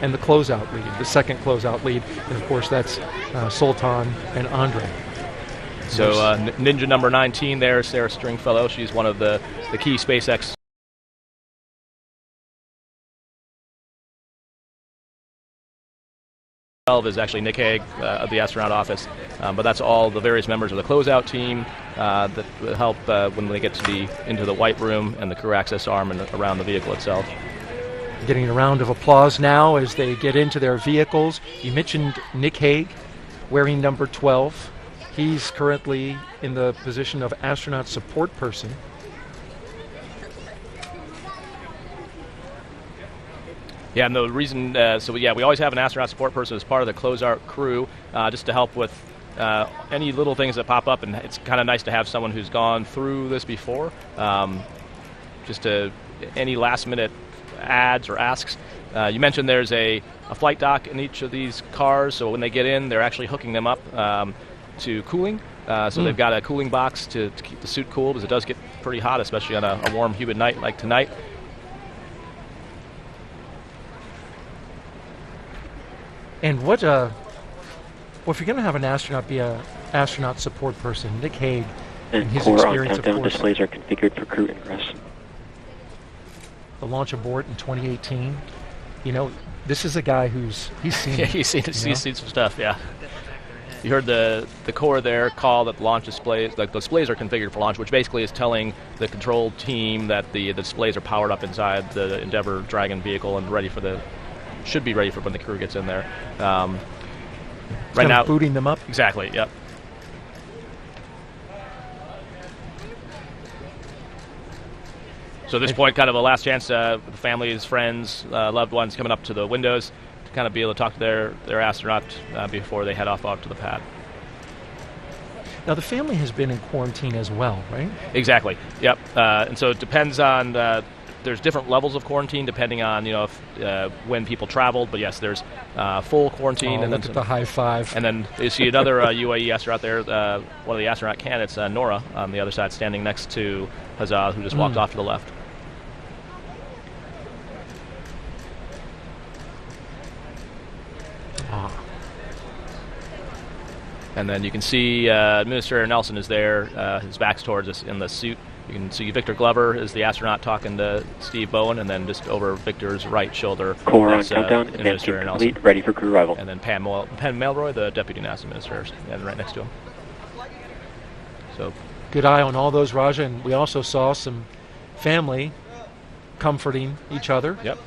and the closeout lead, the second closeout lead, and of course that's Sultan and Andre. So Ninja number 19 there, Sarah Stringfellow. She's one of the key SpaceX. Is actually Nick Hague of the astronaut office, but that's all the various members of the closeout team that will help when they get to into the white room and the crew access arm and around the vehicle itself. Getting a round of applause now as they get into their vehicles. You mentioned Nick Hague wearing number 12. He's currently in the position of astronaut support person. Yeah, and the reason, we always have an astronaut support person as part of the closeout crew, just to help with any little things that pop up, and it's kind of nice to have someone who's gone through this before, just to any last-minute ads or asks. You mentioned there's a flight dock in each of these cars, so when they get in, they're actually hooking them up to cooling. So they've got a cooling box to keep the suit cool, because it does get pretty hot, especially on a warm, humid night like tonight. And if you're going to have an astronaut be an astronaut support person, Nick Hague and his experience, of course. Displays are configured for crew ingress. The launch abort in 2018. You know, this is a guy he's seen. Yeah, he's seen some stuff. Yeah. You heard the core there call that the launch displays, like the displays are configured for launch, which basically is telling the control team that the displays are powered up inside the Endeavour Dragon vehicle and should be ready for when the crew gets in there. Right now, booting them up. Exactly. Yep. So at this point, kind of a last chance with families, friends, loved ones coming up to the windows to kind of be able to talk to their astronaut before they head off to the pad. Now the family has been in quarantine as well, right? Exactly. Yep. And so it depends on. There's different levels of quarantine depending on when people traveled, but yes, there's full quarantine. And look at the high five. And then you see another UAE astronaut there, one of the astronaut candidates, Nora, on the other side, standing next to Hazza, who just walked off to the left. And then you can see Administrator Nelson is there, his back's towards us in the suit. You can see Victor Glover is the astronaut talking to Steve Bowen, and then just over Victor's right shoulder core on countdown, Administrator Nelson. Complete, ready for crew arrival. And then Pam Melroy, the Deputy NASA Administrator, and right next to him. So good eye on all those, Raja, and we also saw some family comforting each other. Yep.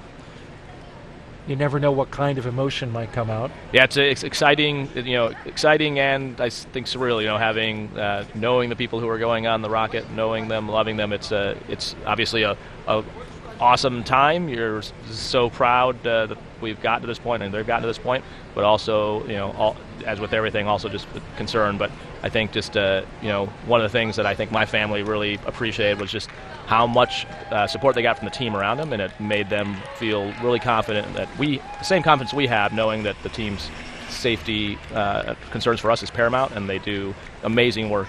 You never know what kind of emotion might come out. Yeah, it's exciting, exciting and I think surreal, having, knowing the people who are going on the rocket, knowing them, loving them. It's obviously a awesome time. You're so proud that we've gotten to this point and they've gotten to this point, but also, as with everything, also just concern. But I think just, one of the things that I think my family really appreciated was just how much support they got from the team around them, and it made them feel really confident that the same confidence we have, knowing that the team's safety concerns for us is paramount, and they do amazing work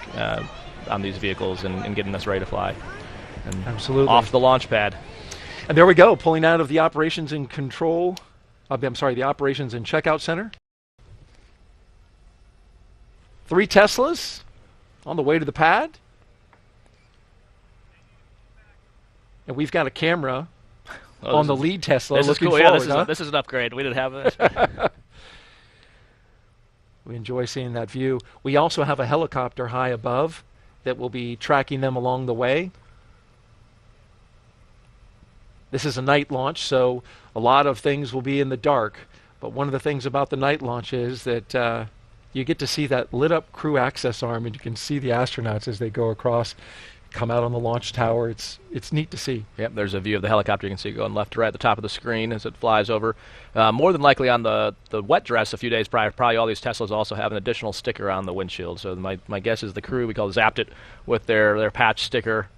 on these vehicles and getting us ready to fly. And absolutely. Off the launch pad. And there we go, pulling out of the operations and control, the operations and checkout center. 3 Teslas on the way to the pad. And we've got a camera on the lead Tesla looking forward. Yeah, this is an upgrade. We didn't have it. We enjoy seeing that view. We also have a helicopter high above that will be tracking them along the way. This is a night launch, so a lot of things will be in the dark. But one of the things about the night launch is that you get to see that lit up crew access arm, and you can see the astronauts as they go across, come out on the launch tower. It's neat to see. Yep, there's a view of the helicopter you can see going left to right at the top of the screen as it flies over. More than likely on the wet dress a few days prior, probably all these Teslas also have an additional sticker on the windshield. So my guess is the crew, we call Zapped It, with their patch sticker,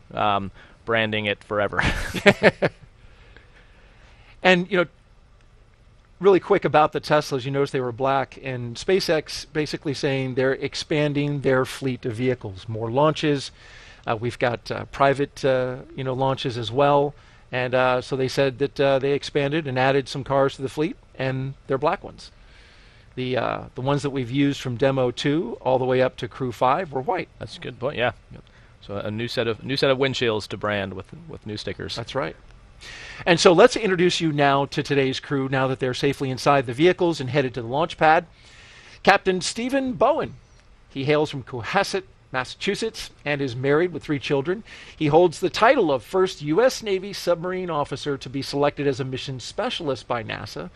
branding it forever. And, really quick about the Teslas, you notice they were black, and SpaceX basically saying they're expanding their fleet of vehicles. More launches. We've got private, launches as well. And so they said that they expanded and added some cars to the fleet. and they're black ones. The ones that we've used from Demo 2 all the way up to Crew 5 were white. That's a good point. Yeah. Yep. So a new set of windshields to brand with new stickers. That's right. And so let's introduce you now to today's crew now that they're safely inside the vehicles and headed to the launch pad. Captain Stephen Bowen. He hails from Cohasset, Massachusetts, and is married with 3 children. He holds the title of first U.S. Navy submarine officer to be selected as a mission specialist by NASA.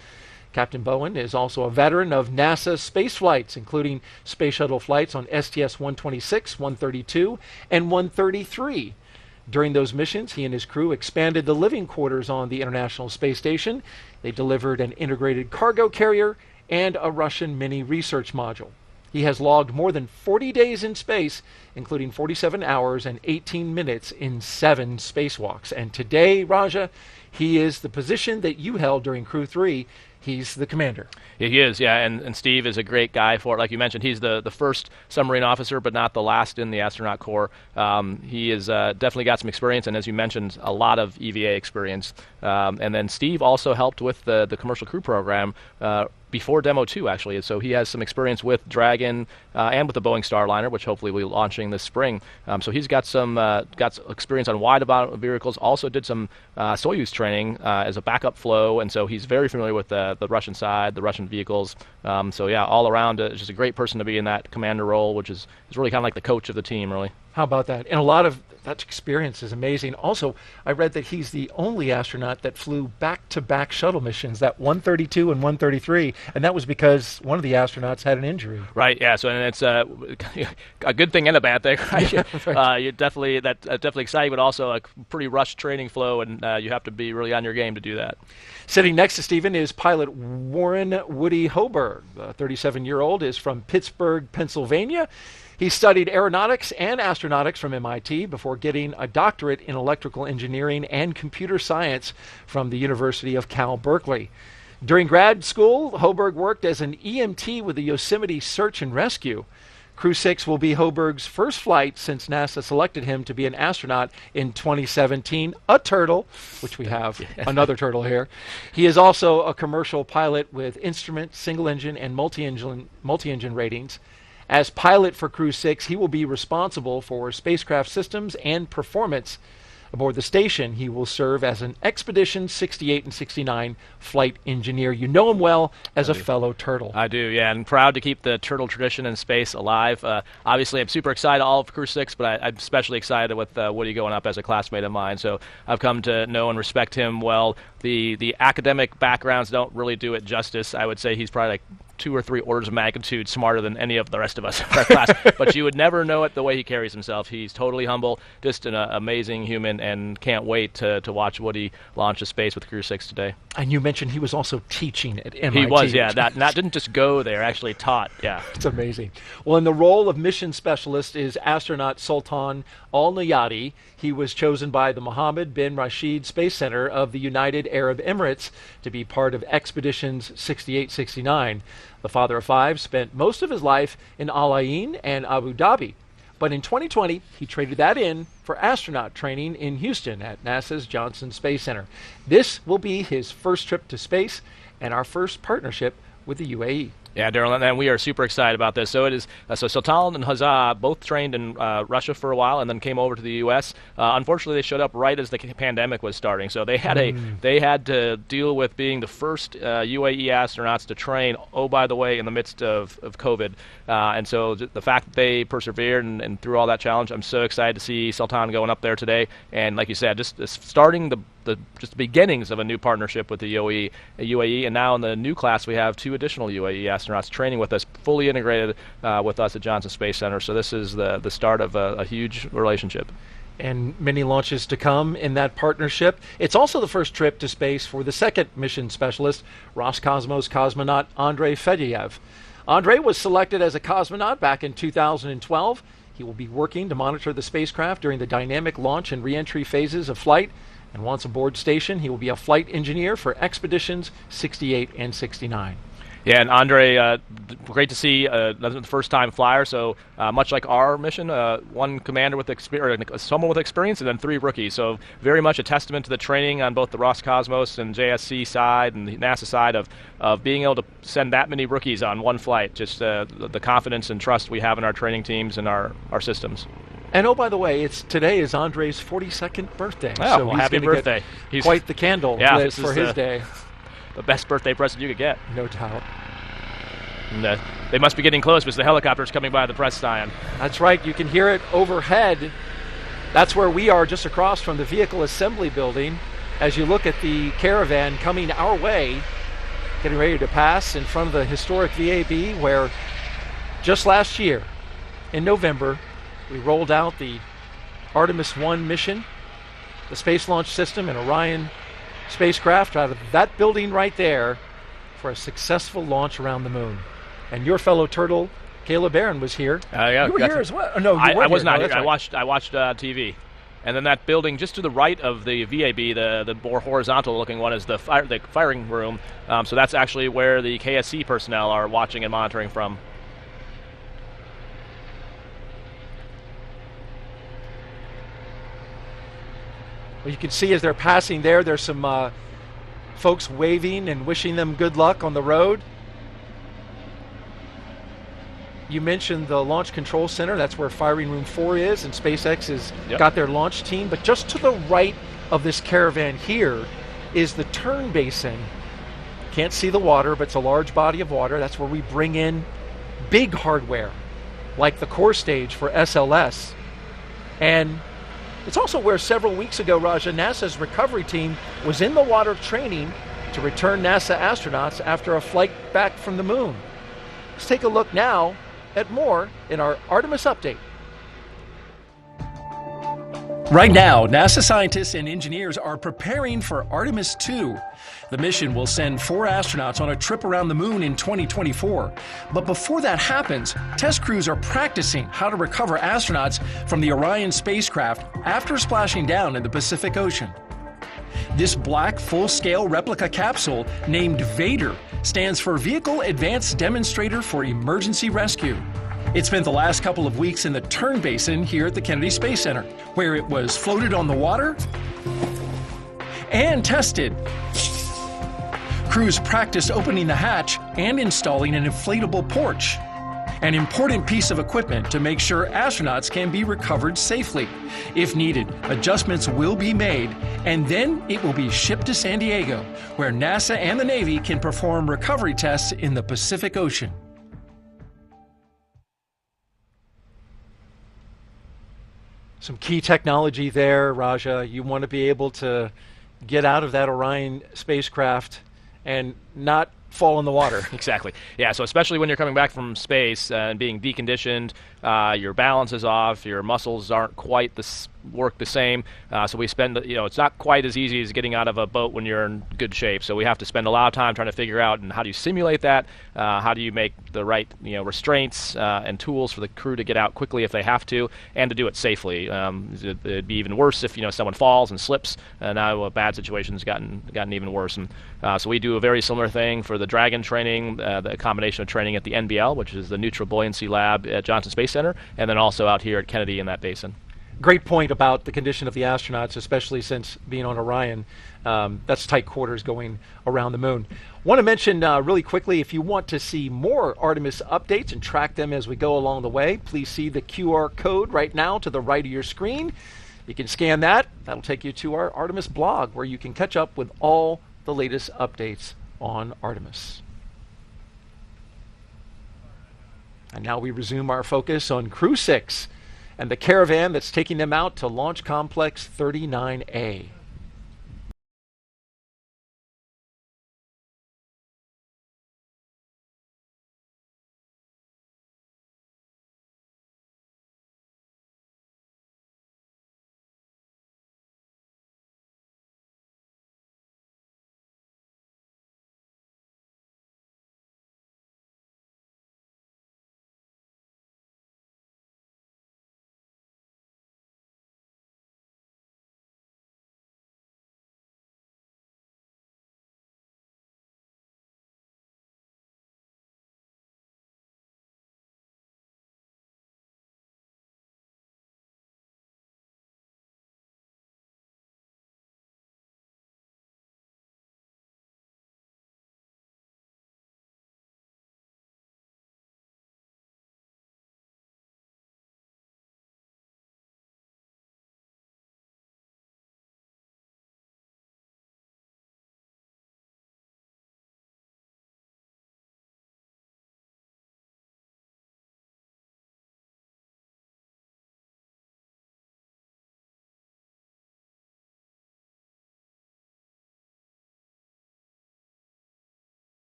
Captain Bowen is also a veteran of NASA space flights, including space shuttle flights on STS-126, 132, and 133. During those missions, he and his crew expanded the living quarters on the International Space Station. They delivered an integrated cargo carrier and a Russian mini research module. He has logged more than 40 days in space, including 47 hours and 18 minutes in 7 spacewalks. And today, Raja, he is the position that you held during Crew 3. He's the commander. Yeah, he is, yeah, and Steve is a great guy for it. Like you mentioned, he's the first submarine officer, but not the last in the astronaut corps. He has definitely got some experience, and as you mentioned, a lot of EVA experience. And then Steve also helped with the commercial crew program before Demo 2, actually. So he has some experience with Dragon and with the Boeing Starliner, which hopefully we'll be launching this spring. So he's got some experience on wide-body vehicles, also did some Soyuz training as a backup flow, and so he's very familiar with the Russian side, the Russian vehicles. So yeah, all around, just a great person to be in that commander role, which is really kind of like the coach of the team, really. How about that? And a lot of that experience is amazing. Also, I read that he's the only astronaut that flew back-to-back shuttle missions, that 132 and 133, and that was because one of the astronauts had an injury. Right, yeah, so and it's a good thing and a bad thing, right? Yeah, right. You're definitely exciting, but also a pretty rushed training flow, and you have to be really on your game to do that. Sitting next to Stephen is pilot Warren Woody Hoberg. The 37-year-old is from Pittsburgh, Pennsylvania. He studied aeronautics and astronautics from MIT before getting a doctorate in electrical engineering and computer science from the University of Cal Berkeley. During grad school, Hoberg worked as an EMT with the Yosemite Search and Rescue. Crew 6 will be Hoberg's first flight since NASA selected him to be an astronaut in 2017. A turtle, which we have another turtle here. He is also a commercial pilot with instrument, single engine, and multi-engine ratings. As pilot for Crew 6, he will be responsible for spacecraft systems and performance. Aboard the station, he will serve as an Expedition 68 and 69 flight engineer. You know him well as a fellow turtle. I do, yeah, and proud to keep the turtle tradition in space alive. Obviously, I'm super excited all of Crew 6, but I'm especially excited with Woody going up as a classmate of mine. So I've come to know and respect him well. The academic backgrounds don't really do it justice. I would say he's probably like 2 or 3 orders of magnitude smarter than any of the rest of us in our class. But you would never know it the way he carries himself. He's totally humble, just an amazing human, and can't wait to watch Woody launch to space with Crew 6 today. And you mentioned he was also teaching at MIT. He was, yeah. Not didn't just go there, actually taught, yeah. It's amazing. Well, in the role of mission specialist is astronaut Sultan Al-Nayati. He was chosen by the Mohammed bin Rashid Space Center of the United Arab Emirates to be part of Expeditions 68-69. The father of 5 spent most of his life in Al Ain and Abu Dhabi. But in 2020, he traded that in for astronaut training in Houston at NASA's Johnson Space Center. This will be his first trip to space and our first partnership with the UAE. Yeah, Daryl, and we are super excited about this. So it is. So Sultan and Hazza both trained in Russia for a while, and then came over to the U.S. Unfortunately, they showed up right as the pandemic was starting, so they had they had to deal with being the first UAE astronauts to train. Oh, by the way, in the midst of COVID, and so the fact that they persevered and through all that challenge, I'm so excited to see Sultan going up there today. And like you said, just starting the beginnings of a new partnership with the UAE, and now in the new class we have 2 additional UAE astronauts training with us, fully integrated with us at Johnson Space Center. So this is the start of a huge relationship. And many launches to come in that partnership. It's also the first trip to space for the second mission specialist, Roscosmos cosmonaut Andrei Fedyaev. Andrei was selected as a cosmonaut back in 2012. He will be working to monitor the spacecraft during the dynamic launch and re-entry phases of flight. And once aboard station, he will be a flight engineer for Expeditions 68 and 69. Yeah, and Andre, great to see the first-time flyer. So much like our mission, one commander with someone with experience, and then 3 rookies. So very much a testament to the training on both the Roscosmos and JSC side and the NASA side of being able to send that many rookies on one flight. Just the confidence and trust we have in our training teams and our systems. And oh, by the way, today is Andre's 42nd birthday. Oh, so well, he's happy gonna birthday. Get He's quite the candle lit for his day. The best birthday present you could get. No doubt. And, they must be getting close because the helicopter's coming by the press stand. That's right. You can hear it overhead. That's where we are, just across from the vehicle assembly building. As you look at the caravan coming our way, getting ready to pass in front of the historic VAB, where just last year, in November, we rolled out the Artemis 1 mission, the Space Launch System, and Orion spacecraft out of that building right there for a successful launch around the moon. And your fellow turtle, Caleb Barron, was here. Yeah, you were here as well. Oh, no, I was not here. Right. I watched TV. And then that building just to the right of the VAB, the more horizontal-looking one, is the firing room. So that's actually where the KSC personnel are watching and monitoring from. Well, you can see as they're passing there's some folks waving and wishing them good luck on the road. You mentioned the Launch Control Center. That's where Firing Room 4 is, and SpaceX has got their launch team. But just to the right of this caravan here is the turn basin. Can't see the water, but it's a large body of water. That's where we bring in big hardware, like the core stage for SLS. And it's also where several weeks ago, Raja, NASA's recovery team was in the water training to return NASA astronauts after a flight back from the moon. Let's take a look now at more in our Artemis Update. Right now, NASA scientists and engineers are preparing for Artemis 2. The mission will send 4 astronauts on a trip around the moon in 2024. But before that happens, test crews are practicing how to recover astronauts from the Orion spacecraft after splashing down in the Pacific Ocean. This black full-scale replica capsule, named Vader, stands for Vehicle Advanced Demonstrator for Emergency Rescue. It spent the last couple of weeks in the turn basin here at the Kennedy Space Center, where it was floated on the water and tested. Crews practiced opening the hatch and installing an inflatable porch, an important piece of equipment to make sure astronauts can be recovered safely. If needed, adjustments will be made, and then it will be shipped to San Diego, where NASA and the Navy can perform recovery tests in the Pacific Ocean. Some key technology there, Raja. You want to be able to get out of that Orion spacecraft and not fall in the water. Exactly. Yeah, so especially when you're coming back from space and being deconditioned, your balance is off, your muscles aren't quite work the same. So we spend, it's not quite as easy as getting out of a boat when you're in good shape. So we have to spend a lot of time trying to figure out and how do you simulate that? How do you make the right, restraints and tools for the crew to get out quickly if they have to, and to do it safely. It'd be even worse if someone falls and slips. Now a bad situation's gotten even worse. And so we do a very similar thing for the Dragon training, the combination of training at the NBL, which is the Neutral Buoyancy Lab at Johnson Space Center, and then also out here at Kennedy in that basin. Great point about the condition of the astronauts, especially since being on Orion. That's tight quarters going around the moon. Want to mention really quickly, if you want to see more Artemis updates and track them as we go along the way, please see the QR code right now to the right of your screen. You can scan that. That'll take you to our Artemis blog, where you can catch up with all the latest updates on Artemis. And now we resume our focus on Crew-6 and the caravan that's taking them out to Launch Complex 39A.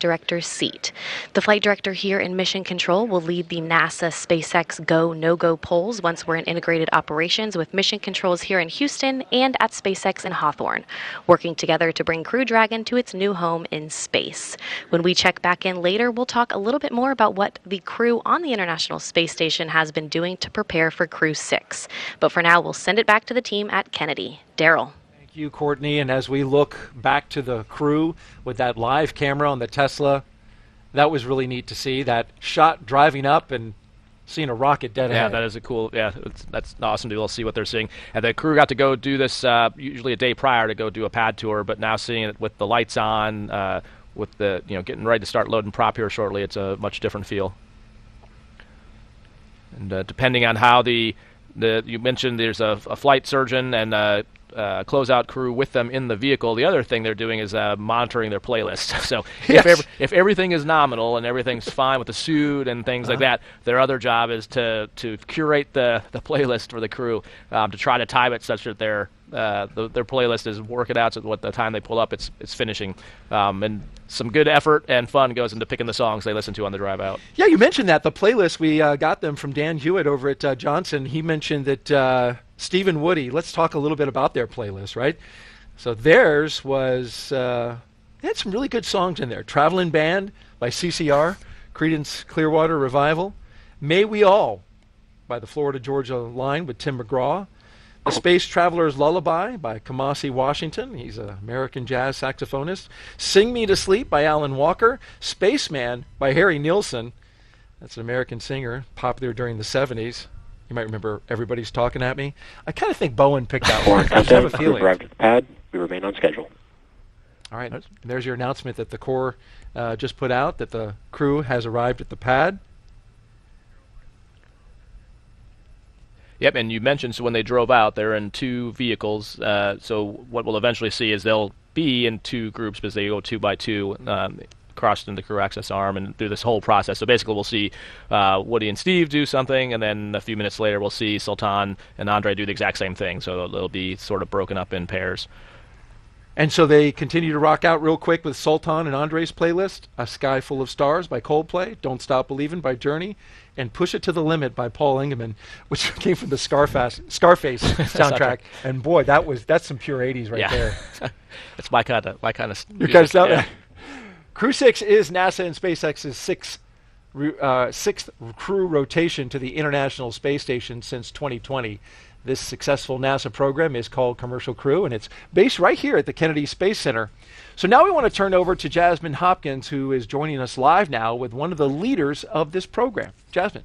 director's seat. The flight director here in Mission Control will lead the NASA SpaceX Go, No-Go polls once we're in integrated operations with Mission Controls here in Houston and at SpaceX in Hawthorne, working together to bring Crew Dragon to its new home in space. When we check back in later, we'll talk a little bit more about what the crew on the International Space Station has been doing to prepare for Crew-6. But for now, we'll send it back to the team at Kennedy. Daryl. Thank you, Courtney. And as we look back to the crew with that live camera on the Tesla, that was really neat to see. That shot driving up and seeing a rocket dead ahead. Yeah, that is a cool, that's awesome to be able to see what they're seeing. And the crew got to go do this usually a day prior to go do a pad tour, but now seeing it with the lights on, with the, getting ready to start loading prop here shortly, it's a much different feel. And depending on how you mentioned there's a flight surgeon and closeout crew with them in the vehicle. The other thing they're doing is monitoring their playlist. So yes. if everything is nominal and everything's fine with the suit and things like that, their other job is to curate the playlist for the crew, to try to time it such that their playlist is working out so that the time they pull up it's finishing. And some good effort and fun goes into picking the songs they listen to on the drive out. Yeah, you mentioned that. The playlist, we got them from Dan Hewitt over at Johnson. He mentioned that Steve and Woody, let's talk a little bit about their playlist, right? So theirs was, they had some really good songs in there. Traveling Band by CCR, Creedence Clearwater Revival, May We All by the Florida Georgia Line with Tim McGraw, The Space Traveler's Lullaby by Kamasi Washington. He's an American jazz saxophonist. Sing Me to Sleep by Alan Walker. Spaceman by Harry Nilsson. That's an American singer, popular during the 70s. You might remember Everybody's Talking at Me. I kind of think Bowen picked that one. I just have a feeling. Arrived at the pad. We remain on schedule. All right. There's your announcement that the Corps just put out, that the crew has arrived at the pad. Yep, and you mentioned so when they drove out, they're in two vehicles. So what we'll eventually see is they'll be in two groups because they go 2 by 2 crossed into the crew access arm and through this whole process. So basically we'll see Woody and Steve do something, and then a few minutes later we'll see Sultan and Andre do the exact same thing. So they'll be sort of broken up in pairs. And so they continue to rock out real quick with Sultan and Andre's playlist, A Sky Full of Stars by Coldplay, Don't Stop Believin' by Journey, and Push It to the Limit by Paul Engelman, which came from the Scarface soundtrack. And boy, that's some pure 80s right there. It's my kind of Your kind of stuff. Yeah. Crew-6 is NASA and SpaceX's sixth crew rotation to the International Space Station since 2020. This successful NASA program is called Commercial Crew, and it's based right here at the Kennedy Space Center. So now we want to turn over to Jasmine Hopkins, who is joining us live now with one of the leaders of this program. Jasmine.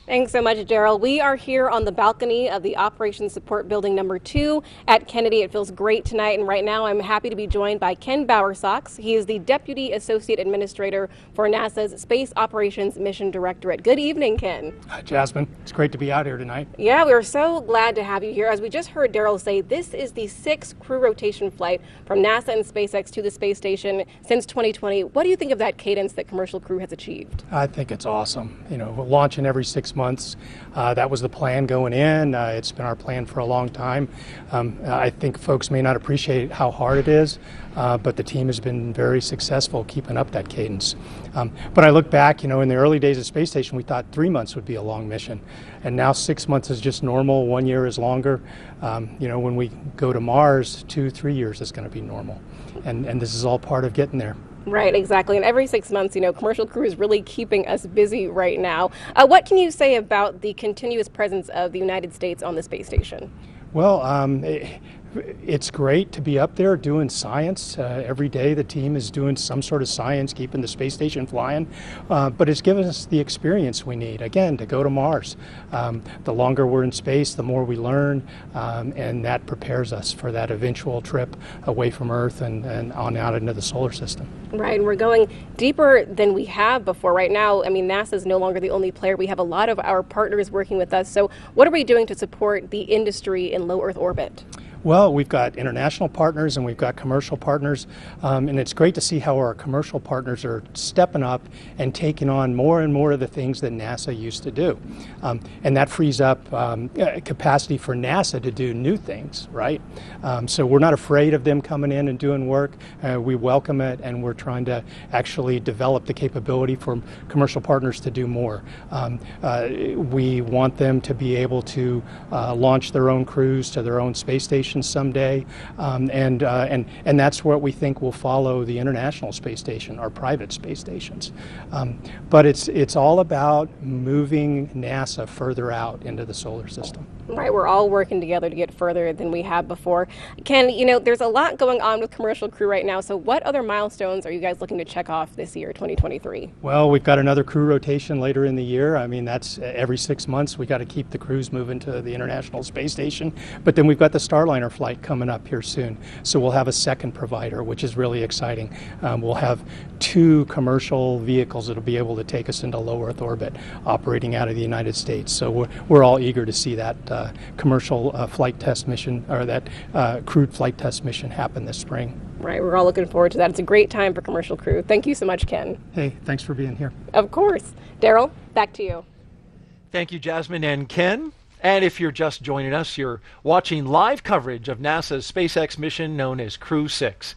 Thanks so much, Daryl. We are here on the balcony of the Operations Support Building number 2 at Kennedy. It feels great tonight, and right now I'm happy to be joined by Ken Bowersox. He is the Deputy Associate Administrator for NASA's Space Operations Mission Directorate. Good evening, Ken. Hi, Jasmine. It's great to be out here tonight. Yeah, we are so glad to have you here. As we just heard Daryl say, this is the 6th crew rotation flight from NASA and SpaceX to the space station since 2020. What do you think of that cadence that Commercial Crew has achieved? I think it's awesome. We're launching every 6 months. That was the plan going in. It's been our plan for a long time. I think folks may not appreciate how hard it is, but the team has been very successful keeping up that cadence. But I look back, in the early days of Space Station, we thought 3 months would be a long mission. And now 6 months is just normal. 1 year is longer. When we go to Mars, 2-3 years is going to be normal. And this is all part of getting there. Right, exactly. And every 6 months, Commercial Crew is really keeping us busy right now. What can you say about the continuous presence of the United States on the space station? Well, it's great to be up there doing science. Every day the team is doing some sort of science, keeping the space station flying. But it's given us the experience we need, again, to go to Mars. The longer we're in space, the more we learn, and that prepares us for that eventual trip away from Earth and on out into the solar system. Right, and we're going deeper than we have before. Right now, NASA is no longer the only player. We have a lot of our partners working with us. So what are we doing to support the industry in low Earth orbit? Well, we've got international partners and we've got commercial partners, and it's great to see how our commercial partners are stepping up and taking on more and more of the things that NASA used to do. And that frees up capacity for NASA to do new things, right? So we're not afraid of them coming in and doing work. We welcome it, and we're trying to actually develop the capability for commercial partners to do more. We want them to be able to launch their own crews to their own space stations someday, and that's what we think will follow the International Space Station, our private space stations. But it's all about moving NASA further out into the solar system. Right, we're all working together to get further than we have before. Ken, there's a lot going on with Commercial Crew right now, so what other milestones are you guys looking to check off this year, 2023? Well, we've got another crew rotation later in the year. I mean, that's every 6 months. We got to keep the crews moving to the International Space Station, but then we've got the Starliner flight coming up here soon, so we'll have a second provider, which is really exciting. We'll have 2 commercial vehicles that'll be able to take us into low Earth orbit operating out of the United States, so we're all eager to see that commercial flight test mission, or that crewed flight test mission happen this spring. Right, we're all looking forward to that. It's a great time for Commercial Crew. Thank you so much, Ken. Hey, thanks for being here. Of course. Daryl, back to you. Thank you, Jasmine and Ken. And if you're just joining us, you're watching live coverage of NASA's SpaceX mission known as Crew-6.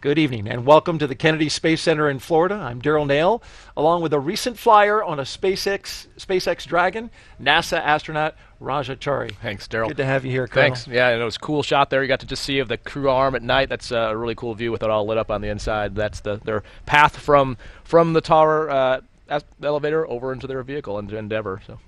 Good evening and welcome to the Kennedy Space Center in Florida. I'm Daryl Nail, along with a recent flyer on a SpaceX Dragon, NASA astronaut Rajachari. Thanks, Daryl. Good to have you here, Colonel. Thanks. Yeah, and it was a cool shot there. You got to just see of the crew arm at night. That's a really cool view with it all lit up on the inside. That's their path from the tower elevator over into their vehicle into Endeavour. So.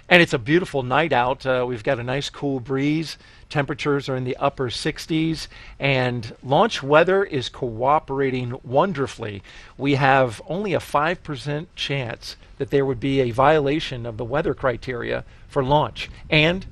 And it's a beautiful night out. We've got a nice cool breeze. Temperatures are in the upper 60s, and launch weather is cooperating wonderfully. We have only a 5% chance that there would be a violation of the weather criteria for launch. And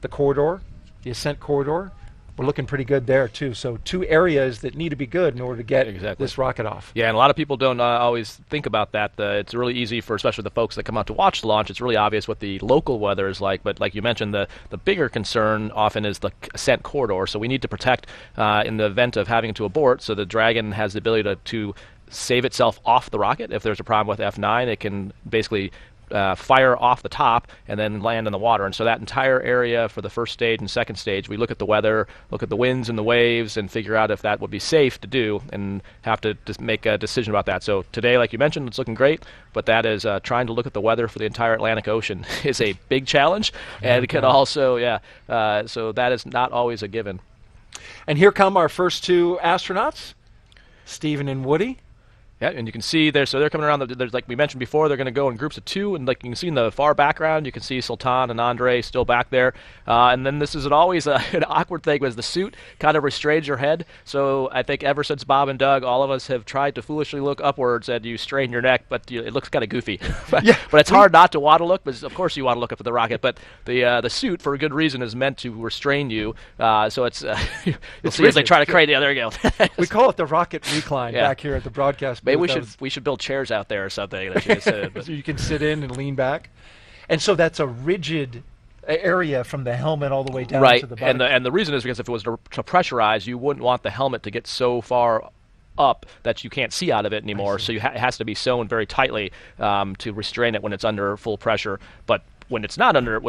the corridor, the ascent corridor, we're looking pretty good there too. So 2 areas that need to be good in order to get this rocket off. Yeah, and a lot of people don't always think about that. It's really easy for especially the folks that come out to watch the launch. It's really obvious what the local weather is like. But like you mentioned, the bigger concern often is the ascent corridor. So we need to protect in the event of having to abort. So the Dragon has the ability to save itself off the rocket. If there's a problem with F9, it can basically fire off the top and then land in the water. And so that entire area for the first stage and second stage, we look at the weather, look at the winds and the waves, and figure out if that would be safe to do, and have to just make a decision about that. So today, like you mentioned, it's looking great, but that is trying to look at the weather for the entire Atlantic Ocean is a big challenge, and it can also, so that is not always a given. And here come our first 2 astronauts, Stephen and Woody. Yeah, and you can see there, so they're coming around, there's, like we mentioned before, they're going to go in groups of 2, and like you can see in the far background, you can see Sultan and Andre still back there. And then this is always an awkward thing, was the suit kind of restrains your head. So I think ever since Bob and Doug, all of us have tried to foolishly look upwards, and you strain your neck, but it looks kind of goofy. but it's hard not to want to look, but of course you want to look up at the rocket. But the suit, for a good reason, is meant to restrain you. So it's you'll see as they try to crane. Yeah, there you go. We call it the rocket recline back here at the broadcast booth. Maybe we should build chairs out there or something that you can sit in. So you can sit in and lean back. And so that's a rigid area from the helmet all the way down to the bottom. And the reason is because if it was to pressurize, you wouldn't want the helmet to get so far up that you can't see out of it anymore. So it has to be sewn very tightly to restrain it when it's under full pressure. But when it's not under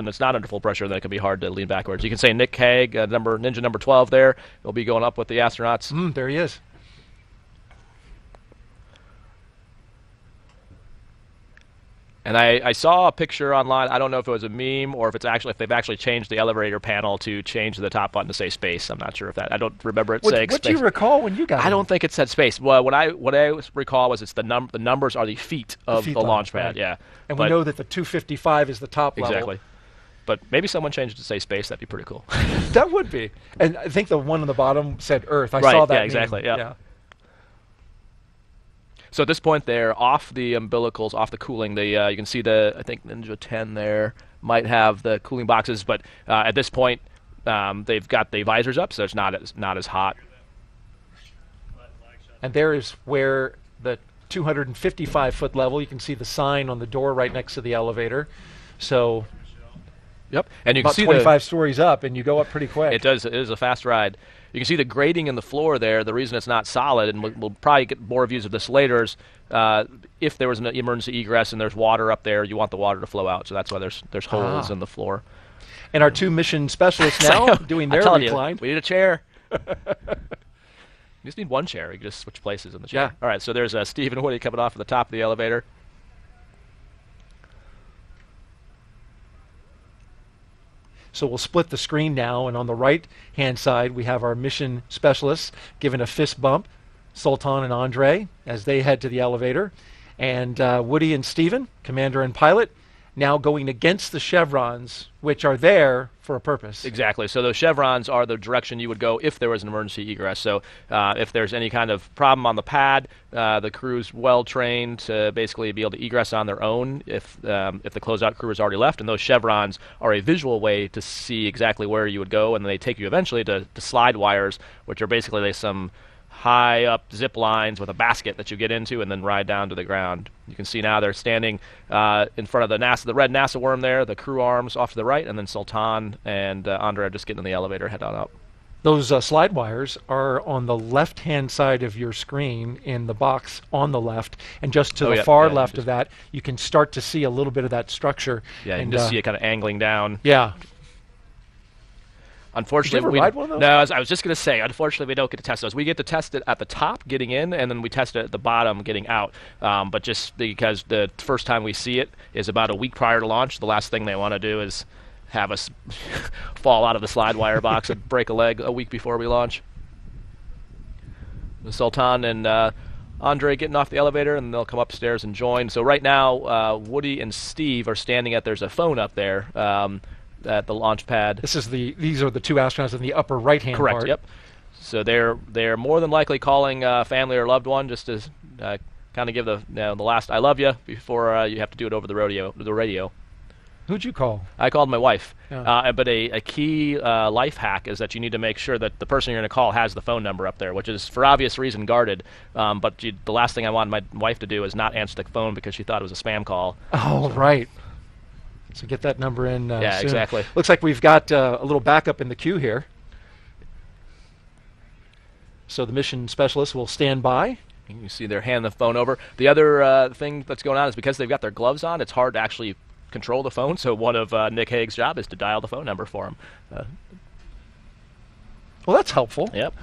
full pressure, then it can be hard to lean backwards. You can say Nick Hague, ninja number 12 there, will be going up with the astronauts. There he is. And I saw a picture online. I don't know if it was a meme or if they've actually changed the elevator panel to change the top button to say space. I'm not sure if that. I don't remember it saying space. What do you recall when you got it? I don't think it said space. Well, what I recall was it's the numbers are the feet of the launch pad. Right. Yeah. And we know that the 255 is the top level. Exactly. But maybe someone changed it to say space. That'd be pretty cool. That would be. And I think the one on the bottom said Earth. I saw that. Yeah, exactly. Yeah. So at this point, they're off the umbilicals, off the cooling. You can see I think Ninja 10 there might have the cooling boxes, but at this point, they've got the visors up, so it's not as hot. And there is where the 255-foot level, you can see the sign on the door right next to the elevator. So Yep, and you can about see 25 stories up, and you go up pretty quick. It does. It is a fast ride. You can see the grading in the floor there. The reason it's not solid, and we'll probably get more views of this later, is if there was an emergency egress and there's water up there, you want the water to flow out. So that's why there's holes in the floor. And our two mission specialists now doing their recline. We need a chair. You just need one chair. You can just switch places in the chair. Yeah. All right, so there's Steve and Woody coming off at the top of the elevator. So we'll split the screen now, and on the right-hand side, we have our mission specialists giving a fist bump, Sultan and Andre, as they head to the elevator. And Woody and Steven, commander and pilot, now going against the chevrons, which are there for a purpose. Exactly. So those chevrons are the direction you would go if there was an emergency egress. So if there's any kind of problem on the pad, the crew's well trained to basically be able to egress on their own if the closeout crew has already left. And those chevrons are a visual way to see exactly where you would go, and they take you eventually to slide wires, which are basically some high up zip lines with a basket that you get into and then ride down to the ground. You can see now they're standing in front of the red NASA worm there, the crew arms off to the right, and then Sultan and Andre are just getting in the elevator, head on up. Those slide wires are on the left-hand side of your screen in the box on the left, and just to the far left of that, you can start to see a little bit of that structure. Yeah, you can just see it kind of angling down. Yeah. Unfortunately, did you ever ride one of those? No, I was just going to say, unfortunately, we don't get to test those. We get to test it at the top, getting in, and then we test it at the bottom, getting out. But just because the first time we see it is about a week prior to launch, the last thing they want to do is have us fall out of the slide wire box and break a leg a week before we launch. The Sultan and Andre getting off the elevator, and they'll come upstairs and join. So right now, Woody and Steve are standing there's a phone up there. At the launch pad. These are the two astronauts in the upper right-hand part. Correct. Yep. So they're more than likely calling family or loved one just to kind of give the last "I love you" before you have to do it over the radio. Who'd you call? I called my wife. Yeah. But a key life hack is that you need to make sure that the person you're going to call has the phone number up there, which is for obvious reason guarded. But the last thing I wanted my wife to do is not answer the phone because she thought it was a spam call. Oh, right. So get that number in soon. Exactly. Looks like we've got a little backup in the queue here. So the mission specialist will stand by. You see they're handing the phone over. The other thing that's going on is because they've got their gloves on, it's hard to actually control the phone. So one of Nick Haig's job is to dial the phone number for him. Well, that's helpful. Yep.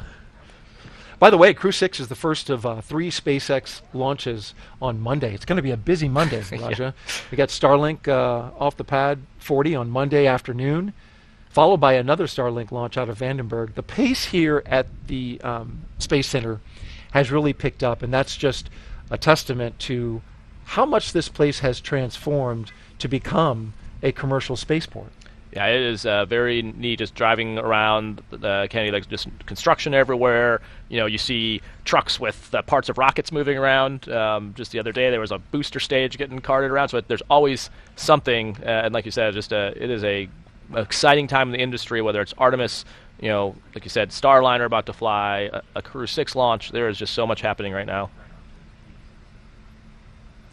By the way, Crew-6 is the first of 3 SpaceX launches on Monday. It's going to be a busy Monday, Raja. We got Starlink off the pad 40 on Monday afternoon, followed by another Starlink launch out of Vandenberg. The pace here at the Space Center has really picked up, and that's just a testament to how much this place has transformed to become a commercial spaceport. Yeah, it is very neat just driving around Kennedy. Like just construction everywhere. You see trucks with parts of rockets moving around. Just the other day, there was a booster stage getting carted around. So there's always something. And like you said, it is a exciting time in the industry. Whether it's Artemis, like you said, Starliner about to fly, a Crew-6 launch. There is just so much happening right now.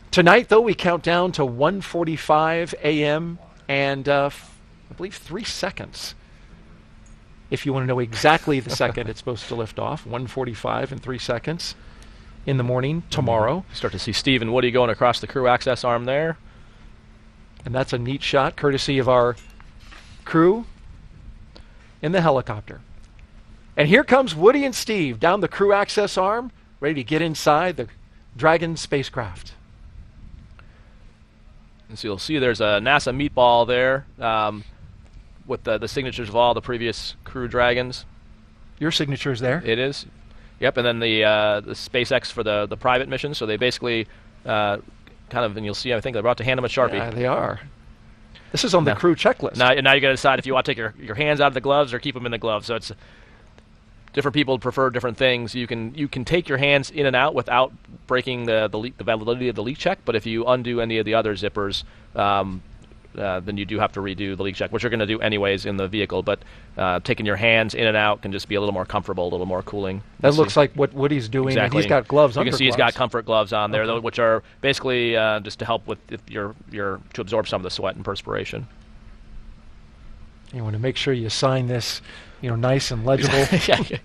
Tonight, though, we count down to 1:45 a.m. and I believe 3 seconds. If you want to know exactly the second it's supposed to lift off, 1:45 and 3 seconds in the morning tomorrow. Start to see Steve and Woody going across the crew access arm there. And that's a neat shot, courtesy of our crew in the helicopter. And here comes Woody and Steve down the crew access arm, ready to get inside the Dragon spacecraft. And so you'll see there's a NASA meatball there with the signatures of all the previous Crew Dragons. Your signature's there? It is. Yep, and then the SpaceX for the private mission. So they basically and you'll see, I think they're about to hand them a Sharpie. Yeah, they are. This is on the crew checklist. Now you got to decide if you want to take your hands out of the gloves or keep them in the gloves. So it's different people prefer different things. You can take your hands in and out without breaking the validity of the leak check. But if you undo any of the other zippers, then you do have to redo the leak check, which you're going to do anyways in the vehicle. But taking your hands in and out can just be a little more comfortable, a little more cooling. That looks like what Woody's doing. Exactly. And he's got gloves. You can see he's got comfort gloves on there, Okay. which are basically just to help with to absorb some of the sweat and perspiration. You want to make sure you sign this, nice and legible. Yeah.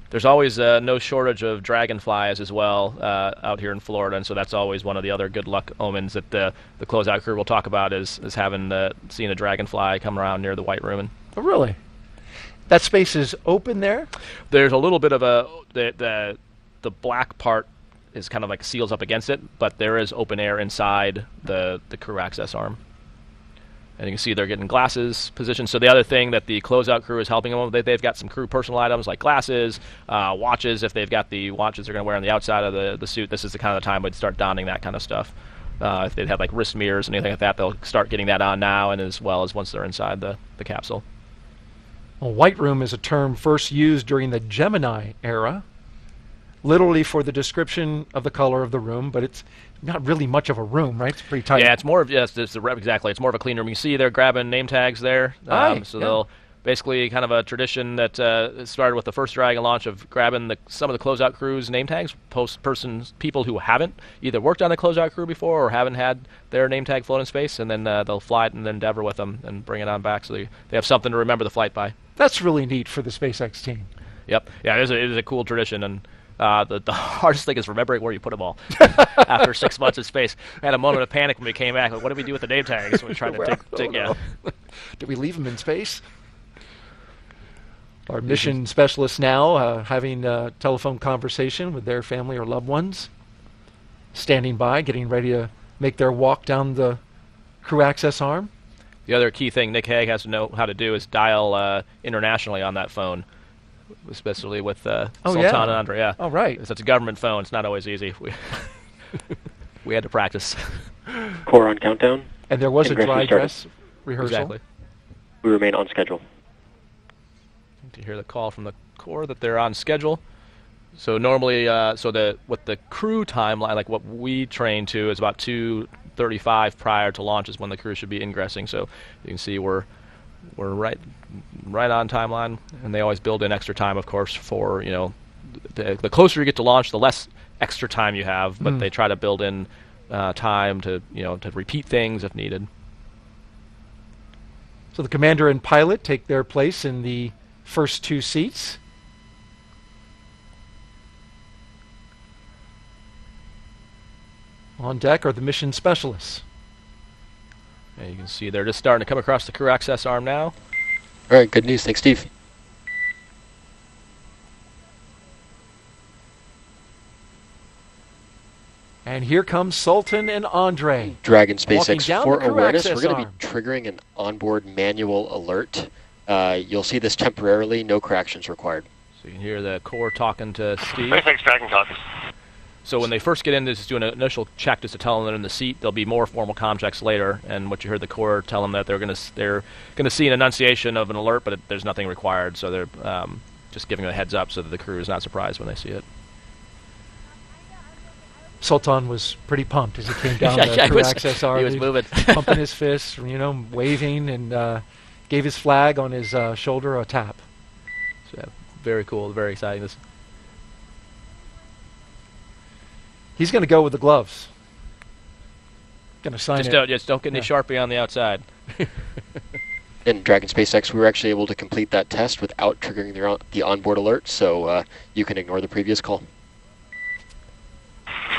There's always no shortage of dragonflies as well out here in Florida, and so that's always one of the other good luck omens that the closeout crew will talk about is having seen a dragonfly come around near the White Room. Oh, really? That space is open there? There's a little bit of the black part is kind of like seals up against it, but there is open air inside the crew access arm. And you can see they're getting glasses positioned. So the other thing that the closeout crew is helping them with, they've got some crew personal items like glasses, watches. If they've got the watches they're going to wear on the outside of the suit, this is the kind of time we'd start donning that kind of stuff. If they'd have like wrist mirrors and anything like that, they'll start getting that on now, and as well as once they're inside the capsule. Well, White Room is a term first used during the Gemini era, literally for the description of the color of the room, but it's not really much of a room, right? It's pretty tight. Yeah, it's more of exactly. It's more of a clean room. You see they're grabbing name tags there. They'll basically kind of a tradition that started with the first Dragon launch of grabbing some of the closeout crew's name tags, people who haven't either worked on the closeout crew before or haven't had their name tag float in space, and then they'll fly it in Endeavour with them and bring it on back, so they have something to remember the flight by. That's really neat for the SpaceX team. Yep. Yeah, it is a cool tradition, and the hardest thing is remembering where you put them all after 6 months in space. I had a moment of panic when we came back. Like, what did we do with the name tags? We tried to take Did we leave them in space? Our mission specialists now having a telephone conversation with their family or loved ones, standing by, getting ready to make their walk down the crew access arm. The other key thing Nick Hague has to know how to do is dial internationally on that phone, especially with Sultan and Andre. Yeah. Oh, right. It's a government phone. It's not always easy. We had to practice. Core on countdown. And there was a dry dress rehearsal. Exactly. We remain on schedule. To hear the call from the core that they're on schedule. So normally, with the crew timeline, like what we train to, is about 2:35 prior to launch is when the crew should be ingressing. So you can see we're right on timeline, and they always build in extra time, of course, for the closer you get to launch, the less extra time you have. But they try to build in time to to repeat things if needed. So the commander and pilot take their place in the first two seats. On deck are the mission specialists. And you can see they're just starting to come across the crew access arm now. All right, good news. Thanks, Steve. And here comes Sultan and Andre. Dragon SpaceX, for awareness, we're going to arm. be triggering an onboard manual alert. You'll see this temporarily, no corrections required. So you can hear the core talking to Steve. SpaceX Dragon copies. So when they first get in, they're just doing an initial check just to tell them they're in the seat. There'll be more formal comm checks later, and what you heard the core tell them that they're going to see an enunciation of an alert, but there's nothing required. So they're just giving them a heads up so that the crew is not surprised when they see it. Sultan was pretty pumped as he came down the crew access arm. He was moving, pumping his fists, waving, and gave his flag on his shoulder a tap. So, very cool, very exciting. He's going to go with the gloves. Going to sign it. Just don't get any Sharpie on the outside. In Dragon SpaceX, we were actually able to complete that test without triggering the onboard alert, so you can ignore the previous call.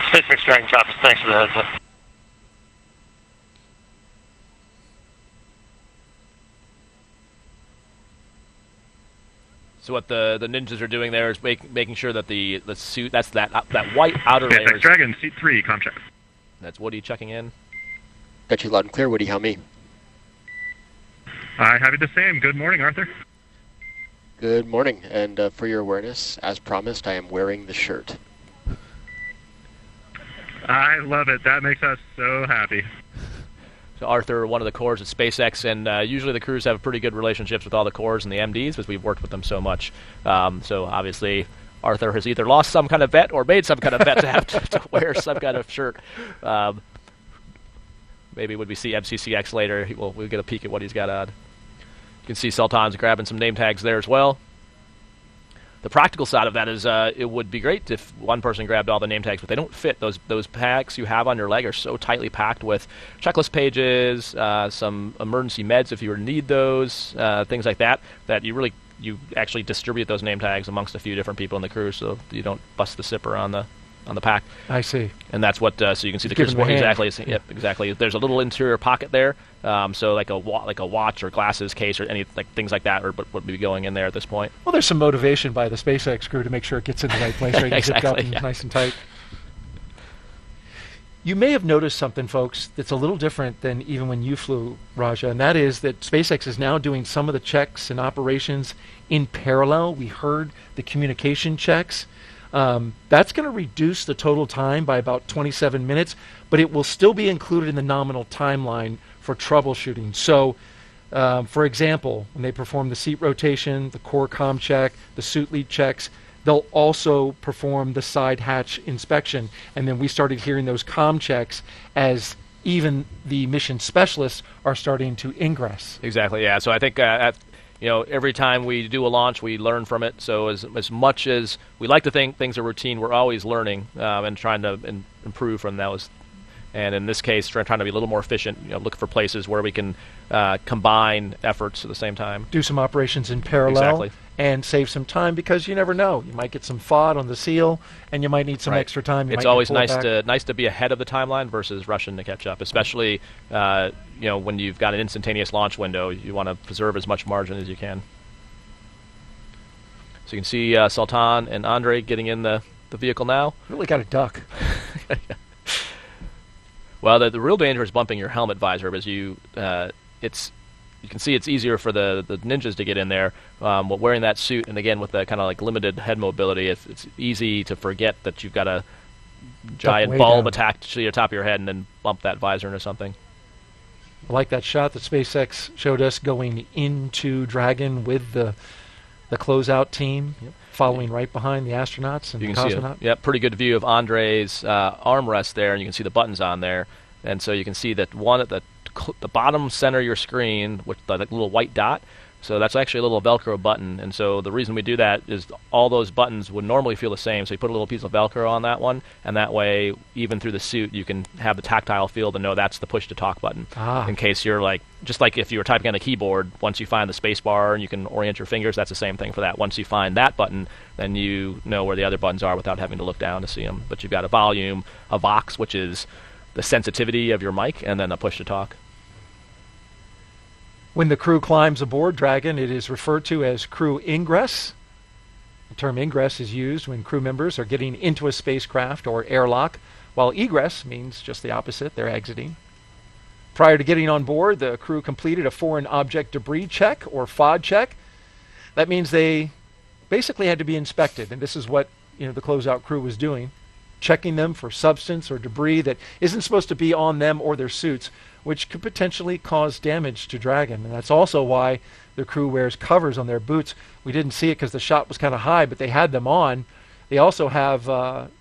SpaceX Dragon copies. Thanks for the heads up. So what the ninjas are doing there is making sure that the suit, that's that white outer layer. SpaceX Dragon, seat 3, comm check. That's Woody checking in. Got you loud and clear, Woody. How me? I have you the same. Good morning, Arthur. Good morning, and for your awareness, as promised, I am wearing the shirt. I love it. That makes us so happy. So Arthur, one of the cores at SpaceX, and usually the crews have pretty good relationships with all the cores and the MDs because we've worked with them so much. So obviously Arthur has either lost some kind of bet or made some kind of bet to have to wear some kind of shirt. Maybe when we see MCCX later, we'll get a peek at what he's got on. You can see Sultan's grabbing some name tags there as well. The practical side of that is it would be great if one person grabbed all the name tags, but they don't fit. Those packs you have on your leg are so tightly packed with checklist pages, some emergency meds if you were to need those, things like that, that you actually distribute those name tags amongst a few different people in the crew so you don't bust the zipper on the pack. I see. And that's what, so you can see the crew support exactly. Yep, exactly. There's a little interior pocket there, so like a watch or glasses case or any things like that would be going in there at this point. Well, there's some motivation by the SpaceX crew to make sure it gets in the right place, right? Exactly, zipped up and nice and tight. You may have noticed something, folks, that's a little different than even when you flew, Raja, and that is that SpaceX is now doing some of the checks and operations in parallel. We heard the communication checks. That's going to reduce the total time by about 27 minutes, but it will still be included in the nominal timeline for troubleshooting. So, for example, when they perform the seat rotation, the core comm check, the suit lead checks, they'll also perform the side hatch inspection. And then we started hearing those comm checks as even the mission specialists are starting to ingress. Exactly, yeah. So I think every time we do a launch, we learn from it. So as much as we like to think things are routine, we're always learning and trying to improve from those. And in this case, trying to be a little more efficient, look for places where we can combine efforts at the same time. Do some operations in parallel. Exactly. And save some time because you never know. You might get some FOD on the seal, and you might need some extra time. It's always nice to be ahead of the timeline versus rushing to catch up, especially when you've got an instantaneous launch window. You want to preserve as much margin as you can. So you can see Sultan and Andre getting in the vehicle now. Really got to duck. Well, the real danger is bumping your helmet visor, because you can see it's easier for the ninjas to get in there. Wearing that suit, and again with the kind of like limited head mobility, it's easy to forget that you've got a giant bulb attached to the top of your head and then bump that visor into something. I like that shot that SpaceX showed us going into Dragon with the closeout team, following right behind the astronauts and the cosmonaut. See pretty good view of Andre's armrest there, and you can see the buttons on there. And so you can see that one at the bottom center of your screen with the little white dot. So that's actually a little Velcro button. And so the reason we do that is all those buttons would normally feel the same. So you put a little piece of Velcro on that one, and that way, even through the suit, you can have the tactile feel to know that's the push to talk button. In case you're just like if you were typing on a keyboard, once you find the space bar and you can orient your fingers, that's the same thing for that. Once you find that button, then you know where the other buttons are without having to look down to see them. But you've got a volume, a Vox, which is the sensitivity of your mic, and then a push to talk. When the crew climbs aboard Dragon, it is referred to as crew ingress. The term ingress is used when crew members are getting into a spacecraft or airlock, while egress means just the opposite, they're exiting. Prior to getting on board, the crew completed a foreign object debris check or FOD check. That means they basically had to be inspected, and this is what the closeout crew was doing, checking them for substance or debris that isn't supposed to be on them or their suits, which could potentially cause damage to Dragon. And that's also why the crew wears covers on their boots. We didn't see it because the shot was kind of high, but they had them on. They also have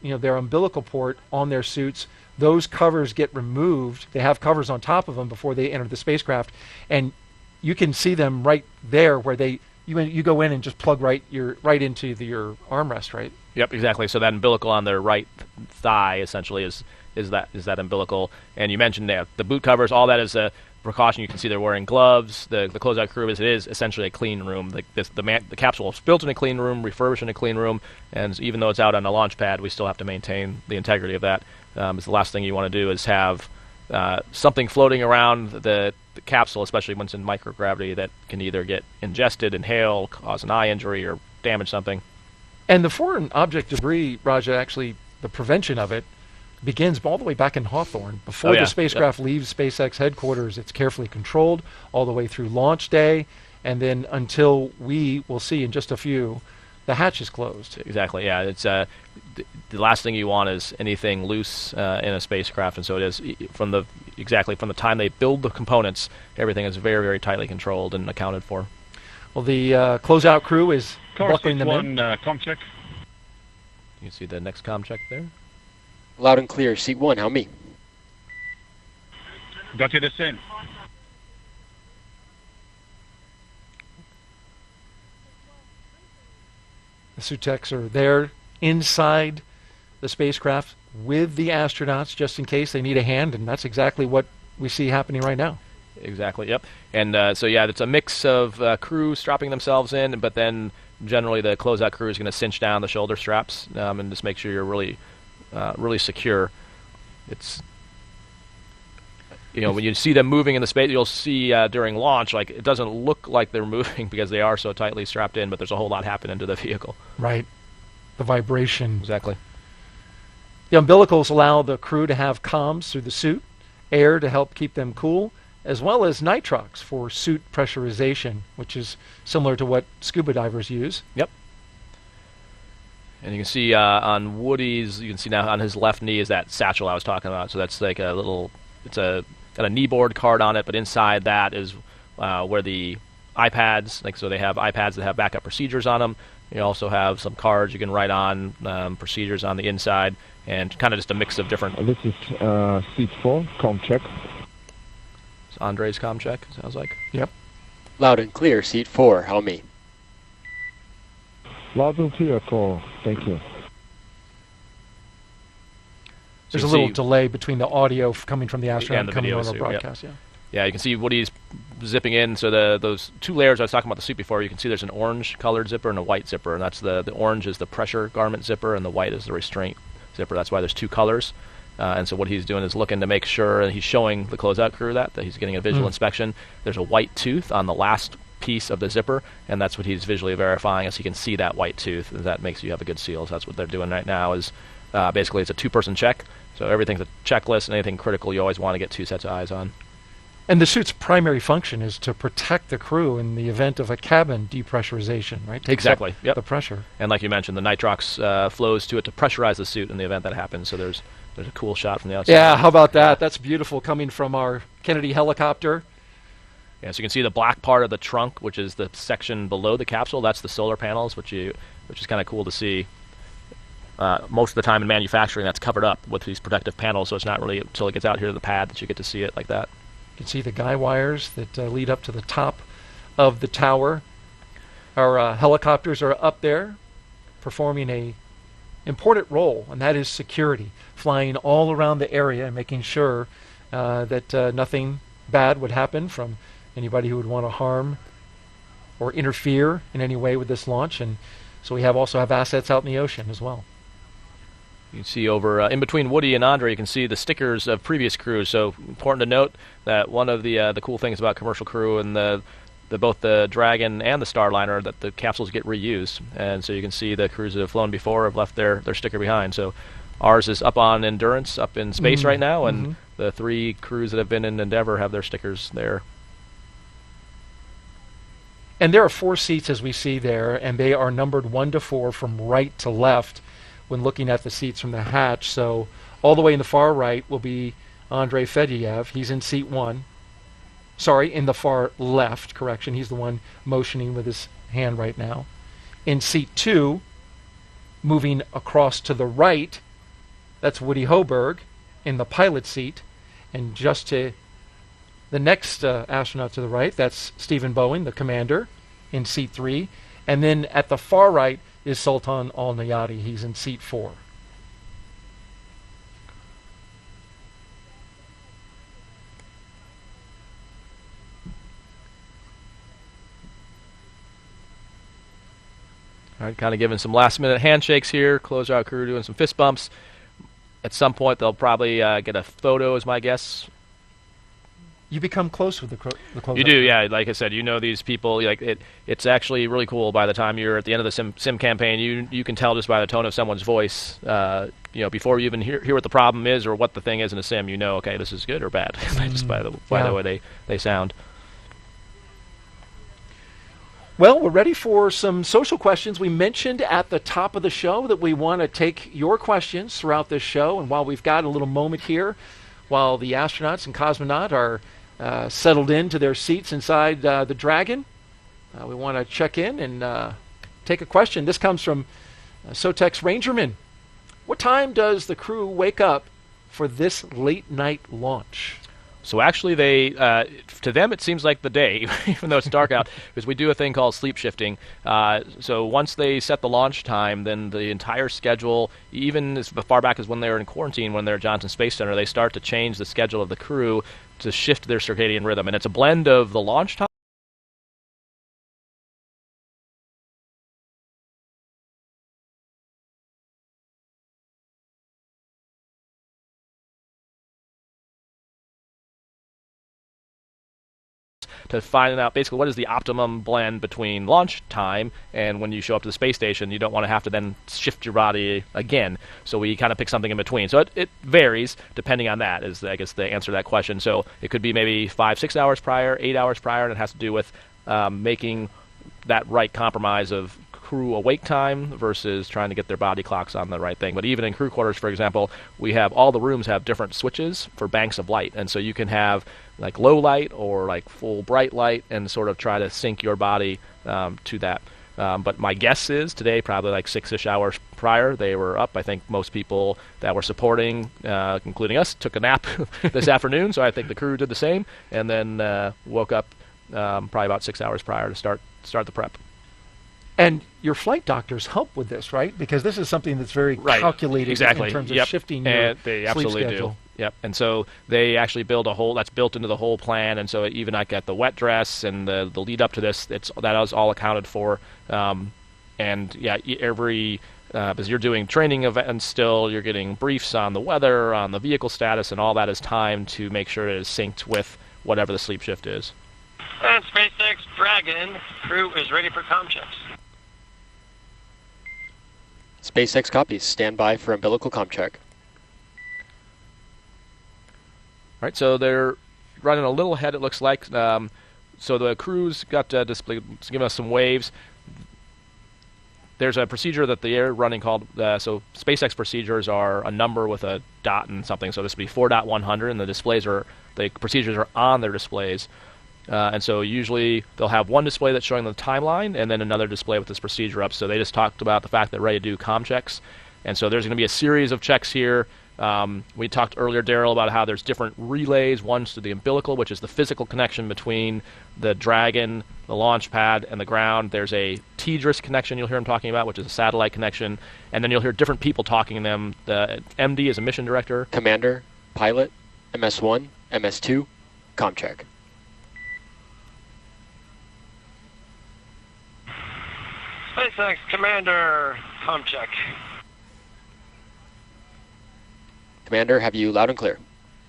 their umbilical port on their suits. Those covers get removed. They have covers on top of them before they enter the spacecraft, and you can see them right there where you go in and just plug right into your armrest, right? Yep, exactly. So that umbilical on their right thigh essentially is that umbilical. And you mentioned the boot covers, all that is a precaution. You can see they're wearing gloves. The closeout crew is essentially a clean room. The capsule is built in a clean room, refurbished in a clean room, and even though it's out on a launch pad, we still have to maintain the integrity of that. It's the last thing you want to do is have something floating around the capsule, especially when it's in microgravity, that can either get ingested, inhale, cause an eye injury, or damage something. And the foreign object debris, Raja, actually, the prevention of it begins all the way back in Hawthorne. Before the spacecraft leaves SpaceX headquarters, it's carefully controlled all the way through launch day, and then until we will see in just a few, the hatch is closed. Exactly, yeah. It's the last thing you want is anything loose in a spacecraft, and so it is from the time they build the components, everything is very, very tightly controlled and accounted for. Well, the closeout crew is buckling them in. Comm check. You can see the next comm check there. Loud and clear. Seat 1, how me? Got you the same. The suit techs are there inside the spacecraft with the astronauts just in case they need a hand, and that's exactly what we see happening right now. Exactly, yep. And so, yeah, it's a mix of crew strapping themselves in, but then generally the closeout crew is going to cinch down the shoulder straps and just make sure you're really, really secure. It's, when you see them moving in the space, you'll see during launch, like, it doesn't look like they're moving because they are so tightly strapped in, but there's a whole lot happening to the vehicle. Right. The vibration. Exactly. The umbilicals allow the crew to have comms through the suit, air to help keep them cool, as well as nitrox for suit pressurization, which is similar to what scuba divers use. Yep. And you can see on Woody's, you can see now on his left knee is that satchel I was talking about. So that's like a little, it's got a knee board card on it, but inside that is where the iPads, like, so they have iPads that have backup procedures on them. You also have some cards you can write on, procedures on the inside, and kind of just a mix of different. This is seat 4, comm check. It's Andre's comm check, sounds like. Yep. Loud and clear, seat 4, how me? Loud and clear, call. Thank you. There's a little delay between the audio coming from the astronaut and coming on our broadcast. Yep. Yeah, you can see Woody's zipping in. So those two layers I was talking about the suit before, you can see there's an orange-colored zipper and a white zipper, and that's the orange is the pressure garment zipper, and the white is the restraint zipper. That's why there's two colors. And so what he's doing is looking to make sure, and he's showing the closeout crew that he's getting a visual inspection. There's a white tooth on the last piece of the zipper, and that's what he's visually verifying, as he can see that white tooth, and that makes you have a good seal. So that's what they're doing right now. Is basically it's a two-person check. So everything's a checklist, and anything critical you always want to get two sets of eyes on. And the suit's primary function is to protect the crew in the event of a cabin depressurization, right? Takes exactly. up yep. the pressure. And like you mentioned, the nitrox flows to it to pressurize the suit in the event that happens. So there's a cool shot from the outside. Yeah, how about that? That's beautiful coming from our Kennedy helicopter. Yeah, so you can see the black part of the trunk, which is the section below the capsule. That's the solar panels, which is kind of cool to see. Most of the time in manufacturing, that's covered up with these protective panels, so it's not really until it gets out here to the pad that you get to see it like that. You can see the guy wires that lead up to the top of the tower. Our helicopters are up there performing a important role, and that is security, flying all around the area and making sure that nothing bad would happen from anybody who would want to harm or interfere in any way with this launch. And so we also have assets out in the ocean as well. You can see over in between Woody and Andre, you can see the stickers of previous crews. So important to note that one of the cool things about commercial crew and both the Dragon and the Starliner, that the capsules get reused. And so you can see the crews that have flown before have left their sticker behind. So ours is up on Endurance, up in space right now, and the three crews that have been in Endeavour have their stickers there. And there are 4 seats, as we see there, and they are numbered 1 to 4 from right to left when looking at the seats from the hatch. So all the way in the far right will be Andrei Fedyaev. He's in seat 1. Sorry, in the far left, correction. He's the one motioning with his hand right now. In seat 2, moving across to the right, that's Woody Hoberg in the pilot seat. And just to the next astronaut to the right, that's Stephen Bowen, the commander, in seat 3. And then at the far right is Sultan Al-Nayati. He's in seat 4. All right, kind of giving some last-minute handshakes here. Closeout crew doing some fist bumps. At some point, they'll probably get a photo, is my guess. You become close with the closeout. You do, yeah. Like I said, you know these people. Like it's actually really cool. By the time you're at the end of the sim campaign, you can tell just by the tone of someone's voice. Before you even hear what the problem is or what the thing is in a sim, you know, okay, this is good or bad, just by the way they sound. Well, we're ready for some social questions. We mentioned at the top of the show that we want to take your questions throughout this show. And while we've got a little moment here, while the astronauts and cosmonaut are settled into their seats inside the Dragon, we want to check in and take a question. This comes from Sotex Rangerman. What time does the crew wake up for this late night launch? So actually, they to them it seems like the day, even though it's dark out, because we do a thing called sleep shifting. So once they set the launch time, then the entire schedule, even as far back as when they were in quarantine, when they're at Johnson Space Center, they start to change the schedule of the crew to shift their circadian rhythm, and it's a blend of the launch time to find out basically what is the optimum blend between launch time and when you show up to the space station. You don't want to have to then shift your body again. So we kind of pick something in between. So it varies depending on that, is I guess the answer to that question. So it could be maybe 5-6 hours prior, 8 hours prior, and it has to do with making that right compromise of crew awake time versus trying to get their body clocks on the right thing. But even in crew quarters, for example, we have all the rooms have different switches for banks of light, and so you can have like low light or like full bright light and sort of try to sync your body to that. But my guess is today, probably like 6-ish hours prior, they were up. I think most people that were supporting, including us, took a nap this afternoon, so I think the crew did the same, and then woke up probably about 6 hours prior to start the prep. And your flight doctors help with this, right? Because this is something that's very calculated exactly. in terms of shifting your they sleep absolutely schedule. do. Yep. And so they actually build that's built into the whole plan. And so even like at the wet dress and the lead up to this, that is all accounted for. And yeah, as you're doing training events still, you're getting briefs on the weather, on the vehicle status, and all that is timed to make sure it is synced with whatever the sleep shift is. And SpaceX Dragon crew is ready for comm checks. SpaceX copies. Stand by for umbilical comm check. All right, so they're running a little ahead, it looks like. So the crew's got display, it's giving us some waves. There's a procedure that they're running called, so SpaceX procedures are a number with a dot and something. So this would be 4.100, and the procedures are on their displays. And so usually they'll have one display that's showing the timeline and then another display with this procedure up. So they just talked about the fact that they're ready to do comm checks. And so there's going to be a series of checks here. We talked earlier, Daryl, about how there's different relays. One's to the umbilical, which is the physical connection between the Dragon, the launch pad, and the ground. There's a TDRS connection you'll hear them talking about, which is a satellite connection. And then you'll hear different people talking to them. The MD is a mission director. Commander, pilot, MS1, MS2, comm check. SpaceX Commander, comm check. Commander, have you loud and clear?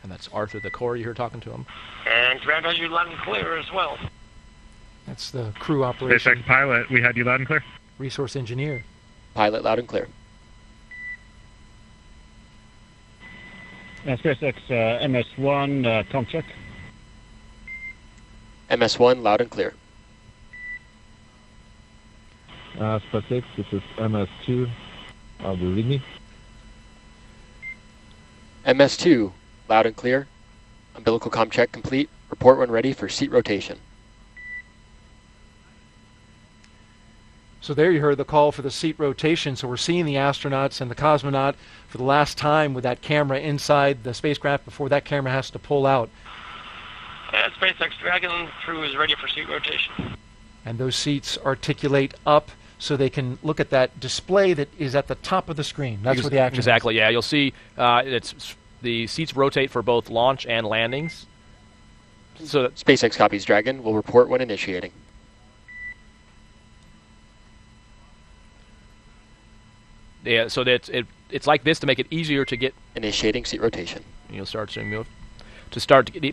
And that's Arthur the Core you hear talking to him. And Commander, you loud and clear as well. That's the crew operation. SpaceX pilot, we had you loud and clear. Resource engineer. Pilot, loud and clear. SpaceX MS1, comm check. MS1, loud and clear. SpaceX, this is MS2. Do you read me? MS2, loud and clear. Umbilical comm check complete. Report when ready for seat rotation. So there you heard the call for the seat rotation. So we're seeing the astronauts and the cosmonaut for the last time with that camera inside the spacecraft before that camera has to pull out. And SpaceX Dragon crew is ready for seat rotation. And those seats articulate up so they can look at that display that is at the top of the screen. That's where the action Exactly, is. yeah. You'll see the seats rotate for both launch and landings. So that SpaceX copies. Dragon will report when initiating. yeah, so that it's like this to make it easier to get. Initiating seat rotation. You'll start to move.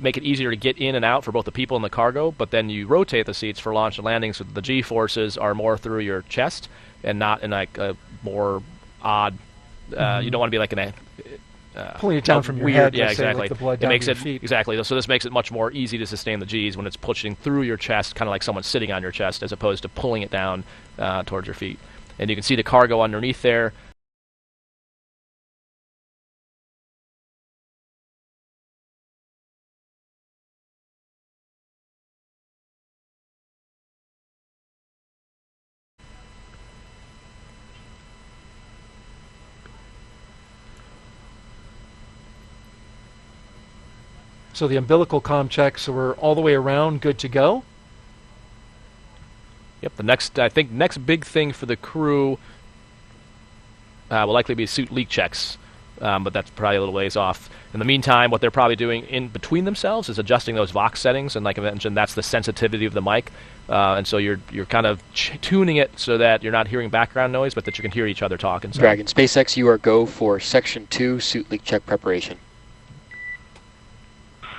Make it easier to get in and out for both the people and the cargo, but then you rotate the seats for launch and landing so that the G-forces are more through your chest and not in like a more odd. You don't want to be like in a pulling it down from your weird, head. yeah, let's say, exactly. like the blood It down makes to it your feet. exactly. So this makes it much more easy to sustain the G's when it's pushing through your chest, kind of like someone sitting on your chest, as opposed to pulling it down towards your feet. And you can see the cargo underneath there. So the umbilical comm checks were all the way around good to go. Yep. The next big thing for the crew will likely be suit leak checks, but that's probably a little ways off. In the meantime, what they're probably doing in between themselves is adjusting those Vox settings, and like I mentioned, that's the sensitivity of the mic, and so you're kind of tuning it so that you're not hearing background noise, but that you can hear each other talk. And Dragon SpaceX, you are go for Section 2 suit leak check preparation.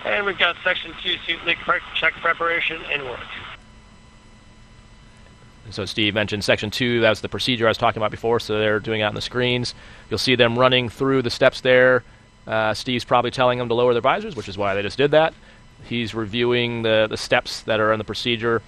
And we've got Section 2 suit leak check preparation in work. And so Steve mentioned Section 2, that was the procedure I was talking about before, so they're doing it on the screens. You'll see them running through the steps there. Steve's probably telling them to lower their visors, which is why they just did that. He's reviewing the steps that are in the procedure.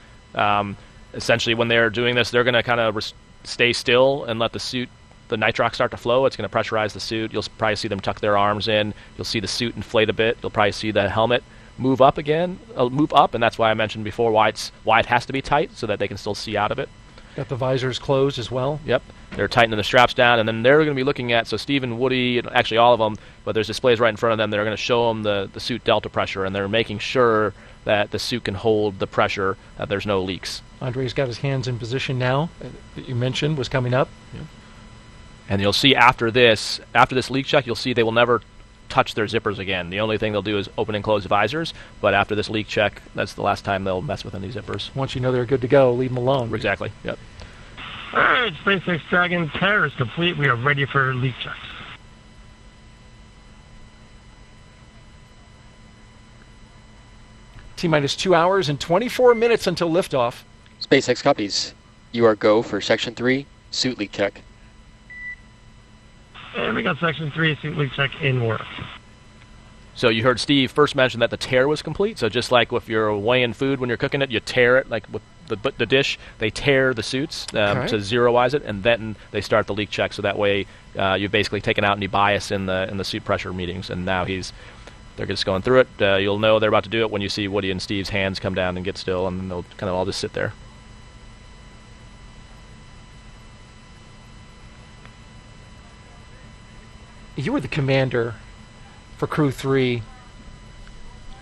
Essentially, when they're doing this, they're going to kind of stay still and let the nitrox start to flow. It's going to pressurize the suit. You'll probably see them tuck their arms in. You'll see the suit inflate a bit. You'll probably see the helmet move up again, and that's why I mentioned before why it has to be tight so that they can still see out of it. Got the visors closed as well. Yep. They're tightening the straps down, and then they're going to be looking at, so Steve and Woody, actually all of them, but there's displays right in front of them. They're going to show them the suit delta pressure, and they're making sure that the suit can hold the pressure, that there's no leaks. Andre's got his hands in position now, that you mentioned was coming up. Yeah. And you'll see after this leak check, you'll see they will never touch their zippers again. The only thing they'll do is open and close visors, but after this leak check, that's the last time they'll mess with any zippers. Once you know they're good to go, leave them alone. Exactly, yep. All right, SpaceX Dragon tear is complete. We are ready for leak checks. T-minus 2 hours and 24 minutes until liftoff. SpaceX copies. You are go for Section 3 suit leak check. And we got Section 3 suit leak check in work. So you heard Steve first mention that the tear was complete. So just like if you're weighing food when you're cooking it, you tear it, like with the dish, they tear the suits to zeroize it, and then they start the leak check. So that way you've basically taken out any bias in the suit pressure meetings. And now they're just going through it. You'll know they're about to do it when you see Woody and Steve's hands come down and get still, and they'll kind of all just sit there. You were the commander for Crew 3.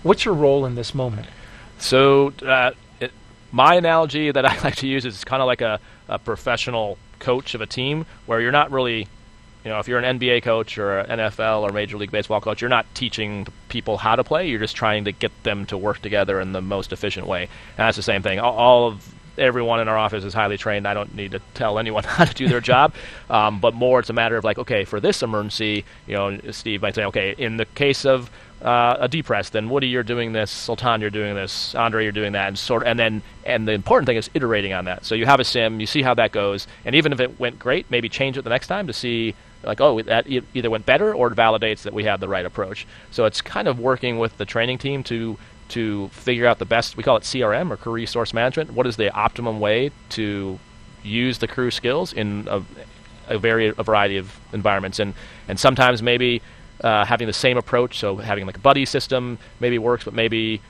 What's your role in this moment? So my analogy that I like to use is kind of like a professional coach of a team, where you're not really, if you're an NBA coach or an NFL or Major League Baseball coach, you're not teaching people how to play. You're just trying to get them to work together in the most efficient way. And that's the same thing. Everyone in our office is highly trained. I don't need to tell anyone how to do their job, but more it's a matter of like, okay, for this emergency, Steve might say, okay, in the case of a depress, then Woody, you're doing this, Sultan, you're doing this, Andre, you're doing that, and the important thing is iterating on that. So you have a sim, you see how that goes, and even if it went great, maybe change it the next time to see, like, oh, that either went better or it validates that we have the right approach. So it's kind of working with the training team to figure out the best, we call it CRM, or crew resource management. What is the optimum way to use the crew skills in a variety of environments? And sometimes maybe having the same approach, so having like a buddy system maybe works, but maybe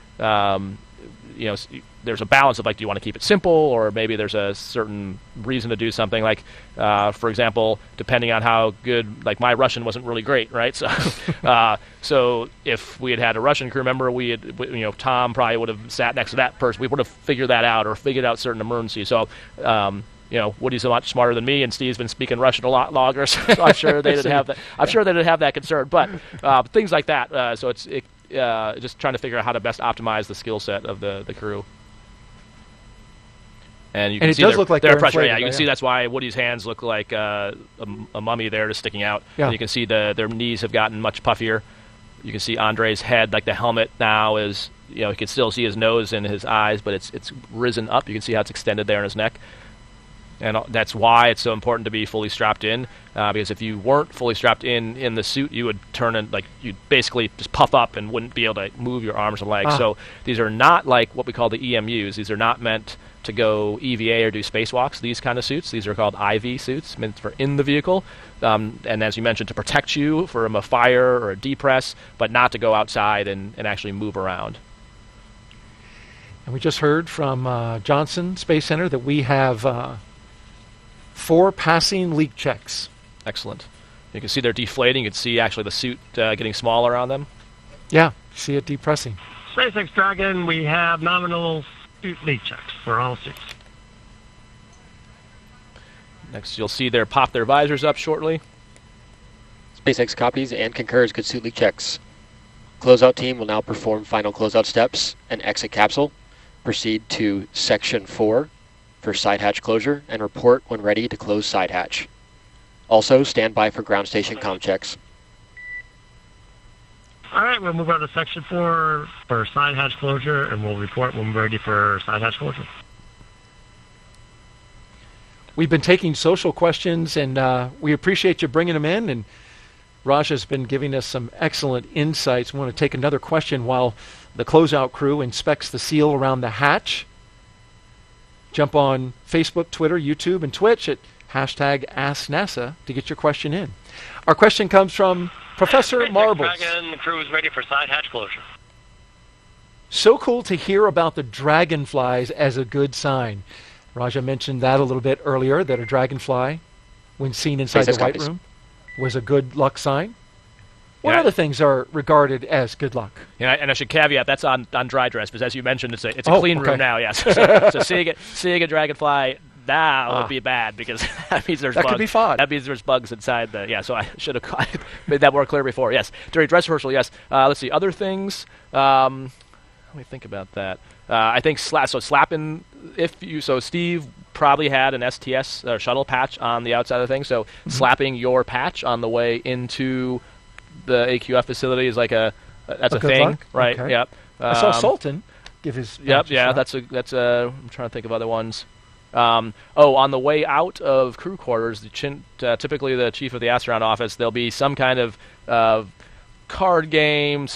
there's a balance of like, do you want to keep it simple, or maybe there's a certain reason to do something, like for example, depending on how good, like my Russian wasn't really great, right? So so if we had a Russian crew member, Tom probably would have sat next to that person. We would have figured that out, or figured out certain emergencies. So Woody's a lot smarter than me, and Steve's been speaking Russian a lot longer, so I'm sure they didn't have that. I'm sure they didn't have that concern, but things like that. So it's just trying to figure out how to best optimize the skill set of the crew. And you can see look like their pressure. Yeah, you can see that's why Woody's hands look like a mummy there, just sticking out. Yeah. And you can see their knees have gotten much puffier. You can see Andre's head, like the helmet now is, you can still see his nose and his eyes, but it's risen up. You can see how it's extended there in his neck. And that's why it's so important to be fully strapped in, because if you weren't fully strapped in the suit, you would turn in, like, you'd basically just puff up and wouldn't be able to move your arms and legs. So these are not like what we call the EMUs. These are not meant to go EVA or do spacewalks, these kind of suits. These are called IV suits, meant for in the vehicle. And as you mentioned, to protect you from a fire or a depress, but not to go outside and actually move around. And we just heard from Johnson Space Center that we have 4 passing leak checks. Excellent. You can see they're deflating. You can see actually the suit getting smaller on them. Yeah, see it depressing. SpaceX Dragon, we have nominal suit leak checks for all suits. Next, you'll see pop their visors up shortly. SpaceX copies and concurs good suit leak checks. Closeout team will now perform final closeout steps and exit capsule. Proceed to Section 4 for side hatch closure and report when ready to close side hatch. Also, stand by for ground station comm checks. All right, we'll move on to Section 4 for side hatch closure, and we'll report when we're ready for side hatch closure. We've been taking social questions, and we appreciate you bringing them in. And Raja's been giving us some excellent insights. We want to take another question while the closeout crew inspects the seal around the hatch. Jump on Facebook, Twitter, YouTube, and Twitch at #AskNASA to get your question in. Our question comes from Professor Marbles. Dragon, the crew is ready for side hatch closure. So cool to hear about the dragonflies as a good sign. Raja mentioned that a little bit earlier, that a dragonfly, when seen inside the White Room, was a good luck sign. What other things are regarded as good luck? Yeah, and I should caveat that's on dry dress, because as you mentioned, it's a clean room now. Yes, so seeing a dragonfly now would be bad, because that means there's bugs. Could be fun. That means there's bugs inside the. Yeah, so I should have made that more clear before. Yes, during dress rehearsal. Yes. Let's see other things. Let me think about that. I think slapping. So Steve probably had an STS shuttle patch on the outside of the thing. So slapping your patch on the way into the AQF facility is like that's a thing, luck? Right? Okay. Yep. I saw Sultan give his. Yep. Yeah. That's a. I'm trying to think of other ones. On the way out of crew quarters, typically the chief of the astronaut office, there'll be some kind of card game.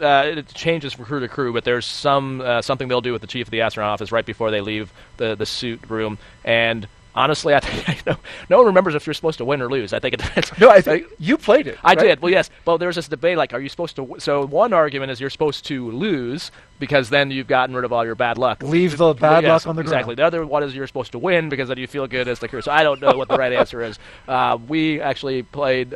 It changes from crew to crew, but there's something they'll do with the chief of the astronaut office right before they leave the suit room. And honestly, I think no one remembers if you're supposed to win or lose. I think it's no. I think you played it. I did. Well, yes. Well, there's this debate like, are you supposed to? So one argument is you're supposed to lose because then you've gotten rid of all your bad luck. Leave the bad luck on the ground. Exactly. The other one is you're supposed to win because then you feel good as the crew. So I don't know what the right answer is. We actually played.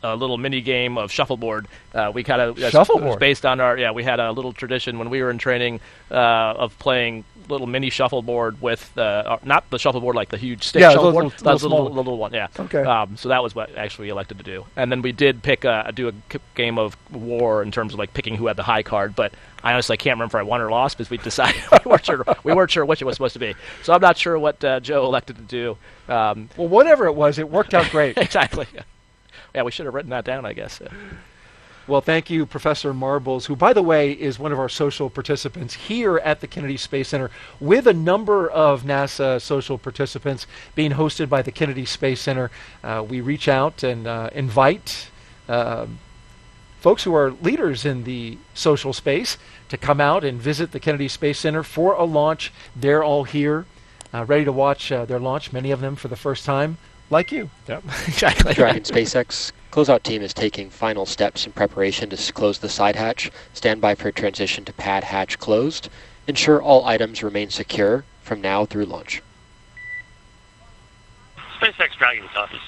A little mini game of shuffleboard. We kind of shuffleboard based on we had a little tradition when we were in training of playing little mini shuffleboard with not the shuffleboard like the huge stick shuffleboard, little one. Yeah. Okay. So that was what actually we elected to do, and then we did do a game of war in terms of like picking who had the high card, but I honestly can't remember if I won or lost because we decided we weren't sure which it was supposed to be. So I'm not sure what Joe elected to do. Well, whatever it was, it worked out great. Exactly. Yeah, we should have written that down, I guess. Well, thank you, Professor Marbles, who, by the way, is one of our social participants here at the Kennedy Space Center, with a number of NASA social participants being hosted by the Kennedy Space Center. We reach out and invite folks who are leaders in the social space to come out and visit the Kennedy Space Center for a launch. They're all here, ready to watch their launch, many of them for the first time. Like you. Yep, exactly. Dragon SpaceX closeout team is taking final steps in preparation to close the side hatch. Stand by for transition to pad hatch closed. Ensure all items remain secure from now through launch. SpaceX Dragon copies.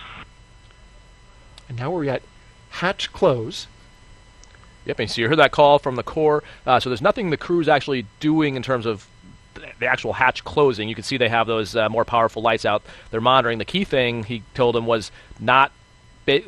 And now we're at hatch close. Yep, and so you heard that call from the core. So there's nothing the crew's actually doing in terms of the actual hatch closing. You can see they have those more powerful lights out. They're monitoring. The key thing he told them was not.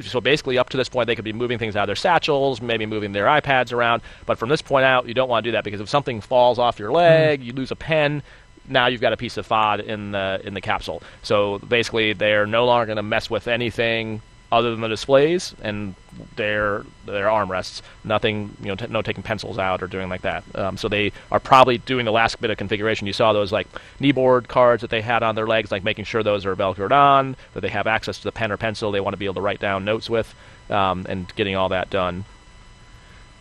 So basically, up to this point, they could be moving things out of their satchels, maybe moving their iPads around. But from this point out, you don't want to do that because if something falls off your leg, you lose a pen. Now you've got a piece of FOD in the capsule. So basically, they're no longer going to mess with anything other than the displays and their armrests. Nothing, no taking pencils out or doing like that. So they are probably doing the last bit of configuration. You saw those like kneeboard cards that they had on their legs, like making sure those are velcroed on, that they have access to the pen or pencil they want to be able to write down notes with, and getting all that done.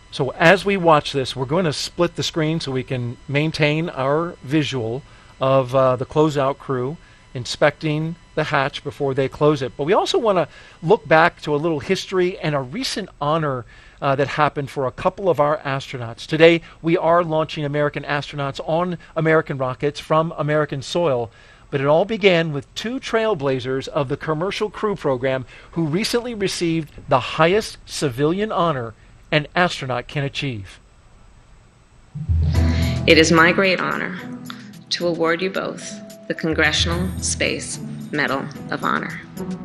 So as we watch this, we're going to split the screen so we can maintain our visual of the closeout crew inspecting the hatch before they close it. But we also want to look back to a little history and a recent honor that happened for a couple of our astronauts. Today, we are launching American astronauts on American rockets from American soil. But it all began with two trailblazers of the Commercial Crew program who recently received the highest civilian honor an astronaut can achieve. It is my great honor to award you both the Congressional Space Medal of Honor.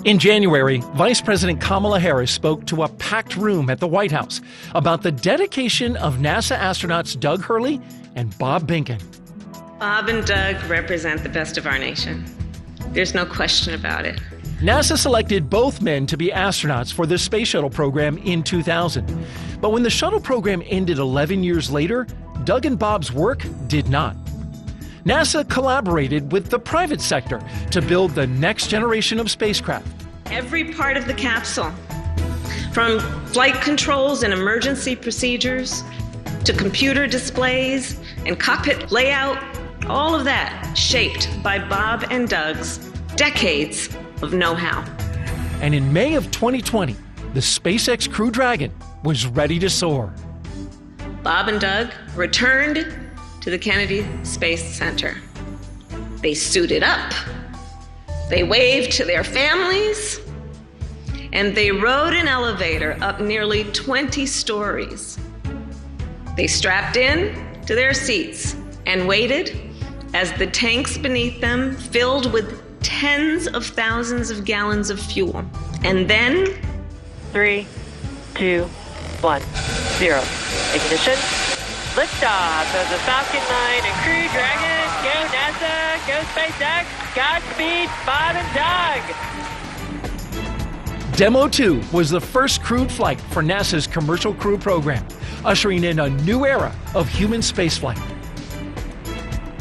In January, Vice President Kamala Harris spoke to a packed room at the White House about the dedication of NASA astronauts Doug Hurley and Bob Behnken. Bob and Doug represent the best of our nation. There's no question about it. NASA selected both men to be astronauts for the Space Shuttle program in 2000. But when the shuttle program ended 11 years later, Doug and Bob's work did not. NASA collaborated with the private sector to build the next generation of spacecraft. Every part of the capsule, from flight controls and emergency procedures to computer displays and cockpit layout, all of that shaped by Bob and Doug's decades of know-how. And in May of 2020, the SpaceX Crew Dragon was ready to soar. Bob and Doug returned to the Kennedy Space Center. They suited up, they waved to their families, and they rode an elevator up nearly 20 stories. They strapped in to their seats and waited as the tanks beneath them filled with tens of thousands of gallons of fuel. And then 3, 2, 1, 0. Ignition. Liftoff of the Falcon 9 and Crew Dragon. Go NASA, go SpaceX, Godspeed, Bob and Doug. Demo 2 was the first crewed flight for NASA's Commercial Crew program, ushering in a new era of human spaceflight.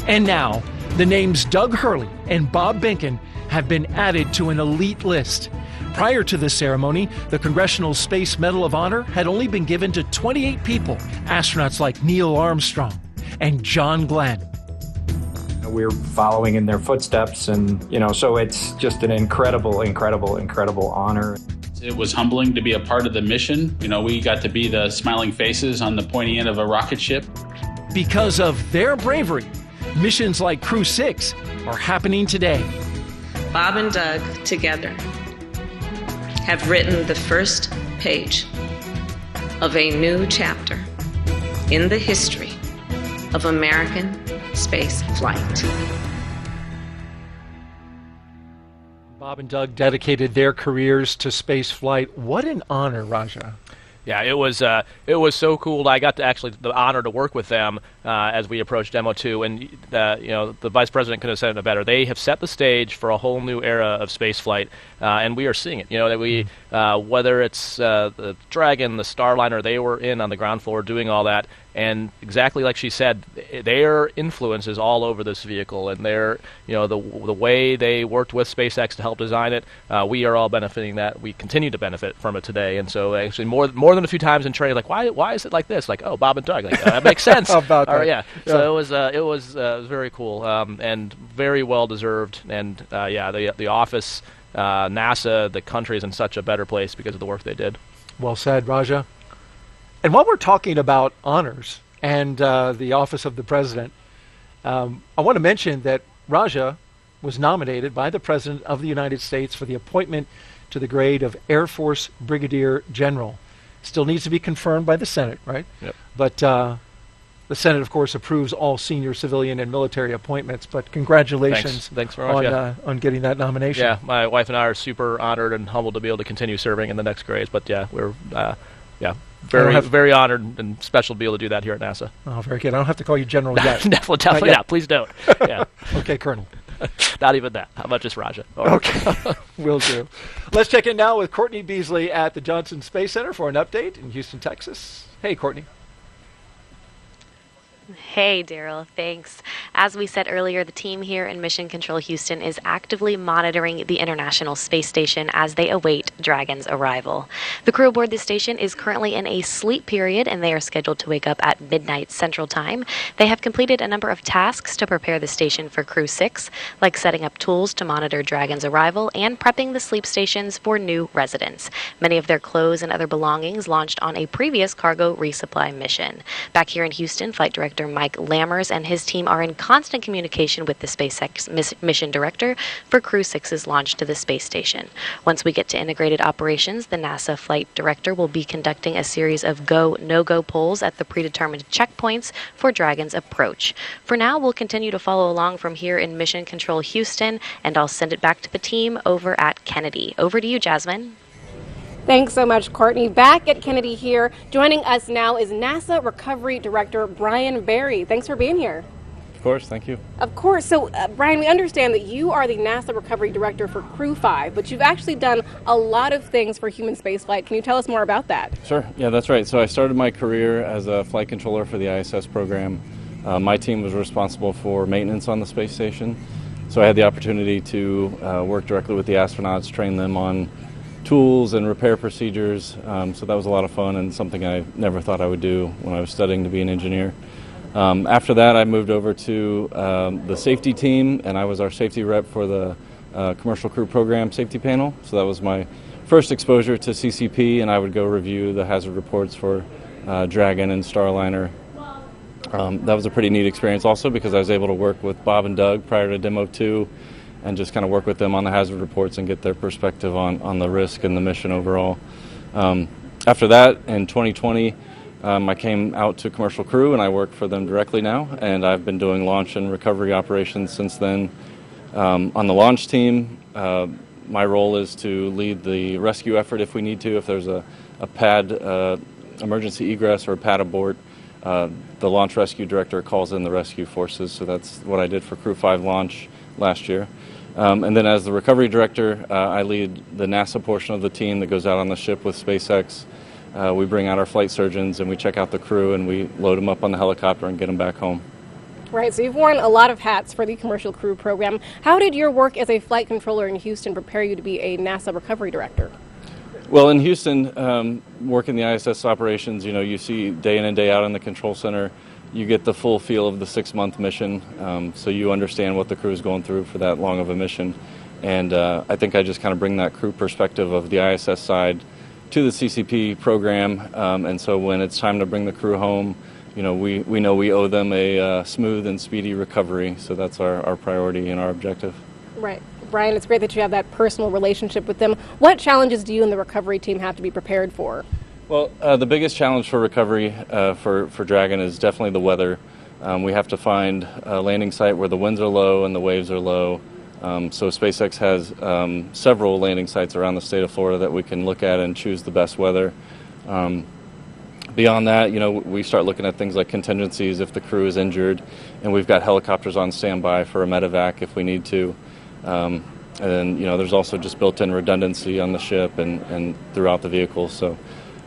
And now, the names Doug Hurley and Bob Behnken have been added to an elite list. Prior to the ceremony, the Congressional Space Medal of Honor had only been given to 28 people, astronauts like Neil Armstrong and John Glenn. We're following in their footsteps, and, so it's just an incredible honor. It was humbling to be a part of the mission. We got to be the smiling faces on the pointy end of a rocket ship. Because of their bravery, missions like Crew-6 are happening today. Bob and Doug together have written the first page of a new chapter in the history of American space flight. Bob and Doug dedicated their careers to space flight. What an honor, Raja. Yeah, it was so cool. I got the honor to work with them as we approached Demo 2, and the Vice President couldn't have said it better. They have set the stage for a whole new era of space flight, and we are seeing it. That we whether it's the Dragon, the Starliner, they were in on the ground floor doing all that. And exactly like she said, their influence is all over this vehicle, and their, the way they worked with SpaceX to help design it, we are all benefiting that. We continue to benefit from it today, and so actually more than a few times in training, like why is it like this? Like, oh, Bob and Doug, like, that makes sense. How about that? Yeah. So it was very cool and very well deserved, and the office, NASA, the country is in such a better place because of the work they did. Well said, Raja. And while we're talking about honors and the office of the president, I want to mention that Raja was nominated by the President of the United States for the appointment to the grade of Air Force Brigadier General. Still needs to be confirmed by the Senate, right? Yep. But the Senate, of course, approves all senior civilian and military appointments. But congratulations Thanks very much, on getting that nomination. Yeah, my wife and I are super honored and humbled to be able to continue serving in the next grades. But yeah, we're very honored and special to be able to do that here at NASA. Oh, very good. I don't have to call you General yet. Definitely not. Please don't. Yeah. Okay, Colonel. Not even that. How about just Raja? Okay. Will do. Let's check in now with Courtney Beasley at the Johnson Space Center for an update in Houston, Texas. Hey, Courtney. Hey, Daryl. Thanks. As we said earlier, the team here in Mission Control Houston is actively monitoring the International Space Station as they await Dragon's arrival. The crew aboard the station is currently in a sleep period, and they are scheduled to wake up at midnight Central Time. They have completed a number of tasks to prepare the station for Crew-6, like setting up tools to monitor Dragon's arrival and prepping the sleep stations for new residents. Many of their clothes and other belongings launched on a previous cargo resupply mission. Back here in Houston, Flight Director Director Mike Lammers and his team are in constant communication with the SpaceX mission director for Crew-6's launch to the space station. Once we get to integrated operations, the NASA flight director will be conducting a series of go/no-go polls at the predetermined checkpoints for Dragon's approach. For now, we'll continue to follow along from here in Mission Control Houston, and I'll send it back to the team over at Kennedy. Over to you, Jasmine. Thanks so much, Courtney. Back at Kennedy here, joining us now is NASA Recovery Director Brian Berry. Thanks for being here. Of course, thank you. Of course. So, Brian, we understand that you are the NASA Recovery Director for Crew-5, but you've actually done a lot of things for human spaceflight. Can you tell us more about that? Sure. Yeah, that's right. So I started my career as a flight controller for the ISS program. My team was responsible for maintenance on the space station. So I had the opportunity to work directly with the astronauts, train them on tools and repair procedures, so that was a lot of fun and something I never thought I would do when I was studying to be an engineer. After that, I moved over to the safety team, and I was our safety rep for the Commercial Crew Program Safety Panel, so that was my first exposure to CCP, and I would go review the hazard reports for Dragon and Starliner. That was a pretty neat experience also because I was able to work with Bob and Doug prior to Demo 2, and just kind of work with them on the hazard reports and get their perspective on the risk and the mission overall. After that, in 2020, I came out to Commercial Crew and I work for them directly now, and I've been doing launch and recovery operations since then. On the launch team, my role is to lead the rescue effort if we need to. If there's a pad emergency egress or a pad abort, the launch rescue director calls in the rescue forces, so that's what I did for Crew-5 launch last year. And then as the recovery director, I lead the NASA portion of the team that goes out on the ship with SpaceX. We bring out our flight surgeons and we check out the crew and we load them up on the helicopter and get them back home. Right, so you've worn a lot of hats for the Commercial Crew Program. How did your work as a flight controller in Houston prepare you to be a NASA recovery director? Well, in Houston, working the ISS operations, you see day in and day out in the control center. You get the full feel of the 6-month mission, so you understand what the crew is going through for that long of a mission. And I think I just kind of bring that crew perspective of the ISS side to the CCP program. And so when it's time to bring the crew home, we know we owe them a smooth and speedy recovery. So that's our priority and our objective. Right. Brian, it's great that you have that personal relationship with them. What challenges do you and the recovery team have to be prepared for? Well, the biggest challenge for recovery for Dragon is definitely the weather. We have to find a landing site where the winds are low and the waves are low. So SpaceX has several landing sites around the state of Florida that we can look at and choose the best weather. Beyond that, we start looking at things like contingencies if the crew is injured, and we've got helicopters on standby for a medevac if we need to. And then, there's also just built-in redundancy on the ship and throughout the vehicle. So.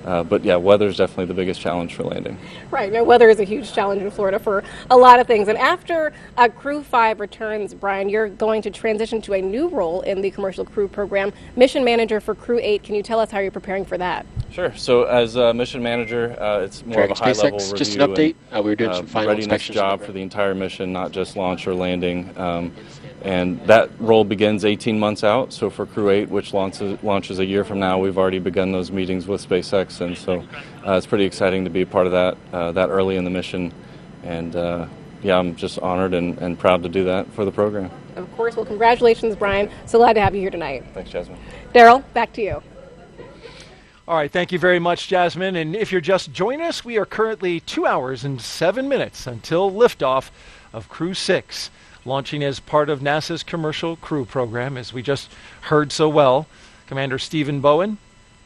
But yeah, weather is definitely the biggest challenge for landing. Right. No, weather is a huge challenge in Florida for a lot of things. And after Crew-5 returns, Brian, you're going to transition to a new role in the Commercial Crew Program, Mission Manager for Crew-8. Can you tell us how you're preparing for that? Sure. So as a Mission Manager, it's more of a high-level review. Just an update. We were doing some final readiness inspections job for the entire mission, not just launch or landing. And that role begins 18 months out. So for Crew-8, which launches a year from now, we've already begun those meetings with SpaceX. And so it's pretty exciting to be a part of that early in the mission. And yeah, I'm just honored and proud to do that for the program. Of course. Well, congratulations, Brian. So glad to have you here tonight. Thanks, Jasmine. Daryl, back to you. All right, thank you very much, Jasmine. And if you're just joining us, we are currently 2 hours and 7 minutes until liftoff of Crew-6, launching as part of NASA's Commercial Crew Program, as we just heard so well. Commander Stephen Bowen,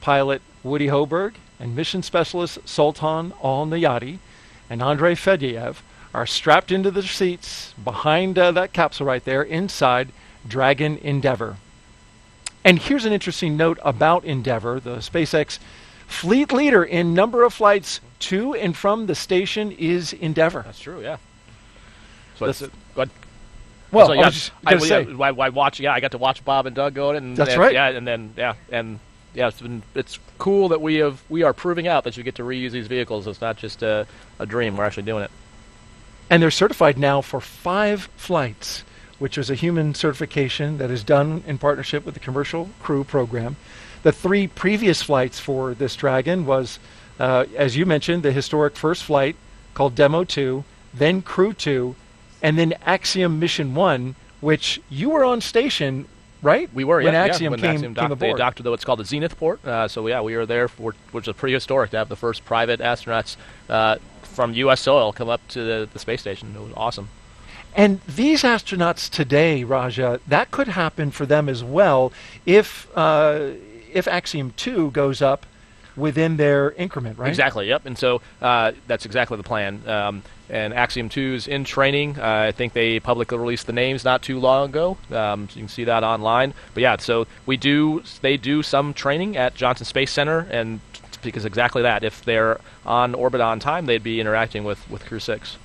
pilot Woody Hoberg, and mission specialist Sultan Al-Nayati and Andrei Fedyaev are strapped into the seats behind that capsule right there inside Dragon Endeavour. And here's an interesting note about Endeavour. The SpaceX fleet leader in number of flights to and from the station is Endeavour. That's true, yeah. So That's it. Go ahead. Well, so, I was just gonna say. I got to watch Bob and Doug go in, and that's right. Yeah, and then it's cool that we are proving out that you get to reuse these vehicles. It's not just a dream. We're actually doing it. And they're certified now for 5 flights, which is a human certification that is done in partnership with the Commercial Crew Program. The 3 previous flights for this Dragon was, as you mentioned, the historic first flight called Demo 2, then Crew-2, and then Axiom Mission 1, which you were on station, right? We were, when yeah. Axiom When came Axiom aboard. they adopted what's called the Zenith port. So yeah, we were there, which was pretty historic to have the first private astronauts from U.S. soil come up to the space station. It was awesome. And these astronauts today, Raja, that could happen for them as well if Axiom 2 goes up within their increment, right? Exactly, yep. And so that's exactly the plan. And Axiom 2 is in training. I think they publicly released the names not too long ago, so you can see that online. But yeah, so they do some training at Johnson Space Center, and because exactly that, if they're on orbit on time, they'd be interacting with Crew-6.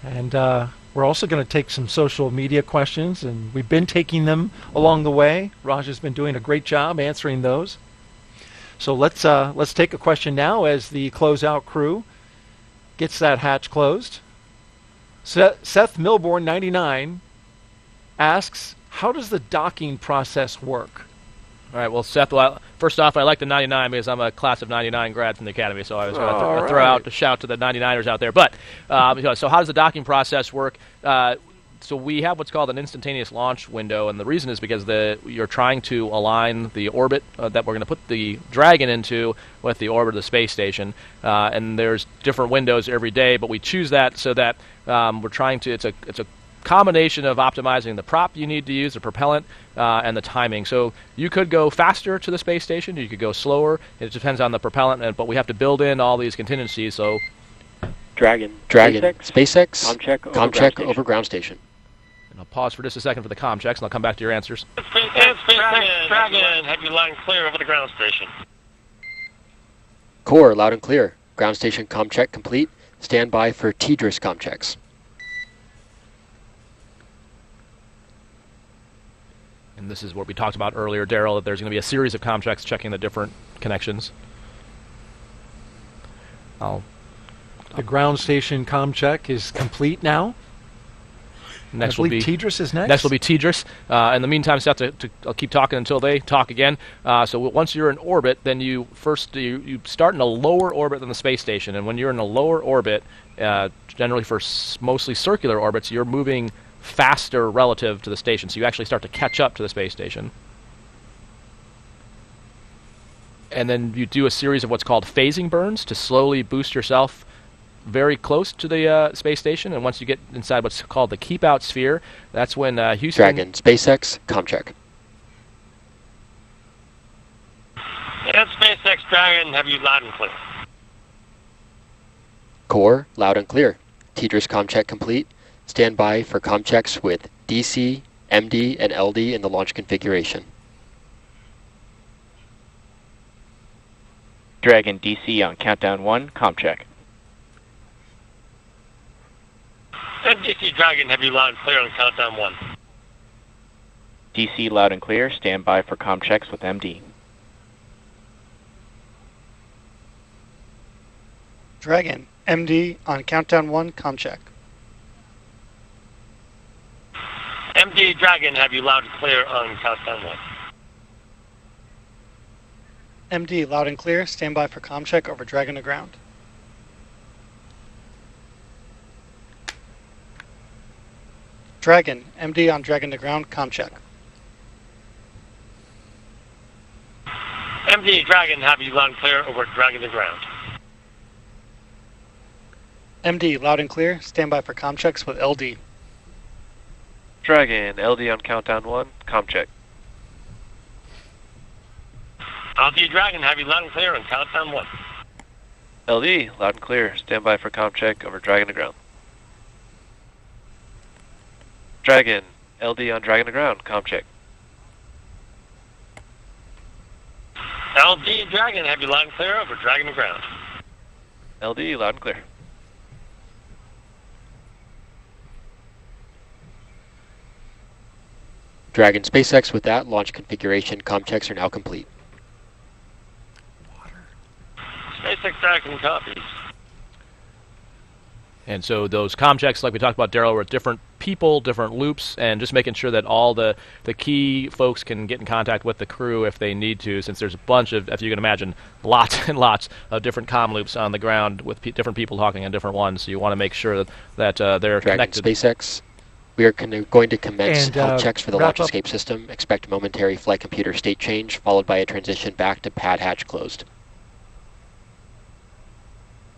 And we're also going to take some social media questions, and we've been taking them along the way. Raja's been doing a great job answering those. So let's take a question now as the closeout crew gets that hatch closed. Seth Milborn, 99, asks, how does the docking process work? All right, well, Seth, first off, I like the 99 because I'm a class of 99 grad from the Academy, so I was going to throw out a shout to the 99ers out there. But, so how does the docking process work? So we have what's called an instantaneous launch window, and the reason is because you're trying to align the orbit that we're going to put the Dragon into with the orbit of the space station. And there's different windows every day, but we choose that so that we're trying to, it's a combination of optimizing the prop you need to use, the propellant, and the timing. So you could go faster to the space station, you could go slower. It depends on the propellant, but we have to build in all these contingencies. So Dragon, SpaceX, ComCheck over ground station. And I'll pause for just a second for the comm checks, and I'll come back to your answers. SpaceX, Dragon, have you line clear over the ground station? Core, loud and clear. Ground station ComCheck complete. Stand by for TDRS ComChecks. And this is what we talked about earlier, Daryl, that there's going to be a series of comm checks checking the different connections. The ground station comm check is complete now. Next I believe TDRS is next. Next will be TDRS. In the meantime, Seth, I'll keep talking until they talk again. So once you're in orbit, then you start in a lower orbit than the space station. And when you're in a lower orbit, generally for mostly circular orbits, you're moving faster relative to the station, so you actually start to catch up to the space station. And then you do a series of what's called phasing burns to slowly boost yourself very close to the space station, and once you get inside what's called the keep out sphere, that's when Houston... Dragon, SpaceX, ComCheck. And SpaceX, Dragon, have you loud and clear? Core, loud and clear. TDRS ComCheck complete. Stand by for comm checks with DC, MD, and LD in the launch configuration. Dragon DC on countdown 1, comm check. And DC Dragon, have you loud and clear on countdown 1? DC loud and clear, stand by for comm checks with MD. Dragon, MD on countdown 1, comm check. MD Dragon, have you loud and clear on countdown 1? MD, loud and clear. Stand by for comm check over Dragon to ground. Dragon, MD on Dragon to ground, comm check. MD Dragon, have you loud and clear over Dragon to ground. MD, loud and clear. Stand by for comm checks with LD. Dragon, LD on countdown 1, comm check. LD Dragon, have you loud and clear on countdown 1. LD, loud and clear. Stand by for comm check over Dragon to ground. Dragon, LD on Dragon to ground, comm check. LD Dragon, have you loud and clear over Dragon to ground. LD, loud and clear. Dragon SpaceX, with that, launch configuration comm checks are now complete. SpaceX Dragon copies. And so those comm checks, like we talked about, Daryl, were different people, different loops, and just making sure that all the key folks can get in contact with the crew if they need to, since there's a bunch of, if you can imagine, lots and lots of different comm loops on the ground with different people talking on different ones. So you want to make sure that they're connected. SpaceX, we are going to commence health checks for the launch escape system. Expect momentary flight computer state change, followed by a transition back to pad hatch closed.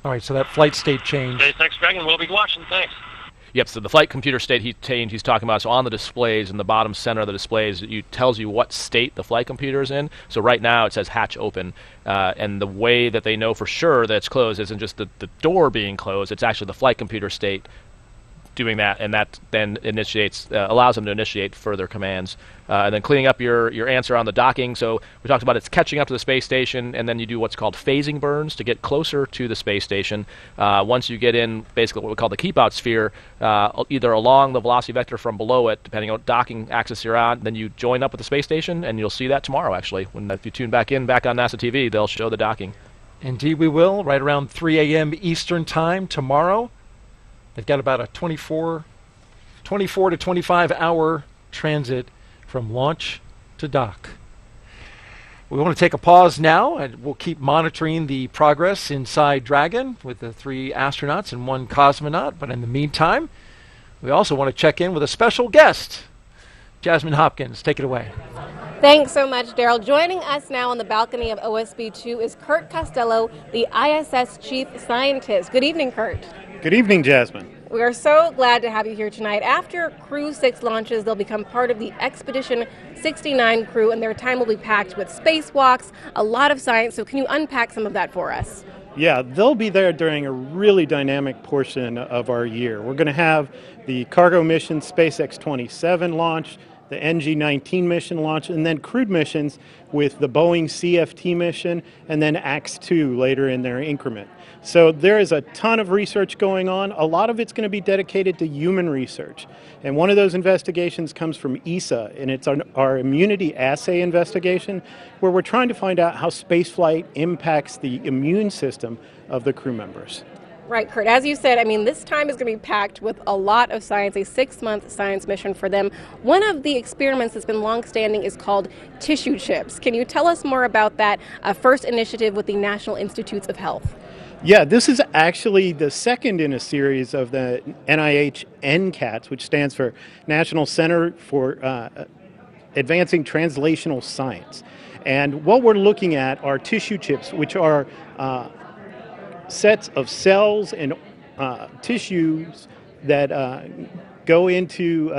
All right, so that flight state change. SpaceX Dragon, we'll be watching. Thanks. Yep, so the flight computer state he's talking about, so on the displays, in the bottom center of the displays, it tells you what state the flight computer is in. So right now it says hatch open, and the way that they know for sure that it's closed isn't just the door being closed, it's actually the flight computer state doing that, and that then allows them to initiate further commands. And then cleaning up your answer on the docking. So we talked about it's catching up to the space station, and then you do what's called phasing burns to get closer to the space station. Once you get in basically what we call the keep-out sphere, either along the velocity vector from below it, depending on what docking axis you're on, then you join up with the space station, and you'll see that tomorrow, actually. If you tune back on NASA TV, they'll show the docking. Indeed we will, right around 3 a.m. Eastern Time tomorrow. They've got about a 24 to 25 hour transit from launch to dock. We want to take a pause now, and we'll keep monitoring the progress inside Dragon with the 3 astronauts and 1 cosmonaut. But in the meantime, we also want to check in with a special guest. Jasmine Hopkins, take it away. Thanks so much, Daryl. Joining us now on the balcony of OSB-2 is Kurt Costello, the ISS Chief Scientist. Good evening, Kurt. Good evening, Jasmine. We are so glad to have you here tonight. After Crew-6 launches, they'll become part of the Expedition 69 crew, and their time will be packed with spacewalks, a lot of science. So can you unpack some of that for us? Yeah, they'll be there during a really dynamic portion of our year. We're going to have the cargo mission SpaceX 27 launch, the NG-19 mission launch, and then crewed missions with the Boeing CFT mission and then AX-2 later in their increment. So there is a ton of research going on. A lot of it's going to be dedicated to human research. And one of those investigations comes from ESA, and it's our immunity assay investigation, where we're trying to find out how spaceflight impacts the immune system of the crew members. Right, Kurt. As you said, I mean, this time is going to be packed with a lot of science, a 6-month science mission for them. One of the experiments that's been long-standing is called tissue chips. Can you tell us more about that first initiative with the National Institutes of Health? Yeah, this is actually the second in a series of the NIH NCATs, which stands for National Center for Advancing Translational Science. And what we're looking at are tissue chips, which are sets of cells and tissues that go into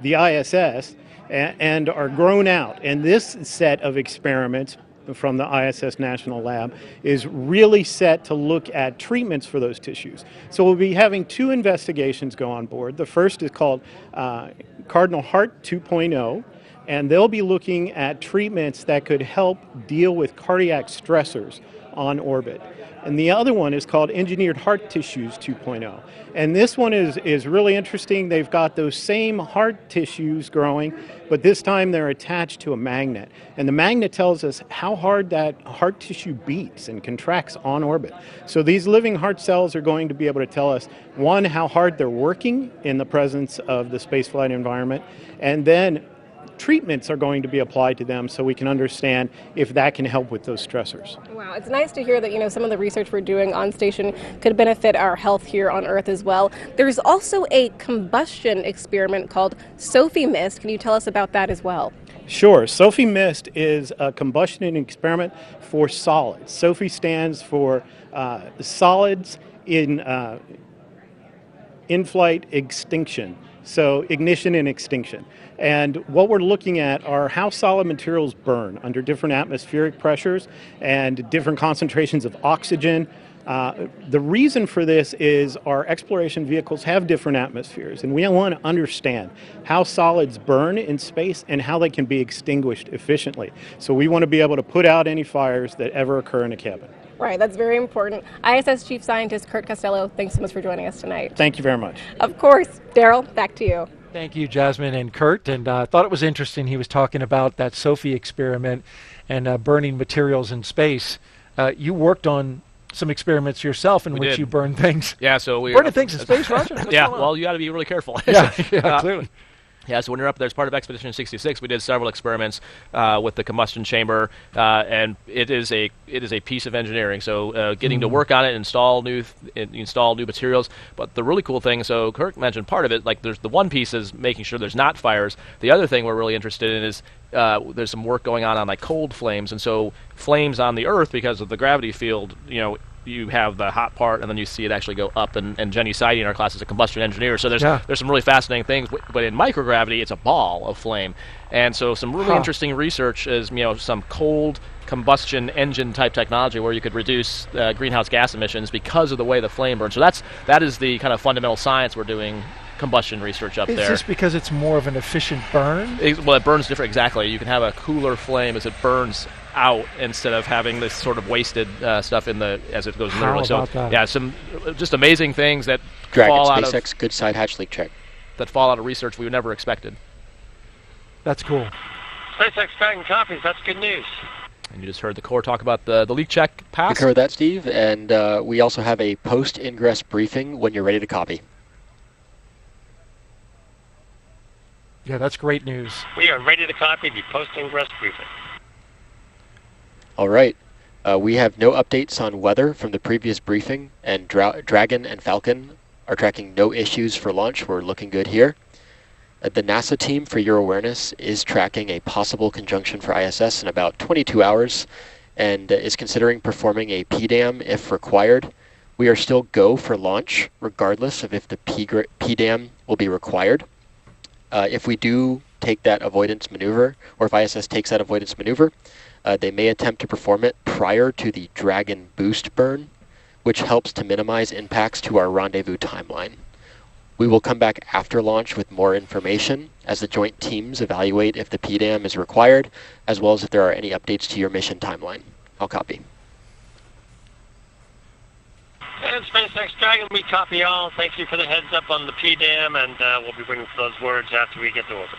the ISS and are grown out. And this set of experiments from the ISS National Lab is really set to look at treatments for those tissues. So we'll be having 2 investigations go on board. The first is called Cardinal Heart 2.0, and they'll be looking at treatments that could help deal with cardiac stressors on orbit. And the other one is called Engineered Heart Tissues 2.0. And this one is really interesting. They've got those same heart tissues growing, but this time they're attached to a magnet. And the magnet tells us how hard that heart tissue beats and contracts on orbit. So these living heart cells are going to be able to tell us, 1, how hard they're working in the presence of the spaceflight environment, and then treatments are going to be applied to them so we can understand if that can help with those stressors. Wow, it's nice to hear that, some of the research we're doing on station could benefit our health here on Earth as well. There's also a combustion experiment called SOFI Mist. Can you tell us about that as well? Sure. SOFI Mist is a combustion experiment for solids. SOFI stands for solids in flight extinction. So ignition and extinction. And what we're looking at are how solid materials burn under different atmospheric pressures and different concentrations of oxygen. The reason for this is our exploration vehicles have different atmospheres, and we want to understand how solids burn in space and how they can be extinguished efficiently. So we want to be able to put out any fires that ever occur in a cabin. Right, that's very important. ISS Chief Scientist Kurt Costello, thanks so much for joining us tonight. Thank you very much. Of course. Daryl, back to you. Thank you, Jasmine and Kurt. And I thought it was interesting he was talking about that SOFI experiment and burning materials in space. You worked on some experiments yourself in which you burn things. Yeah, so we burning things in space, Roger. Yeah, well, you got to be really careful. Clearly. Yeah, so when you're up there as part of Expedition 66, we did several experiments with the combustion chamber, and it is a piece of engineering. So getting to work on it, install new materials. But the really cool thing, so Kirk mentioned part of it, like there's the one piece is making sure there's not fires. The other thing we're really interested in is there's some work going on like cold flames, and so flames on the Earth because of the gravity field, you have the hot part, and then you see it actually go up. And Jenny Seide in our class is a combustion engineer, so there's some really fascinating things. But in microgravity, it's a ball of flame, and so some really interesting research is some cold combustion engine type technology where you could reduce greenhouse gas emissions because of the way the flame burns. So that is the kind of fundamental science we're doing. Combustion research up there. Is this because it's more of an efficient burn? Well, it burns different. Exactly. You can have a cooler flame as it burns out instead of having this sort of wasted stuff as it goes literally. So yeah, some just amazing things that fall out of SpaceX good side hatch leak check. That fall out of research we never expected. That's cool. SpaceX Dragon copies. That's good news. And you just heard the Corps talk about the leak check pass. We covered that, Steve, and we also have a post-ingress briefing when you're ready to copy. Yeah, that's great news. We are ready to copy the post-ingress briefing. All right. We have no updates on weather from the previous briefing, and Dragon and Falcon are tracking no issues for launch. We're looking good here. The NASA team, for your awareness, is tracking a possible conjunction for ISS in about 22 hours and is considering performing a PDAM if required. We are still go for launch, regardless of if the PDAM will be required. If we do take that avoidance maneuver, or if ISS takes that avoidance maneuver, they may attempt to perform it prior to the Dragon boost burn, which helps to minimize impacts to our rendezvous timeline. We will come back after launch with more information as the joint teams evaluate if the PDAM is required, as well as if there are any updates to your mission timeline. I'll copy. And SpaceX Dragon, we copy all. Thank you for the heads up on the PDAM, and we'll be waiting for those words after we get to orbit.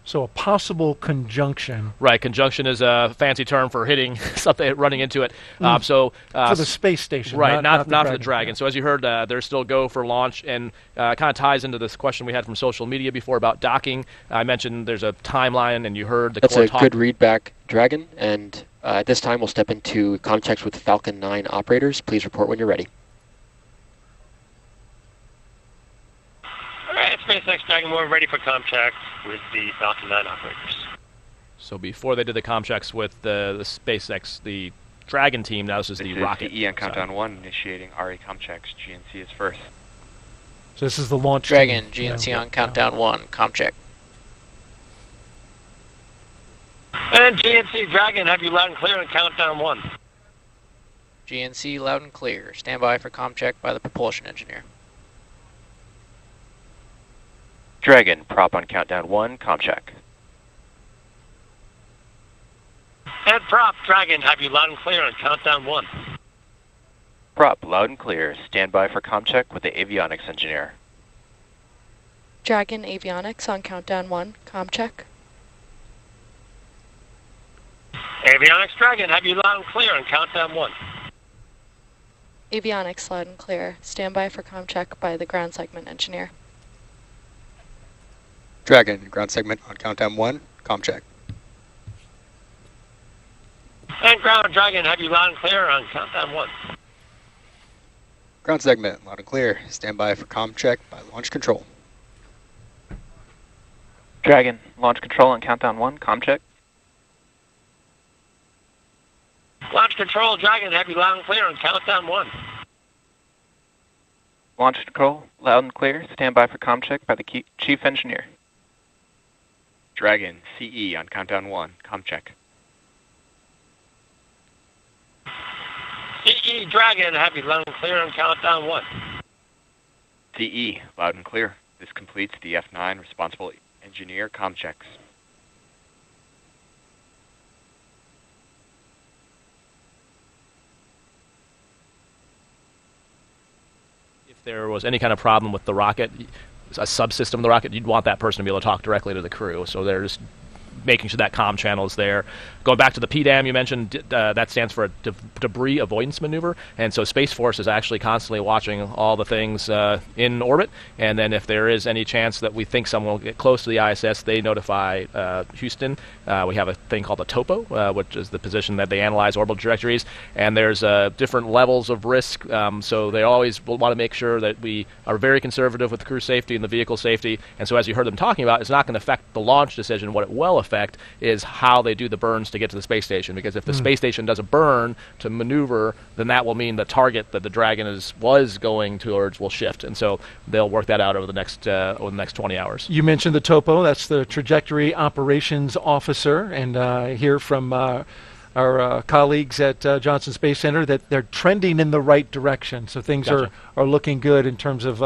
So a possible conjunction. Right, conjunction is a fancy term for hitting something, running into it. For the space station, right? Not the for the Dragon. So as you heard, there's still go for launch, and kind of ties into this question we had from social media before about docking. I mentioned there's a timeline, and you heard the That's Corps a good read back, Dragon. And at this time, we'll step into comm checks with Falcon 9 operators. Please report when you're ready. All right, SpaceX Dragon, we're ready for comm checks with the Falcon 9 operators. So before they did the comm checks with the SpaceX, the Dragon team, now this is the rocket. CE on countdown 1, initiating RE comm checks. GNC is first. So this is the launch Dragon, team. GNC on countdown 1, comm check. And GNC Dragon, have you loud and clear on countdown 1. GNC loud and clear. Stand by for comm check by the propulsion engineer. Dragon, prop on countdown 1, comm check. And prop, Dragon, have you loud and clear on countdown 1. Prop, loud and clear. Stand by for comm check with the avionics engineer. Dragon avionics on countdown 1, comm check. Avionics Dragon, have you loud and clear on countdown 1. Avionics loud and clear. Stand by for comm check by the ground segment engineer. Dragon, ground segment on countdown 1, comm check. And ground Dragon, have you loud and clear on countdown 1. Ground segment, loud and clear. Stand by for comm check by launch control. Dragon, launch control on countdown 1, comm check. Launch control, Dragon, have you loud and clear on countdown 1. Launch control, loud and clear. Stand by for comm check by the chief engineer. Dragon, CE on countdown 1, comm check. CE Dragon, have you loud and clear on countdown 1. CE, loud and clear. This completes the F9 responsible engineer comm checks. If there was any kind of problem with the rocket, a subsystem of the rocket, you'd want that person to be able to talk directly to the crew. So they're just making sure that comm channel is there. Going back to the PDAM you mentioned, that stands for a debris avoidance maneuver, and so Space Force is actually constantly watching all the things in orbit, and then if there is any chance that we think someone will get close to the ISS, they notify Houston. We have a thing called a topo, which is the position that they analyze orbital trajectories, and there's different levels of risk, so they always will want to make sure that we are very conservative with the crew safety and the vehicle safety, and so as you heard them talking about, it's not going to affect the launch decision. What it will affect is how they do the burns to get to the space station, because if the space station does a burn to maneuver, then that will mean the target that the Dragon was going towards will shift, and so they'll work that out over the next 20 hours. You mentioned the topo. That's the Trajectory Operations Officer, and hear from our colleagues at Johnson Space Center that they're trending in the right direction. So things Gotcha. are looking good in terms of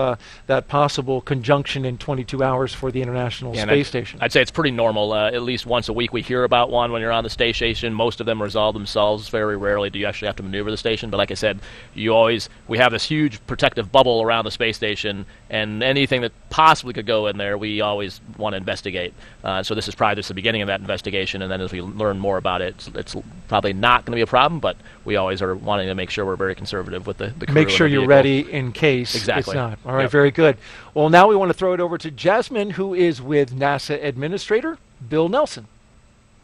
that possible conjunction in 22 hours for the International Space Station. I'd say it's pretty normal. At least once a week we hear about one when you're on the space station. Most of them resolve themselves. Very rarely do you actually have to maneuver the station. But like I said, we have this huge protective bubble around the space station, and anything that possibly could go in there, we always want to investigate. So this is probably just the beginning of that investigation, and then as we learn more about it, it's probably not going to be a problem, but we always are wanting to make sure we're very conservative with the crew. Make sure and the you're vehicle. ready in case Exactly. it's not. All right, Yep. very good. Well, now we want to throw it over to Jasmine, who is with NASA Administrator Bill Nelson.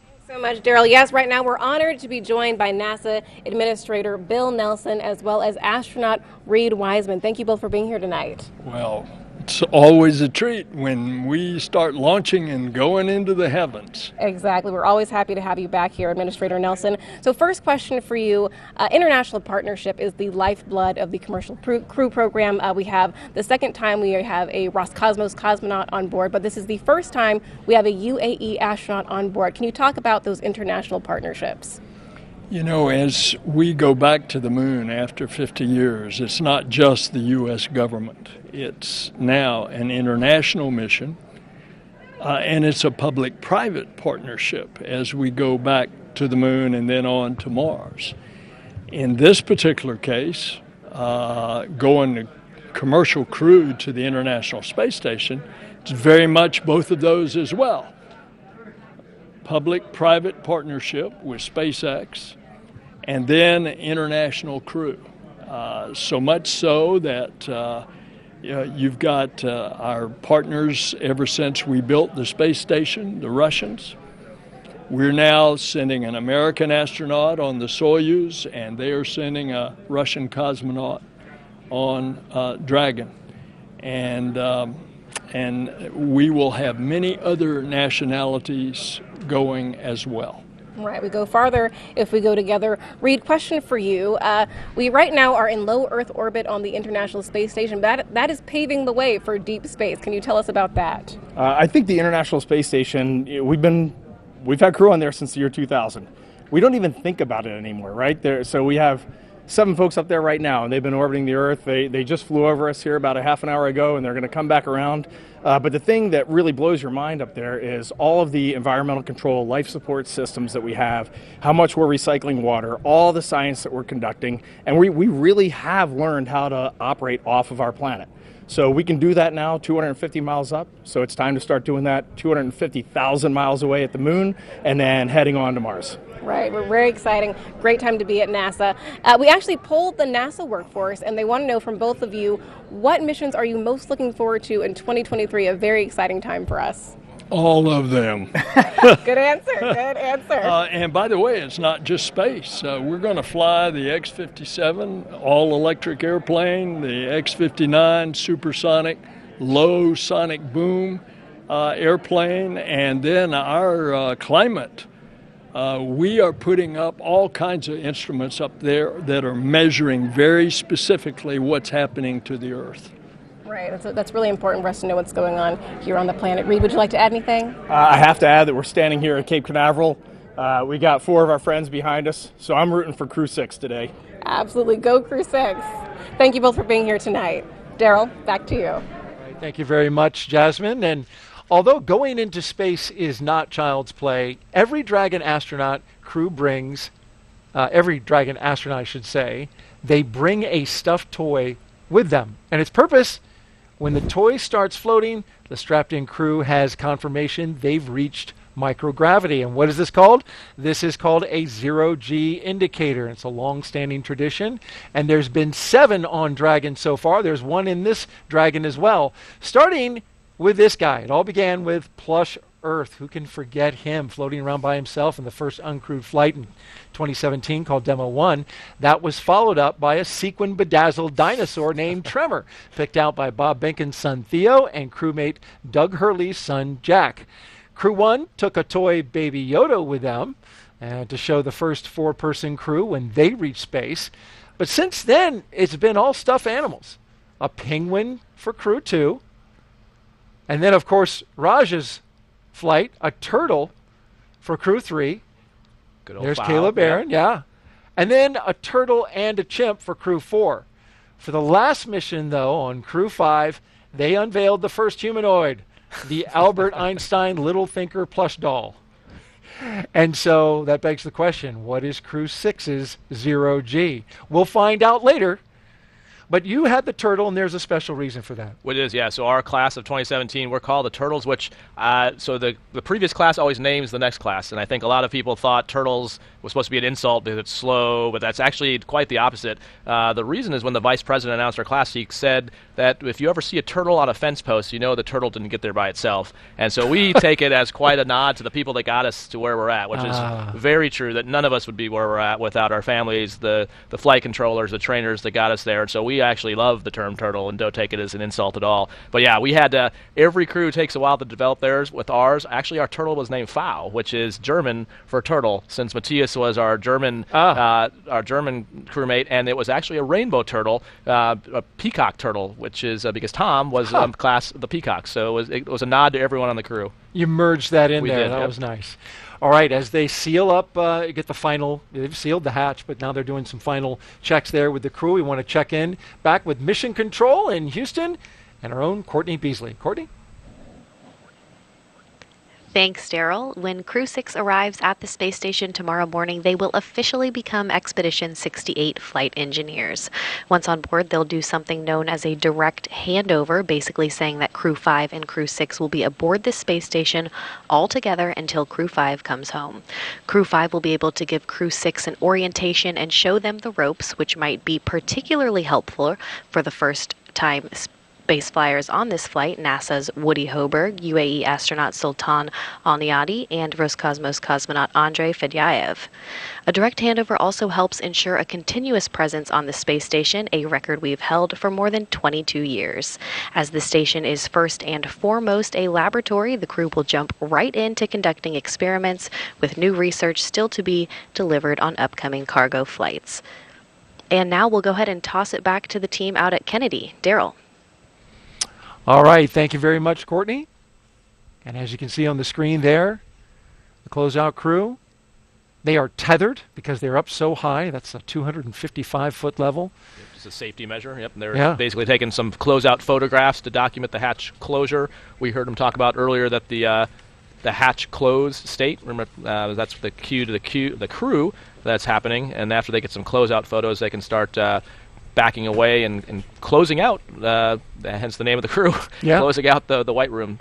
Thanks so much, Daryl. Yes, right now we're honored to be joined by NASA Administrator Bill Nelson as well as astronaut Reed Wiseman. Thank you both for being here tonight. Well, it's always a treat when we start launching and going into the heavens. Exactly. We're always happy to have you back here, Administrator Nelson. So first question for you. International partnership is the lifeblood of the commercial crew program. We have the second time we have a Roscosmos cosmonaut on board, but this is the first time we have a UAE astronaut on board. Can you talk about those international partnerships? You know, as we go back to the moon after 50 years, it's not just the U.S. government. It's now an international mission, and it's a public-private partnership as we go back to the moon and then on to Mars. In this particular case, going a commercial crew to the International Space Station, it's very much both of those as well. Public-private partnership with SpaceX, and then international crew. So much so that you've got our partners ever since we built the space station, the Russians. We're now sending an American astronaut on the Soyuz, and they are sending a Russian cosmonaut on Dragon. And we will have many other nationalities going as well. Right, we go farther if we go together. Reed, question for you. We right now are in low Earth orbit on the International Space Station. That is paving the way for deep space. Can you tell us about that? I think the International Space Station, we've had crew on there since the year 2000. We don't even think about it anymore, right? So we have 7 folks up there right now, and they've been orbiting the Earth. They just flew over us here about a half an hour ago, and they're going to come back around. But the thing that really blows your mind up there is all of the environmental control, life support systems that we have, how much we're recycling water, all the science that we're conducting, and we really have learned how to operate off of our planet. So we can do that now 250 miles up, so it's time to start doing that 250,000 miles away at the moon, and then heading on to Mars. Right, we're very exciting. Great time to be at NASA. We actually polled the NASA workforce, and they want to know from both of you, what missions are you most looking forward to in 2023? A very exciting time for us. All of them. Good answer, good answer. And by the way, it's not just space. We're going to fly the X-57 all-electric airplane, the X-59 supersonic, low sonic boom airplane, and then our climate. We are putting up all kinds of instruments up there that are measuring very specifically what's happening to the Earth. Right, that's really important for us to know what's going on here on the planet. Reed, would you like to add anything? I have to add that we're standing here at Cape Canaveral. We got 4 of our friends behind us, so I'm rooting for Crew 6 today. Absolutely, go Crew 6. Thank you both for being here tonight. Daryl, back to you. All right, thank you very much, Jasmine. And although going into space is not child's play, every Dragon astronaut crew brings, every Dragon astronaut I should say, they bring a stuffed toy with them. And its purpose, when the toy starts floating, the strapped-in crew has confirmation they've reached microgravity. And what is this called? This is called a zero-G indicator. It's a long-standing tradition, and there's been 7 on Dragon so far. There's 1 in this Dragon as well, starting with this guy. It all began with Plush Earth. Who can forget him floating around by himself in the first uncrewed flight in 2017 called Demo 1. That was followed up by a sequin-bedazzled dinosaur named Tremor, picked out by Bob Benken's son Theo and crewmate Doug Hurley's son Jack. Crew 1 took a toy Baby Yoda with them to show the first 4-person crew when they reached space. But since then, it's been all stuffed animals. A penguin for Crew 2. And then, of course, Raj's flight, a turtle for Crew 3. Good old There's foul, Caleb Aaron, yeah. And then a turtle and a chimp for Crew 4. For the last mission, though, on Crew 5, they unveiled the first humanoid, the Albert Einstein Little Thinker plush doll. And so that begs the question, what is Crew 6's zero-G? We'll find out later. But you had the turtle, and there's a special reason for that. What it is, yeah. So our class of 2017, we're called the Turtles, which, so the previous class always names the next class. And I think a lot of people thought Turtles was supposed to be an insult because it's slow, but that's actually quite the opposite. The reason is when the vice president announced our class, he said that if you ever see a turtle on a fence post, you know the turtle didn't get there by itself. And so we take it as quite a nod to the people that got us to where we're at, which is very true, that none of us would be where we're at without our families, the flight controllers, the trainers that got us there. And so we actually love the term turtle and don't take it as an insult at all. But yeah, we had every crew takes a while to develop theirs. With ours, actually our turtle was named Pfau, which is German for turtle, since Matthias was our German crewmate, and it was actually a rainbow turtle, a peacock turtle, which is because Tom was class the peacock. So it was a nod to everyone on the crew. You merged that in We there. did, That yep. was nice. All right, as they seal up, get the final, they've sealed the hatch, but now they're doing some final checks there with the crew. We want to check in back with Mission Control in Houston and our own Courtney Beasley. Courtney? Thanks, Daryl. When Crew 6 arrives at the space station tomorrow morning, they will officially become Expedition 68 flight engineers. Once on board, they'll do something known as a direct handover, basically saying that Crew 5 and Crew 6 will be aboard the space station all together until Crew 5 comes home. Crew 5 will be able to give Crew 6 an orientation and show them the ropes, which might be particularly helpful for the first time space flyers on this flight, NASA's Woody Hoberg, UAE astronaut Sultan Al-Niyadi, and Roscosmos cosmonaut Andrei Fedyaev. A direct handover also helps ensure a continuous presence on the space station, a record we've held for more than 22 years. As the station is first and foremost a laboratory, the crew will jump right into conducting experiments with new research still to be delivered on upcoming cargo flights. And now we'll go ahead and toss it back to the team out at Kennedy. Daryl. All right, thank you very much, Courtney. And as you can see on the screen there, the closeout crew, they are tethered because they're up so high. That's a 255-foot level. It's a safety measure. Yep, they're basically taking some closeout photographs to document the hatch closure. We heard them talk about earlier that the hatch closed state. Remember, that's the cue to the crew that's happening. And after they get some closeout photos, they can start backing away and closing out, hence the name of the crew, closing out the white room.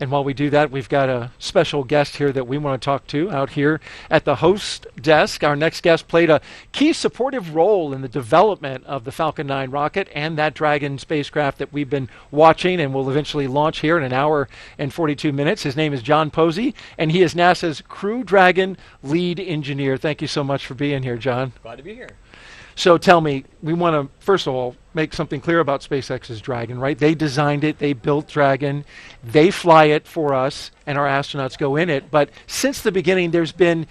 And while we do that, we've got a special guest here that we want to talk to out here at the host desk. Our next guest played a key supportive role in the development of the Falcon 9 rocket and that Dragon spacecraft that we've been watching and will eventually launch here in an hour and 42 minutes. His name is John Posey, and he is NASA's Crew Dragon lead engineer. Thank you so much for being here, John. Glad to be here. So tell me, we want to, first of all, make something clear about SpaceX's Dragon, right? They designed it, they built Dragon, they fly it for us, and our astronauts go in it. But since the beginning, there's been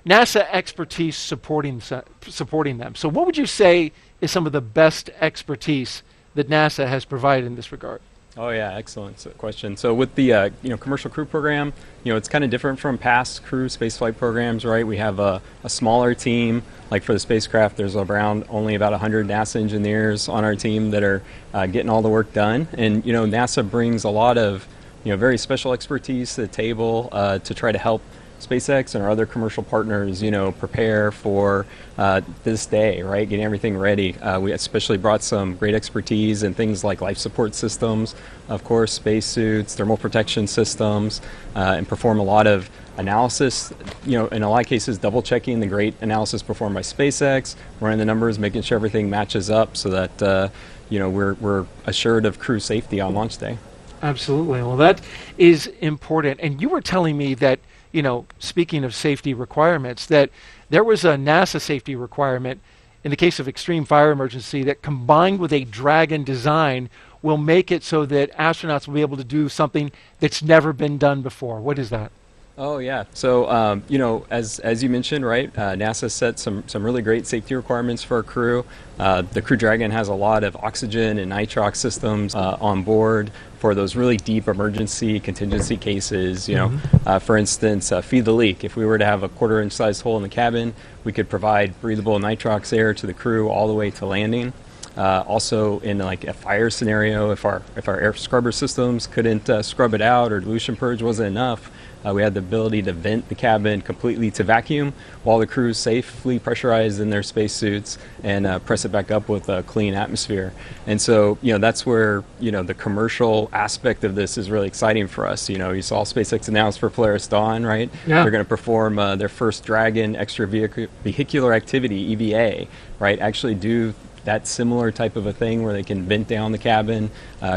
NASA expertise supporting them. So what would you say is some of the best expertise that NASA has provided in this regard? Oh yeah, excellent question. So with the commercial crew program, it's kind of different from past crew spaceflight programs, right? We have a smaller team. Like for the spacecraft, there's around only about 100 NASA engineers on our team that are getting all the work done. And NASA brings a lot of very special expertise to the table to try to help SpaceX and our other commercial partners, prepare for this day, right? Getting everything ready. We especially brought some great expertise in things like life support systems, of course, spacesuits, thermal protection systems, and perform a lot of analysis, in a lot of cases double checking the great analysis performed by SpaceX, running the numbers, making sure everything matches up so that we're assured of crew safety on launch day. Absolutely. Well, that is important. And you were telling me that, speaking of safety requirements, that there was a NASA safety requirement in the case of extreme fire emergency that combined with a Dragon design will make it so that astronauts will be able to do something that's never been done before. What is that? Oh yeah. So as you mentioned, right? NASA set some really great safety requirements for our crew. The Crew Dragon has a lot of oxygen and nitrox systems on board for those really deep emergency contingency cases. For instance, feed the leak. If we were to have a 1/4-inch sized hole in the cabin, we could provide breathable nitrox air to the crew all the way to landing. Also, in like a fire scenario, if our air scrubber systems couldn't scrub it out or dilution purge wasn't enough, we had the ability to vent the cabin completely to vacuum while the crew safely pressurized in their spacesuits and press it back up with a clean atmosphere. And so, that's where, the commercial aspect of this is really exciting for us. You saw SpaceX announce for Polaris Dawn, right? Yeah. They're going to perform their first Dragon extravehicular activity, EVA, right? Actually do that similar type of a thing where they can vent down the cabin,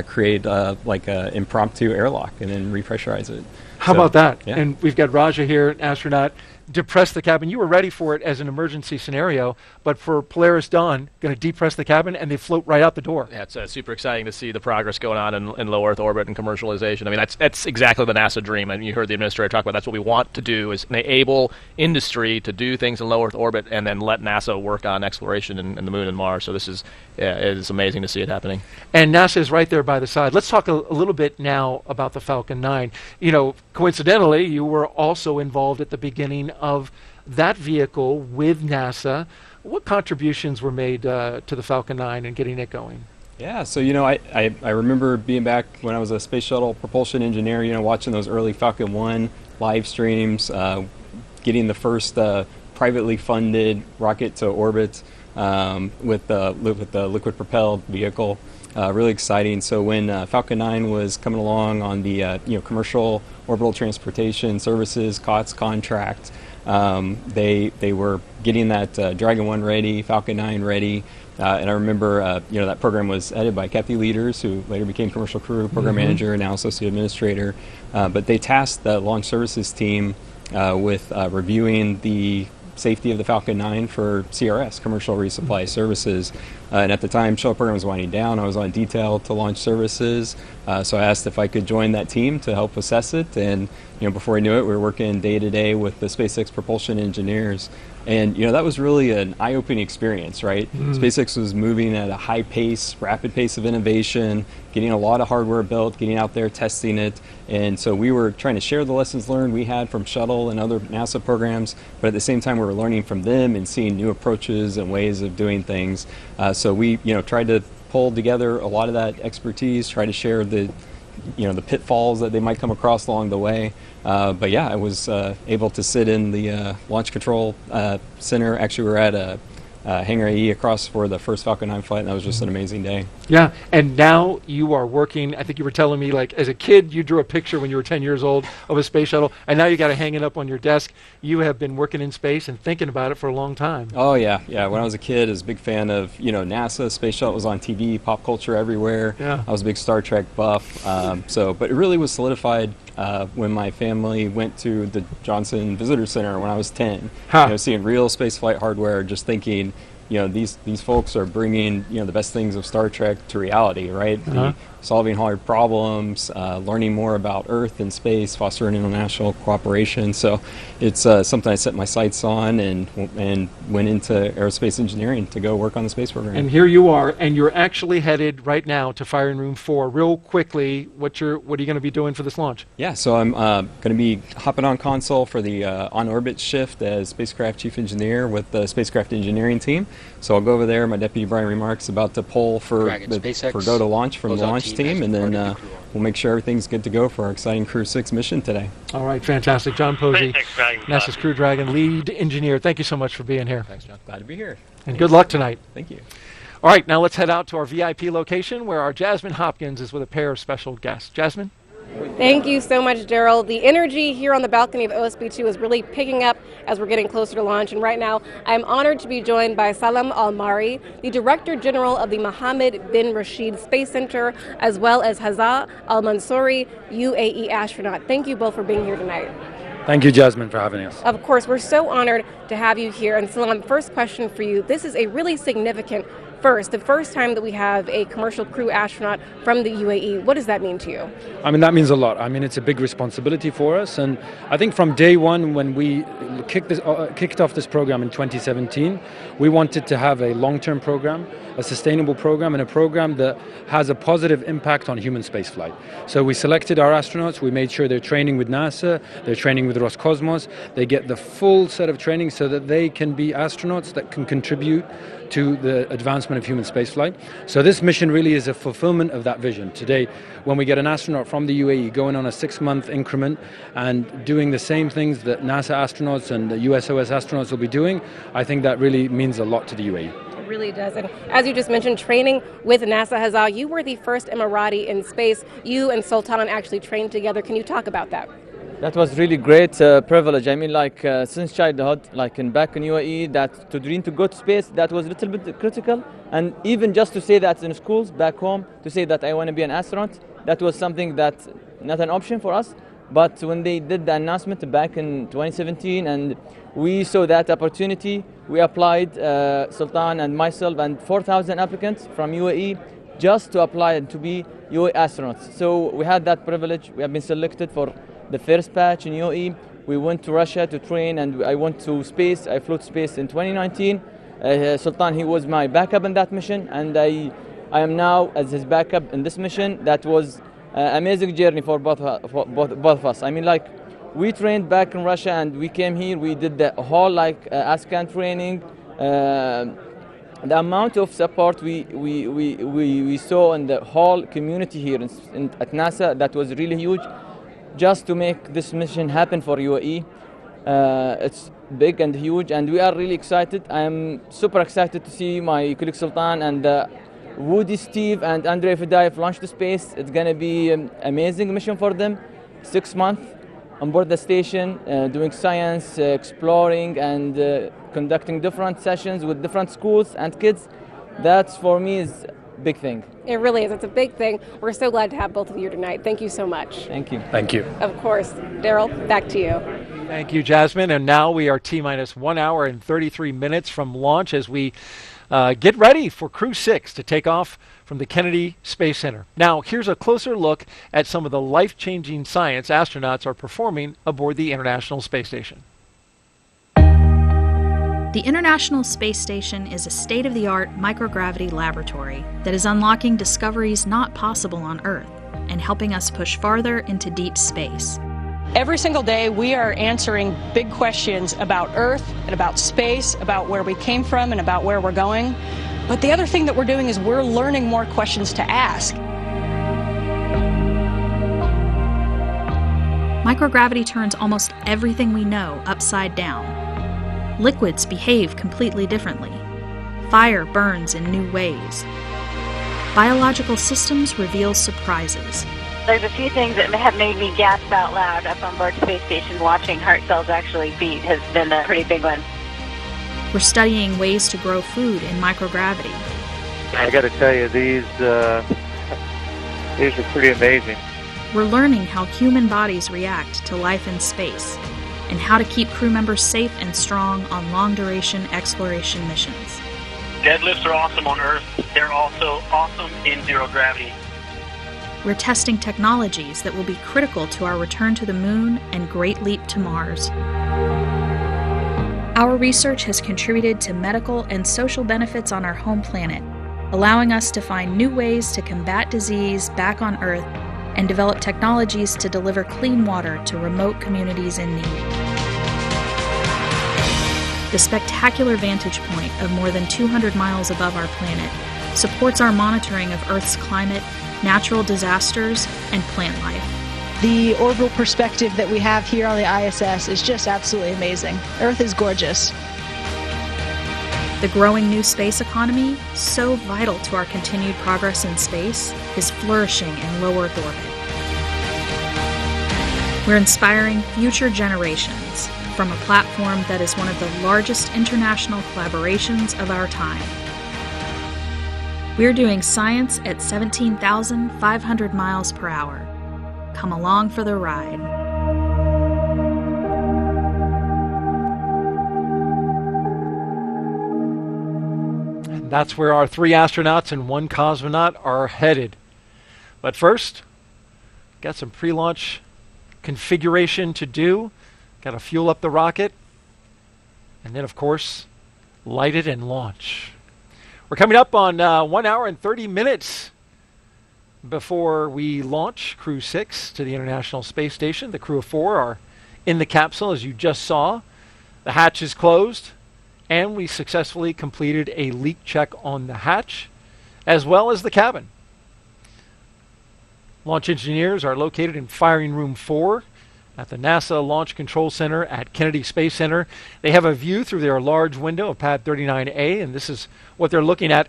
create like an impromptu airlock, and then repressurize it. How about that? Yeah. And we've got Raja here, an astronaut, depress the cabin. You were ready for it as an emergency scenario, but for Polaris Dawn, going to depress the cabin and they float right out the door. Yeah, it's super exciting to see the progress going on in low Earth orbit and commercialization. I mean, that's exactly the NASA dream. I mean, you heard the administrator talk about that's what we want to do, is enable industry to do things in low Earth orbit and then let NASA work on exploration in the Moon and Mars. So this is it's amazing to see it happening. And NASA is right there by the side. Let's talk a little bit now about the Falcon 9. Coincidentally, you were also involved at the beginning of that vehicle with NASA. What contributions were made to the Falcon 9 and getting it going? Yeah, so I remember being back when I was a space shuttle propulsion engineer, watching those early Falcon 1 live streams, getting the first privately funded rocket to orbit with the liquid propelled vehicle. Really exciting. So when Falcon 9 was coming along on the commercial orbital transportation services COTS contract, they were getting that Dragon 1 ready, Falcon 9 ready, and I remember that program was headed by Kathy Leaders, who later became commercial crew program manager and now associate administrator. But they tasked the launch services team with reviewing the safety of the Falcon 9 for CRS, commercial resupply services. And at the time, shuttle program was winding down. I was on detail to launch services. So I asked if I could join that team to help assess it. And before I knew it, we were working day to day with the SpaceX propulsion engineers. And that was really an eye-opening experience, right? SpaceX was moving at a high pace, rapid pace of innovation, getting a lot of hardware built, getting out there, testing it. And so we were trying to share the lessons learned we had from shuttle and other NASA programs, but at the same time we were learning from them and seeing new approaches and ways of doing things. So we tried to pull together a lot of that expertise, try to share the pitfalls that they might come across along the way. But yeah, I was able to sit in the launch control center. Actually, we were at a Hangar AE across for the first Falcon 9 flight, and that was just an amazing day. Yeah, and now you are working, I think you were telling me, like, as a kid, you drew a picture when you were 10 years old of a space shuttle, and now you got to hang it up on your desk. You have been working in space and thinking about it for a long time. Oh, yeah. When I was a kid, I was a big fan of, NASA. Space shuttle was on TV, pop culture everywhere. Yeah. I was a big Star Trek buff. But it really was solidified when my family went to the Johnson Visitor Center when I was 10. Seeing real spaceflight hardware, just thinking, these folks are bringing, the best things of Star Trek to reality, right? Solving hard problems, learning more about Earth and space, fostering international cooperation. So it's something I set my sights on and went into aerospace engineering to go work on the space program. And here you are, and you're actually headed right now to Firing Room 4. Real quickly, what are you going to be doing for this launch? Yeah, so I'm going to be hopping on console for the on-orbit shift as spacecraft chief engineer with the spacecraft engineering team. So I'll go over there. My deputy Brian Remark's about to poll for go to launch from the launch team, and then we'll make sure everything's good to go for our exciting Crew-6 mission today. All right, fantastic. John Posey, SpaceX Dragon NASA's Crew Dragon lead engineer. Thank you so much for being here. Thanks, John. Glad to be here. And good luck tonight. Thank you. All right, now let's head out to our VIP location where our Jasmine Hopkins is with a pair of special guests. Jasmine? Thank you so much, Daryl. The energy here on the balcony of OSB2 is really picking up as we're getting closer to launch. And right now, I'm honored to be joined by Salam Al-Mari, the Director General of the Mohammed bin Rashid Space Center, as well as Hazza Al-Mansouri, UAE astronaut. Thank you both for being here tonight. Thank you, Jasmine, for having us. Of course, we're so honored to have you here. And Salam, first question for you. This is a really significant first, the first time that we have a commercial crew astronaut from the UAE. What does that mean to you? I mean, that means a lot. I mean, it's a big responsibility for us. And I think from day one, when we kicked off this program in 2017, we wanted to have a long-term program, a sustainable program, and a program that has a positive impact on human spaceflight. So we selected our astronauts. We made sure they're training with NASA, they're training with Roscosmos. They get the full set of training so that they can be astronauts that can contribute to the advancement of human spaceflight. So this mission really is a fulfillment of that vision. Today, when we get an astronaut from the UAE going on a 6-month increment and doing the same things that NASA astronauts and the USOS astronauts will be doing, I think that really means a lot to the UAE. It really does. And as you just mentioned, training with NASA, Hazza, you were the first Emirati in space. You and Sultan actually trained together. Can you talk about that? That was really great privilege. I mean, since childhood, back in UAE, that to dream to go to space, that was a little bit critical. And even just to say that in schools back home, to say that I want to be an astronaut, that was something that not an option for us. But when they did the announcement back in 2017 and we saw that opportunity, we applied, Sultan and myself and 4,000 applicants from UAE just to apply to be UAE astronauts. So we had that privilege. We have been selected for the first batch in UAE. We went to Russia to train, and I went to space. I flew to space in 2019. Sultan, he was my backup in that mission, and I am now as his backup in this mission. That was an amazing journey for both of us. I mean, we trained back in Russia, and we came here. We did the whole ASCAN training. The amount of support we saw in the whole community here at NASA, that was really huge. Just to make this mission happen for UAE. It's big and huge, and we are really excited. I am super excited to see my colleague Sultan and Woody, Steve, and Andrei Fedayev launch to space. It's going to be an amazing mission for them. 6 months on board the station, doing science, exploring, and conducting different sessions with different schools and kids. That, for me, is big thing. It really is. It's a big thing. We're so glad to have both of you tonight. Thank you so much. Thank you. Thank you. Of course. Daryl, back to you. Thank you, Jasmine. And now we are T-minus 1 hour and 33 minutes from launch as we get ready for Crew-6 to take off from the Kennedy Space Center. Now, here's a closer look at some of the life-changing science astronauts are performing aboard the International Space Station. The International Space Station is a state-of-the-art microgravity laboratory that is unlocking discoveries not possible on Earth and helping us push farther into deep space. Every single day we are answering big questions about Earth and about space, about where we came from and about where we're going. But the other thing that we're doing is we're learning more questions to ask. Microgravity turns almost everything we know upside down. Liquids behave completely differently. Fire burns in new ways. Biological systems reveal surprises. There's a few things that have made me gasp out loud up on board Space Station. Watching heart cells actually beat has been a pretty big one. We're studying ways to grow food in microgravity. I got to tell you, these are pretty amazing. We're learning how human bodies react to life in space and how to keep crew members safe and strong on long-duration exploration missions. Deadlifts are awesome on Earth. They're also awesome in zero gravity. We're testing technologies that will be critical to our return to the moon and great leap to Mars. Our research has contributed to medical and social benefits on our home planet, allowing us to find new ways to combat disease back on Earth and develop technologies to deliver clean water to remote communities in need. The spectacular vantage point of more than 200 miles above our planet supports our monitoring of Earth's climate natural disasters, and plant life. The orbital perspective that we have here on the ISS is just absolutely amazing. Earth is gorgeous. The growing new space economy, so vital to our continued progress in space, is flourishing in low Earth orbit. We're inspiring future generations from a platform that is one of the largest international collaborations of our time. We're doing science at 17,500 miles per hour. Come along for the ride. And that's where our 3 astronauts and 1 cosmonaut are headed. But first, got some pre-launch configuration to do. Got to fuel up the rocket. And then, of course, light it and launch. We're coming up on 1 hour and 30 minutes before we launch Crew 6 to the International Space Station. The crew of 4 are in the capsule, as you just saw. The hatch is closed, and we successfully completed a leak check on the hatch, as well as the cabin. Launch engineers are located in Firing Room 4 at the NASA Launch Control Center at Kennedy Space Center. They have a view through their large window of Pad 39A, and this is what they're looking at.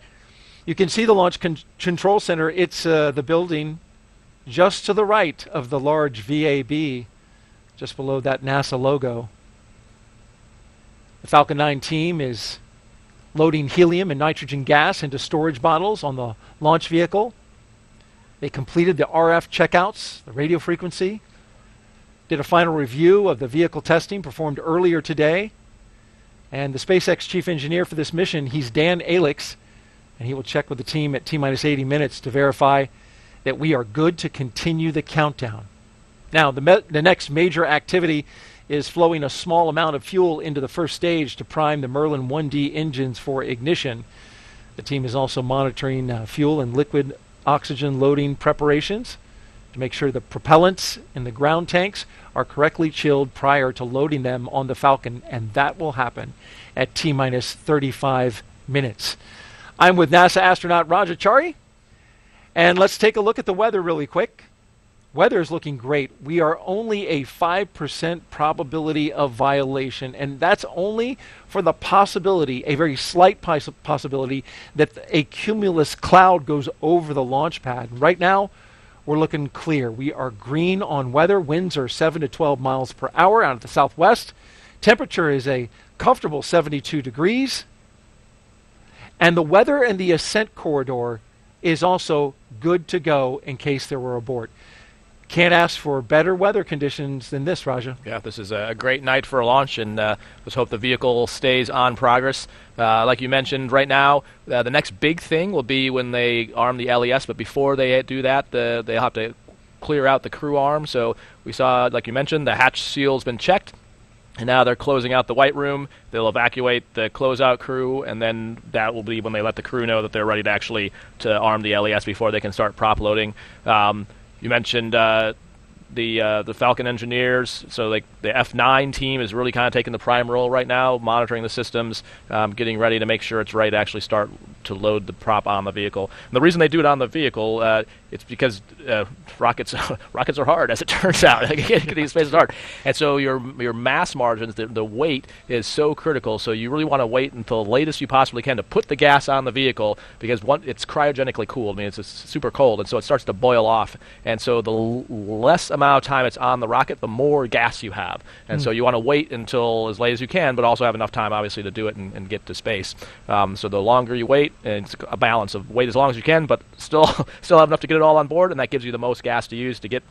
You can see the Launch Control Center. It's the building just to the right of the large VAB, just below that NASA logo. The Falcon 9 team is loading helium and nitrogen gas into storage bottles on the launch vehicle. They completed the RF checkouts, the radio frequency, did a final review of the vehicle testing performed earlier today. And the SpaceX chief engineer for this mission, he's Dan Alix, and he will check with the team at T-minus 80 minutes to verify that we are good to continue the countdown. Now, the next major activity is flowing a small amount of fuel into the first stage to prime the Merlin 1D engines for ignition. The team is also monitoring fuel and liquid oxygen loading preparations to make sure the propellants in the ground tanks are correctly chilled prior to loading them on the Falcon, and that will happen at T-minus 35 minutes. I'm with NASA astronaut Rajachari, and let's take a look at the weather really quick. Weather is looking great. We are only a 5% probability of violation, and that's only for the possibility, a very slight possibility, that a cumulus cloud goes over the launch pad. Right now, we're looking clear. We are green on weather. Winds are 7 to 12 miles per hour out of the southwest. Temperature is a comfortable 72 degrees. And the weather in the ascent corridor is also good to go in case there were abort. Can't ask for better weather conditions than this, Raja. Yeah, this is a great night for a launch, and let's hope the vehicle stays on progress. Like you mentioned, right now, the next big thing will be when they arm the LES, but before they do that, they'll have to clear out the crew arm. So we saw, like you mentioned, the hatch seal's been checked, and now they're closing out the white room. They'll evacuate the closeout crew, and then that will be when they let the crew know that they're ready to arm the LES before they can start prop loading. You mentioned the Falcon engineers, so like the F9 team is really kind of taking the prime role right now, monitoring the systems, getting ready to make sure it's ready to actually start to load the prop on the vehicle. And the reason they do it on the vehicle, it's because rockets are hard, as it turns out. Getting space is hard, and so your mass margins, the weight is so critical. So you really want to wait until the latest you possibly can to put the gas on the vehicle, because it's cryogenically cooled. I mean, it's super cold, and so it starts to boil off. And so the less amount of time it's on the rocket, the more gas you have. And so you want to wait until as late as you can, but also have enough time, obviously, to do it and get to space. So the longer you wait, and it's a balance of wait as long as you can, but still have enough to get it all on board, and that gives you the most gas to use to get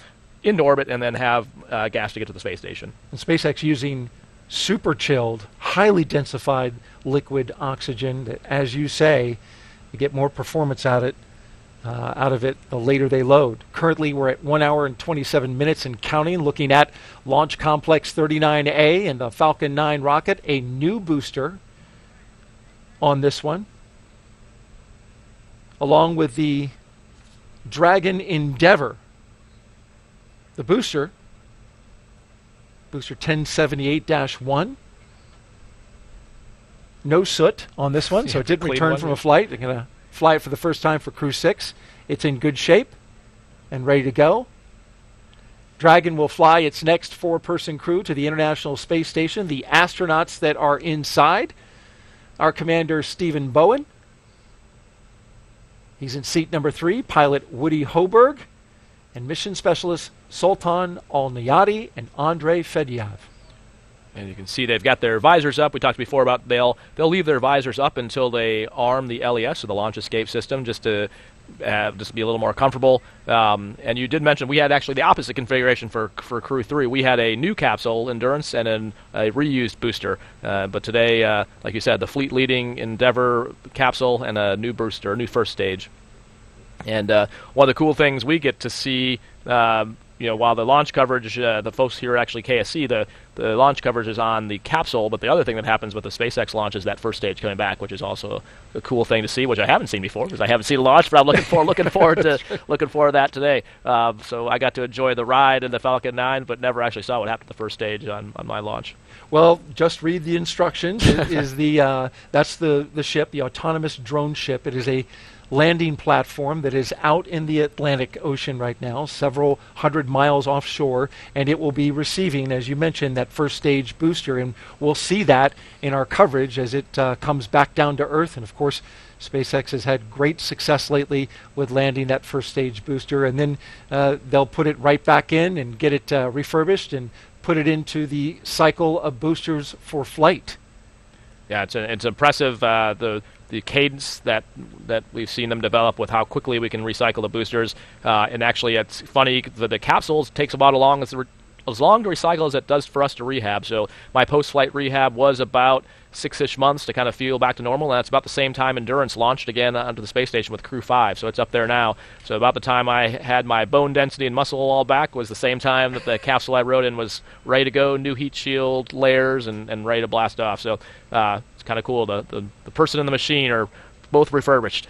into orbit and then have gas to get to the space station. And SpaceX using super chilled, highly densified liquid oxygen that, as you say, you get more performance out of it the later they load. Currently, we're at 1 hour and 27 minutes and counting, looking at Launch Complex 39A and the Falcon 9 rocket, a new booster on this one, along with the Dragon Endeavour. The booster 1078-1. No soot on this one, so it didn't return from a flight. They're going to fly it for the first time for Crew 6. It's in good shape. and ready to go. Dragon will fly its next 4-person crew to the International Space Station. The astronauts that are inside are Commander Stephen Bowen. He's in seat number 3, pilot Woody Hoberg, and mission specialist Sultan Al-Niyati and Andrei Fedyaev. And you can see they've got their visors up. We talked before about they'll leave their visors up until they arm the LES, or the launch escape system, just to be a little more comfortable. And you did mention we had actually the opposite configuration for Crew 3. We had a new capsule, Endurance, and a reused booster. But today, like you said, the fleet-leading Endeavour capsule and a new booster, a new first stage. And one of the cool things we get to see, while the launch coverage, the folks here at actually KSC, the launch coverage is on the capsule, but the other thing that happens with the SpaceX launch is that first stage coming back, which is also a cool thing to see, which I haven't seen before because I haven't seen a launch, but I'm looking forward to that today. So I got to enjoy the ride in the Falcon 9, but never actually saw what happened to the first stage on my launch. Well, just read the instructions. That's the ship, the autonomous drone ship. It is a landing platform that is out in the Atlantic Ocean right now, several hundred miles offshore, and it will be receiving, as you mentioned, that first stage booster, and we'll see that in our coverage as it comes back down to Earth. And of course, SpaceX has had great success lately with landing that first stage booster, and then they'll put it right back in and get it refurbished and put it into the cycle of boosters for flight. Yeah, it's impressive, the cadence that we've seen them develop with how quickly we can recycle the boosters. And actually, it's funny, the capsules takes about as long to recycle as it does for us to rehab. So my post-flight rehab was about 6-ish months to kind of feel back to normal, and that's about the same time Endurance launched again onto the space station with Crew 5, so it's up there now. So about the time I had my bone density and muscle all back was the same time that the capsule I rode in was ready to go, new heat shield, layers, and ready to blast off. So it's kind of cool. The person and the machine are both refurbished.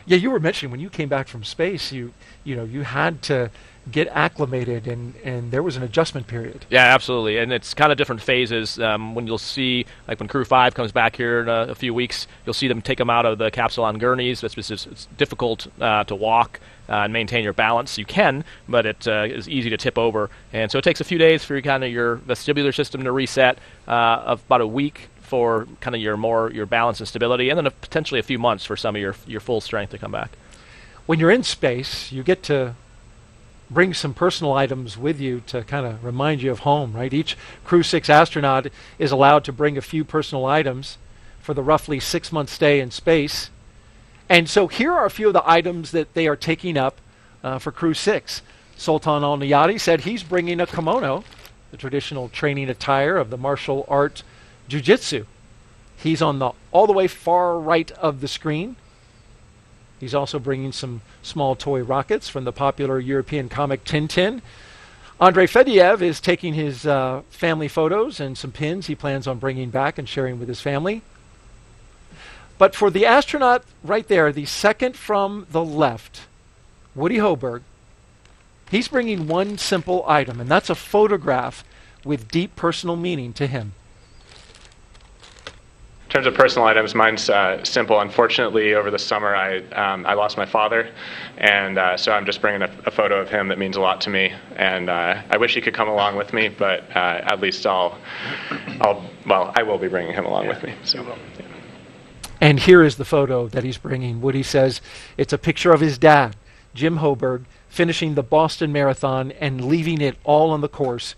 Yeah, you were mentioning when you came back from space, you had to get acclimated, and there was an adjustment period. Yeah, absolutely, and it's kind of different phases. When you'll see, like when Crew 5 comes back here in a few weeks, you'll see them take them out of the capsule on gurneys. It's difficult to walk and maintain your balance. You can, but it is easy to tip over, and so it takes a few days for your vestibular system to reset, of about a week for kind of your balance and stability, and then potentially a few months for some of your full strength to come back. When you're in space, you get to bring some personal items with you to kind of remind you of home, right? Each Crew 6 astronaut is allowed to bring a few personal items for the roughly 6-month stay in space. And so here are a few of the items that they are taking up for Crew 6. Sultan Al-Niyati said he's bringing a kimono, the traditional training attire of the martial art jiu-jitsu. He's on all the way far right of the screen. He's also bringing some small toy rockets from the popular European comic Tintin. Andrei Fedyaev is taking his family photos and some pins he plans on bringing back and sharing with his family. But for the astronaut right there, the second from the left, Woody Hoberg, he's bringing one simple item, and that's a photograph with deep personal meaning to him. In terms of personal items, mine's simple. Unfortunately, over the summer, I lost my father, and so I'm just bringing a photo of him that means a lot to me. And I wish he could come along with me, but at least I will be bringing him along with me. So. Yeah. And here is the photo that he's bringing. Woody says it's a picture of his dad, Jim Hoberg, finishing the Boston Marathon and leaving it all on the course.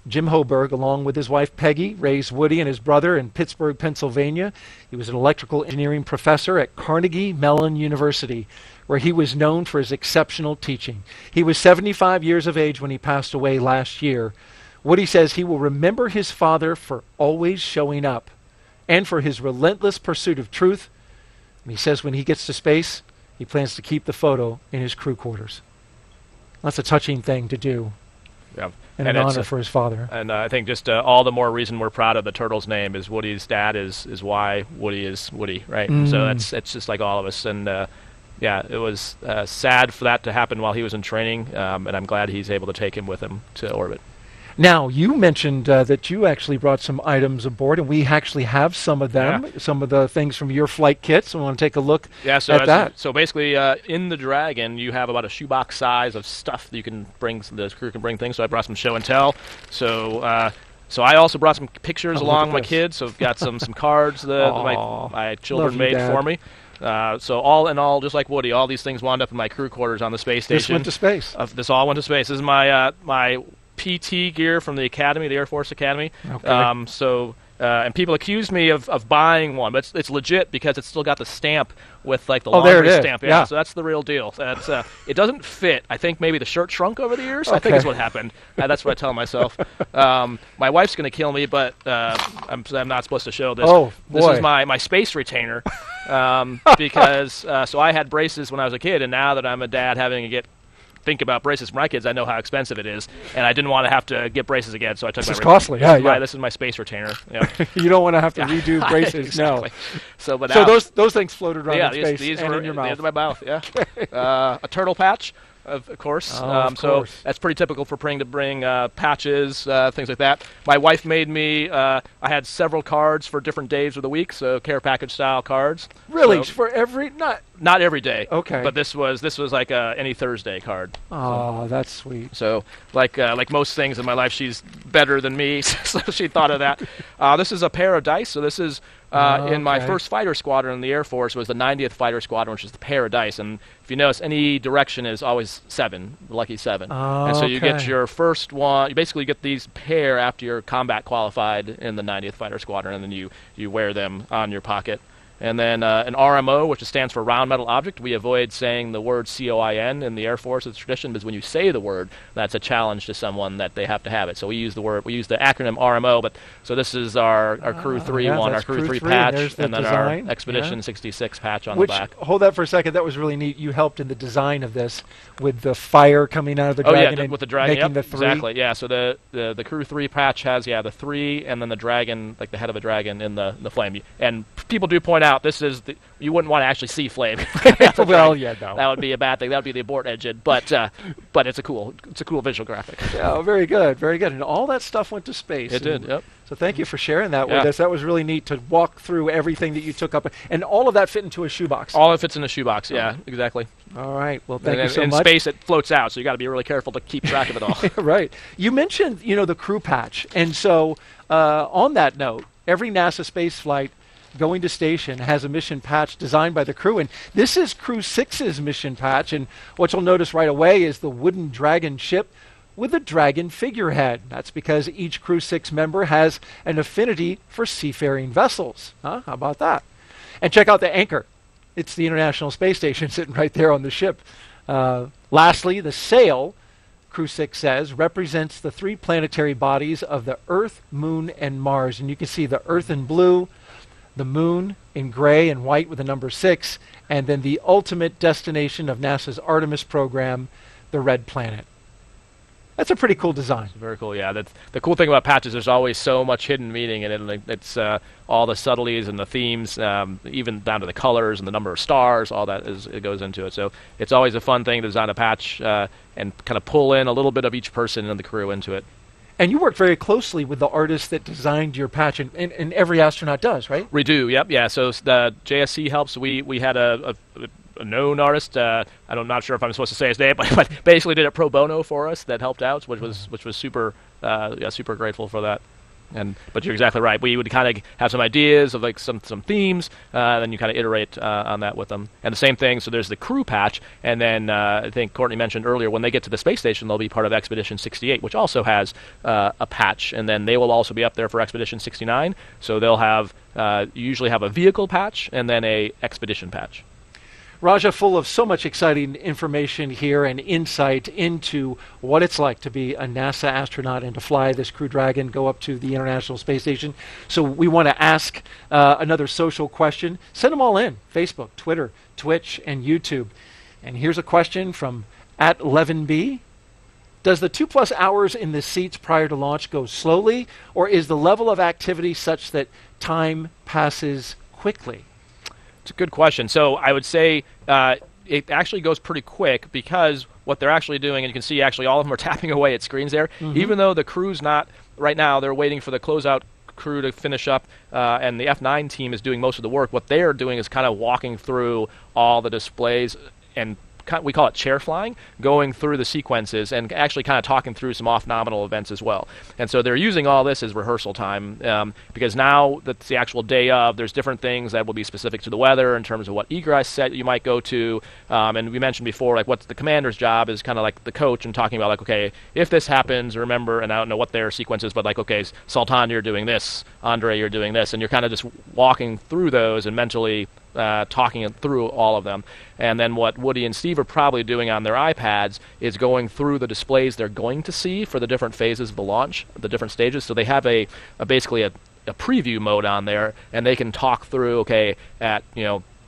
Jim Hoberg, along with his wife Peggy, raised Woody and his brother in Pittsburgh, Pennsylvania. He was an electrical engineering professor at Carnegie Mellon University, where he was known for his exceptional teaching. He was 75 years of age when he passed away last year. Woody says he will remember his father for always showing up and for his relentless pursuit of truth. And he says when he gets to space, he plans to keep the photo in his crew quarters. That's a touching thing to do. Yeah. And an honor for his father. And I think just all the more reason we're proud of the turtle's name is Woody's dad is why Woody is Woody, right? So it's just like all of us. And yeah, it was sad for that to happen while he was in training, and I'm glad he's able to take him with him to orbit. Now, you mentioned that you actually brought some items aboard, and we actually have some of them, some of the things from your flight kit, so we want to take a look at that. So basically, in the Dragon, you have about a shoebox size of stuff that you can bring, the crew can bring things, so I brought some show and tell. So so I also brought some pictures along with my kids, so I've got some cards that my children made for me. So all in all, just like Woody, all these things wound up in my crew quarters on the space station. This went to space. This all went to space. This is my my PT gear from the Academy, the Air Force Academy. Okay. And people accused me of buying one, but it's legit because it's still got the stamp with like the there it laundry is. stamp. Yeah. So that's the real deal. That's it doesn't fit. I think maybe the shirt shrunk over the years. I think is what happened. That's what I tell myself. My wife's gonna kill me, but I'm not supposed to show this. Oh, this boy. is my space retainer because so I had braces when I was a kid, and now that I'm a dad, having to think about braces for my kids, I know how expensive it is, and I didn't want to have to get braces again, so I took this is costly. This is my space retainer. Yeah. You don't want to have to redo braces. Exactly. No. But so those things floated around in space these and were in your mouth. in my mouth. Yeah. A turtle patch. Of course. So that's pretty typical for bring patches, things like that. My wife made me. I had several cards for different days of the week, so care package style cards. Really, so, for every not every day. Okay. But this was like any Thursday card. Oh, that's sweet. So like most things in my life, she's better than me, so she thought of that. This is a pair of dice. So this is in my first fighter squadron in the Air Force was the 90th Fighter Squadron, which is the pair of dice. And if you notice, any direction is always 7, lucky 7. And so you get your first one. You basically get these pair after you're combat qualified in the 90th Fighter Squadron, and then you wear them on your pocket. And then an RMO, which stands for round metal object. We avoid saying the word COIN in the Air Force. It's tradition because when you say the word, that's a challenge to someone that they have to have it. So we use the acronym RMO. But so this is our Crew 3 one, our Crew 3 patch, and then our Expedition 66 patch on the back. Hold that for a second. That was really neat. You helped in the design of this with the fire coming out of the Dragon. Oh yeah, with the Dragon. Making the 3. Exactly. Yeah. So the Crew 3 patch has the 3 and then the Dragon, like the head of a dragon in the flame. And people do point out this is you wouldn't want to actually see flame. Well, yeah, no. That would be a bad thing. That would be the abort engine. But it's a cool visual graphic. Yeah, very good, very good. And all that stuff went to space. It did. Yep. So thank you for sharing that with us. That was really neat to walk through everything that you took up, and all of that fit into a shoebox. All of it fits in a shoebox. Yeah, exactly. All right. Well, thank you so much. In space, it floats out, so you got to be really careful to keep track of it all. Right. You mentioned the crew patch, and so on that note, every NASA space flight going to station has a mission patch designed by the crew, and this is Crew 6's mission patch, and what you'll notice right away is the wooden Dragon ship with a dragon figurehead. That's because each Crew 6 member has an affinity for seafaring vessels. How about that? And check out the anchor. It's the International Space Station sitting right there on the ship. Lastly, the sail, Crew 6 says, represents the 3 planetary bodies of the Earth, Moon, and Mars. And you can see the Earth in blue, the Moon in gray and white with the number 6, and then the ultimate destination of NASA's Artemis program, the red planet. That's a pretty cool design. Very cool, yeah. That's the cool thing about patches. There's always so much hidden meaning in it. It's all the subtleties and the themes, even down to the colors and the number of stars. All that it goes into it. So it's always a fun thing to design a patch and kind of pull in a little bit of each person in the crew into it. And you work very closely with the artist that designed your patch, and every astronaut does, right? We do, yep, yeah. So the JSC helps. We had a known artist. I'm not sure if I'm supposed to say his name, but basically did it pro bono for us. That helped out, which was super super grateful for that. But you're exactly right. We would kind of have some ideas of like some themes, then you kind of iterate on that with them. And the same thing. So there's the crew patch, and then I think Courtney mentioned earlier when they get to the space station, they'll be part of Expedition 68, which also has a patch, and then they will also be up there for Expedition 69. So they'll have usually have a vehicle patch and then a expedition patch. Raja, full of so much exciting information here and insight into what it's like to be a NASA astronaut and to fly this Crew Dragon, go up to the International Space Station. So we want to ask another social question. Send them all in. Facebook, Twitter, Twitch, and YouTube. And here's a question from @11B. Does the 2+ hours in the seats prior to launch go slowly, or is the level of activity such that time passes quickly? It's a good question. So I would say it actually goes pretty quick because what they're actually doing, and you can see actually all of them are tapping away at screens there, even though the crew's not, right now they're waiting for the closeout crew to finish up, and the F9 team is doing most of the work. What they're doing is kind of walking through all the displays, and we call it chair flying, going through the sequences and actually kind of talking through some off-nominal events as well. And so they're using all this as rehearsal time because now that's the actual day of, there's different things that will be specific to the weather in terms of what egress set you might go to. And we mentioned before, like what's the commander's job is kind of like the coach and talking about like, okay, if this happens, remember, and I don't know what their sequence is, but like, okay, Sultan, you're doing this, Andre, you're doing this, and you're kind of just walking through those and mentally talking through all of them. And then what Woody and Steve are probably doing on their iPads is going through the displays they're going to see for the different phases of the launch, the different stages. So they have basically a preview mode on there, and they can talk through, okay, at,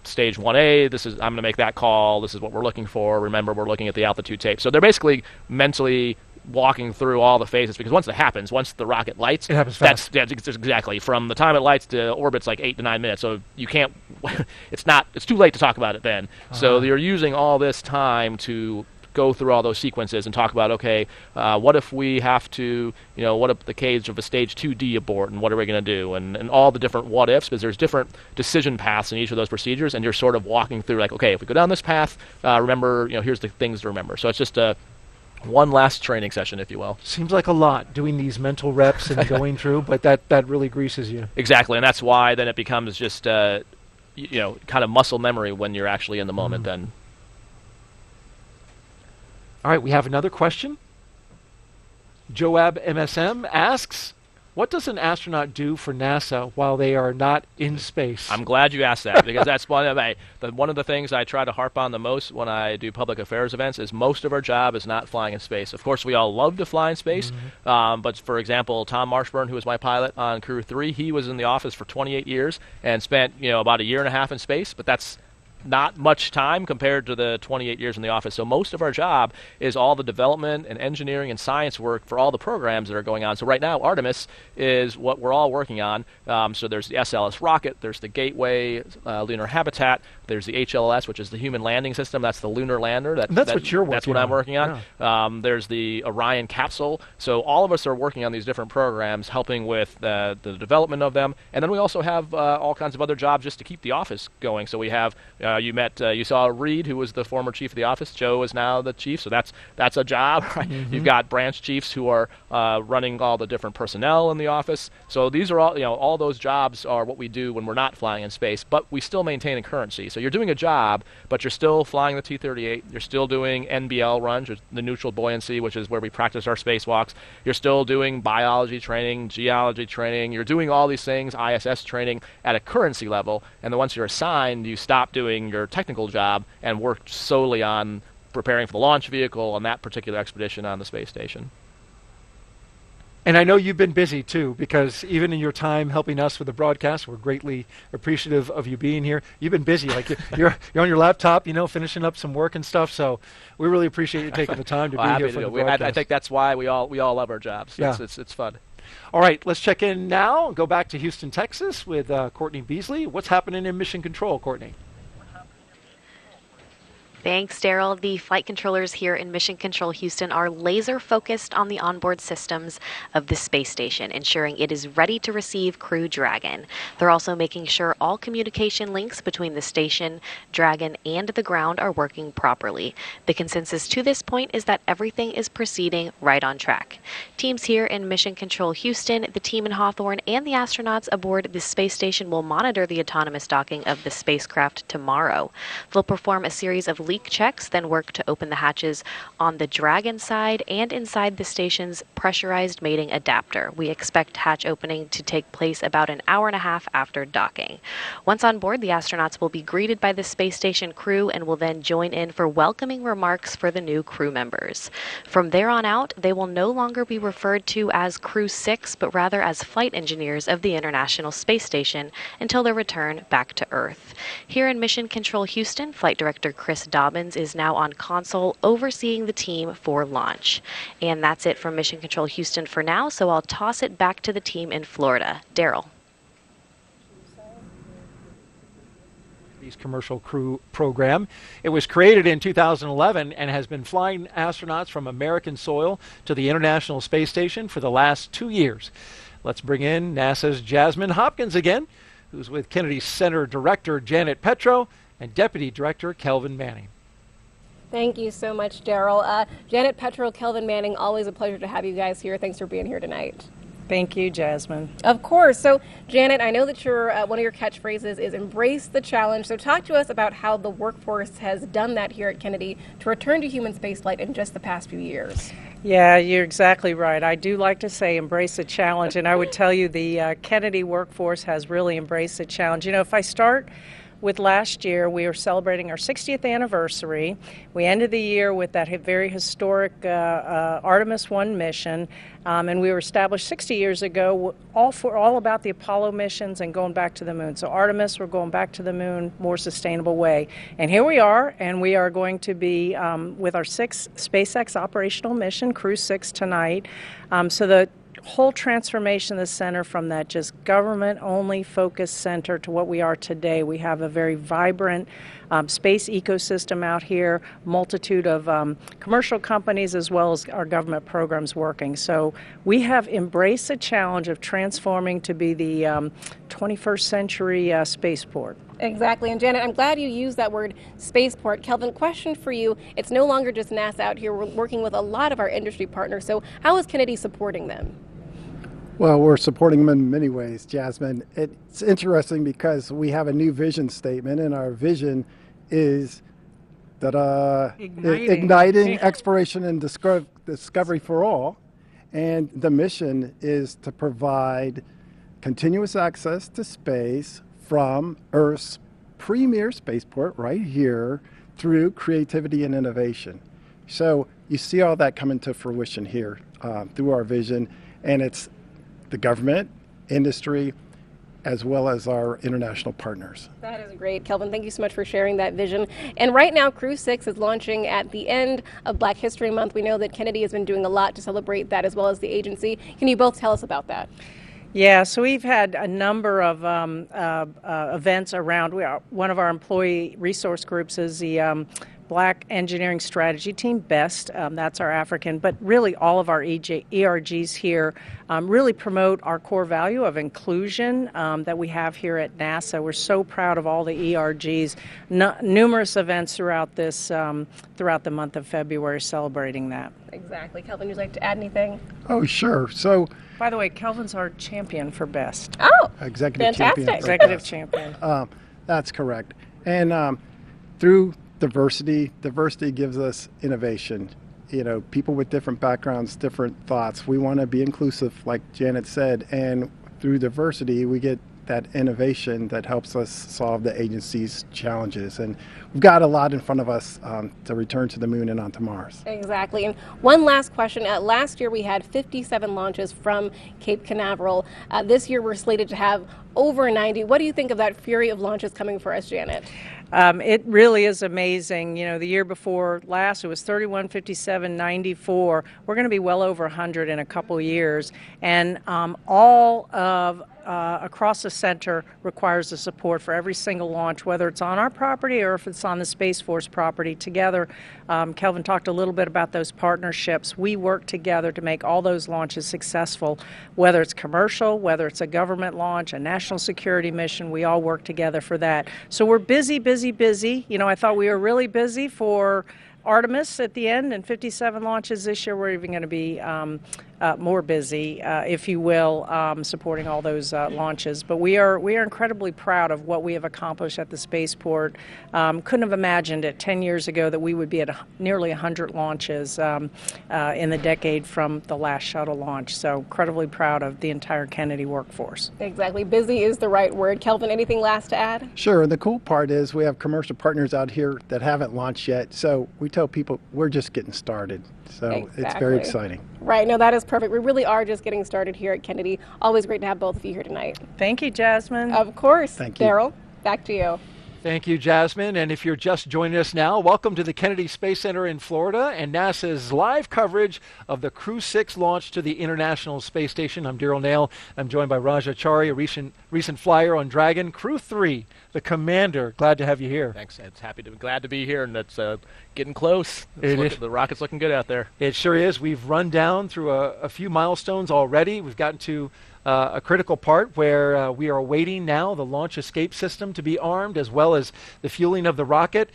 stage 1A, I'm going to make that call, this is what we're looking for, remember we're looking at the altitude tape. So they're basically mentally walking through all the phases, because once it happens, once the rocket lights, it happens fast. That's exactly from the time it lights to orbit's like 8 to 9 minutes. So you can't. It's too late to talk about it then. So you're using all this time to go through all those sequences and talk about, okay, what if we have to, what if the cage of a stage 2D abort, and what are we going to do, and all the different what ifs, because there's different decision paths in each of those procedures, and you're sort of walking through like, okay, if we go down this path, remember, here's the things to remember. So it's just one last training session, if you will. Seems like a lot doing these mental reps and going through, but that really greases you. Exactly, and that's why then it becomes just kind of muscle memory when you're actually in the moment. Then. All right, we have another question. Joab MSM asks, what does an astronaut do for NASA while they are not in space? I'm glad you asked that, because that's one of the things I try to harp on the most when I do public affairs events is most of our job is not flying in space. Of course, we all love to fly in space, but for example, Tom Marshburn, who was my pilot on Crew 3, he was in the office for 28 years and spent about a year and a half in space, but that's not much time compared to the 28 years in the office. So most of our job is all the development and engineering and science work for all the programs that are going on. So right now, Artemis is what we're all working on. So there's the SLS rocket, there's the Gateway lunar habitat, there's the HLS, which is the human landing system. That's the lunar lander. That's what you're working on. That's what I'm working on. Yeah. There's the Orion capsule. So all of us are working on these different programs, helping with the development of them. And then we also have all kinds of other jobs just to keep the office going. So we have you saw Reed, who was the former chief of the office. Joe is now the chief, so that's a job. Right? You've got branch chiefs who are running all the different personnel in the office. So these are all those jobs are what we do when we're not flying in space, but we still maintain a currency. So you're doing a job, but you're still flying the T-38. You're still doing NBL runs, the neutral buoyancy, which is where we practice our spacewalks. You're still doing biology training, geology training. You're doing all these things, ISS training at a currency level, and then once you're assigned, you stop doing your technical job and work solely on preparing for the launch vehicle on that particular expedition on the space station. And I know you've been busy too, because even in your time helping us with the broadcast, we're greatly appreciative of you being here. You've been busy, like you're on your laptop, finishing up some work and stuff. So we really appreciate you taking the time to be here for the broadcast. I think that's why we all love our jobs. Yeah. It's fun. All right, let's check in now. Go back to Houston, Texas with Courtney Beasley. What's happening in Mission Control, Courtney? Thanks, Daryl. The flight controllers here in Mission Control Houston are laser focused on the onboard systems of the space station, ensuring it is ready to receive Crew Dragon. They're also making sure all communication links between the station, Dragon, and the ground are working properly. The consensus to this point is that everything is proceeding right on track. Teams here in Mission Control Houston, the team in Hawthorne, and the astronauts aboard the space station will monitor the autonomous docking of the spacecraft tomorrow. They'll perform a series of leak checks, then work to open the hatches on the Dragon side and inside the station's pressurized mating adapter. We expect hatch opening to take place about an hour and a half after docking. Once on board, the astronauts will be greeted by the space station crew and will then join in for welcoming remarks for the new crew members. From there on out, they will no longer be referred to as Crew 6, but rather as flight engineers of the International Space Station until their return back to Earth. Here in Mission Control Houston, Flight Director Chris Dobbins is now on console overseeing the team for launch. And that's it from Mission Control Houston for now, so I'll toss it back to the team in Florida. Daryl. Kennedy's Commercial Crew program. It was created in 2011 and has been flying astronauts from American soil to the International Space Station for the last 2 years. Let's bring in NASA's Jasmine Hopkins again, who's with Kennedy Center Director Janet Petro and Deputy Director Kelvin Manning. Thank you so much, Daryl. Janet Petro, Kelvin Manning, always a pleasure to have you guys here. Thanks for being here tonight. Thank you, Jasmine. Of course. So, Janet, I know that one of your catchphrases is embrace the challenge. So talk to us about how the workforce has done that here at Kennedy to return to human spaceflight in just the past few years. Yeah, you're exactly right. I do like to say embrace the challenge, and I would tell you the Kennedy workforce has really embraced the challenge. You know, if I start with last year, we were celebrating our 60th anniversary. We ended the year with that very historic Artemis 1 mission, and we were established 60 years ago, all about the Apollo missions and going back to the moon. So Artemis, we're going back to the moon, more sustainable way. And here we are, and we are going to be with our 6th SpaceX operational mission, Crew-6 tonight. So the whole transformation of the center from that just government-only focused center to what we are today. We have a very vibrant space ecosystem out here, multitude of commercial companies as well as our government programs working. So we have embraced the challenge of transforming to be the 21st century spaceport. Exactly. And Janet, I'm glad you used that word spaceport. Kelvin, question for you. It's no longer just NASA out here. We're working with a lot of our industry partners. So how is Kennedy supporting them? Well, we're supporting them in many ways, Jasmine. It's interesting because we have a new vision statement, and our vision is that igniting exploration and discovery for all. And the mission is to provide continuous access to space from Earth's premier spaceport right here through creativity and innovation. So you see all that coming to fruition here through our vision, and it's the government, industry, as well as our international partners. That is great. Kelvin, thank you so much for sharing that vision. And right now, Crew-6 is launching at the end of Black History Month. We know that Kennedy has been doing a lot to celebrate that as well as the agency. Can you both tell us about that? Yeah, so we've had a number of events around. One of our employee resource groups is the Black Engineering Strategy Team, BEST. That's our African, but really all of our ERGs here really promote our core value of inclusion that we have here at NASA. We're so proud of all the ERGs. Numerous events throughout throughout the month of February celebrating that. Exactly. Kelvin, would you like to add anything? Oh, sure. So, by the way, Kelvin's our champion for BEST. Oh, executive fantastic. champion. Executive champion. That's correct. And through diversity gives us innovation. You know, people with different backgrounds, different thoughts. We want to be inclusive, like Janet said, and through diversity, we get that innovation that helps us solve the agency's challenges. And we've got a lot in front of us to return to the moon and onto Mars. Exactly. And one last question. Last year we had 57 launches from Cape Canaveral. This year we're slated to have over 90. What do you think of that fury of launches coming for us, Janet? It really is amazing. You know, the year before last, it was 31, 57, 94. We're going to be well over 100 in a couple years. And all of across the center requires the support for every single launch, whether it's on our property or if it's on the Space Force property. Together, Kelvin talked a little bit about those partnerships. We work together to make all those launches successful, whether it's commercial, whether it's a government launch, a national security mission. We all work together for that. So we're busy. You know, I thought we were really busy for Artemis at the end and 57 launches this year. We're even going to be more busy, if you will, supporting all those launches. But we are incredibly proud of what we have accomplished at the spaceport. Couldn't have imagined it 10 years ago that we would be at nearly 100 launches in the decade from the last shuttle launch. So incredibly proud of the entire Kennedy workforce. Exactly. Busy is the right word. Kelvin, anything last to add? Sure. And the cool part is we have commercial partners out here that haven't launched yet. So we tell people we're just getting started. So exactly. It's very exciting. Right. No, that is perfect. We really are just getting started here at Kennedy. Always great to have both of you here tonight. Thank you, Jasmine. Of course. Thank you. Daryl, back to you. Thank you, Jasmine. And if you're just joining us now, welcome to the Kennedy Space Center in Florida and NASA's live coverage of the Crew-6 launch to the International Space Station. I'm Daryl Nail. I'm joined by Raja Chari, a recent flyer on Dragon. Crew-3, the commander. Glad to have you here. Thanks. It's glad to be here, and it's getting close. The rocket's looking good out there. It sure is. We've run down through a few milestones already. We've gotten to a critical part where we are awaiting now the launch escape system to be armed, as well as the fueling of the rocket.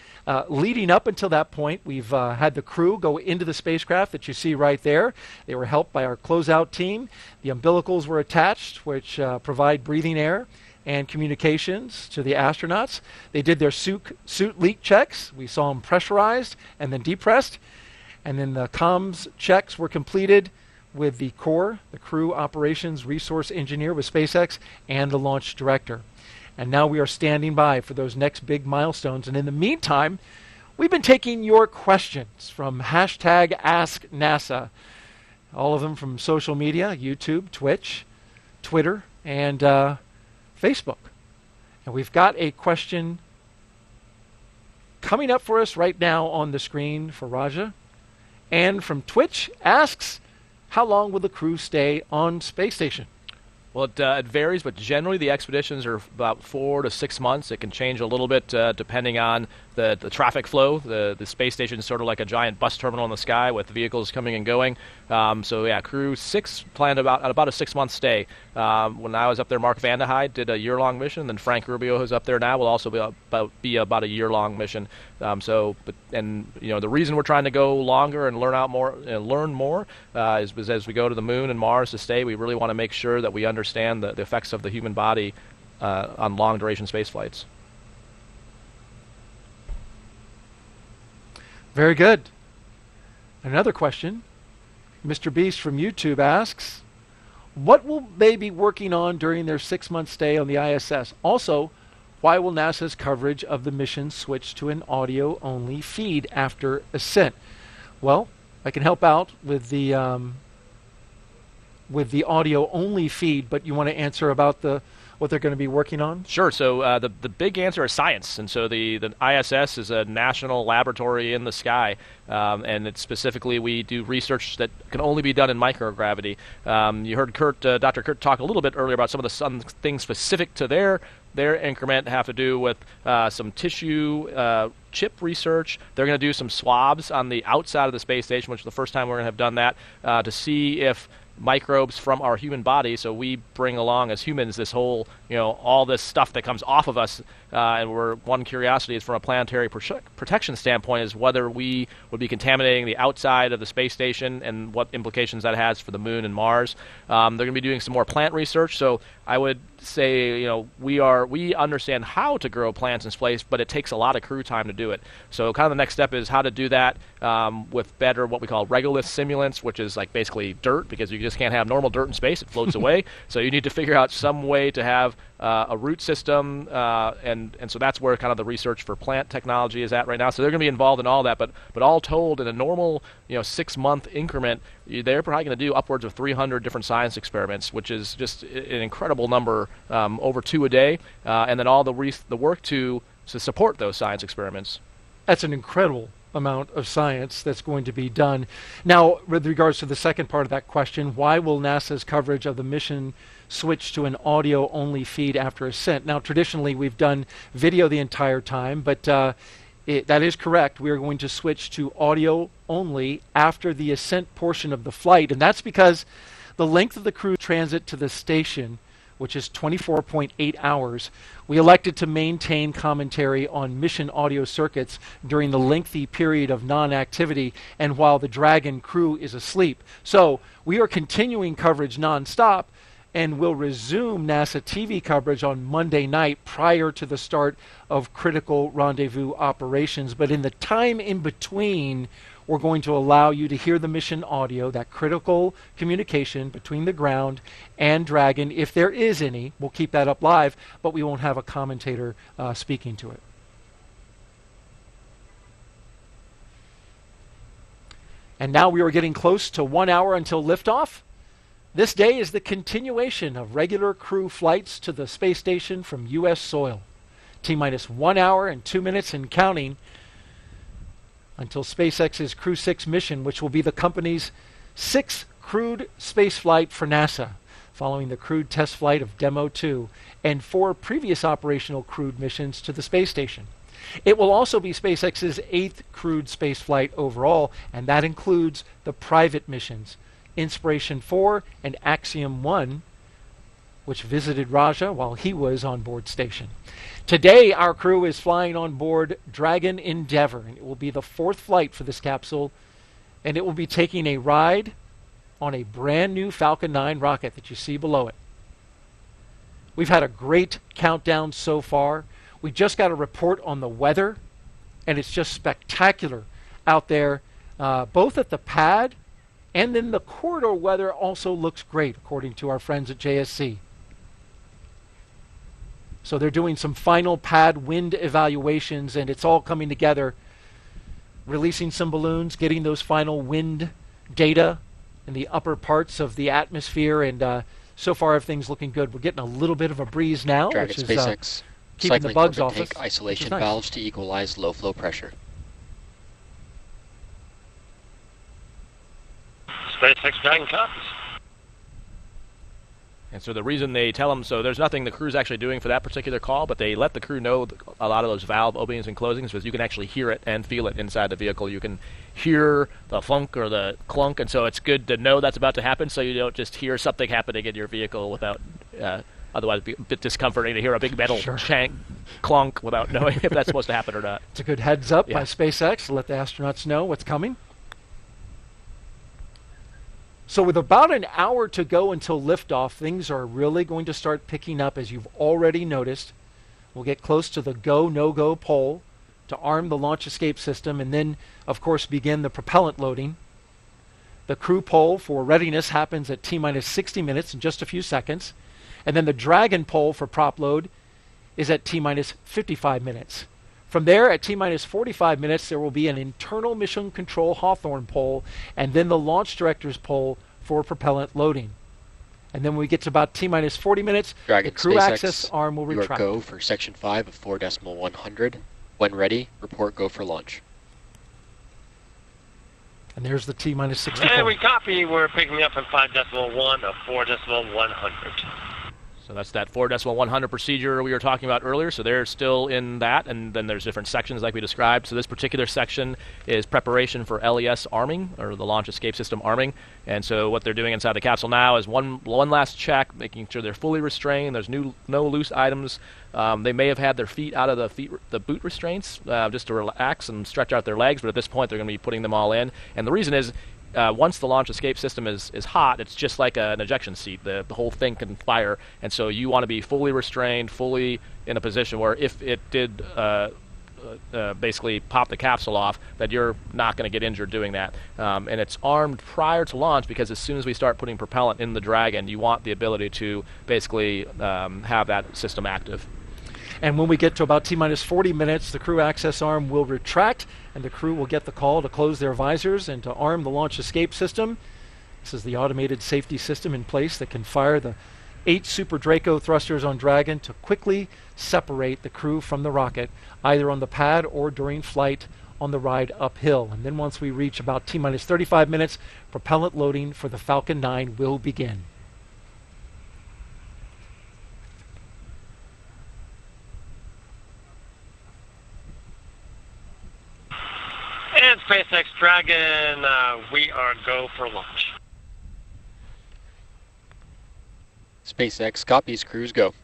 Leading up until that point, we've had the crew go into the spacecraft that you see right there. They were helped by our closeout team. The umbilicals were attached, which provide breathing air and communications to the astronauts. They did their suit leak checks. We saw them pressurized and then depressed. And then the comms checks were completed with the core, the crew operations resource engineer with SpaceX, and the launch director. And now we are standing by for those next big milestones. And in the meantime, we've been taking your questions from hashtag AskNASA, all of them from social media, YouTube, Twitch, Twitter, and Facebook. And we've got a question coming up for us right now on the screen for Raja. And from Twitch asks, how long will the crew stay on space station? Well, it varies, but generally the expeditions are about 4 to 6 months. It can change a little bit depending on the traffic flow. The space station is sort of like a giant bus terminal in the sky with vehicles coming and going. So yeah, Crew 6 planned about a 6-month stay. When I was up there, Mark Vande Hei did a year-long mission. Then Frank Rubio, who's up there now, will also be about a year-long mission. The reason we're trying to go longer and learn more is as we go to the moon and Mars to stay, we really want to make sure that we understand the effects of the human body on long-duration space flights. Very good. Another question. Mr. Beast from YouTube asks, what will they be working on during their 6-month stay on the ISS? Also, why will NASA's coverage of the mission switch to an audio-only feed after ascent? Well, I can help out with the audio-only feed, but you want to answer about what they're going to be working on? Sure. So the big answer is science, and so the ISS is a national laboratory in the sky, and it's specifically we do research that can only be done in microgravity. You heard Dr. Kurt talk a little bit earlier about some of the things specific to their increment have to do with some tissue chip research. They're going to do some swabs on the outside of the space station, which is the first time we're going to have done that, to see if microbes from our human body, so we bring along as humans this whole, all this stuff that comes off of us, and one curiosity is from a planetary protection standpoint is whether we would be contaminating the outside of the space station and what implications that has for the moon and Mars. They're going to be doing some more plant research, so I would say, we understand how to grow plants in space, but it takes a lot of crew time to do it. So kind of the next step is how to do that with better what we call regolith simulants, which is like basically dirt, because you just can't have normal dirt in space. It floats away. So you need to figure out some way to have a root system, and so that's where kind of the research for plant technology is at right now. So they're going to be involved in all that, but all told, in a normal 6-month increment, they're probably going to do upwards of 300 different science experiments, which is just an incredible number, over 2 a day, and then all the work to support those science experiments. That's an incredible amount of science that's going to be done. Now, with regards to the second part of that question, why will NASA's coverage of the mission switch to an audio-only feed after ascent? Now, traditionally, we've done video the entire time, but that is correct. We are going to switch to audio only after the ascent portion of the flight, and that's because the length of the crew transit to the station, which is 24.8 hours, we elected to maintain commentary on mission audio circuits during the lengthy period of non-activity and while the Dragon crew is asleep. So we are continuing coverage non-stop and will resume NASA TV coverage on Monday night prior to the start of critical rendezvous operations. But in the time in between, we're going to allow you to hear the mission audio, that critical communication between the ground and Dragon. If there is any, we'll keep that up live, but we won't have a commentator speaking to it. And now we are getting close to 1 hour until liftoff. This day is the continuation of regular crew flights to the space station from U.S. soil. T-minus 1 hour and 2 minutes and counting until SpaceX's Crew-6 mission, which will be the company's 6th crewed spaceflight for NASA, following the crewed test flight of Demo 2 and 4 previous operational crewed missions to the space station. It will also be SpaceX's 8th crewed spaceflight overall, and that includes the private missions, Inspiration 4 and Axiom 1, which visited Raja while he was on board station. Today, our crew is flying on board Dragon Endeavour, and it will be the 4th flight for this capsule, and it will be taking a ride on a brand new Falcon 9 rocket that you see below it. We've had a great countdown so far. We just got a report on the weather, and it's just spectacular out there, both at the pad and then the corridor weather also looks great, according to our friends at JSC. So they're doing some final pad wind evaluations, and it's all coming together, releasing some balloons, getting those final wind data in the upper parts of the atmosphere, and so far everything's looking good. We're getting a little bit of a breeze now, Dragon which is SpaceX keeping the bugs off us. tank isolation nice. valves to equalize low flow pressure. SpaceX Dragon copies. And so the reason they tell them, so there's nothing the crew's actually doing for that particular call, but they let the crew know a lot of those valve openings and closings, because you can actually hear it and feel it inside the vehicle. You can hear the thunk or the clunk, and so it's good to know that's about to happen, so you don't just hear something happening in your vehicle without, otherwise it'd be a bit discomforting to hear a big metal chang clunk without knowing if that's supposed to happen or not. It's a good heads up by SpaceX to let the astronauts know what's coming. So with about an hour to go until liftoff, things are really going to start picking up, as you've already noticed. We'll get close to the go, no-go pole to arm the launch escape system, and then, of course, begin the propellant loading. The crew poll for readiness happens at T-minus 60 minutes in just a few seconds. And then the Dragon poll for prop load is at T-minus 55 minutes. From there, at T-minus 45 minutes, there will be an internal mission control Hawthorne poll, and then the launch director's poll for propellant loading. And then when we get to about T-minus 40 minutes, Dragon the crew SpaceX, access arm will retract. You are go for section 5 of 4.100. When ready, report go for launch. And there's the T-minus 60. And we copy. We're picking up in 5.1 of 4.100. So that's that 4.100 procedure we were talking about earlier. So they're still in that, and then there's different sections like we described. So this particular section is preparation for LES arming, or the launch escape system arming. And so what they're doing inside the capsule now is one last check, making sure they're fully restrained. There's no loose items. They may have had their feet out of the boot restraints just to relax and stretch out their legs, but at this point they're going to be putting them all in. And the reason is, once the launch escape system is hot, it's just like an ejection seat. The whole thing can fire, and so you want to be fully restrained, fully in a position where if it did basically pop the capsule off, that you're not going to get injured doing that. And it's armed prior to launch, because as soon as we start putting propellant in the Dragon, you want the ability to basically have that system active. And when we get to about T-minus 40 minutes, the crew access arm will retract, and the crew will get the call to close their visors and to arm the launch escape system. This is the automated safety system in place that can fire the 8 Super Draco thrusters on Dragon to quickly separate the crew from the rocket, either on the pad or during flight on the ride uphill. And then once we reach about T-minus 35 minutes, propellant loading for the Falcon 9 will begin. And SpaceX Dragon, we are go for launch. SpaceX copies, crews go.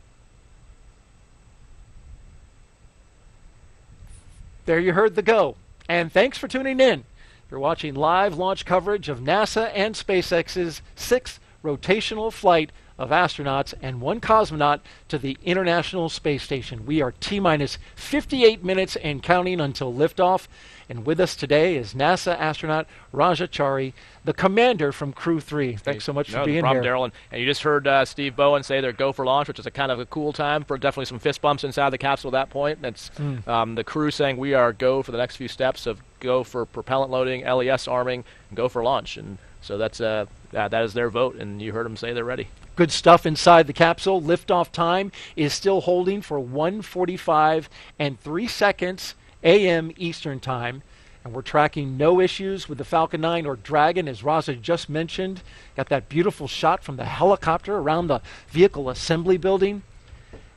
There you heard the go. And thanks for tuning in. You're watching live launch coverage of NASA and SpaceX's 6th rotational flight of astronauts and 1 cosmonaut to the International Space Station. We are T-minus 58 minutes and counting until liftoff. And with us today is NASA astronaut Raja Chari, the commander from Crew 3. Thanks so much for being here. Daryl. And you just heard Steve Bowen say they're go for launch, which is a kind of a cool time for definitely some fist bumps inside the capsule at that point. It's the crew saying we are go for the next few steps of go for propellant loading, LES arming, and go for launch. And So that's that is their vote, and you heard them say they're ready. Good stuff inside the capsule. Liftoff time is still holding for 1:45 and 3 seconds a.m. Eastern Time. And we're tracking no issues with the Falcon 9 or Dragon, as Raza just mentioned. Got that beautiful shot from the helicopter around the vehicle assembly building.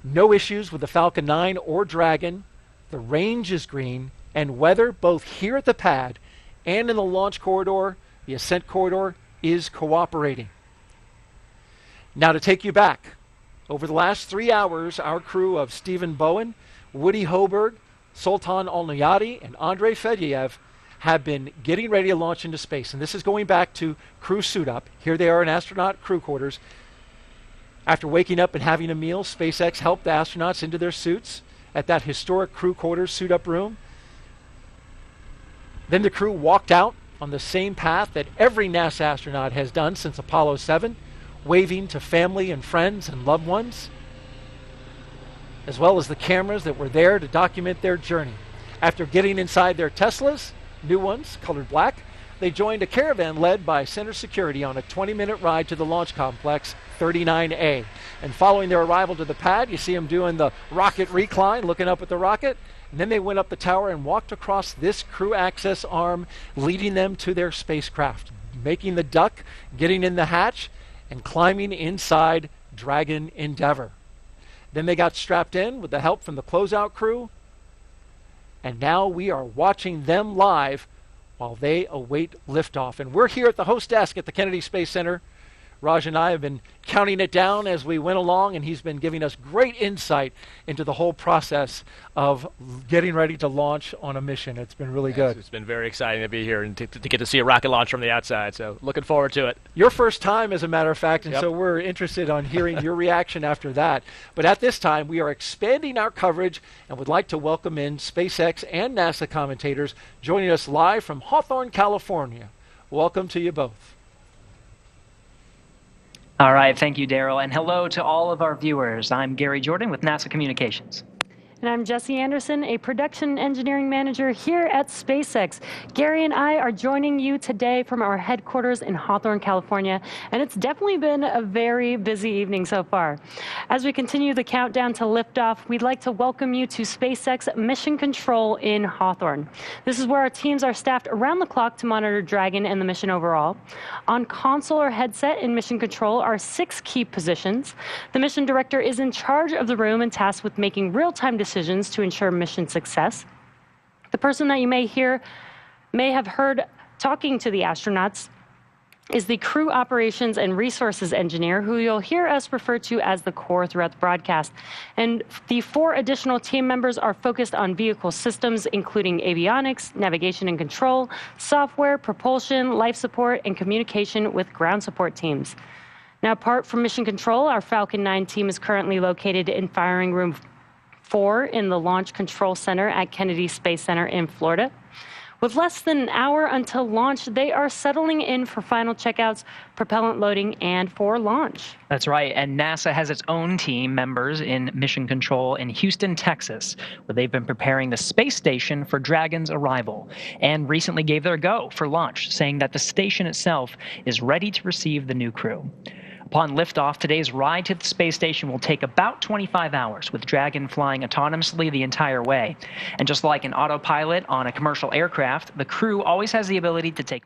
No issues with the Falcon 9 or Dragon. The range is green, and weather both here at the pad and in the launch corridor, the ascent corridor, is cooperating. Now to take you back, over the last 3 hours, our crew of Stephen Bowen, Woody Hoberg, Sultan Al-Nayati, and Andrei Fedyaev have been getting ready to launch into space. And this is going back to crew suit up. Here they are in astronaut crew quarters. After waking up and having a meal, SpaceX helped the astronauts into their suits at that historic crew quarters suit up room. Then the crew walked out on the same path that every NASA astronaut has done since Apollo 7, waving to family and friends and loved ones, as well as the cameras that were there to document their journey. After getting inside their Teslas, new ones, colored black, they joined a caravan led by Center Security on a 20-minute ride to the launch complex 39A. And following their arrival to the pad, you see them doing the rocket recline, looking up at the rocket. And then they went up the tower and walked across this crew access arm, leading them to their spacecraft, making the duck, getting in the hatch, and climbing inside Dragon Endeavour. Then they got strapped in with the help from the closeout crew. And now we are watching them live while they await liftoff. And we're here at the host desk at the Kennedy Space Center. Raj and I have been counting it down as we went along, and he's been giving us great insight into the whole process of getting ready to launch on a mission. It's been really good. It's been very exciting to be here and to get to see a rocket launch from the outside, so looking forward to it. Your first time, as a matter of fact, and Yep. so we're interested on hearing your reaction after that. But at this time, we are expanding our coverage and would like to welcome in SpaceX and NASA commentators joining us live from Hawthorne, California. Welcome to you both. All right, thank you, Daryl, and hello to all of our viewers. I'm Gary Jordan with NASA Communications. And I'm Jesse Anderson, a production engineering manager here at SpaceX. Gary and I are joining you today from our headquarters in Hawthorne, California, and it's definitely been a very busy evening so far. As we continue the countdown to liftoff, we'd like to welcome you to SpaceX Mission Control in Hawthorne. This is where our teams are staffed around the clock to monitor Dragon and the mission overall. On console or headset in Mission Control are 6 key positions. The mission director is in charge of the room and tasked with making real-time decisions to ensure mission success. The person that you may have heard talking to the astronauts is the Crew Operations and Resources Engineer, who you'll hear us refer to as the core throughout the broadcast. And the 4 additional team members are focused on vehicle systems, including avionics, navigation and control, software, propulsion, life support, and communication with ground support teams. Now, apart from Mission Control, our Falcon 9 team is currently located in Firing Room 4 in the Launch Control Center at Kennedy Space Center in Florida. With less than an hour until launch, they are settling in for final checkouts, propellant loading, and for launch. That's right, and NASA has its own team members in Mission Control in Houston, Texas, where they've been preparing the space station for Dragon's arrival, and recently gave their go for launch, saying that the station itself is ready to receive the new crew. Upon liftoff, today's ride to the space station will take about 25 hours, with Dragon flying autonomously the entire way. And just like an autopilot on a commercial aircraft, the crew always has the ability to take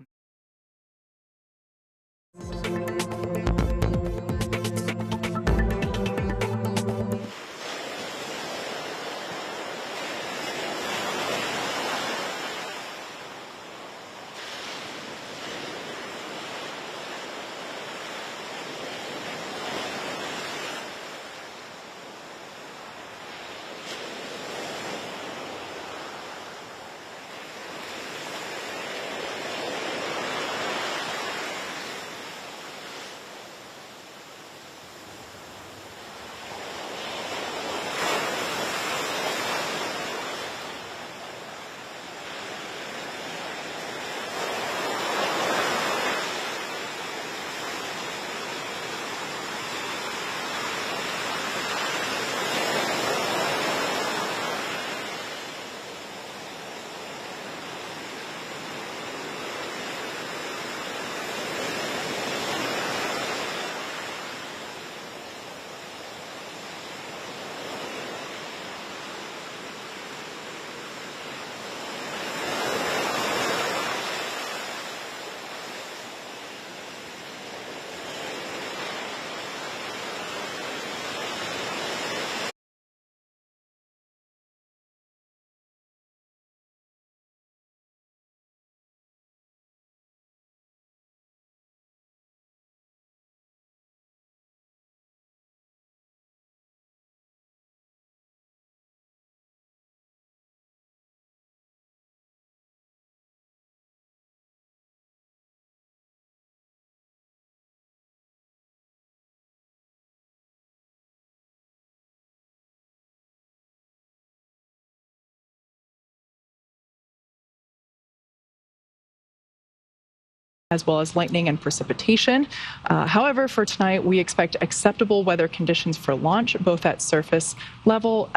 as well as lightning and precipitation. However, for tonight, we expect acceptable weather conditions for launch, both at surface level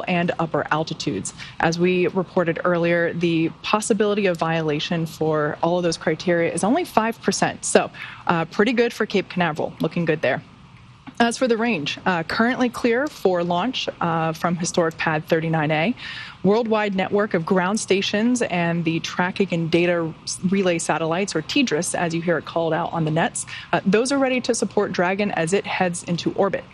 and upper altitudes. As we reported earlier, the possibility of violation for all of those criteria is only 5%. So pretty good for Cape Canaveral, looking good there. As for the range, currently clear for launch from historic pad 39A. Worldwide network of ground stations and the tracking and data relay satellites, or TDRS, as you hear it called out on the nets, those are ready to support Dragon as it heads into orbit.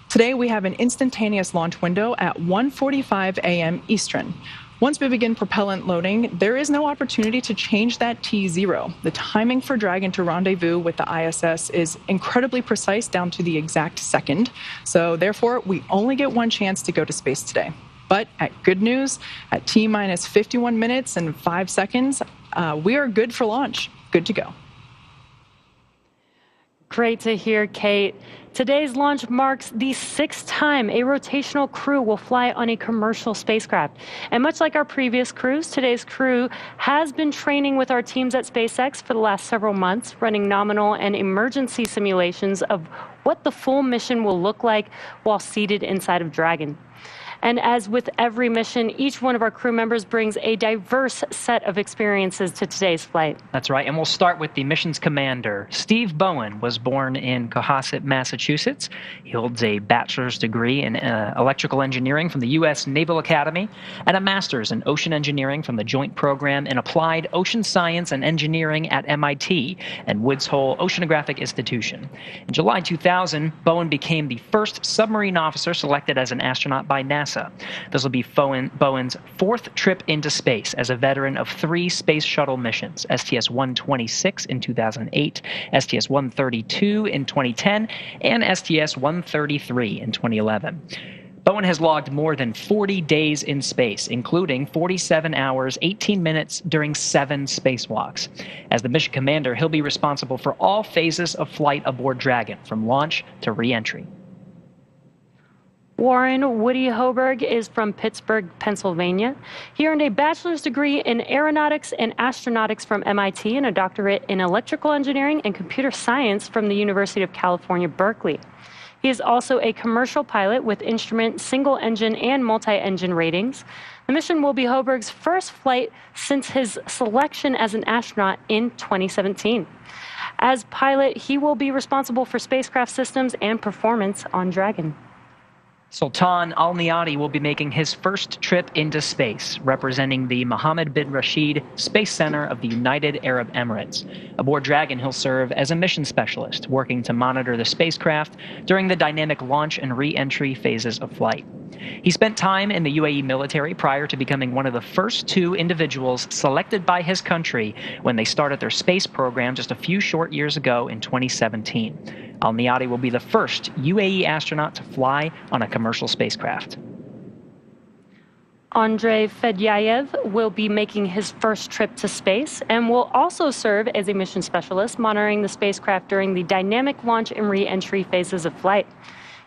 Today, we have an instantaneous launch window at 1:45 a.m. Eastern. Once we begin propellant loading, there is no opportunity to change that T0. The timing for Dragon to rendezvous with the ISS is incredibly precise down to the exact second. So therefore, we only get one chance to go to space today. But at good news, at T-minus 51 minutes and 5 seconds, we are good for launch. Good to go. Great to hear, Kate. Today's launch marks the 6th time a rotational crew will fly on a commercial spacecraft. And much like our previous crews, today's crew has been training with our teams at SpaceX for the last several months, running nominal and emergency simulations of what the full mission will look like while seated inside of Dragon. And as with every mission, each one of our crew members brings a diverse set of experiences to today's flight. That's right, and we'll start with the mission's commander. Steve Bowen was born in Cohasset, Massachusetts. He holds a bachelor's degree in electrical engineering from the U.S. Naval Academy and a master's in ocean engineering from the Joint Program in Applied Ocean Science and Engineering at MIT and Woods Hole Oceanographic Institution. In July 2000, Bowen became the first submarine officer selected as an astronaut by NASA. This will be Bowen's 4th trip into space as a veteran of 3 space shuttle missions, STS-126 in 2008, STS-132 in 2010, and STS-133 in 2011. Bowen has logged more than 40 days in space, including 47 hours, 18 minutes during 7 spacewalks. As the mission commander, he'll be responsible for all phases of flight aboard Dragon, from launch to re-entry. Warren Woody Hoberg is from Pittsburgh, Pennsylvania. He earned a bachelor's degree in aeronautics and astronautics from MIT and a doctorate in electrical engineering and computer science from the University of California, Berkeley. He is also a commercial pilot with instrument, single-engine, and multi-engine ratings. The mission will be Hoberg's first flight since his selection as an astronaut in 2017. As pilot, he will be responsible for spacecraft systems and performance on Dragon. Sultan Al Niadi will be making his first trip into space, representing the Mohammed bin Rashid Space Center of the United Arab Emirates. Aboard Dragon, he'll serve as a mission specialist, working to monitor the spacecraft during the dynamic launch and re-entry phases of flight. He spent time in the UAE military prior to becoming one of the first 2 individuals selected by his country when they started their space program just a few short years ago in 2017. Al Niadi will be the first UAE astronaut to fly on a commercial spacecraft. Andrei Fedyayev will be making his first trip to space and will also serve as a mission specialist, monitoring the spacecraft during the dynamic launch and re-entry phases of flight.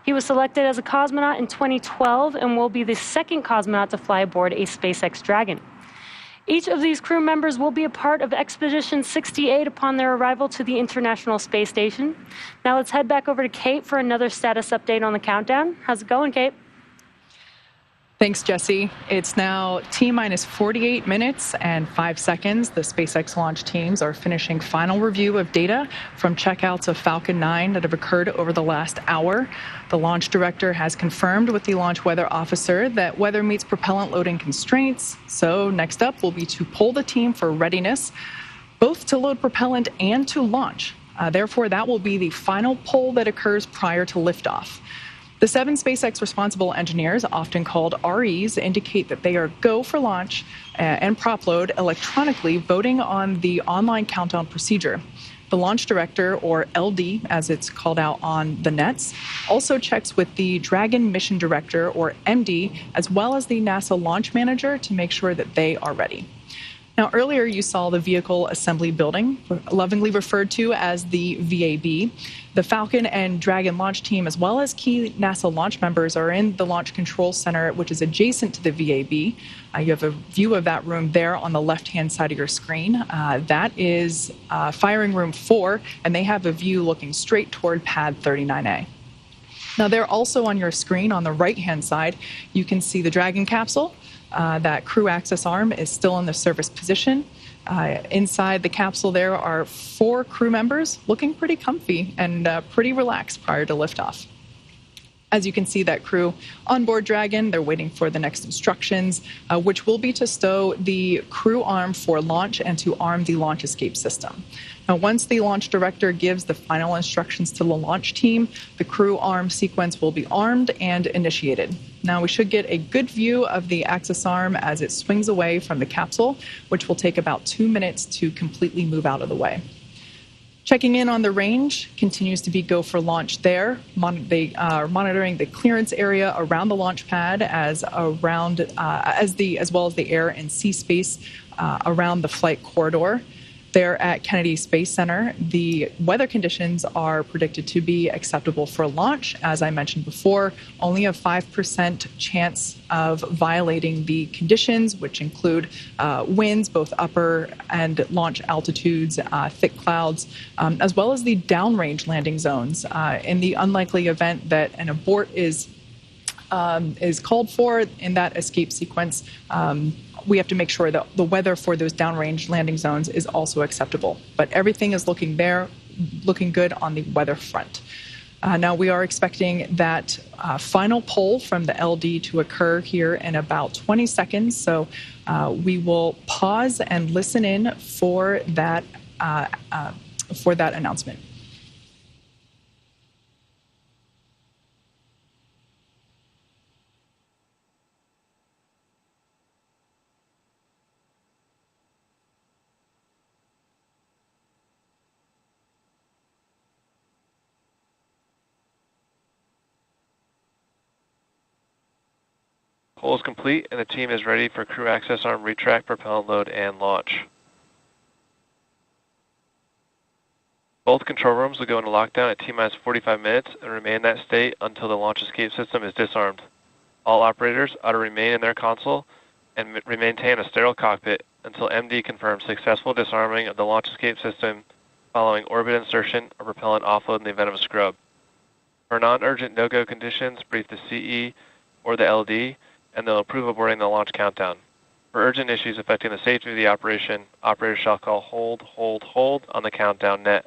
He was selected as a cosmonaut in 2012 and will be the 2nd cosmonaut to fly aboard a SpaceX Dragon. Each of these crew members will be a part of Expedition 68 upon their arrival to the International Space Station. Now let's head back over to Kate for another status update on the countdown. How's it going, Kate? Thanks, Jesse. It's now T-minus 48 minutes and 5 seconds. The SpaceX launch teams are finishing final review of data from checkouts of Falcon 9 that have occurred over the last hour. The launch director has confirmed with the launch weather officer that weather meets propellant loading constraints. So next up will be to poll the team for readiness, both to load propellant and to launch. Therefore, that will be the final poll that occurs prior to liftoff. The 7 SpaceX responsible engineers, often called REs, indicate that they are go for launch and prop load electronically, voting on the online countdown procedure. The launch director, or LD, as it's called out on the nets, also checks with the Dragon mission director, or MD, as well as the NASA launch manager to make sure that they are ready. Now, earlier you saw the Vehicle Assembly Building, lovingly referred to as the VAB. The Falcon and Dragon launch team, as well as key NASA launch members, are in the Launch Control Center, which is adjacent to the VAB. You have a view of that room there on the left-hand side of your screen. That is Firing Room 4, and they have a view looking straight toward Pad 39A. Now, there also on your screen on the right-hand side, you can see the Dragon capsule. That crew access arm is still in the service position. Inside the capsule there are 4 crew members looking pretty comfy and pretty relaxed prior to liftoff. As you can see, that crew on board Dragon, they're waiting for the next instructions, which will be to stow the crew arm for launch and to arm the launch escape system. Now, once the launch director gives the final instructions to the launch team, the crew arm sequence will be armed and initiated. Now, we should get a good view of the access arm as it swings away from the capsule, which will take about 2 minutes to completely move out of the way. Checking in on the range continues to be go for launch there. They are monitoring the clearance area around the launch pad as well as the air and sea space around the flight corridor. There at Kennedy Space Center, the weather conditions are predicted to be acceptable for launch. As I mentioned before, only a 5% chance of violating the conditions, which include winds, both upper and launch altitudes, thick clouds, as well as the downrange landing zones. In the unlikely event that an abort is called for in that escape sequence, we have to make sure that the weather for those downrange landing zones is also acceptable. But everything is looking good on the weather front. Now, we are expecting that final pull from the LD to occur here in about 20 seconds. So we will pause and listen in for that announcement. Pull is complete, and the team is ready for crew access arm retract, propellant load, and launch. Both control rooms will go into lockdown at T-minus 45 minutes and remain in that state until the launch escape system is disarmed. All operators are to remain in their console and maintain a sterile cockpit until MD confirms successful disarming of the launch escape system following orbit insertion or propellant offload in the event of a scrub. For non-urgent no-go conditions, brief the CE or the LD, and they'll approve aborting the launch countdown. For urgent issues affecting the safety of the operation, operators shall call hold on the countdown net.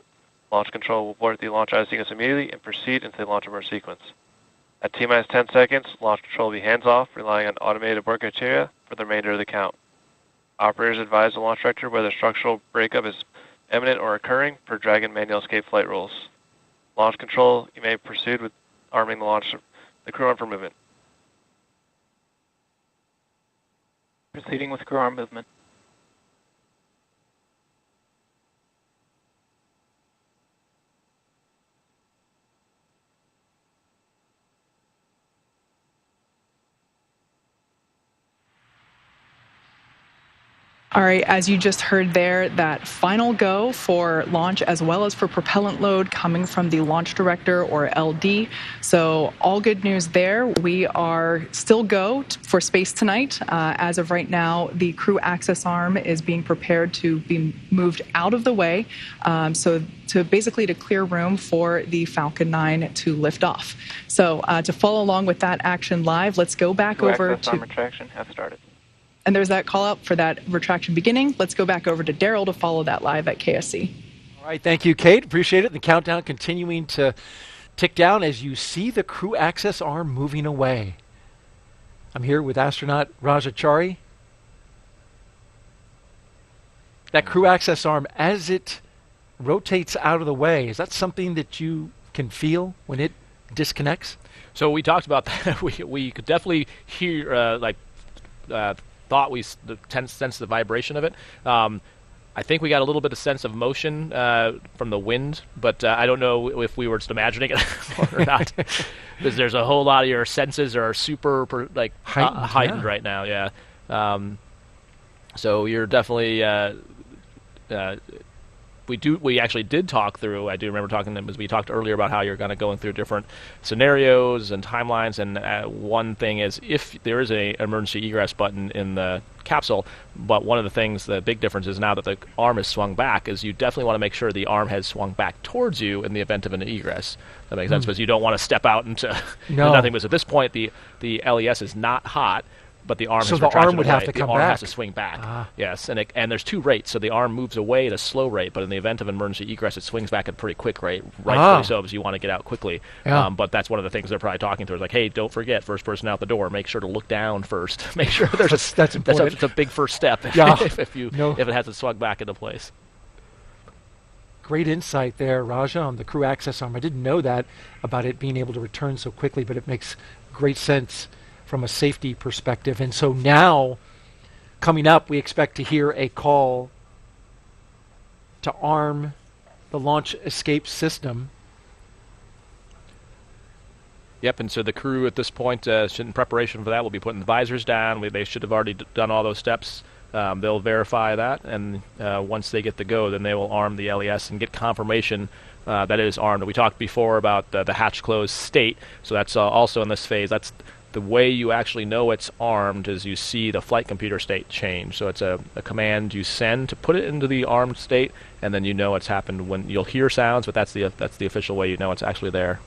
Launch control will abort the launch sequence immediately and proceed into the launch abort sequence. At T-minus 10 seconds, launch control will be hands-off, relying on automated abort criteria for the remainder of the count. Operators advise the launch director whether structural breakup is imminent or occurring per Dragon manual escape flight rules. Launch control, you may proceed with arming the crew arm for movement. Proceeding with crew arm movement. All right, as you just heard there, that final go for launch as well as for propellant load coming from the launch director or LD. So all good news there. We are still go for space tonight. As of right now, the crew access arm is being prepared to be moved out of the way. So to clear room for the Falcon 9 to lift off. So to follow along with that action live, let's go back over to... Arm retraction has started. And there's that call out for that retraction beginning. Let's go back over to Daryl to follow that live at KSC. All right, thank you, Kate. Appreciate it. The countdown continuing to tick down as you see the crew access arm moving away. I'm here with astronaut Rajachari. That crew access arm, as it rotates out of the way, is that something that you can feel when it disconnects? So we talked about that. we could definitely hear, thought we sense the vibration of it. I think we got a little bit of sense of motion from the wind, but I don't know if we were just imagining it or not. Because there's a whole lot of your senses are super heightened right now. Yeah. So you're definitely we actually did talk through. I do remember talking to them as we talked earlier about how you're going to going through different scenarios and timelines. And one thing is, if there is a emergency egress button in the capsule, but one of the things, the big difference is now that the arm is swung back, is you definitely want to make sure the arm has swung back towards you in the event of an egress. That makes sense, because you don't want to step out into nothing. Because at this point, the LES is not hot, but the arm so has the retracted arm would away. have to come the arm back. has to swing back. Yes, and there's two rates. So the arm moves away at a slow rate, but in the event of an emergency egress, it swings back at a pretty quick rate, rightfully so, because you want to get out quickly. Yeah. But that's one of the things they're probably talking through. Is like, hey, don't forget, first person out the door, make sure to look down first. Make sure there's that's important. That's a big first step. Yeah. if it hasn't swung back into place. Great insight there, Raja, on the crew access arm. I didn't know that about it being able to return so quickly, but it makes great sense from a safety perspective. And so now, coming up, we expect to hear a call to arm the launch escape system. Yep, and so the crew at this point, in preparation for that, will be putting the visors down. They should have already done all those steps. They'll verify that, and once they get the go, then they will arm the LES and get confirmation that it is armed. We talked before about the hatch closed state, so that's also in this phase. That's the way you actually know it's armed, is you see the flight computer state change. So it's a command you send to put it into the armed state, and then you know it's happened. When you'll hear sounds, but that's the official way you know it's actually there.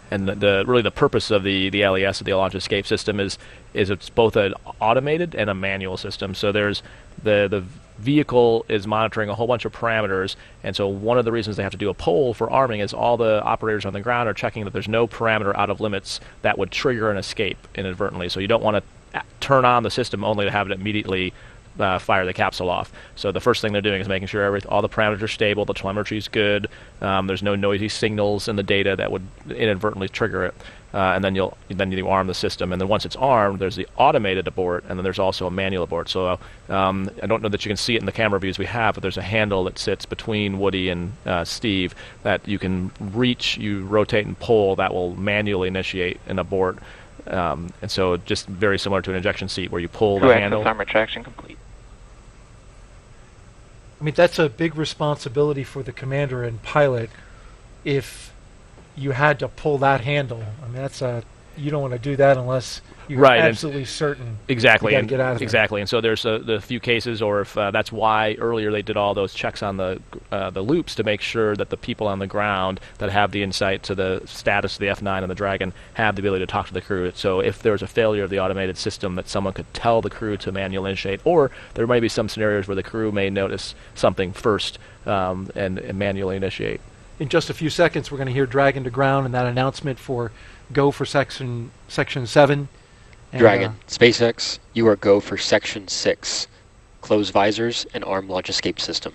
And really the purpose of the LES, of the launch escape system, is it's both an automated and a manual system. So there's the vehicle is monitoring a whole bunch of parameters, and so one of the reasons they have to do a poll for arming is all the operators on the ground are checking that there's no parameter out of limits that would trigger an escape inadvertently. So you don't want to turn on the system only to have it immediately fire the capsule off. So the first thing they're doing is making sure all the parameters are stable, the telemetry is good, there's no noisy signals in the data that would inadvertently trigger it, and then you arm the system. And then once it's armed, there's the automated abort, and then there's also a manual abort. So I don't know that you can see it in the camera views we have, but there's a handle that sits between Woody and Steve that you can reach, you rotate and pull, that will manually initiate an abort. And so just very similar to an ejection seat where you pull the handle. Arm retraction complete. I mean, that's a big responsibility for the commander and pilot if you had to pull that handle. I mean, you don't want to do that unless you're absolutely certain. Exactly. You gotta get out of there. Exactly. And so there's the few cases, or if that's why earlier they did all those checks on the loops to make sure that the people on the ground that have the insight to the status of the F9 and the Dragon have the ability to talk to the crew. So if there's a failure of the automated system, that someone could tell the crew to manual initiate, or there may be some scenarios where the crew may notice something first and manually initiate. In just a few seconds, we're going to hear Dragon to ground and that announcement for go for section 7. And, Dragon, SpaceX, you are go for Section 6. Close visors and arm launch escape system.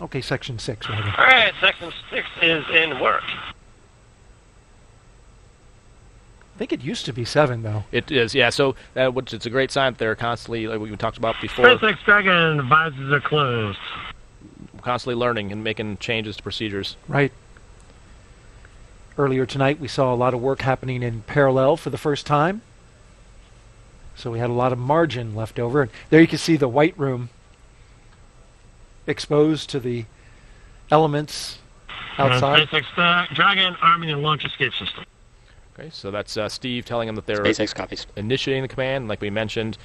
Okay, Section 6. Right. All right, Section 6 is in work. I think it used to be 7, though. It is, yeah. So which it's a great sign that they're constantly, like we talked about before. SpaceX Dragon visors are closed. Constantly learning and making changes to procedures. Right. Earlier tonight, we saw a lot of work happening in parallel for the first time. So we had a lot of margin left over. And there you can see the white room exposed to the elements outside. SpaceX Dragon arming the launch escape system. Okay, so that's Steve telling them that they're SpaceX copies. Initiating the command. Like we mentioned,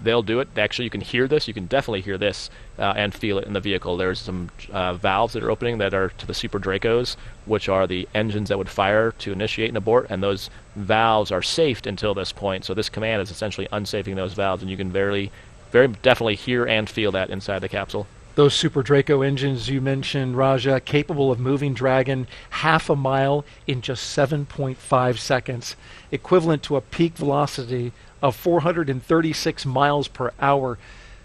they'll do it. Actually, you can hear this. You can definitely hear this and feel it in the vehicle. There's some valves that are opening that are to the Super Dracos, which are the engines that would fire to initiate an abort, and those valves are safed until this point. So this command is essentially unsafing those valves, and you can very definitely hear and feel that inside the capsule. Those Super Draco engines you mentioned, Raja, capable of moving Dragon half a mile in just 7.5 seconds, equivalent to a peak velocity of 436 miles per hour.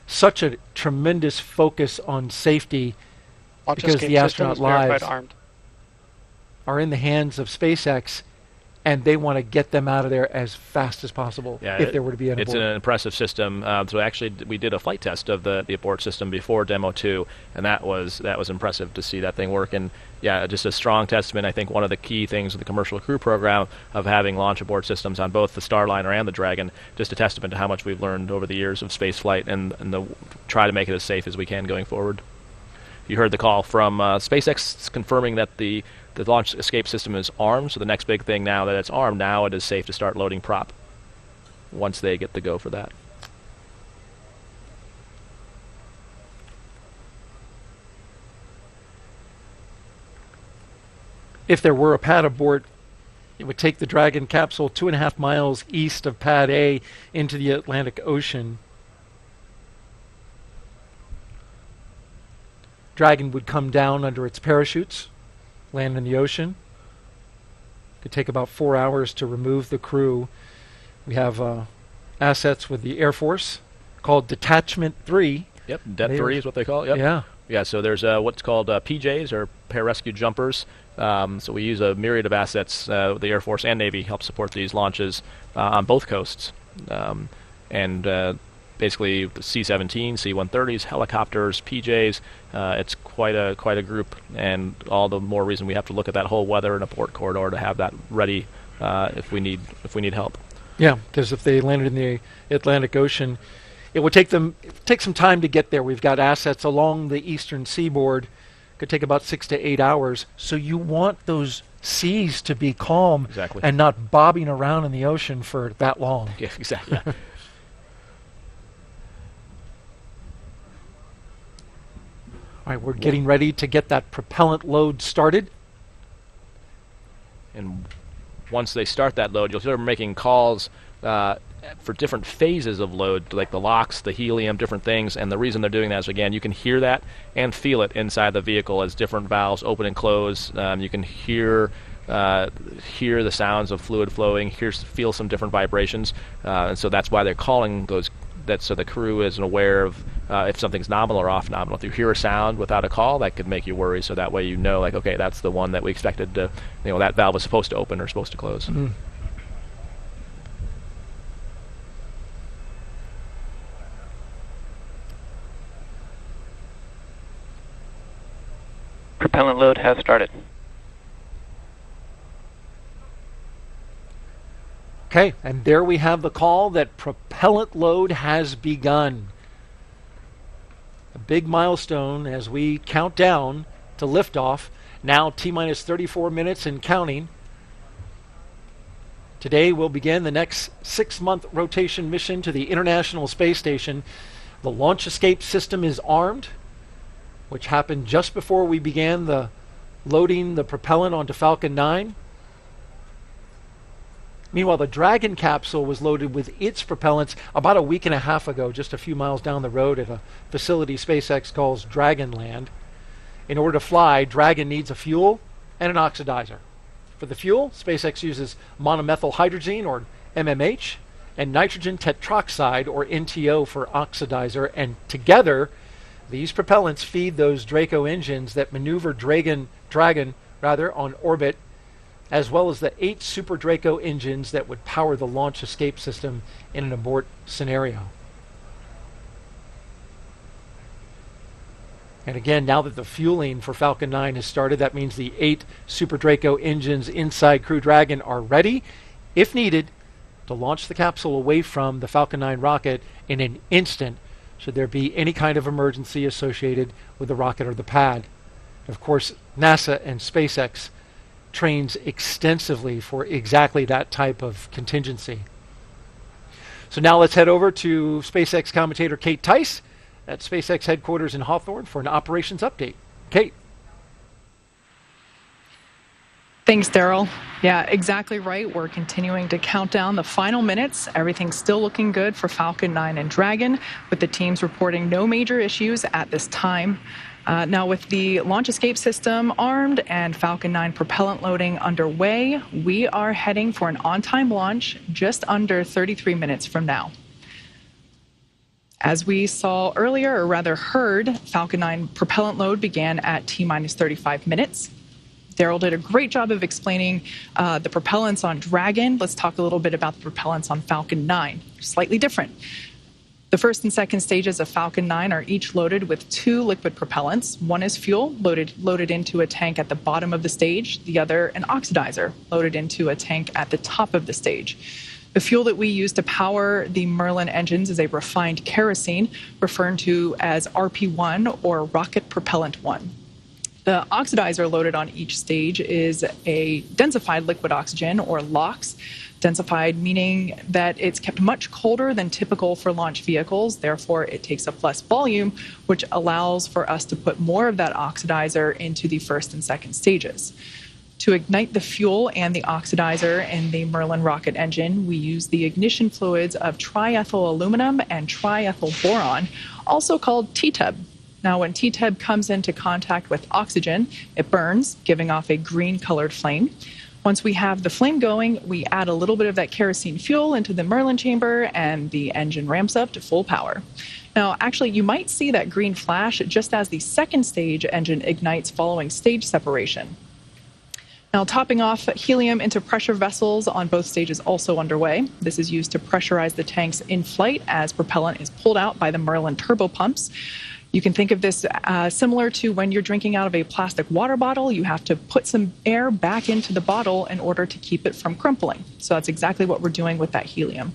Such a tremendous focus on safety because the astronaut lives are in the hands of SpaceX and they want to get them out of there as fast as possible if there were to be an abort. It's an impressive system. So actually, we did a flight test of the abort system before Demo 2, and that was impressive to see that thing work. And yeah, just a strong testament. I think one of the key things of the Commercial Crew program of having launch abort systems on both the Starliner and the Dragon, just a testament to how much we've learned over the years of space flight and try to make it as safe as we can going forward. You heard the call from SpaceX confirming that the launch escape system is armed, so the next big thing now that it's armed, now it is safe to start loading prop once they get the go for that. If there were a pad abort, it would take the Dragon capsule 2.5 miles east of Pad A into the Atlantic Ocean. Dragon would come down under its parachutes, land in the ocean. Could take about 4 hours to remove the crew. We have assets with the Air Force called Detachment 3. Yep, Det 3 is what they call it. Yep. Yeah. Yeah, so there's what's called PJs, or pararescue jumpers. So we use a myriad of assets. The Air Force and Navy help support these launches on both coasts. Basically the C-17, C-130s, helicopters, PJs. It's quite a group, and all the more reason we have to look at that whole weather and abort corridor to have that ready if we need help. Yeah, because if they landed in the Atlantic Ocean, it would take some time to get there. We've got assets along the eastern seaboard. Could take about 6 to 8 hours. So you want those seas to be calm and not bobbing around in the ocean for that long. Yeah, exactly. All right, we're getting ready to get that propellant load started. And once they start that load, you'll start making calls for different phases of load, like the LOX, the helium, different things. And the reason they're doing that is, again, you can hear that and feel it inside the vehicle as different valves open and close. You can hear the sounds of fluid flowing, feel some different vibrations. And so that's why they're calling those. So the crew is aware of if something's nominal or off nominal. If you hear a sound without a call, that could make you worry. So that way you know, like, okay, that's the one that we expected to, that valve was supposed to open or supposed to close. Mm. Propellant load has started. Okay, and there we have the call that propellant load has begun. A big milestone as we count down to liftoff. Now T-minus 34 minutes and counting. Today we'll begin the next 6-month rotation mission to the International Space Station. The launch escape system is armed, which happened just before we began the loading the propellant onto Falcon 9. Meanwhile, the Dragon capsule was loaded with its propellants about a week and a half ago, just a few miles down the road at a facility SpaceX calls Dragonland. In order to fly, Dragon needs a fuel and an oxidizer. For the fuel, SpaceX uses monomethyl hydrazine, or MMH, and nitrogen tetroxide, or NTO, for oxidizer, and together, these propellants feed those Draco engines that maneuver Dragon on orbit, as well as the 8 Super Draco engines that would power the launch escape system in an abort scenario. And again, now that the fueling for Falcon 9 has started, that means the 8 Super Draco engines inside Crew Dragon are ready, if needed, to launch the capsule away from the Falcon 9 rocket in an instant, should there be any kind of emergency associated with the rocket or the pad. Of course, NASA and SpaceX trains extensively for exactly that type of contingency. So now let's head over to SpaceX commentator Kate Tice at SpaceX headquarters in Hawthorne for an operations update. Kate. Thanks, Daryl. Yeah, exactly right. We're continuing to count down the final minutes. Everything's still looking good for Falcon 9 and Dragon, with the teams reporting no major issues at this time. Now, with the launch escape system armed and Falcon 9 propellant loading underway, we are heading for an on-time launch just under 33 minutes from now. As we saw earlier, or rather heard, Falcon 9 propellant load began at T-minus 35 minutes. Daryl did a great job of explaining the propellants on Dragon. Let's talk a little bit about the propellants on Falcon 9. Slightly different. The first and second stages of Falcon 9 are each loaded with 2 liquid propellants. One is fuel, loaded into a tank at the bottom of the stage. The other, an oxidizer, loaded into a tank at the top of the stage. The fuel that we use to power the Merlin engines is a refined kerosene, referred to as RP1 or Rocket Propellant 1. The oxidizer loaded on each stage is a densified liquid oxygen, or LOX. Densified meaning that it's kept much colder than typical for launch vehicles, therefore it takes up less volume, which allows for us to put more of that oxidizer into the first and second stages. To ignite the fuel and the oxidizer in the Merlin rocket engine, we use the ignition fluids of triethyl aluminum and triethyl boron, also called TTEB. Now, when TTEB comes into contact with oxygen, it burns, giving off a green-colored flame. Once we have the flame going, we add a little bit of that kerosene fuel into the Merlin chamber, and the engine ramps up to full power. Now, actually, you might see that green flash just as the second stage engine ignites following stage separation. Now, topping off, helium into pressure vessels on both stages also underway. This is used to pressurize the tanks in flight as propellant is pulled out by the Merlin turbopumps. You can think of this similar to when you're drinking out of a plastic water bottle. You have to put some air back into the bottle in order to keep it from crumpling. So that's exactly what we're doing with that helium.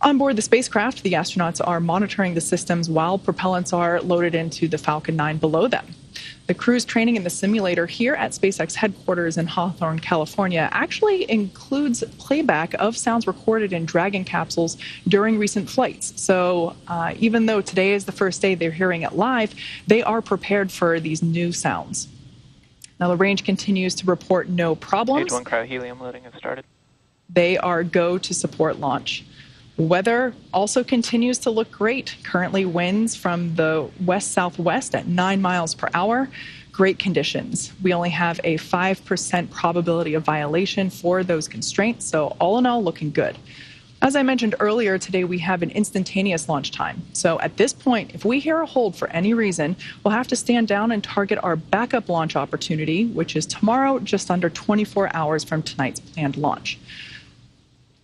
On board the spacecraft, the astronauts are monitoring the systems while propellants are loaded into the Falcon 9 below them. The crew's training in the simulator here at SpaceX headquarters in Hawthorne, California, actually includes playback of sounds recorded in Dragon capsules during recent flights. So even though today is the first day they're hearing it live, they are prepared for these new sounds. Now, the range continues to report no problems. Stage 1 cryo-helium loading has started. They are go to support launch. Weather also continues to look great. Currently winds from the west-southwest at 9 miles per hour. Great conditions. We only have a 5% probability of violation for those constraints, so all in all, looking good. As I mentioned earlier, today we have an instantaneous launch time. So at this point, if we hear a hold for any reason, we'll have to stand down and target our backup launch opportunity, which is tomorrow, just under 24 hours from tonight's planned launch.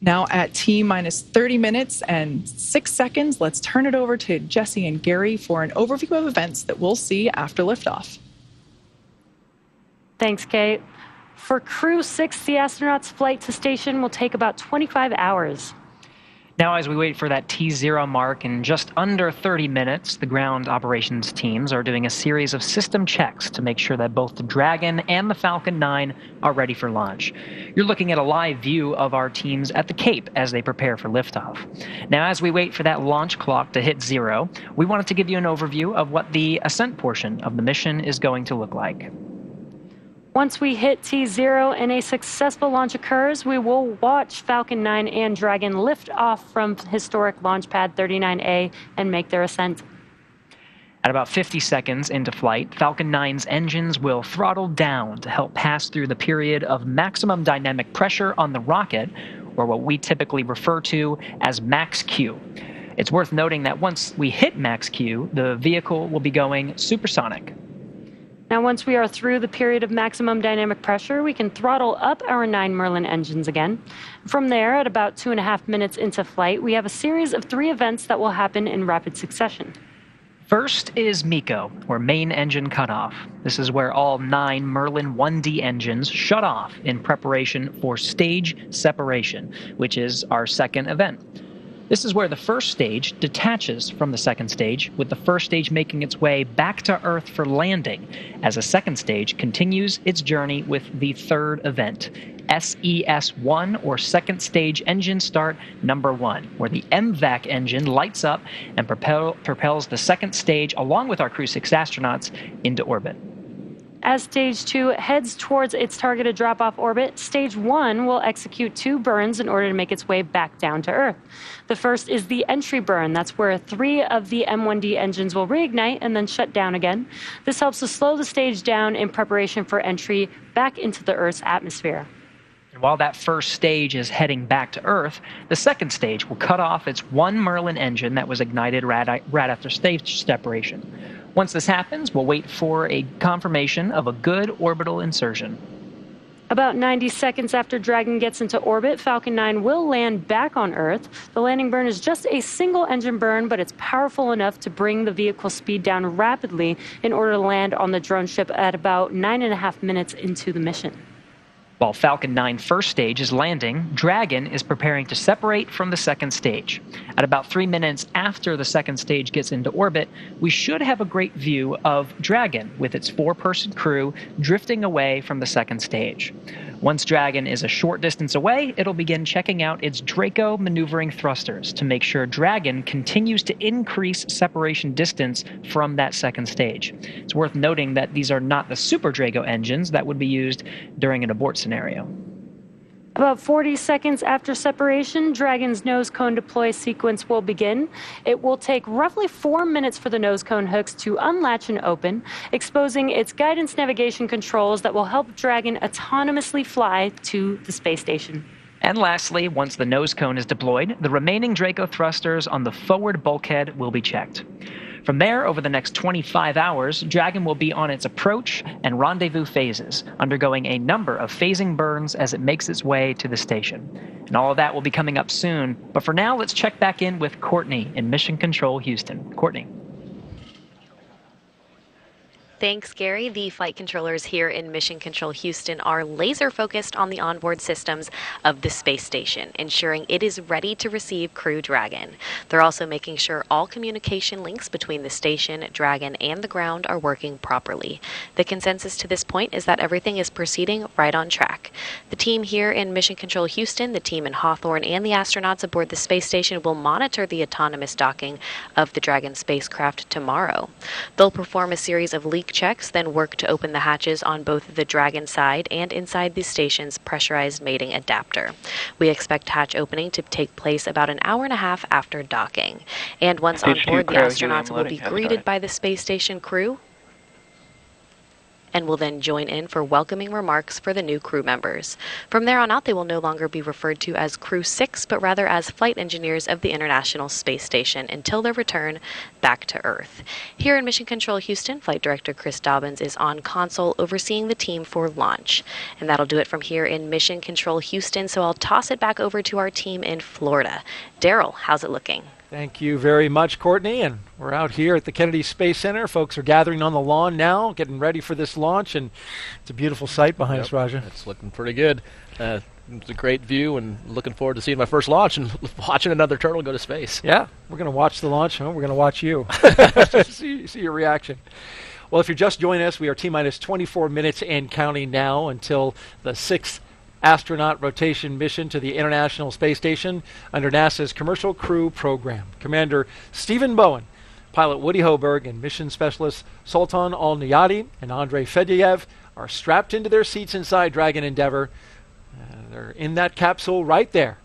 Now at T-minus 30 minutes and 6 seconds, let's turn it over to Jesse and Gary for an overview of events that we'll see after liftoff. Thanks, Kate. For Crew-6, the astronauts' flight to station will take about 25 hours. Now, as we wait for that T0 mark in just under 30 minutes, the ground operations teams are doing a series of system checks to make sure that both the Dragon and the Falcon 9 are ready for launch. You're looking at a live view of our teams at the Cape as they prepare for liftoff. Now, as we wait for that launch clock to hit 0, we wanted to give you an overview of what the ascent portion of the mission is going to look like. Once we hit T0 and a successful launch occurs, we will watch Falcon 9 and Dragon lift off from historic launch pad 39A and make their ascent. At about 50 seconds into flight, Falcon 9's engines will throttle down to help pass through the period of maximum dynamic pressure on the rocket, or what we typically refer to as max Q. It's worth noting that once we hit max Q, the vehicle will be going supersonic. Now, once we are through the period of maximum dynamic pressure, we can throttle up our 9 Merlin engines again. From there, at about 2.5 minutes into flight, we have a series of 3 events that will happen in rapid succession. First is MECO, or main engine cutoff. This is where all 9 Merlin 1D engines shut off in preparation for stage separation, which is our second event. This is where the first stage detaches from the second stage, with the first stage making its way back to Earth for landing, as a second stage continues its journey with the third event, SES-1, or Second Stage Engine Start Number 1, where the MVAC engine lights up and propels the second stage, along with our Crew-6 astronauts, into orbit. As Stage 2 heads towards its targeted drop-off orbit, Stage 1 will execute 2 burns in order to make its way back down to Earth. The first is the entry burn. That's where 3 of the M1D engines will reignite and then shut down again. This helps to slow the stage down in preparation for entry back into the Earth's atmosphere. And while that first stage is heading back to Earth, the second stage will cut off its 1 Merlin engine that was ignited right after stage separation. Once this happens, we'll wait for a confirmation of a good orbital insertion. About 90 seconds after Dragon gets into orbit, Falcon 9 will land back on Earth. The landing burn is just a single engine burn, but it's powerful enough to bring the vehicle's speed down rapidly in order to land on the drone ship at about 9.5 minutes into the mission. While Falcon 9 first stage is landing, Dragon is preparing to separate from the second stage. At about 3 minutes after the second stage gets into orbit, we should have a great view of Dragon with its 4-person crew drifting away from the second stage. Once Dragon is a short distance away, it'll begin checking out its Draco maneuvering thrusters to make sure Dragon continues to increase separation distance from that second stage. It's worth noting that these are not the Super Draco engines that would be used during an abort scenario. About 40 seconds after separation, Dragon's nose cone deploy sequence will begin. It will take roughly 4 minutes for the nose cone hooks to unlatch and open, exposing its guidance navigation controls that will help Dragon autonomously fly to the space station. And lastly, once the nose cone is deployed, the remaining Draco thrusters on the forward bulkhead will be checked. From there, over the next 25 hours, Dragon will be on its approach and rendezvous phases, undergoing a number of phasing burns as it makes its way to the station. And all of that will be coming up soon. But for now, let's check back in with Courtney in Mission Control Houston. Courtney. Thanks, Gary. The flight controllers here in Mission Control Houston are laser focused on the onboard systems of the space station, ensuring it is ready to receive Crew Dragon. They're also making sure all communication links between the station, Dragon, and the ground are working properly. The consensus to this point is that everything is proceeding right on track. The team here in Mission Control Houston, the team in Hawthorne, and the astronauts aboard the space station will monitor the autonomous docking of the Dragon spacecraft tomorrow. They'll perform a series of leak checks, then work to open the hatches on both the Dragon side and inside the station's pressurized mating adapter. We expect hatch opening to take place about an hour and a half after docking. And once on board, the astronauts will be greeted by the space station crew and will then join in for welcoming remarks for the new crew members. From there on out, they will no longer be referred to as Crew 6, but rather as flight engineers of the International Space Station until their return back to Earth. Here in Mission Control Houston, Flight Director Chris Dobbins is on console overseeing the team for launch. And that'll do it from here in Mission Control Houston, so I'll toss it back over to our team in Florida. Daryl, how's it looking? Thank you very much, Courtney. And we're out here at the Kennedy Space Center. Folks are gathering on the lawn now, getting ready for this launch. And it's a beautiful sight behind us, Raja. It's looking pretty good. It's a great view, and looking forward to seeing my first launch and watching another turtle go to space. Yeah, we're going to watch the launch. We're going to watch you. see your reaction. Well, if you're just joining us, we are T-minus 24 minutes and counting now until the 6th astronaut rotation mission to the International Space Station under NASA's Commercial Crew Program. Commander Stephen Bowen, pilot Woody Hoberg, and mission specialists Sultan Al-Niyadi and Andrei Fedyaev are strapped into their seats inside Dragon Endeavour. They're in that capsule right there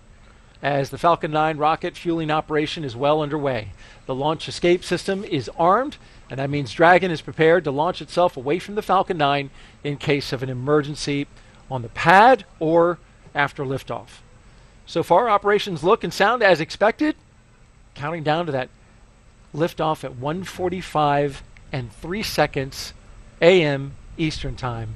as the Falcon 9 rocket fueling operation is well underway. The launch escape system is armed, and that means Dragon is prepared to launch itself away from the Falcon 9 in case of an emergency on the pad or after liftoff. So far, operations look and sound as expected, counting down to that liftoff at 1:45 and 3 seconds a.m. Eastern Time.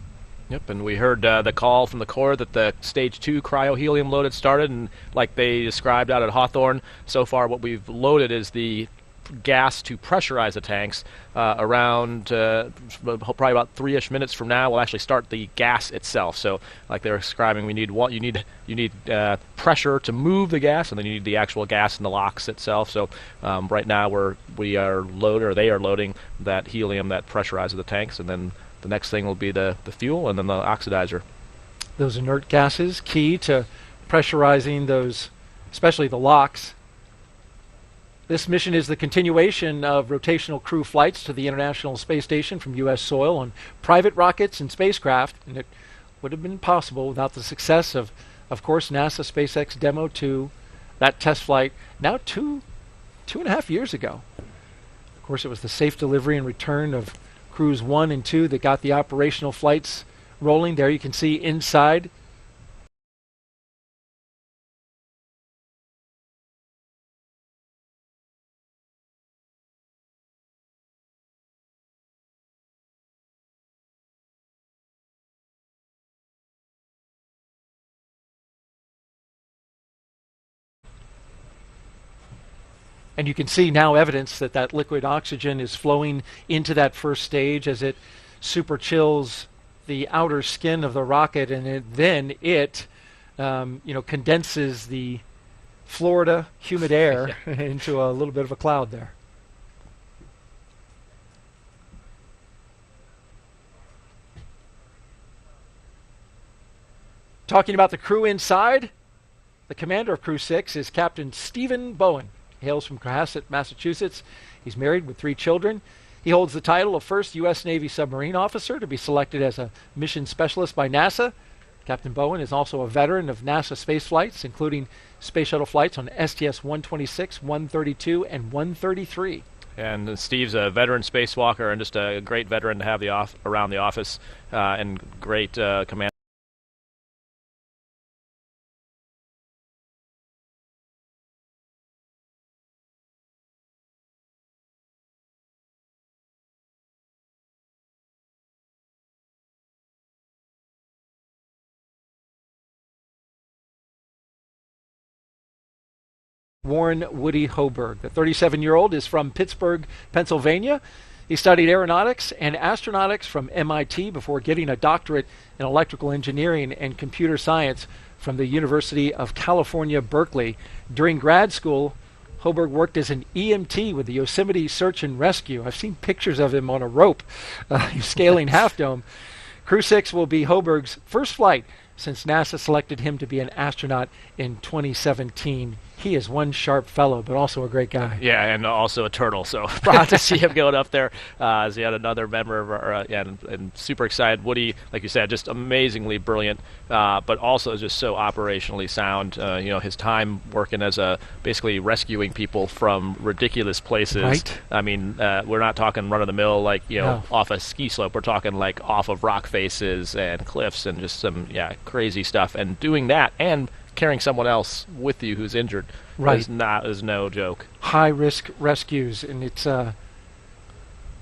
Yep, and we heard the call from the Corps that the Stage 2 cryo-helium load had started, and like they described out at Hawthorne, so far what we've loaded is the gas to pressurize the tanks. Around probably about 3-ish minutes from now, we'll actually start the gas itself. So, like they were describing, you need pressure to move the gas, and then you need the actual gas in the LOX itself. So, right now they are loading that helium that pressurizes the tanks, and then the next thing will be the fuel and then the oxidizer. Those inert gases, key to pressurizing those, especially the LOX. This mission is the continuation of rotational crew flights to the International Space Station from U.S. soil on private rockets and spacecraft, and it would have been possible without the success of course, NASA SpaceX Demo 2, that test flight, now two and a half years ago. Of course, it was the safe delivery and return of Crews 1 and 2 that got the operational flights rolling. There you can see inside And you can see now evidence that that liquid oxygen is flowing into that first stage as it super chills the outer skin of the rocket, and then it condenses the Florida humid air into a little bit of a cloud there. Talking about the crew inside, the commander of Crew 6 is Captain Stephen Bowen. He hails from Cohasset, Massachusetts. He's married with 3 children. He holds the title of first U.S. Navy submarine officer to be selected as a mission specialist by NASA. Captain Bowen is also a veteran of NASA space flights, including space shuttle flights on STS-126, 132, and 133. And Steve's a veteran spacewalker and just a great veteran to have around the office, and great command. Warren Woody Hoberg. The 37-year-old is from Pittsburgh, Pennsylvania. He studied aeronautics and astronautics from MIT before getting a doctorate in electrical engineering and computer science from the University of California, Berkeley. During grad school, Hoberg worked as an EMT with the Yosemite Search and Rescue. I've seen pictures of him on a rope scaling Half Dome. Crew 6 will be Hoberg's first flight since NASA selected him to be an astronaut in 2017. He is one sharp fellow, but also a great guy. Yeah, and also a turtle, so proud to see him going up there as yet another member of our, and super excited. Woody, like you said, just amazingly brilliant, but also just so operationally sound. His time working as basically rescuing people from ridiculous places. Right. I mean, we're not talking run-of-the-mill off a ski slope. We're talking like off of rock faces and cliffs and just some crazy stuff. And doing that and carrying someone else with you who's injured is no joke. High risk rescues, and it's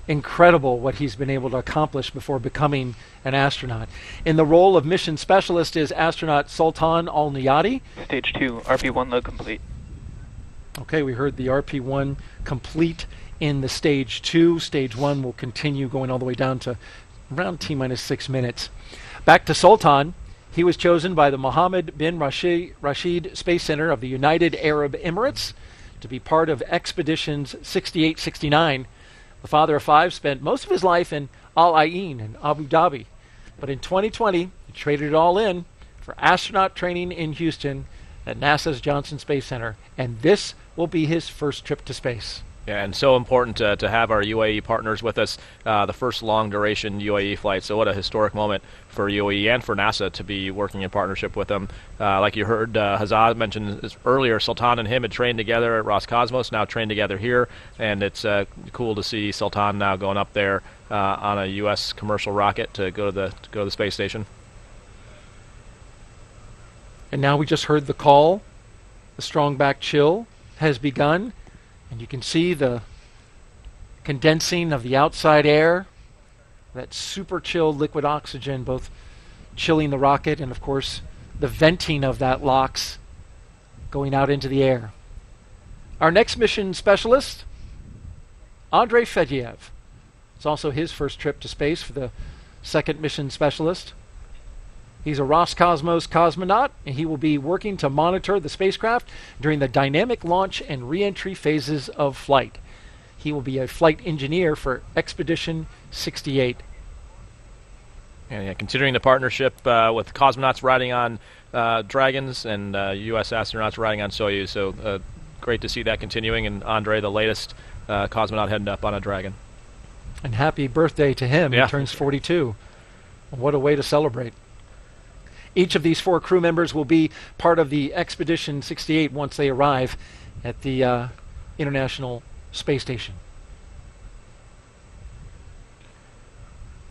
incredible what he's been able to accomplish before becoming an astronaut. In the role of mission specialist is astronaut Sultan Al-Niyati. Stage 2, RP1 load complete. Okay, we heard the RP1 complete in the stage 2. Stage 1 will continue going all the way down to around T-minus 6 minutes. Back to Sultan. He was chosen by the Mohammed bin Rashid Space Center of the United Arab Emirates to be part of Expeditions 68-69. The father of 5 spent most of his life in Al Ain in Abu Dhabi. But in 2020, he traded it all in for astronaut training in Houston at NASA's Johnson Space Center. And this will be his first trip to space. Yeah, and so important to have our UAE partners with us, the first long-duration UAE flight. So what a historic moment for UAE and for NASA to be working in partnership with them. Like you heard Hazad mention earlier, Sultan and him had trained together at Roscosmos, now trained together here, and it's cool to see Sultan now going up there on a U.S. commercial rocket to go to the space station. And now we just heard the call. The strong back chill has begun. And you can see the condensing of the outside air, that super chilled liquid oxygen, both chilling the rocket and, of course, the venting of that LOX going out into the air. Our next mission specialist, Andrei Fedyev. It's also his first trip to space for the second mission specialist. He's a Roscosmos cosmonaut, and he will be working to monitor the spacecraft during the dynamic launch and re-entry phases of flight. He will be a flight engineer for Expedition 68. And considering the partnership with cosmonauts riding on Dragons and U.S. astronauts riding on Soyuz, so great to see that continuing. And Andre, the latest cosmonaut heading up on a Dragon. And happy birthday to him. He turns 42. What a way to celebrate. Each of these 4 crew members will be part of the Expedition 68 once they arrive at the International Space Station.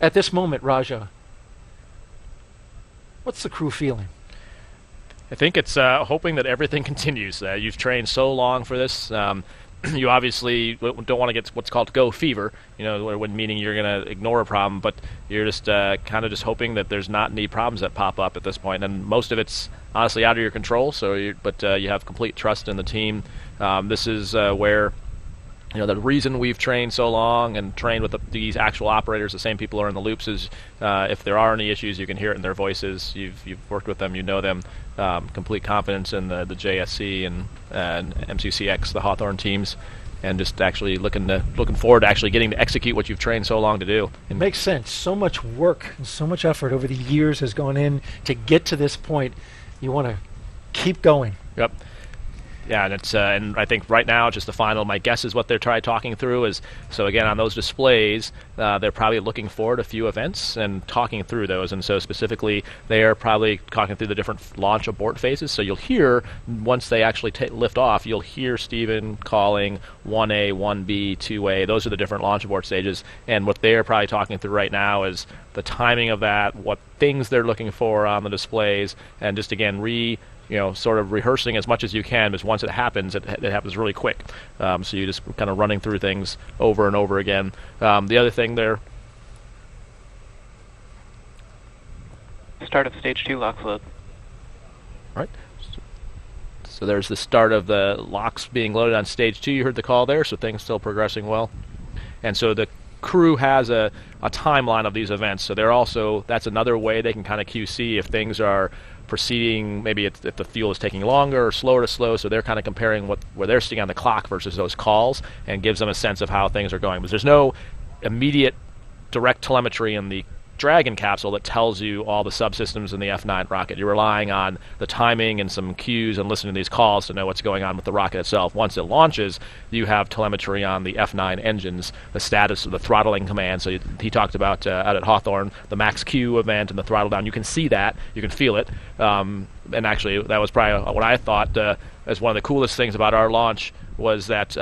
At this moment, Raja, what's the crew feeling? I think it's hoping that everything continues. You've trained so long for this. you obviously don't want to get what's called go fever, meaning you're going to ignore a problem, but you're just kind of just hoping that there's not any problems that pop up at this point. And most of it's honestly out of your control. But you have complete trust in the team. This is where the reason we've trained so long and trained with these actual operators, the same people who are in the loops, is if there are any issues, you can hear it in their voices. You've worked with them, you know them. Complete confidence in the JSC and MCCX, the Hawthorne teams, and just actually looking forward to actually getting to execute what you've trained so long to do. It makes sense. So much work and so much effort over the years has gone in to get to this point. You want to keep going. Yep. Yeah, and I think right now, just the final, my guess is what they're talking through is, so again, on those displays, they're probably looking forward a few events and talking through those. And so specifically, they are probably talking through the different launch abort phases. So you'll hear, once they actually lift off, you'll hear Stephen calling 1A, 1B, 2A. Those are the different launch abort stages. And what they're probably talking through right now is the timing of that, what things they're looking for on the displays, and just again, sort of rehearsing as much as you can, because once it happens, it happens really quick. So you just kind of running through things over and over again. The other thing there. Start of stage 2 locks load. Right. So there's the start of the locks being loaded on stage 2. You heard the call there, so things still progressing well. And so the crew has a timeline of these events. So that's another way they can kind of QC if things are proceeding, maybe if the fuel is taking longer or slower to slow, so they're kind of comparing where they're sitting on the clock versus those calls, and gives them a sense of how things are going. Because there's no immediate direct telemetry in the Dragon capsule that tells you all the subsystems in the F9 rocket. You're relying on the timing and some cues and listening to these calls to know what's going on with the rocket itself. Once it launches, you have telemetry on the F9 engines, the status of the throttling command. So he talked about out at Hawthorne, the max Q event and the throttle down. You can see that, you can feel it. And actually, that was probably what I thought as one of the coolest things about our launch, was that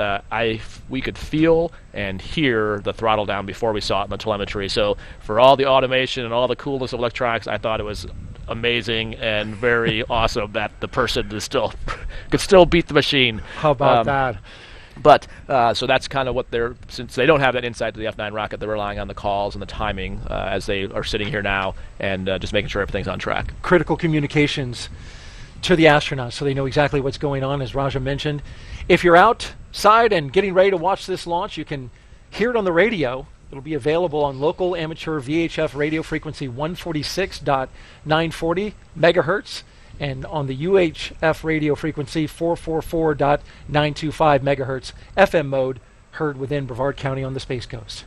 we could feel and hear the throttle down before we saw it in the telemetry. So for all the automation and all the coolness of electronics, I thought it was amazing and very awesome that the person could still beat the machine. How about that? But so that's kind of what since they don't have that insight to the F9 rocket, they're relying on the calls and the timing as they are sitting here now, and just making sure everything's on track. Critical communications to the astronauts so they know exactly what's going on, as Raja mentioned. If you're outside and getting ready to watch this launch, you can hear it on the radio. It'll be available on local amateur VHF radio frequency 146.940 megahertz and on the UHF radio frequency 444.925 megahertz FM mode, heard within Brevard County on the Space Coast.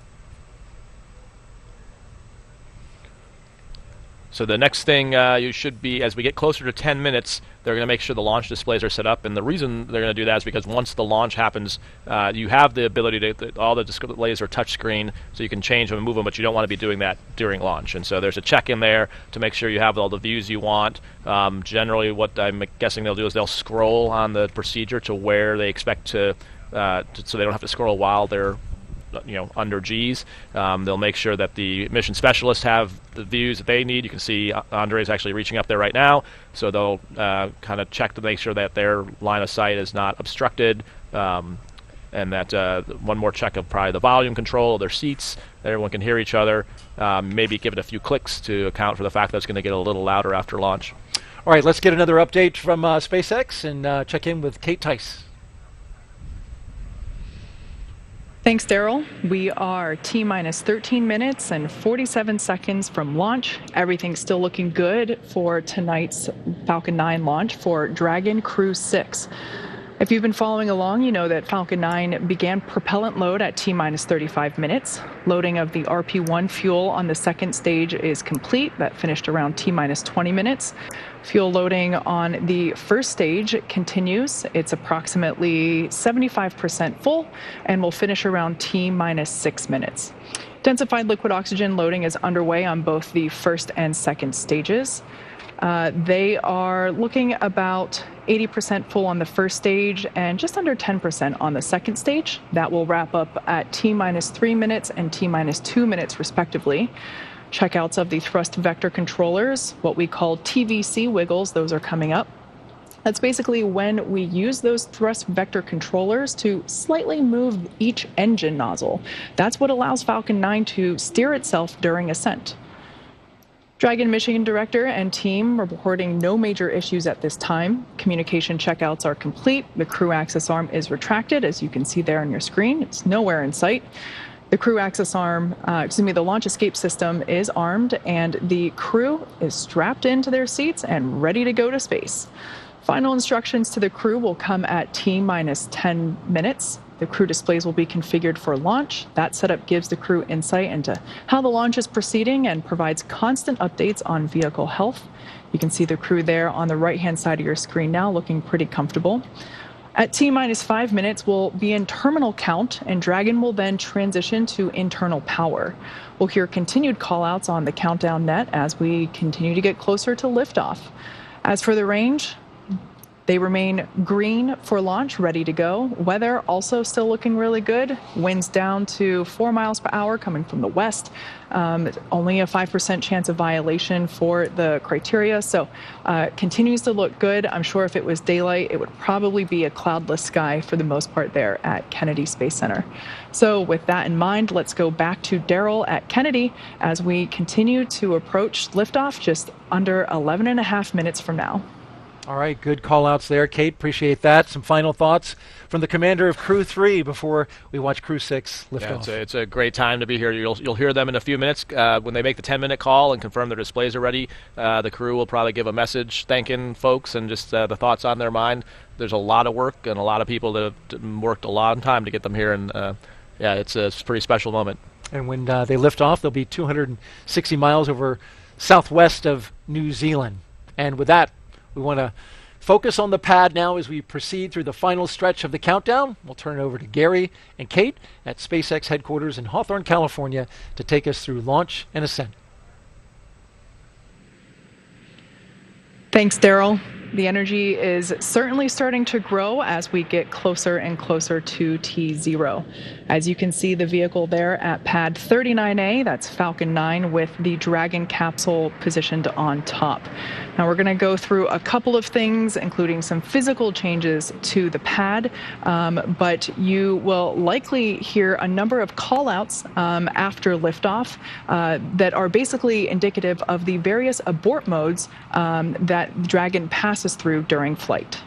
So the next thing you should be, as we get closer to 10 minutes, they're going to make sure the launch displays are set up. And the reason they're going to do that is because once the launch happens, you have the ability all the displays are touchscreen, so you can change them and move them, but you don't want to be doing that during launch. And so there's a check in there to make sure you have all the views you want. Generally, what I'm guessing they'll do is they'll scroll on the procedure to where they expect to so they don't have to scroll while they're under G's. They'll make sure that the mission specialists have the views that they need. You can see Andre's actually reaching up there right now, so they'll kind of check to make sure that their line of sight is not obstructed, and that one more check of probably the volume control of their seats, that everyone can hear each other, maybe give it a few clicks to account for the fact that it's going to get a little louder after launch. All right, let's get another update from SpaceX and check in with Kate Tice. Thanks, Daryl. We are T-minus 13 minutes and 47 seconds from launch. Everything's still looking good for tonight's Falcon 9 launch for Dragon Crew-6. If you've been following along, you know that Falcon 9 began propellant load at T-minus 35 minutes. Loading of the RP-1 fuel on the second stage is complete. That finished around T-minus 20 minutes. Fuel loading on the first stage continues. It's approximately 75% full and will finish around T-minus 6 minutes. Densified liquid oxygen loading is underway on both the first and second stages. They are looking about 80% full on the first stage and just under 10% on the second stage. That will wrap up at T-minus 3 minutes and T-minus 2 minutes respectively. Checkouts of the thrust vector controllers, what we call TVC wiggles, those are coming up. That's basically when we use those thrust vector controllers to slightly move each engine nozzle. That's what allows Falcon 9 to steer itself during ascent. Dragon mission director and team reporting no major issues at this time. Communication checkouts are complete. The crew access arm is retracted, as you can see there on your screen. It's nowhere in sight. The crew access arm, the launch escape system is armed, and the crew is strapped into their seats and ready to go to space. Final instructions to the crew will come at T-minus 10 minutes. The crew displays will be configured for launch. That setup gives the crew insight into how the launch is proceeding and provides constant updates on vehicle health. You can see the crew there on the right-hand side of your screen now, looking pretty comfortable. At T-minus 5 minutes, we'll be in terminal count, and Dragon will then transition to internal power. We'll hear continued callouts on the countdown net as we continue to get closer to liftoff. As for the range, they remain green for launch, ready to go. Weather also still looking really good. Winds down to 4 miles per hour coming from the west. Only a 5% chance of violation for the criteria, so continues to look good. I'm sure if it was daylight, it would probably be a cloudless sky for the most part there at Kennedy Space Center. So with that in mind, let's go back to Daryl at Kennedy as we continue to approach liftoff just under 11 and a half minutes from now. All right, good call-outs there, Kate. Appreciate that. Some final thoughts from the commander of Crew 3 before we watch Crew 6 lift off. It's a great time to be here. You'll hear them in a few minutes when they make the 10-minute call and confirm their displays are ready. The crew will probably give a message thanking folks and just the thoughts on their mind. There's a lot of work and a lot of people that have worked a long time to get them here, and it's a pretty special moment. And when they lift off, they'll be 260 miles over southwest of New Zealand. And with that, we want to focus on the pad now as we proceed through the final stretch of the countdown. We'll turn it over to Gary and Kate at SpaceX headquarters in Hawthorne, California, to take us through launch and ascent. Thanks, Daryl. The energy is certainly starting to grow as we get closer and closer to T0. As you can see the vehicle there at pad 39A, that's Falcon 9 with the Dragon capsule positioned on top. Now we're going to go through a couple of things, including some physical changes to the pad, but you will likely hear a number of call-outs after liftoff that are basically indicative of the various abort modes that Dragon passes through during flight.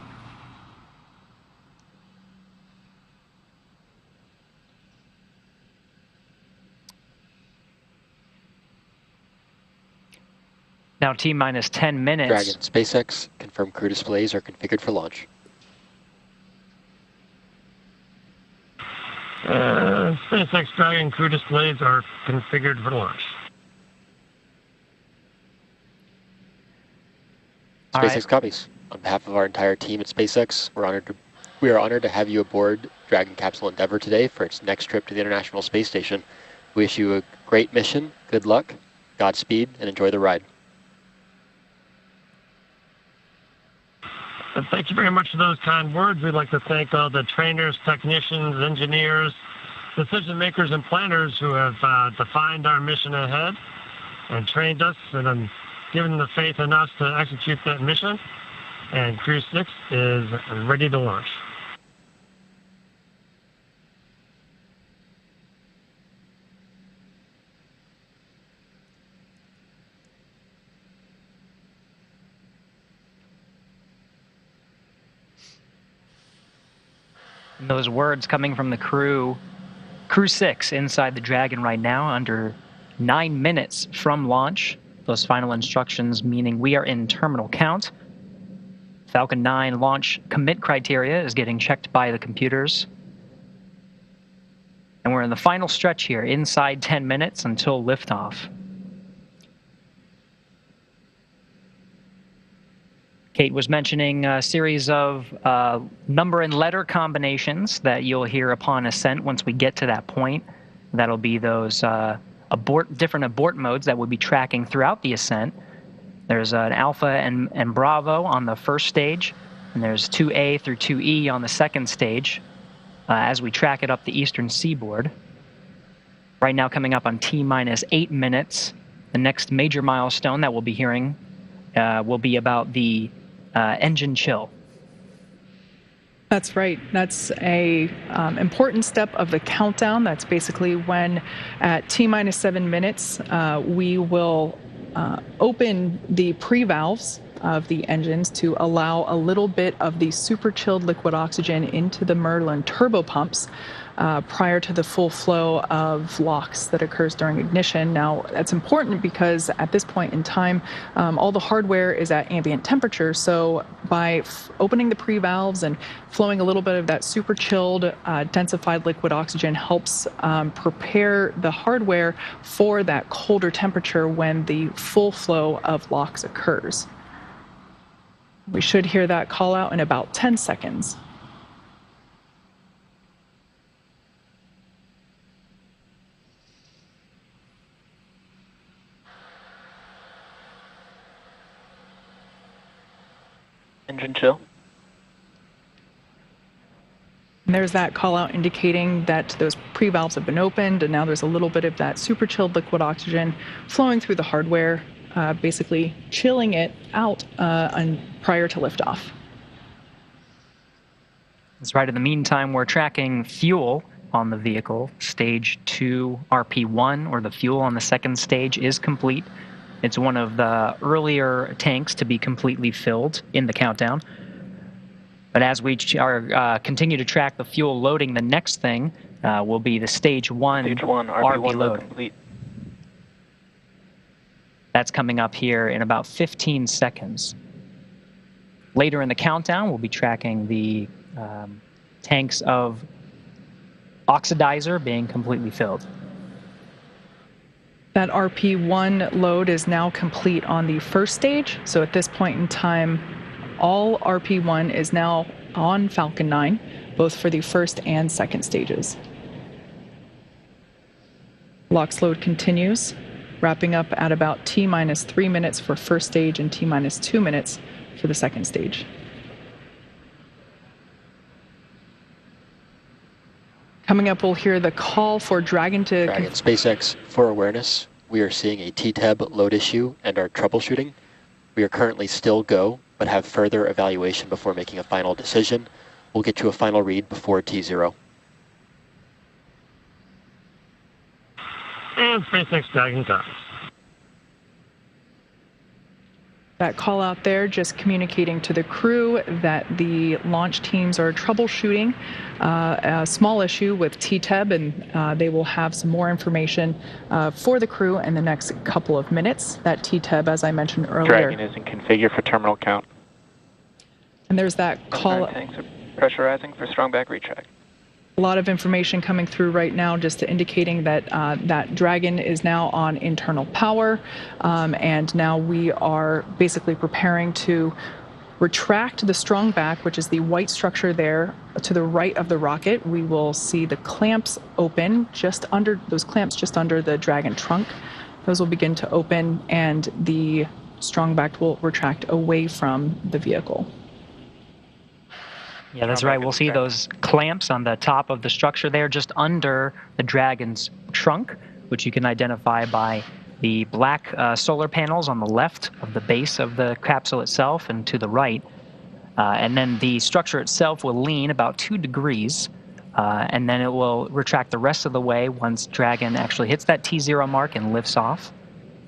Now T-minus 10 minutes. Dragon, SpaceX, confirm crew displays are configured for launch. SpaceX Dragon crew displays are configured for launch. SpaceX copies. On behalf of our entire team at SpaceX, we are honored to have you aboard Dragon Capsule Endeavour today for its next trip to the International Space Station. We wish you a great mission, good luck, Godspeed, and enjoy the ride. Thank you very much for those kind words. We'd like to thank all the trainers, technicians, engineers, decision makers, and planners who have defined our mission ahead and trained us and given the faith in us to execute that mission. And Crew 6 is ready to launch. And those words coming from the Crew 6 inside the Dragon right now, under 9 minutes from launch. Those final instructions meaning we are in terminal count. Falcon 9 launch commit criteria is getting checked by the computers. And we're in the final stretch here, inside 10 minutes until liftoff. Kate was mentioning a series of number and letter combinations that you'll hear upon ascent once we get to that point. That'll be those different abort modes that we'll be tracking throughout the ascent. There's an Alpha and Bravo on the first stage, and there's 2A through 2E on the second stage as we track it up the eastern seaboard. Right now coming up on T-minus 8 minutes, the next major milestone that we'll be hearing will be about the engine chill. That's right. That's a important step of the countdown. That's basically when at T-minus 7 minutes, we will open the pre-valves of the engines to allow a little bit of the super chilled liquid oxygen into the Merlin turbopumps prior to the full flow of LOX that occurs during ignition. Now, that's important because at this point in time, all the hardware is at ambient temperature. So by opening the pre-valves and flowing a little bit of that super chilled, densified liquid oxygen helps prepare the hardware for that colder temperature when the full flow of LOX occurs. We should hear that call out in about 10 seconds. Engine chill. And there's that call out indicating that those pre-valves have been opened, and now there's a little bit of that super chilled liquid oxygen flowing through the hardware, basically chilling it out prior to liftoff. That's right. In the meantime, we're tracking fuel on the vehicle. Stage 2 RP1, or the fuel on the second stage, is complete. It's one of the earlier tanks to be completely filled in the countdown. But as we continue to track the fuel loading, the next thing will be the Stage 1 RP load. Complete. That's coming up here in about 15 seconds. Later in the countdown, we'll be tracking the tanks of oxidizer being completely filled. That RP1 load is now complete on the first stage. So at this point in time, all RP1 is now on Falcon 9, both for the first and second stages. LOX load continues, wrapping up at about T-minus 3 minutes for first stage and T-minus 2 minutes for the second stage. Coming up, we'll hear the call for Dragon to... Dragon SpaceX, for awareness, we are seeing a TTEB load issue and are troubleshooting. We are currently still go, but have further evaluation before making a final decision. We'll get you a final read before T0. And SpaceX Dragon comes. That call out there just communicating to the crew that the launch teams are troubleshooting a small issue with TTEB, and they will have some more information for the crew in the next couple of minutes. That TTEB, as I mentioned earlier. Dragon isn't configured for terminal count. And there's that call. Tanks are pressurizing for strong back retract. A lot of information coming through right now, just indicating that that Dragon is now on internal power, and now we are basically preparing to retract the strong back, which is the white structure there to the right of the rocket. We will see the clamps open just under those clamps, just under the Dragon trunk. Those will begin to open, and the strong back will retract away from the vehicle. Yeah, that's right. We'll see those clamps on the top of the structure there, just under the Dragon's trunk, which you can identify by the black solar panels on the left of the base of the capsule itself and to the right. And then the structure itself will lean about 2 degrees, and then it will retract the rest of the way once Dragon actually hits that T0 mark and lifts off.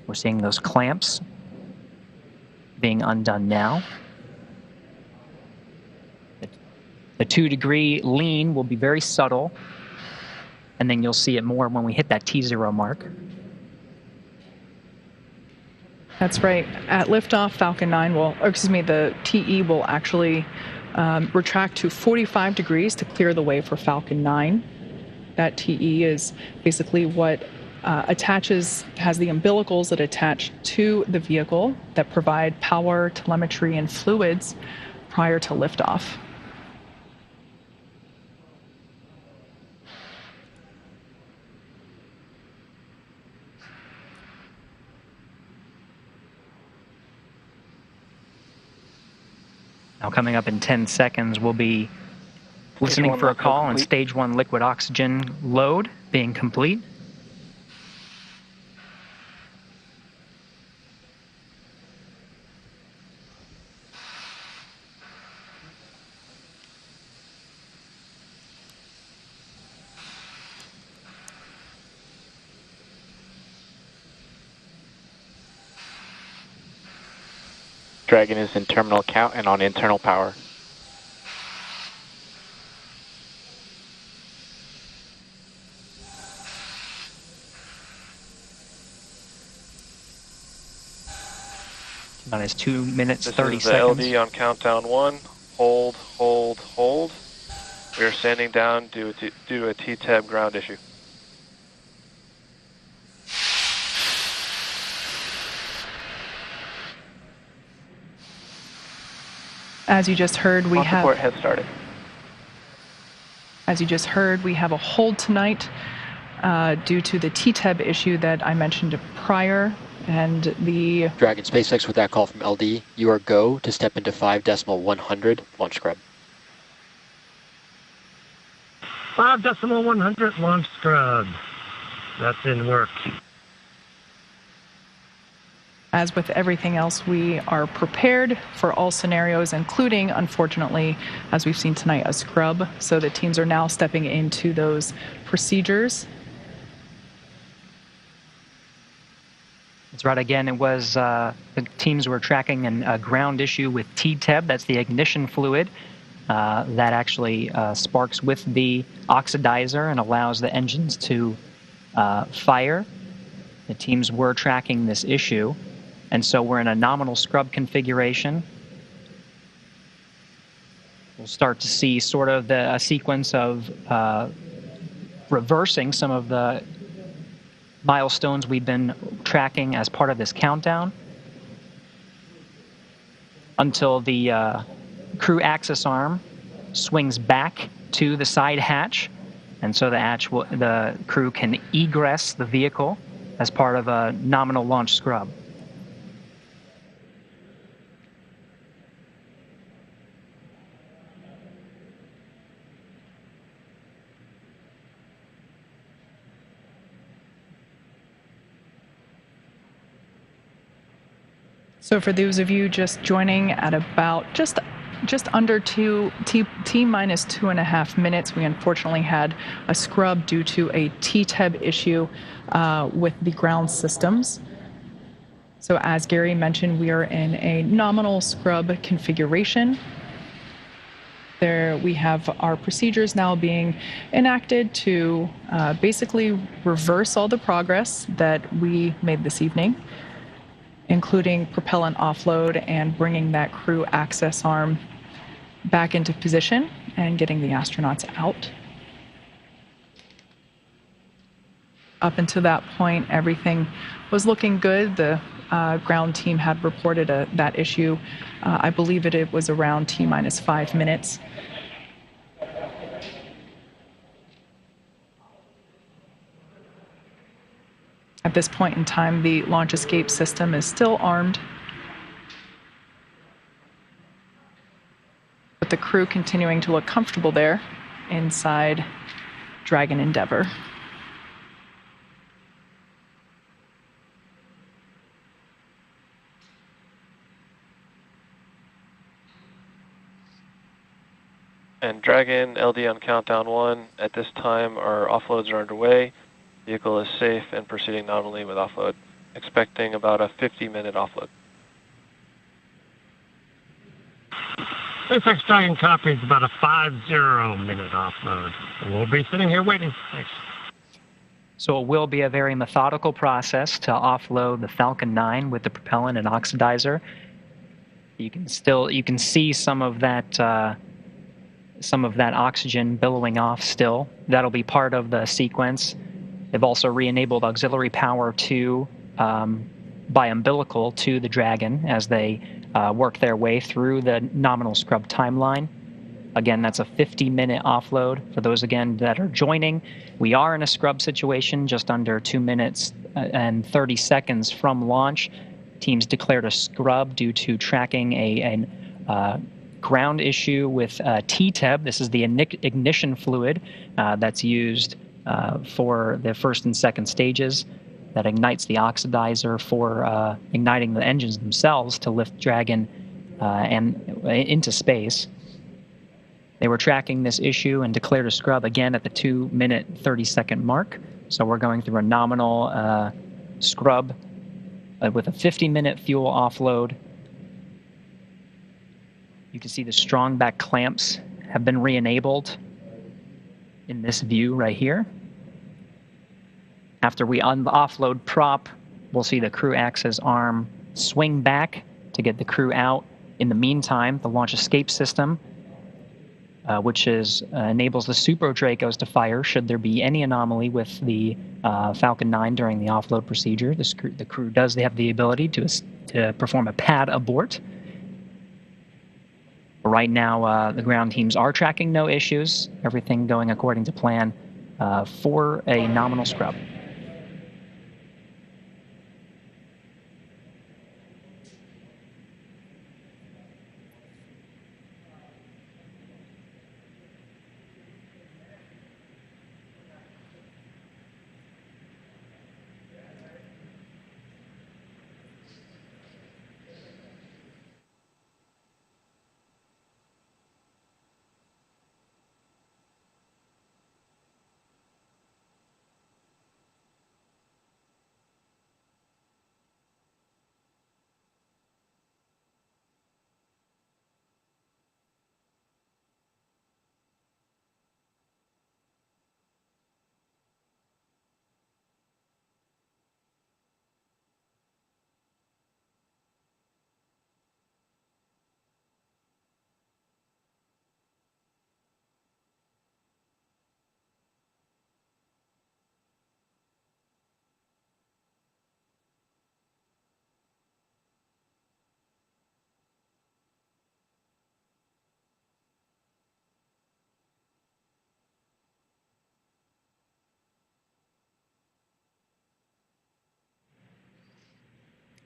We're seeing those clamps being undone now. The 2-degree lean will be very subtle, and then you'll see it more when we hit that T0 mark. That's right. At liftoff, Falcon 9 will, or excuse me, the TE will actually retract to 45 degrees to clear the way for Falcon 9. That TE is basically what has the umbilicals that attach to the vehicle that provide power, telemetry, and fluids prior to liftoff. Now coming up in 10 seconds, we'll be listening for a call on Stage 1 liquid oxygen load being complete. Dragon is in terminal count and on internal power. Is 2 minutes, this 30 is the seconds. LD on countdown 1. Hold, hold, hold. We are standing down due to a T-tab ground issue. As you just heard, we have. Support has started. As you just heard, we have a hold tonight due to the T-tab issue that I mentioned prior. And the Dragon SpaceX with that call from LD, you are go to step into 5.100 launch scrub. 5.100 launch scrub. That's in work. As with everything else, we are prepared for all scenarios, including, unfortunately, as we've seen tonight, a scrub. So the teams are now stepping into those procedures. That's right. Again, it was the teams were tracking a ground issue with T-tab. That's the ignition fluid that actually sparks with the oxidizer and allows the engines to fire. The teams were tracking this issue, and so we're in a nominal scrub configuration. We'll start to see sort of a sequence of reversing some of the milestones we've been tracking as part of this countdown until the crew access arm swings back to the side hatch, and so the crew can egress the vehicle as part of a nominal launch scrub. So for those of you just joining at about just under T minus 2.5 minutes, we unfortunately had a scrub due to a T-tab issue with the ground systems. So as Gary mentioned, we are in a nominal scrub configuration. There we have our procedures now being enacted to basically reverse all the progress that we made this evening, including propellant offload and bringing that crew access arm back into position and getting the astronauts out. Up until that point, everything was looking good. The ground team had reported that issue. I believe it was around T minus 5 minutes. At this point in time, the launch escape system is still armed, with the crew continuing to look comfortable there inside Dragon Endeavour. And Dragon, LD on countdown 1. At this time, our offloads are underway. Vehicle is safe and proceeding nominally with offload. Expecting about a 50-minute offload. SpaceX Dragon copy is about a 50-minute offload. We'll be sitting here waiting. Thanks. So it will be a very methodical process to offload the Falcon 9 with the propellant and oxidizer. You can see some of that oxygen billowing off still. That'll be part of the sequence. They've also re-enabled auxiliary power by umbilical to the Dragon as they work their way through the nominal scrub timeline. Again, that's a 50-minute offload. For those, again, that are joining, we are in a scrub situation just under 2 minutes and 30 seconds from launch. Teams declared a scrub due to tracking a ground issue with T-tab. This is the ignition fluid that's used for the first and second stages that ignites the oxidizer for igniting the engines themselves to lift Dragon into space. They were tracking this issue and declared a scrub again at the 2-minute 30-second mark. So we're going through a nominal scrub with a 50-minute fuel offload You can see the strong back clamps have been re-enabled in this view right here. After we offload prop, we'll see the crew access arm swing back to get the crew out. In the meantime, the launch escape system, which enables the Super Dracos to fire should there be any anomaly with the Falcon 9 during the offload procedure. The crew does have the ability to perform a pad abort. Right now, the ground teams are tracking no issues, everything going according to plan for a nominal scrub.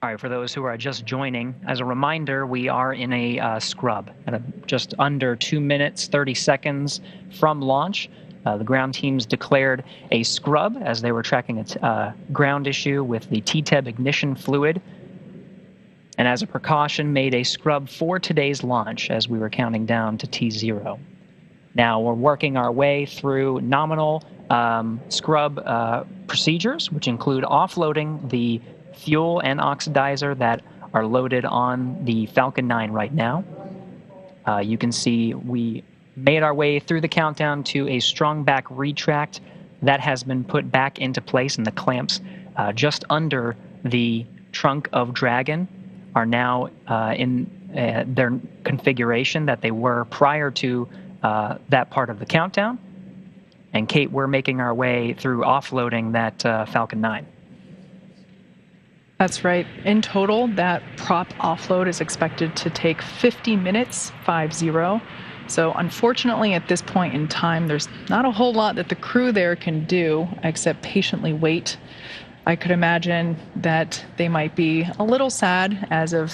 All right, for those who are just joining, as a reminder, we are in a scrub at just under 2 minutes, 30 seconds from launch. The ground teams declared a scrub as they were tracking a ground issue with the TTEB ignition fluid. And as a precaution, made a scrub for today's launch as we were counting down to T0. Now we're working our way through nominal scrub procedures, which include offloading the fuel and oxidizer that are loaded on the Falcon 9 right now. You can see we made our way through the countdown to a strong back retract that has been put back into place, and the clamps just under the trunk of Dragon are now in their configuration that they were prior to that part of the countdown. And Kate, we're making our way through offloading that Falcon 9. That's right. In total, that prop offload is expected to take 50 minutes, 50. So unfortunately, at this point in time, there's not a whole lot that the crew there can do except patiently wait. I could imagine that they might be a little sad as of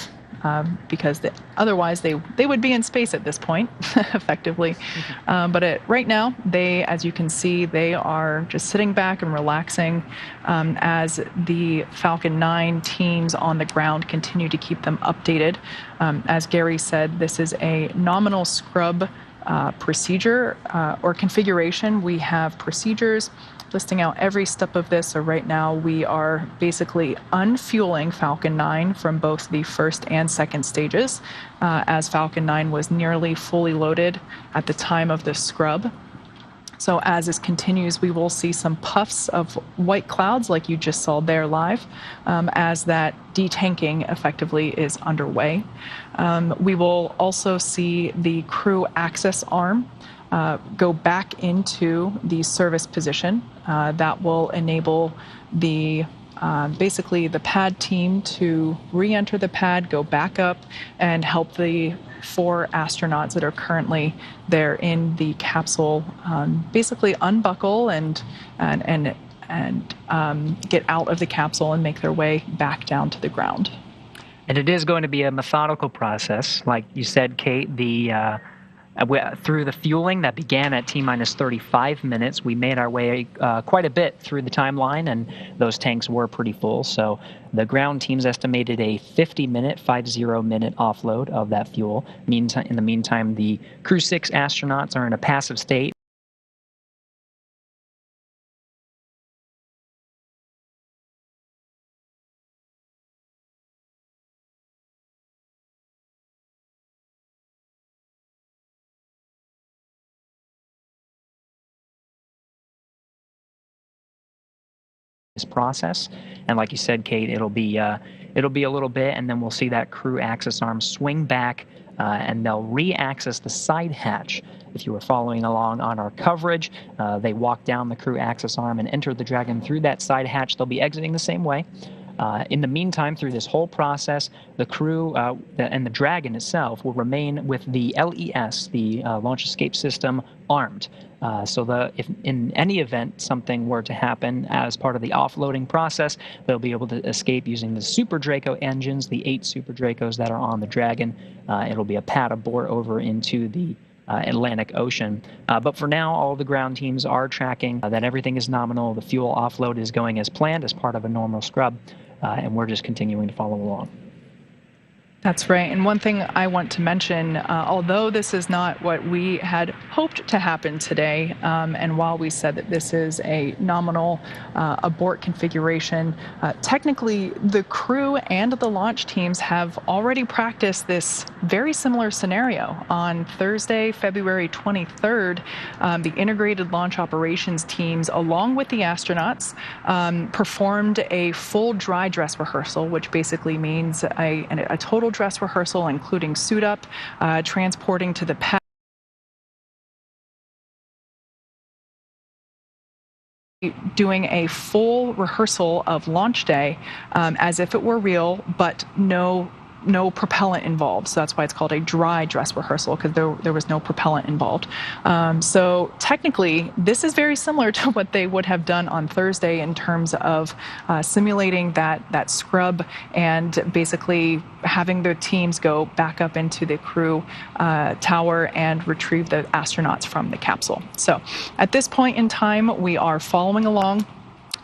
because otherwise they would be in space at this point, effectively. But right now, as you can see, they are just sitting back and relaxing as the Falcon 9 teams on the ground continue to keep them updated. As Gary said, this is a nominal scrub procedure or configuration. We have procedures listing out every step of this. So right now we are basically unfueling Falcon 9 from both the first and second stages, as Falcon 9 was nearly fully loaded at the time of the scrub. So as this continues, we will see some puffs of white clouds like you just saw there live, as that detanking effectively is underway. We will also see the crew access arm go back into the service position. That will enable the basically the pad team to re-enter the pad, go back up, and help the 4 astronauts that are currently there in the capsule basically unbuckle and get out of the capsule and make their way back down to the ground. And it is going to be a methodical process, like you said, Kate. Through the fueling that began at T-minus 35 minutes, we made our way quite a bit through the timeline, and those tanks were pretty full. So the ground teams estimated a 50-minute offload of that fuel. In the meantime, the Crew 6 astronauts are in a passive state. this process. And like you said, Kate, it'll be a little bit, and then we'll see that crew access arm swing back, and they'll re-access the side hatch. If you were following along on our coverage, they walk down the crew access arm and enter the Dragon through that side hatch. They'll be exiting the same way. In the meantime, through this whole process, the crew and the Dragon itself will remain with the LES, the Launch Escape System, armed. So if in any event something were to happen as part of the offloading process, they'll be able to escape using the Super Draco engines, the 8 Super Dracos that are on the Dragon. It'll be a pad abort over into the Atlantic Ocean. But for now, all the ground teams are tracking that everything is nominal. The fuel offload is going as planned as part of a normal scrub, and we're just continuing to follow along. That's right. And one thing I want to mention, although this is not what we had hoped to happen today, and while we said that this is a nominal abort configuration, technically the crew and the launch teams have already practiced this very similar scenario. On Thursday, February 23rd, the integrated launch operations teams, along with the astronauts, performed a full dry dress rehearsal, which basically means a total dress rehearsal, including suit up, transporting to the pad, doing a full rehearsal of launch day as if it were real, but no propellant involved. So that's why it's called a dry dress rehearsal, because there was no propellant involved. So technically, this is very similar to what they would have done on Thursday in terms of simulating that scrub and basically having the teams go back up into the crew tower and retrieve the astronauts from the capsule. So at this point in time, we are following along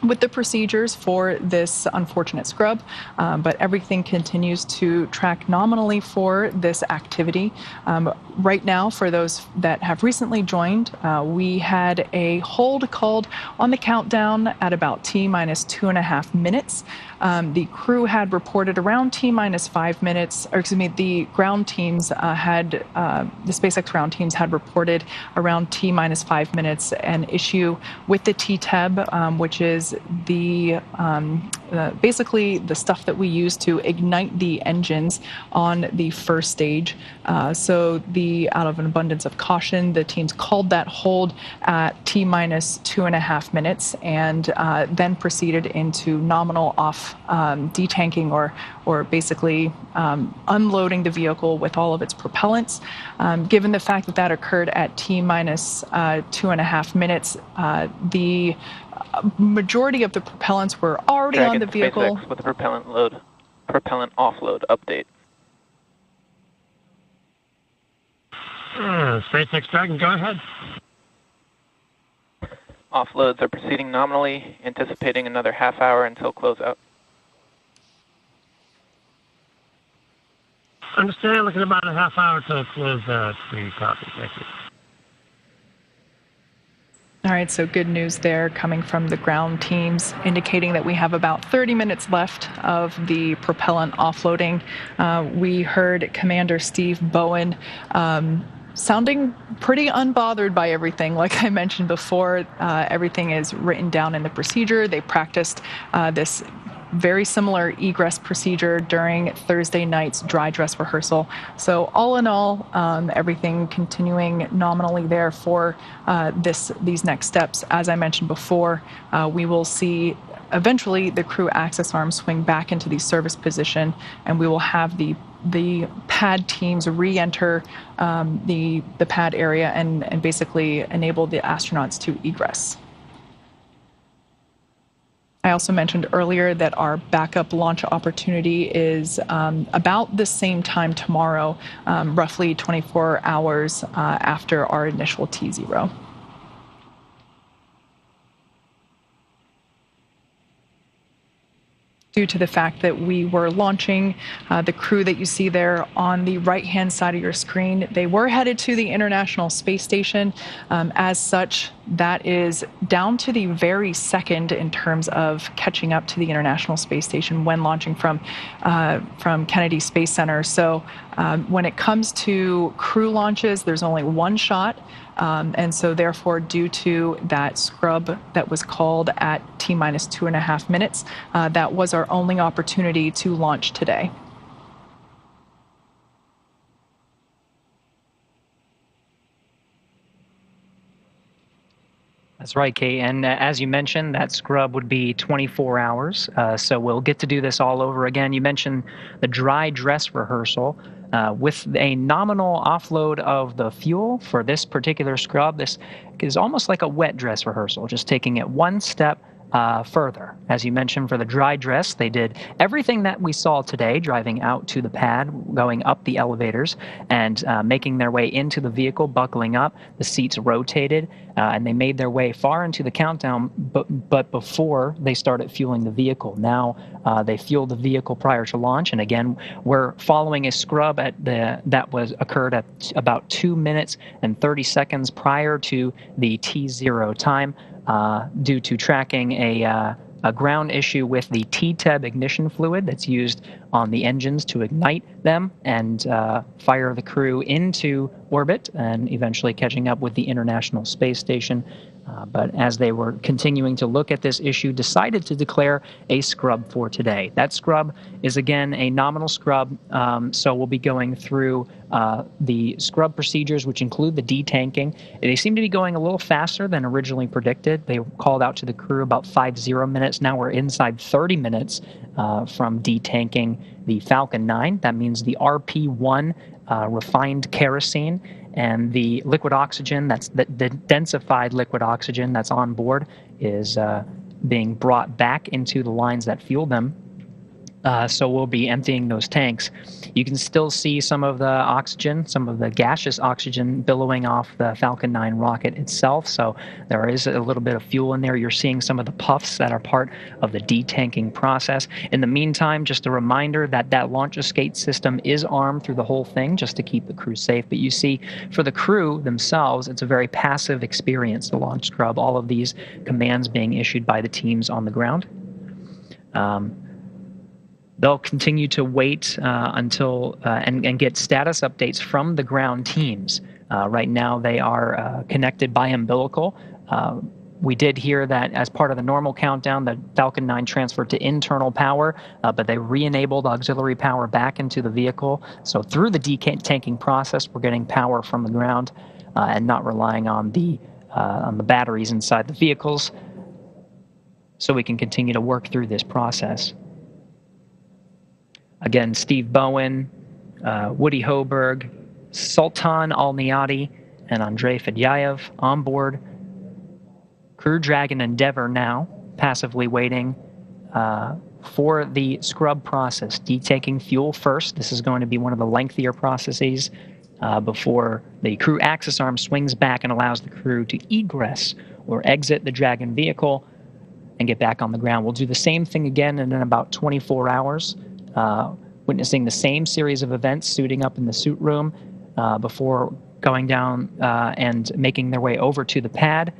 with the procedures for this unfortunate scrub, but everything continues to track nominally for this activity. Right now, for those that have recently joined, we had a hold called on the countdown at about T-minus 2.5 minutes. The crew had reported around T-minus 5 minutes, or excuse me, the ground teams the SpaceX ground teams had reported around T-minus 5 minutes an issue with the TTEB, which is the basically the stuff that we use to ignite the engines on the first stage. So out of an abundance of caution, the teams called that hold at T-minus 2.5 minutes and then proceeded into nominal off detanking or basically unloading the vehicle with all of its propellants. Given the fact that that occurred at T-minus 2.5 minutes, the majority of the propellants were already Dragon on the vehicle. SpaceX with a propellant offload update. SpaceX Dragon, go ahead. Offloads are proceeding nominally, anticipating another half hour until closeout. Understand, looking about a half hour to close out. Copy, thank you. All right, so good news there coming from the ground teams, indicating that we have about 30 minutes left of the propellant offloading. We heard Commander Steve Bowen sounding pretty unbothered by everything. Like I mentioned before, everything is written down in the procedure. They practiced this very similar egress procedure during Thursday night's dry dress rehearsal. So all in all, everything continuing nominally there for these next steps. As I mentioned before, we will see eventually the crew access arm swing back into the service position, and we will have the pad teams re-enter the pad area and basically enable the astronauts to egress. I also mentioned earlier that our backup launch opportunity is about the same time tomorrow, roughly 24 hours after our initial T0. Due to the fact that we were launching the crew that you see there on the right-hand side of your screen, they were headed to the International Space Station. As such, that is down to the very second in terms of catching up to the International Space Station when launching from Kennedy Space Center. So when it comes to crew launches, there's only one shot. And so therefore, due to that scrub that was called at T-minus 2.5 minutes, that was our only opportunity to launch today. That's right, Kate. And as you mentioned, that scrub would be 24 hours. So we'll get to do this all over again. You mentioned the dry dress rehearsal. With a nominal offload of the fuel for this particular scrub, this is almost like a wet dress rehearsal, just taking it one step further. As you mentioned, for the dry dress, they did everything that we saw today, driving out to the pad, going up the elevators, and making their way into the vehicle, buckling up. The seats rotated, and they made their way far into the countdown, but before they started fueling the vehicle. Now they fueled the vehicle prior to launch, and again, we're following a scrub that occurred at about 2 minutes and 30 seconds prior to the T0 time. Due to tracking a ground issue with the TTEB ignition fluid that's used on the engines to ignite them and fire the crew into orbit and eventually catching up with the International Space Station. But as they were continuing to look at this issue, decided to declare a scrub for today. That scrub is, again, a nominal scrub, so we'll be going through the scrub procedures, which include the detanking. They seem to be going a little faster than originally predicted. They called out to the crew about 50 minutes. Now we're inside 30 minutes from detanking the Falcon 9. That means the RP-1 refined kerosene and the liquid oxygen, that's the densified liquid oxygen that's on board, is being brought back into the lines that fuel them. So we'll be emptying those tanks. You can still see some of the oxygen, some of the gaseous oxygen billowing off the Falcon 9 rocket itself. So there is a little bit of fuel in there. You're seeing some of the puffs that are part of the detanking process. In the meantime, just a reminder that that launch escape system is armed through the whole thing just to keep the crew safe. But you see, for the crew themselves, it's a very passive experience, the launch scrub, all of these commands being issued by the teams on the ground. They'll continue to wait until and get status updates from the ground teams. Right now, they are connected by umbilical. We did hear that as part of the normal countdown, the Falcon 9 transferred to internal power, but they re-enabled auxiliary power back into the vehicle. So through the detanking process, we're getting power from the ground and not relying on the batteries inside the vehicles, so we can continue to work through this process. Again, Steve Bowen, Woody Hoberg, Sultan Al-Niyati, and Andrei Fedyaev on board. Crew Dragon Endeavour now, passively waiting for the scrub process. Detaking fuel first. This is going to be one of the lengthier processes before the crew access arm swings back and allows the crew to egress or exit the Dragon vehicle and get back on the ground. We'll do the same thing again in about 24 hours. Witnessing the same series of events, suiting up in the suit room before going down and making their way over to the pad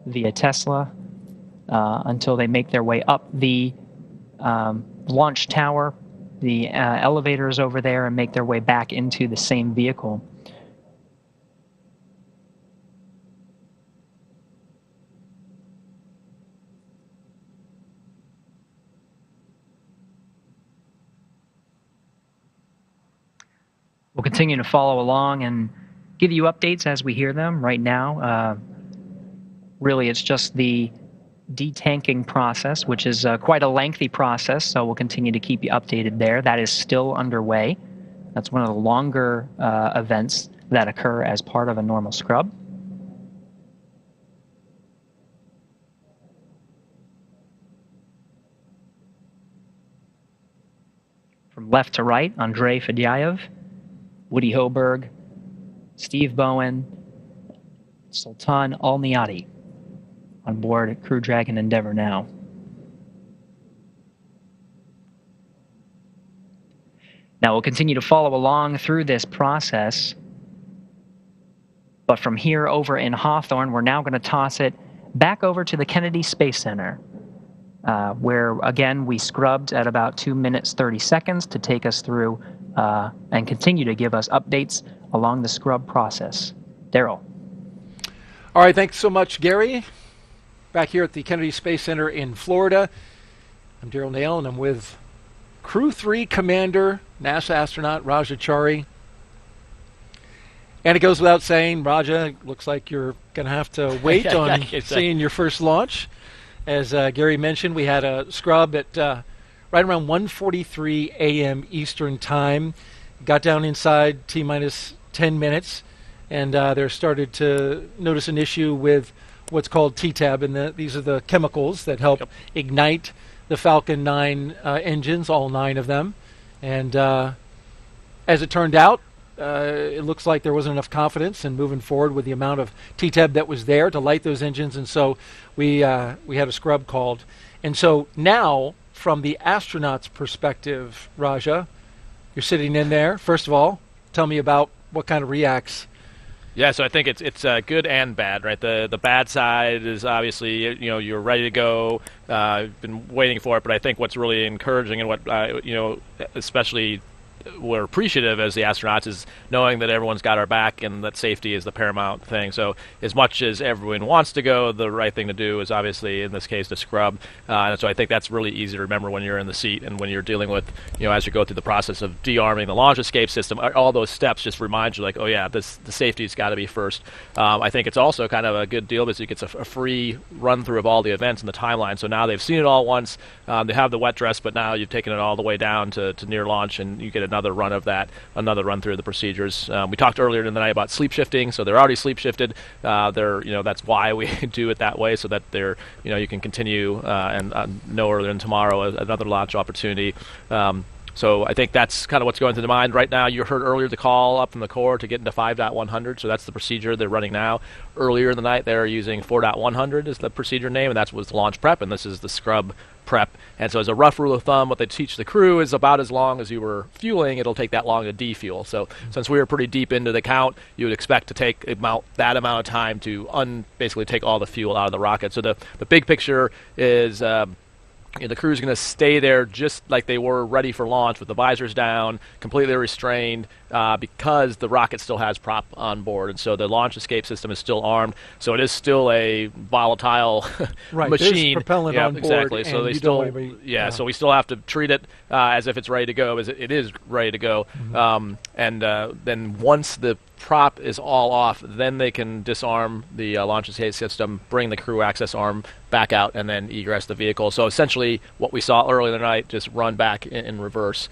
via Tesla until they make their way up the launch tower, the elevators over there, and make their way back into the same vehicle. We'll continue to follow along and give you updates as we hear them. Right now, really it's just the detanking process, which is quite a lengthy process, so we'll continue to keep you updated there. That is still underway. That's one of the longer events that occur as part of a normal scrub. From left to right, Andrei Fedyaev, Woody Hoberg, Steve Bowen, Sultan Al-Niyati on board Crew Dragon Endeavour now. Now we'll continue to follow along through this process, But from here over in Hawthorne, we're now going to toss it back over to the Kennedy Space Center, where, again, we scrubbed at about 2 minutes, 30 seconds to take us through and continue to give us updates along the scrub process. Daryl. All right, thanks so much, Gary. Back here at the Kennedy Space Center in Florida. I'm Daryl Nail, and I'm with Crew 3 Commander, NASA astronaut Raja Chari. And it goes without saying, Raja, looks like you're going to have to wait on seeing your first launch. As Gary mentioned, we had a scrub at right around 1:43 a.m. Eastern Time. Got down inside T-minus 10 minutes, and they started to notice an issue with what's called TTAB, and these are the chemicals that help ignite the Falcon 9 engines, all 9 of them. And as it turned out, it looks like there wasn't enough confidence in moving forward with the amount of TTAB that was there to light those engines, and so we had a scrub called. And so now, from the astronaut's perspective, Raja, you're sitting in there. First of all, tell me about what kind of reacts. Yeah, so I think it's good and bad, right? The bad side is obviously, you're ready to go, been waiting for it, but I think what's really encouraging and what, especially we're appreciative as the astronauts is knowing that everyone's got our back and that safety is the paramount thing. So as much as everyone wants to go, the right thing to do is obviously, in this case, to scrub. And so I think that's really easy to remember when you're in the seat and when you're dealing with, as you go through the process of de-arming the launch escape system, all those steps just remind you, like, oh yeah, the safety's got to be first. I think it's also kind of a good deal because it gets a free run through of all the events and the timeline. So now they've seen it all once. They have the wet dress, but now you've taken it all the way down to near launch, and you get another run of that, another run through the procedures. We talked earlier in the night about sleep shifting, so they're already sleep shifted. That's why we do it that way, so that they're, you can continue and no earlier than tomorrow another launch opportunity. So I think that's kind of what's going through the mind right now. You heard earlier the call up from the core to get into 5.100, so that's the procedure they're running now. Earlier in the night, they're using 4.100 as the procedure name, and that's what's launch prep, and this is the scrub prep. And so as a rough rule of thumb, what they teach the crew is about as long as you were fueling, it'll take that long to defuel. So since we were pretty deep into the count, you would expect to take that amount of time to basically take all the fuel out of the rocket. So the big picture is the crew's going to stay there just like they were ready for launch with the visors down, completely restrained, because the rocket still has prop on board. And so the launch escape system is still armed. So it is still a volatile machine. There's propellant on board. Exactly. So they still, so we still have to treat it as if it's ready to go, as it is ready to go. Mm-hmm. Then once the prop is all off, then they can disarm the launch escape system, bring the crew access arm back out, and then egress the vehicle. So essentially what we saw earlier in the night, just run back in reverse.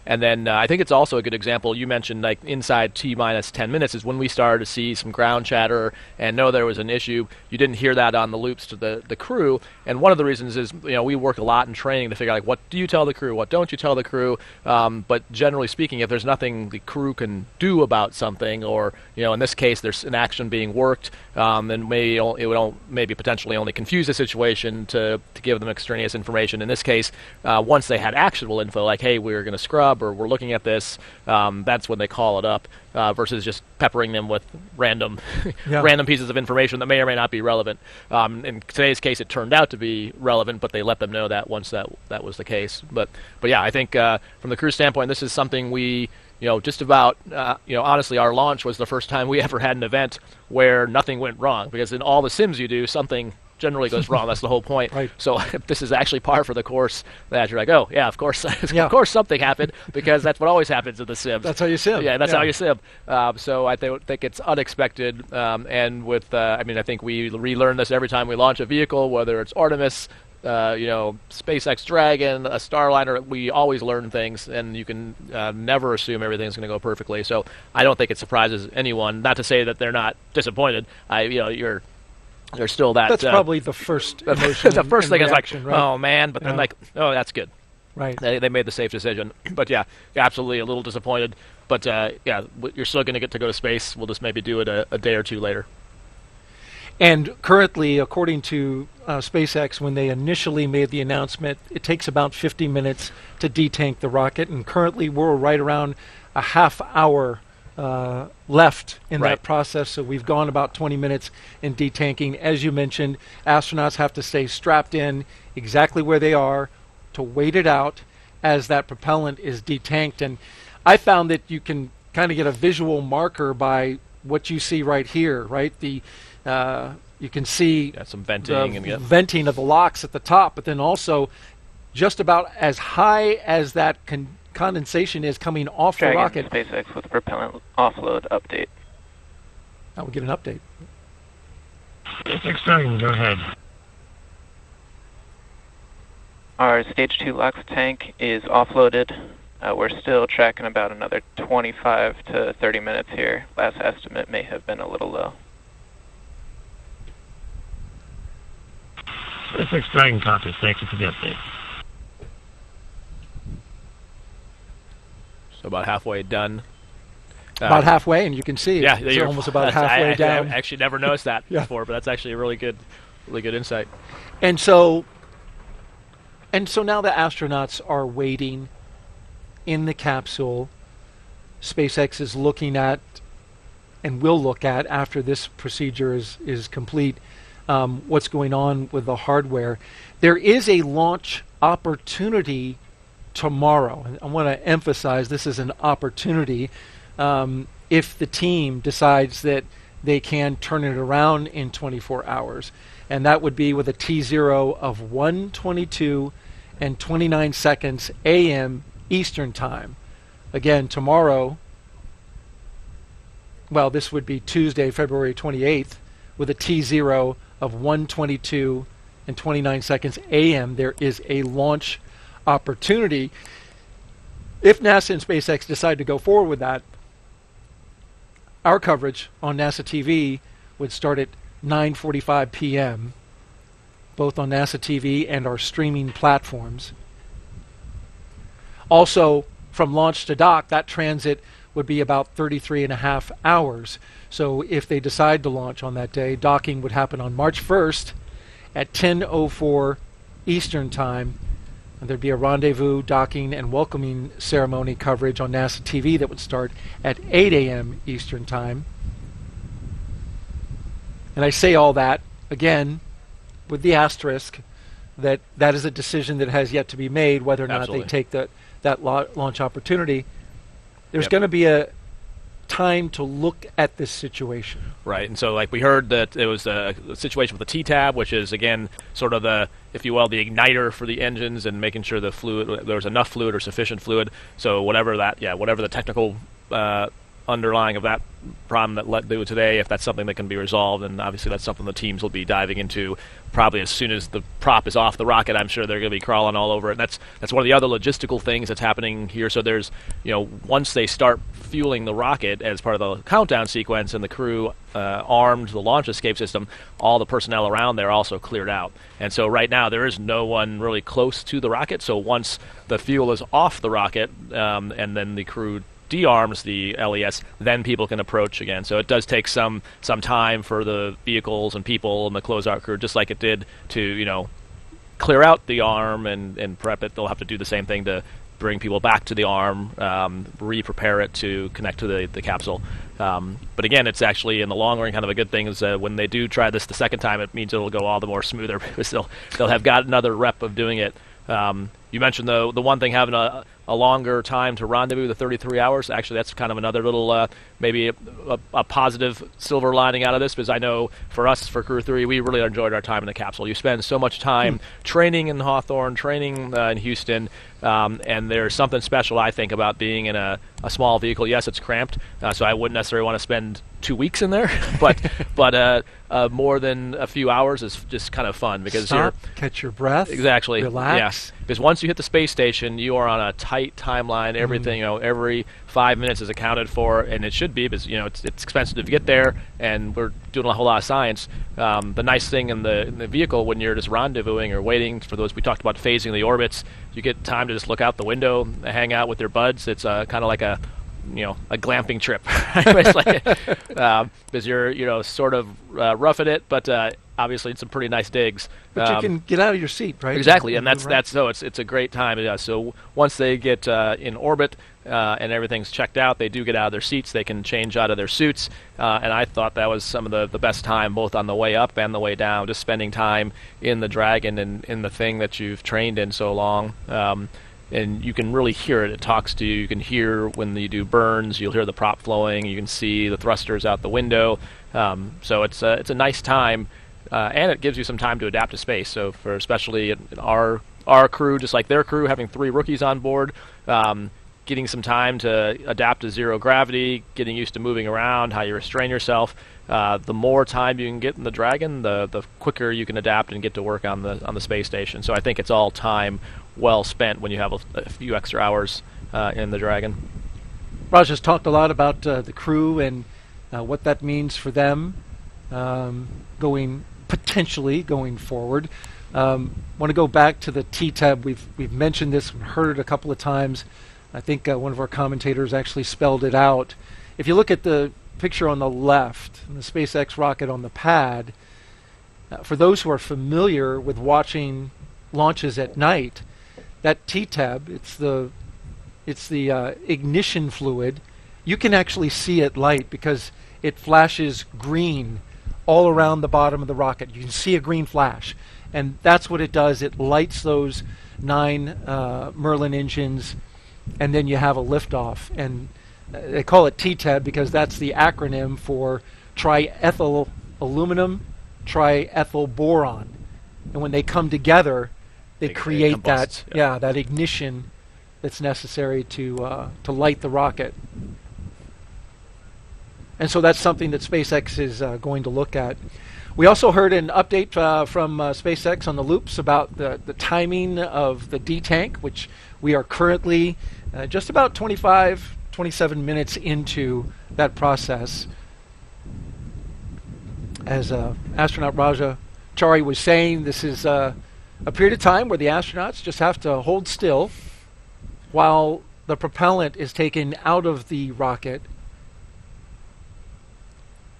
And then I think it's also a good example. You mentioned like inside T-minus 10 minutes is when we started to see some ground chatter and know there was an issue. You didn't hear that on the loops to the crew. And one of the reasons is, we work a lot in training to figure out, like, what do you tell the crew? What don't you tell the crew? But generally speaking, if there's nothing the crew can do about something, or, in this case, there's an action being worked, then maybe it would potentially only confuse the situation to give them extraneous information. In this case, once they had actionable info, like, hey, we're going to scrub, or we're looking at this, that's when they call it up, versus just peppering them with random pieces of information that may or may not be relevant. In today's case, it turned out to be relevant, but they let them know that once that was the case. But yeah, I think from the crew standpoint, this is something we, just about, honestly, our launch was the first time we ever had an event where nothing went wrong, because in all the sims you do, something generally goes wrong. That's the whole point. Right. So if this is actually par for the course, that you're like, oh yeah, of course, of course something happened, because that's what always happens in the Sims. That's how you sim. Yeah, that's how you sim. So I think it's unexpected, and with I think we relearn this every time we launch a vehicle, whether it's Artemis, SpaceX Dragon, a Starliner. We always learn things, and you can never assume everything's going to go perfectly. So I don't think it surprises anyone. Not to say that they're not disappointed. There's still that. That's probably the first emotion. The first thing reaction, is like, right? oh man, but then like, oh, that's good. Right. They made the safe decision. But yeah, absolutely a little disappointed. But you're still going to get to go to space. We'll just maybe do it a day or two later. And currently, according to SpaceX, when they initially made the announcement, it takes about 50 minutes to detank the rocket. And currently, we're right around a half hour left in Right. that process. So we've gone about 20 minutes in detanking. As you mentioned, astronauts have to stay strapped in exactly where they are to wait it out as that propellant is detanked. And I found that you can kind of get a visual marker by what you see right here, right? You can see some venting and venting of the locks at the top, but then also just about as high as that condensation is coming off the rocket. SpaceX with propellant offload update. Now we get an update. SpaceX Dragon, go ahead. Our stage 2 LOX tank is offloaded. We're still tracking about another 25 to 30 minutes here. Last estimate may have been a little low. SpaceX Dragon copies. Thank you for the update. So about halfway done. About halfway, and you can see yeah, it's almost about halfway down. I actually never noticed that before, but that's actually a really good insight. And so now the astronauts are waiting in the capsule. SpaceX is looking at, and will look at after this procedure is complete, what's going on with the hardware. There is a launch opportunity tomorrow. And I want to emphasize this is an opportunity if the team decides that they can turn it around in 24 hours. And that would be with a T0 of 1:22 and 29 seconds a.m. Eastern Time. Again, tomorrow, well, this would be Tuesday, February 28th, with a T0 of 1:22 and 29 seconds a.m. There is a launch opportunity. If NASA and SpaceX decide to go forward with that, our coverage on NASA TV would start at 9:45 p.m., both on NASA TV and our streaming platforms. Also, from launch to dock, that transit would be about 33 and a half hours. So if they decide to launch on that day, docking would happen on March 1st at 10:04 Eastern Time. And there'd be a rendezvous, docking, and welcoming ceremony coverage on NASA TV that would start at 8 a.m. Eastern Time. And I say all that, again, with the asterisk that that is a decision that has yet to be made, whether or not they take that launch opportunity. There's going to be a time to look at this situation. Right, and so like we heard that it was a situation with the T-tab, which is again sort of the, if you will, the igniter for the engines and making sure the fluid, there's enough fluid or sufficient fluid. So whatever the technical underlying of that problem that led to today, if that's something that can be resolved, and obviously that's something the teams will be diving into probably as soon as the prop is off the rocket. I'm sure they're going to be crawling all over it. And that's one of the other logistical things that's happening here. So there's, once they start fueling the rocket as part of the countdown sequence and the crew armed the launch escape system, all the personnel around there also cleared out. And so right now there is no one really close to the rocket. So once the fuel is off the rocket and then the crew de-arms the LES, then people can approach again. So it does take some time for the vehicles and people and the closeout crew, just like it did to clear out the arm and prep it. They'll have to do the same thing to bring people back to the arm, re-prepare it to connect to the capsule. But again, it's actually in the long run kind of a good thing is when they do try this the second time, it means it'll go all the more smoother because they'll have got another rep of doing it. You mentioned the one thing having a longer time to rendezvous, the 33 hours. Actually, that's kind of another little maybe a positive silver lining out of this, because I know for us, for Crew 3, we really enjoyed our time in the capsule. You spend so much time training in Hawthorne, training in Houston, and there's something special, I think, about being in a small vehicle. Yes, it's cramped, so I wouldn't necessarily want to spend 2 weeks in there, but more than a few hours is just kind of fun because catch your breath, exactly, relax. Yes, because once you hit the space station, you are on a tight timeline. Everything, every 5 minutes is accounted for, and it should be because it's expensive to get there, and we're doing a whole lot of science. The nice thing in the vehicle when you're just rendezvousing or waiting for those, we talked about phasing the orbits, you get time to just look out the window, hang out with your buds. It's kind of like a a glamping trip. It's like, because you're sort of roughing it, but obviously it's some pretty nice digs. But you can get out of your seat, right? Exactly, and it's a great time. Yeah, so once they get in orbit and everything's checked out, they do get out of their seats. They can change out of their suits, and I thought that was some of the best time, both on the way up and the way down, just spending time in the Dragon and in the thing that you've trained in so long. And you can really hear it. It talks to you. You can hear when you do burns. You'll hear the prop flowing. You can see the thrusters out the window. So it's a nice time, and it gives you some time to adapt to space. So for especially our crew, just like their crew, having 3 rookies on board, getting some time to adapt to zero gravity, getting used to moving around, how you restrain yourself. The more time you can get in the Dragon, the quicker you can adapt and get to work on the space station. So I think it's all time well spent when you have a few extra hours in the Dragon. Raj has talked a lot about the crew and what that means for them potentially going forward. Want to go back to the TTEB. We've mentioned this, heard it a couple of times. I think one of our commentators actually spelled it out. If you look at the picture on the left, the SpaceX rocket on the pad, for those who are familiar with watching launches at night, that TTEB, it's the ignition fluid. You can actually see it light because it flashes green all around the bottom of the rocket. You can see a green flash, and that's what it does. It lights those 9 Merlin engines, and then you have a liftoff. And they call it TTEB because that's the acronym for triethyl aluminum triethyl boron. And when they come together, they create that ignition that's necessary to light the rocket. And so that's something that SpaceX is going to look at. We also heard an update from SpaceX on the loops about the timing of the D-tank, which we are currently just about 27 minutes into that process. As astronaut Raja Chari was saying, this is a period of time where the astronauts just have to hold still while the propellant is taken out of the rocket.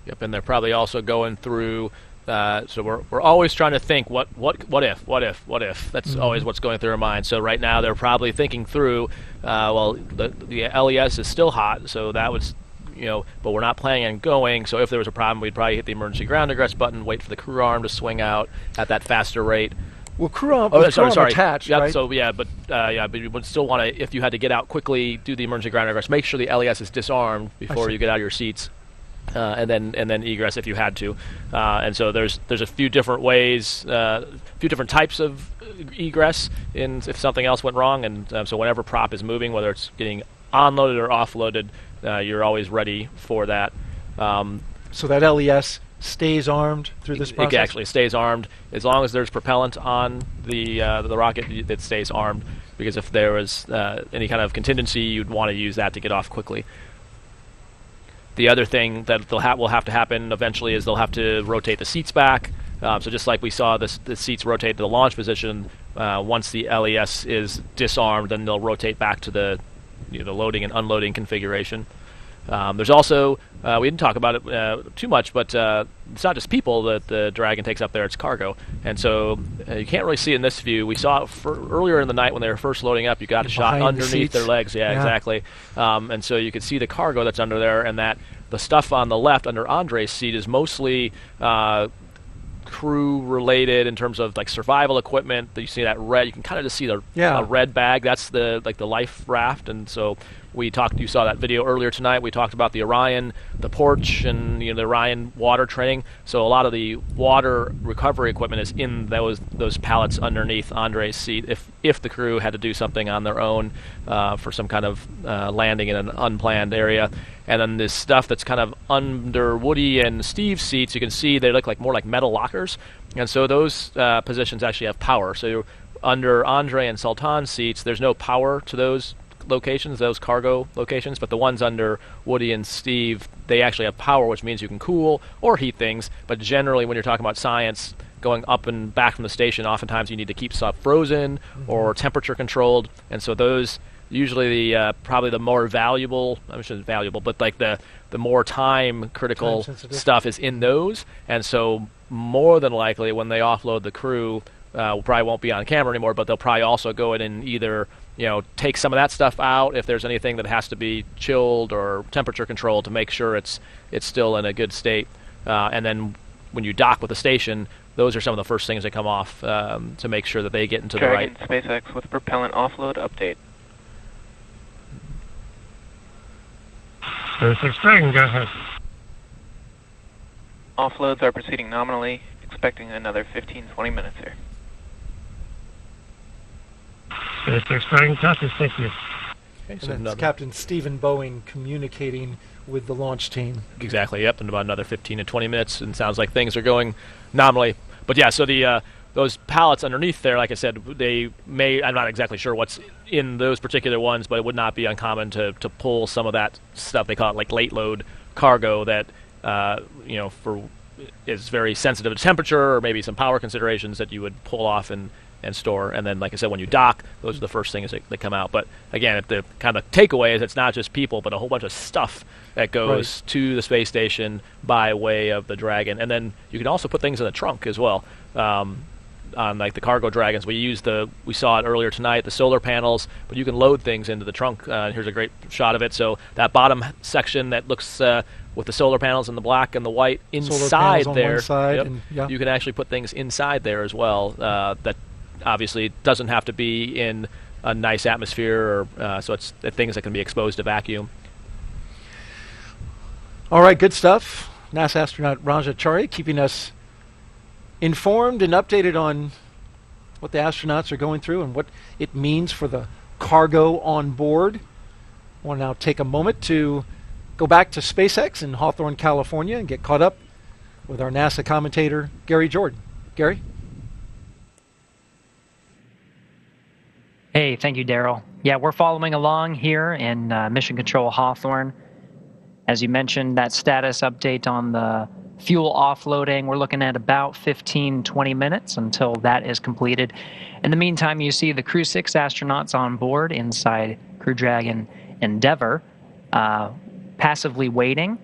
Yep, and they're probably also going through. So we're always trying to think what if. That's always what's going through our mind. So right now they're probably thinking through. The LES is still hot, so that was, but we're not planning on going. So if there was a problem, we'd probably hit the emergency ground egress button, wait for the crew arm to swing out at that faster rate. Well, crew arm attached, yep, right? So but you would still want to, if you had to get out quickly, do the emergency ground egress. Make sure the LES is disarmed before you get out of your seats. And then egress if you had to, and so there's a few different ways, a few different types of egress if something else went wrong, and so whenever prop is moving, whether it's getting onloaded or offloaded, you're always ready for that. So that LES stays armed through this process? It actually stays armed as long as there's propellant on the rocket. It stays armed because if there was any kind of contingency, you'd want to use that to get off quickly. The other thing that will have to happen eventually is they'll have to rotate the seats back. So just like we saw the seats rotate to the launch position, once the LES is disarmed, then they'll rotate back to the loading and unloading configuration. There's also, we didn't talk about it too much, but it's not just people that the Dragon takes up there, it's cargo. And so you can't really see it in this view. We saw it earlier in the night when they were first loading up, you got a shot underneath their legs. Yeah, exactly. And so you could see the cargo that's under there, and that the stuff on the left under Andre's seat is mostly crew related in terms of like survival equipment. You see that red, you can kind of just see the red bag. That's the life raft. And so you saw that video earlier tonight. We talked about the Orion, the porch, and the Orion water training. So a lot of the water recovery equipment is in those pallets underneath Andre's seat if the crew had to do something on their own for some kind of landing in an unplanned area. And then this stuff that's kind of under Woody and Steve's seats, you can see they look more like metal lockers. And so those positions actually have power. So under Andre and Sultan's seats, there's no power to those locations, those cargo locations, but the ones under Woody and Steve, they actually have power, which means you can cool or heat things. But generally, when you're talking about science, going up and back from the station, oftentimes you need to keep stuff frozen or temperature controlled. And so those, usually probably the more valuable, I shouldn't valuable, but like the more time critical stuff is in those. And so more than likely when they offload the crew, probably won't be on camera anymore, but they'll probably also go in and either take some of that stuff out if there's anything that has to be chilled or temperature controlled to make sure it's still in a good state. And then when you dock with the station, those are some of the first things that come off to make sure that they get into Dragon the right. SpaceX with propellant offload update. SpaceX Dragon, go ahead. Offloads are proceeding nominally, expecting another 15-20 minutes here. SpaceX Dragon, copy, thank you. And that's Captain Stephen Boeing communicating with the launch team. Exactly, yep, in about another 15 to 20 minutes, and sounds like things are going nominally. But yeah, so the those pallets underneath there, like I said, they may, I'm not exactly sure what's in those particular ones, but it would not be uncommon to pull some of that stuff, they call it like late load cargo that, is very sensitive to temperature or maybe some power considerations that you would pull off and store. And then, like I said, when you dock, those are the first things that come out. But again, the kind of takeaway is it's not just people, but a whole bunch of stuff that goes to the space station by way of the Dragon. And then you can also put things in the trunk as well. On like the cargo Dragons, we saw it earlier tonight, the solar panels, but you can load things into the trunk. Here's a great shot of it. So that bottom section that looks with the solar panels in the black and the white inside on there, one side and, you can actually put things inside there as well. That obviously doesn't have to be in a nice atmosphere, or so it's things that can be exposed to vacuum. All right, good stuff. NASA astronaut Raja Chari keeping us informed and updated on what the astronauts are going through and what it means for the cargo on board. I want to now take a moment to go back to SpaceX in Hawthorne, California, and get caught up with our NASA commentator, Gary Jordan. Gary? Hey, thank you, Daryl. Yeah, we're following along here in Mission Control Hawthorne. As you mentioned, that status update on the fuel offloading, we're looking at about 15-20 minutes until that is completed. In the meantime, you see the Crew-6 astronauts on board inside Crew Dragon Endeavour, passively waiting.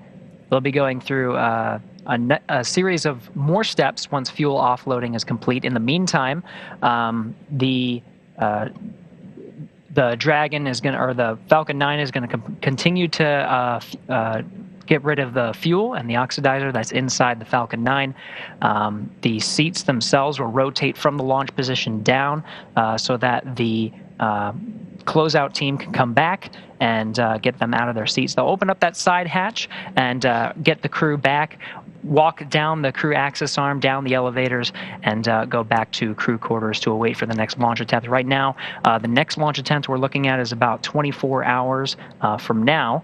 They'll be going through a series of more steps once fuel offloading is complete. In the meantime, the Dragon is going to, or the Falcon 9 is going to continue to get rid of the fuel and the oxidizer that's inside the Falcon 9. The seats themselves will rotate from the launch position down so that the closeout team can come back and get them out of their seats. They'll open up that side hatch and get the crew back, walk down the crew access arm, down the elevators, and go back to crew quarters to await for the next launch attempt. Right now, the next launch attempt we're looking at is about 24 hours from now.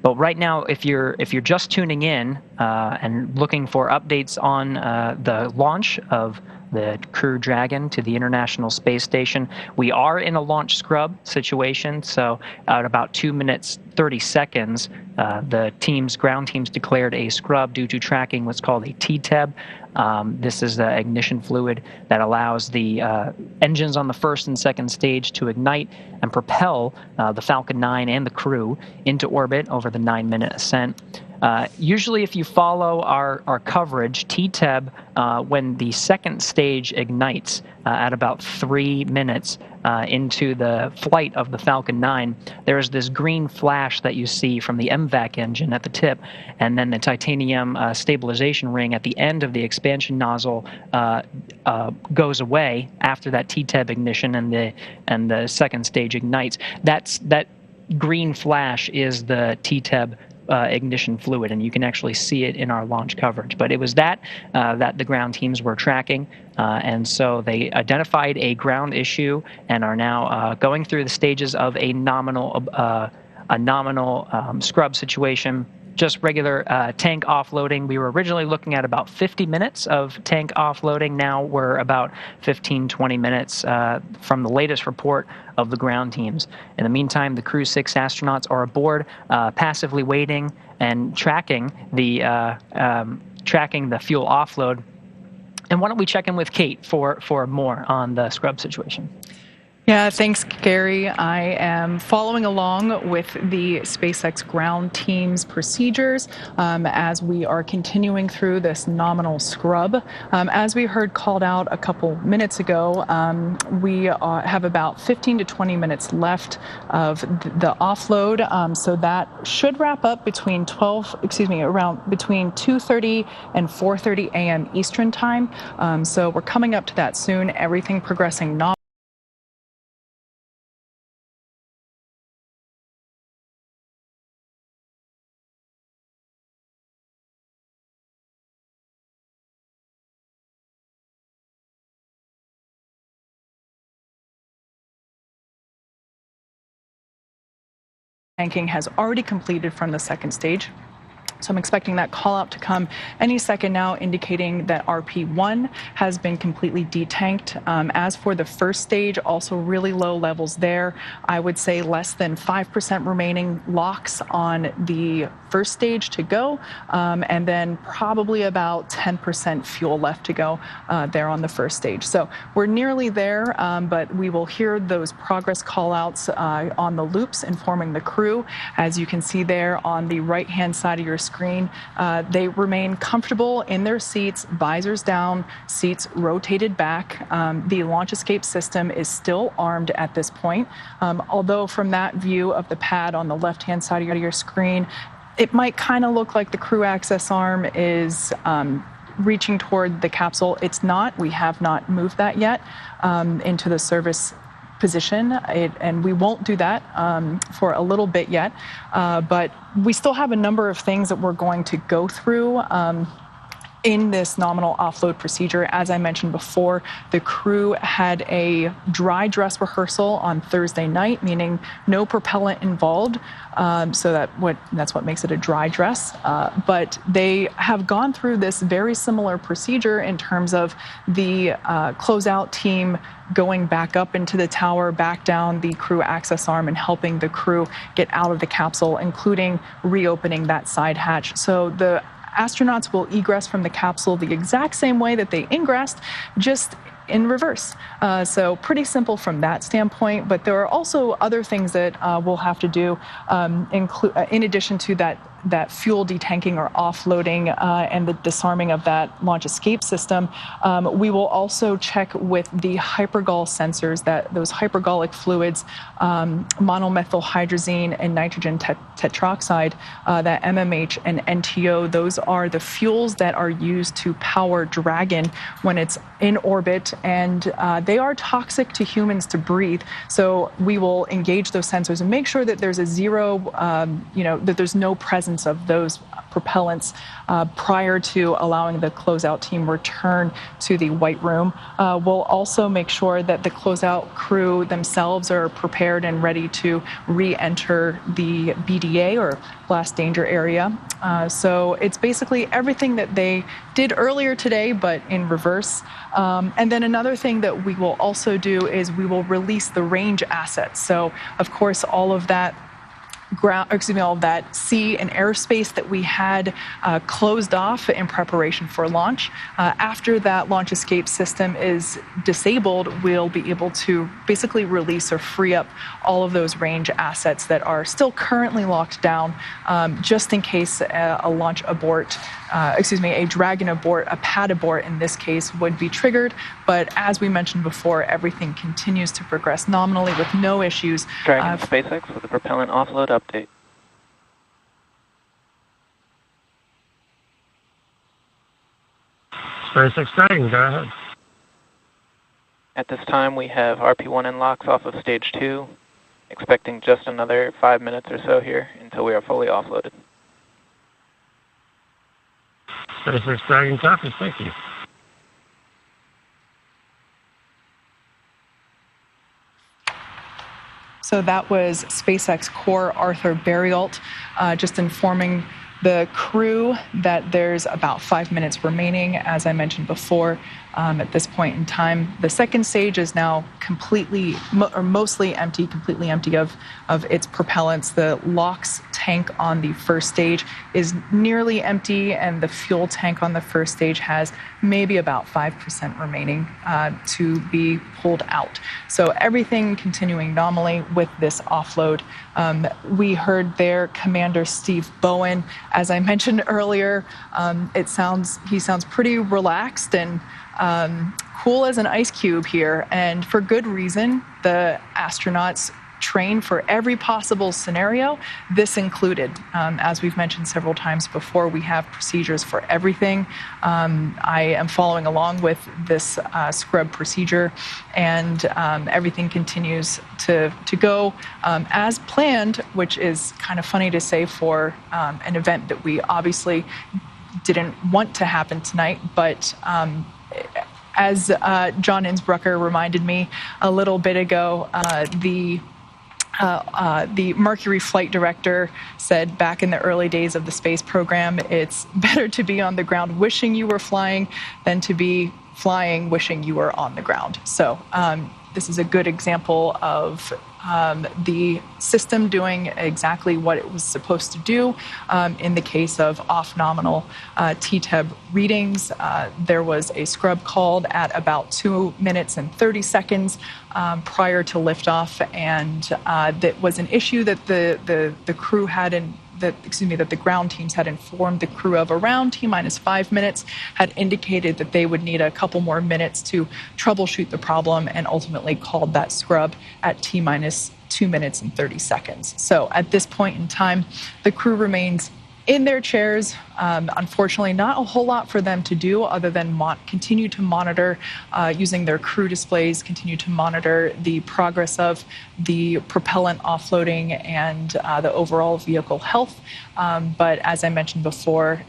But right now, if you're just tuning in and looking for updates on the launch of the Crew Dragon to the International Space Station, we are in a launch scrub situation. So at about 2 minutes 30 seconds, the ground teams declared a scrub due to tracking what's called a TTEB. This is the ignition fluid that allows the engines on the first and second stage to ignite and propel the Falcon 9 and the crew into orbit over the 9-minute ascent. Usually if you follow our coverage, TTEB, when the second stage ignites at about 3 minutes into the flight of the Falcon 9, there's this green flash that you see from the MVAC engine at the tip, and then the titanium stabilization ring at the end of the expansion nozzle goes away after that TTEB ignition and the second stage ignites. That green flash is the TTEB ignition fluid, and you can actually see it in our launch coverage. But it was that the ground teams were tracking, and so they identified a ground issue and are now going through the stages of a nominal scrub situation. Just regular tank offloading. We were originally looking at about 50 minutes of tank offloading. Now we're about 15-20 minutes from the latest report of the ground teams. In the meantime, the Crew-6 astronauts are aboard, passively waiting and tracking the fuel offload. And why don't we check in with Kate for more on the scrub situation? Yeah, thanks, Gary. I am following along with the SpaceX ground team's procedures as we are continuing through this nominal scrub. As we heard called out a couple minutes ago, we have about 15 to 20 minutes left of the offload, so that should wrap up between between 2:30 and 4:30 a.m. Eastern Time. So we're coming up to that soon. Everything progressing nominally. Tanking has already completed from the second stage. So I'm expecting that call out to come any second now, indicating that RP1 has been completely detanked. As for the first stage, also really low levels there. I would say less than 5% remaining locks on the first stage to go, and then probably about 10% fuel left to go there on the first stage. So we're nearly there, but we will hear those progress call outs on the loops informing the crew. As you can see there on the right-hand side of your screen, they remain comfortable in their seats, visors down, seats rotated back. The launch escape system is still armed at this point, although from that view of the pad on the left-hand side of your screen, it might kind of look like the crew access arm is reaching toward the capsule. It's not. We have not moved that yet into the service position, and we won't do that for a little bit yet, but we still have a number of things that we're going to go through in this nominal offload procedure. As I mentioned before, the crew had a dry dress rehearsal on Thursday night, meaning no propellant involved, so that's what makes it a dry dress. But they have gone through this very similar procedure in terms of the closeout team going back up into the tower, back down the crew access arm, and helping the crew get out of the capsule, including reopening that side hatch. So the astronauts will egress from the capsule the exact same way that they ingressed, just in reverse. So pretty simple from that standpoint, but there are also other things that we'll have to do in addition to that fuel detanking or offloading and the disarming of that launch escape system. We will also check with the hypergol sensors, those hypergolic fluids, monomethylhydrazine and nitrogen tetroxide, that MMH and NTO, those are the fuels that are used to power Dragon when it's in orbit, and they are toxic to humans to breathe. So we will engage those sensors and make sure that there's a zero, that there's no presence of those propellants prior to allowing the closeout team return to the White Room. We'll also make sure that the closeout crew themselves are prepared and ready to re-enter the BDA or blast danger area. So it's basically everything that they did earlier today, but in reverse. And then another thing that we will also do is we will release the range assets. So of course, all of that all of that sea and airspace that we had closed off in preparation for launch. After that launch escape system is disabled, we'll be able to basically release or free up all of those range assets that are still currently locked down, just in case a launch abort, a Dragon abort, a pad abort in this case, would be triggered. But as we mentioned before, everything continues to progress nominally with no issues. Dragon SpaceX with a propellant offload update. SpaceX Dragon, go ahead. At this time, we have RP1 in locks off of stage 2, expecting just another 5 minutes or so here until we are fully offloaded. SpaceX Dragon copies, thank you. So that was SpaceX core Arthur Barialt just informing The crew, that there's about 5 minutes remaining, as I mentioned before. At this point in time, the second stage is now completely or mostly empty, completely empty of its propellants. The LOX tank on the first stage is nearly empty, and the fuel tank on the first stage has maybe about 5% remaining to be pulled out. So everything continuing nominally with this offload. We heard there Commander Steve Bowen. As I mentioned earlier, he sounds pretty relaxed and cool as an ice cube here, and for good reason. The astronauts train for every possible scenario, this included. As we've mentioned several times before, we have procedures for everything. I am following along with this scrub procedure, and everything continues to go as planned, which is kind of funny to say for an event that we obviously didn't want to happen tonight, but as John Innsbrucker reminded me a little bit ago, the Mercury flight director said back in the early days of the space program, it's better to be on the ground wishing you were flying than to be flying wishing you were on the ground. So this is a good example of the system doing exactly what it was supposed to do. In the case of off-nominal TTEB readings, there was a scrub called at about 2 minutes and 30 seconds prior to liftoff, and that was an issue that the crew had that the ground teams had informed the crew of around T-minus 5 minutes, had indicated that they would need a couple more minutes to troubleshoot the problem, and ultimately called that scrub at T-minus 2 minutes and 30 seconds. So at this point in time, the crew remains in their chairs. Unfortunately, not a whole lot for them to do other than continue to monitor using their crew displays, continue to monitor the progress of the propellant offloading and the overall vehicle health. But as I mentioned before,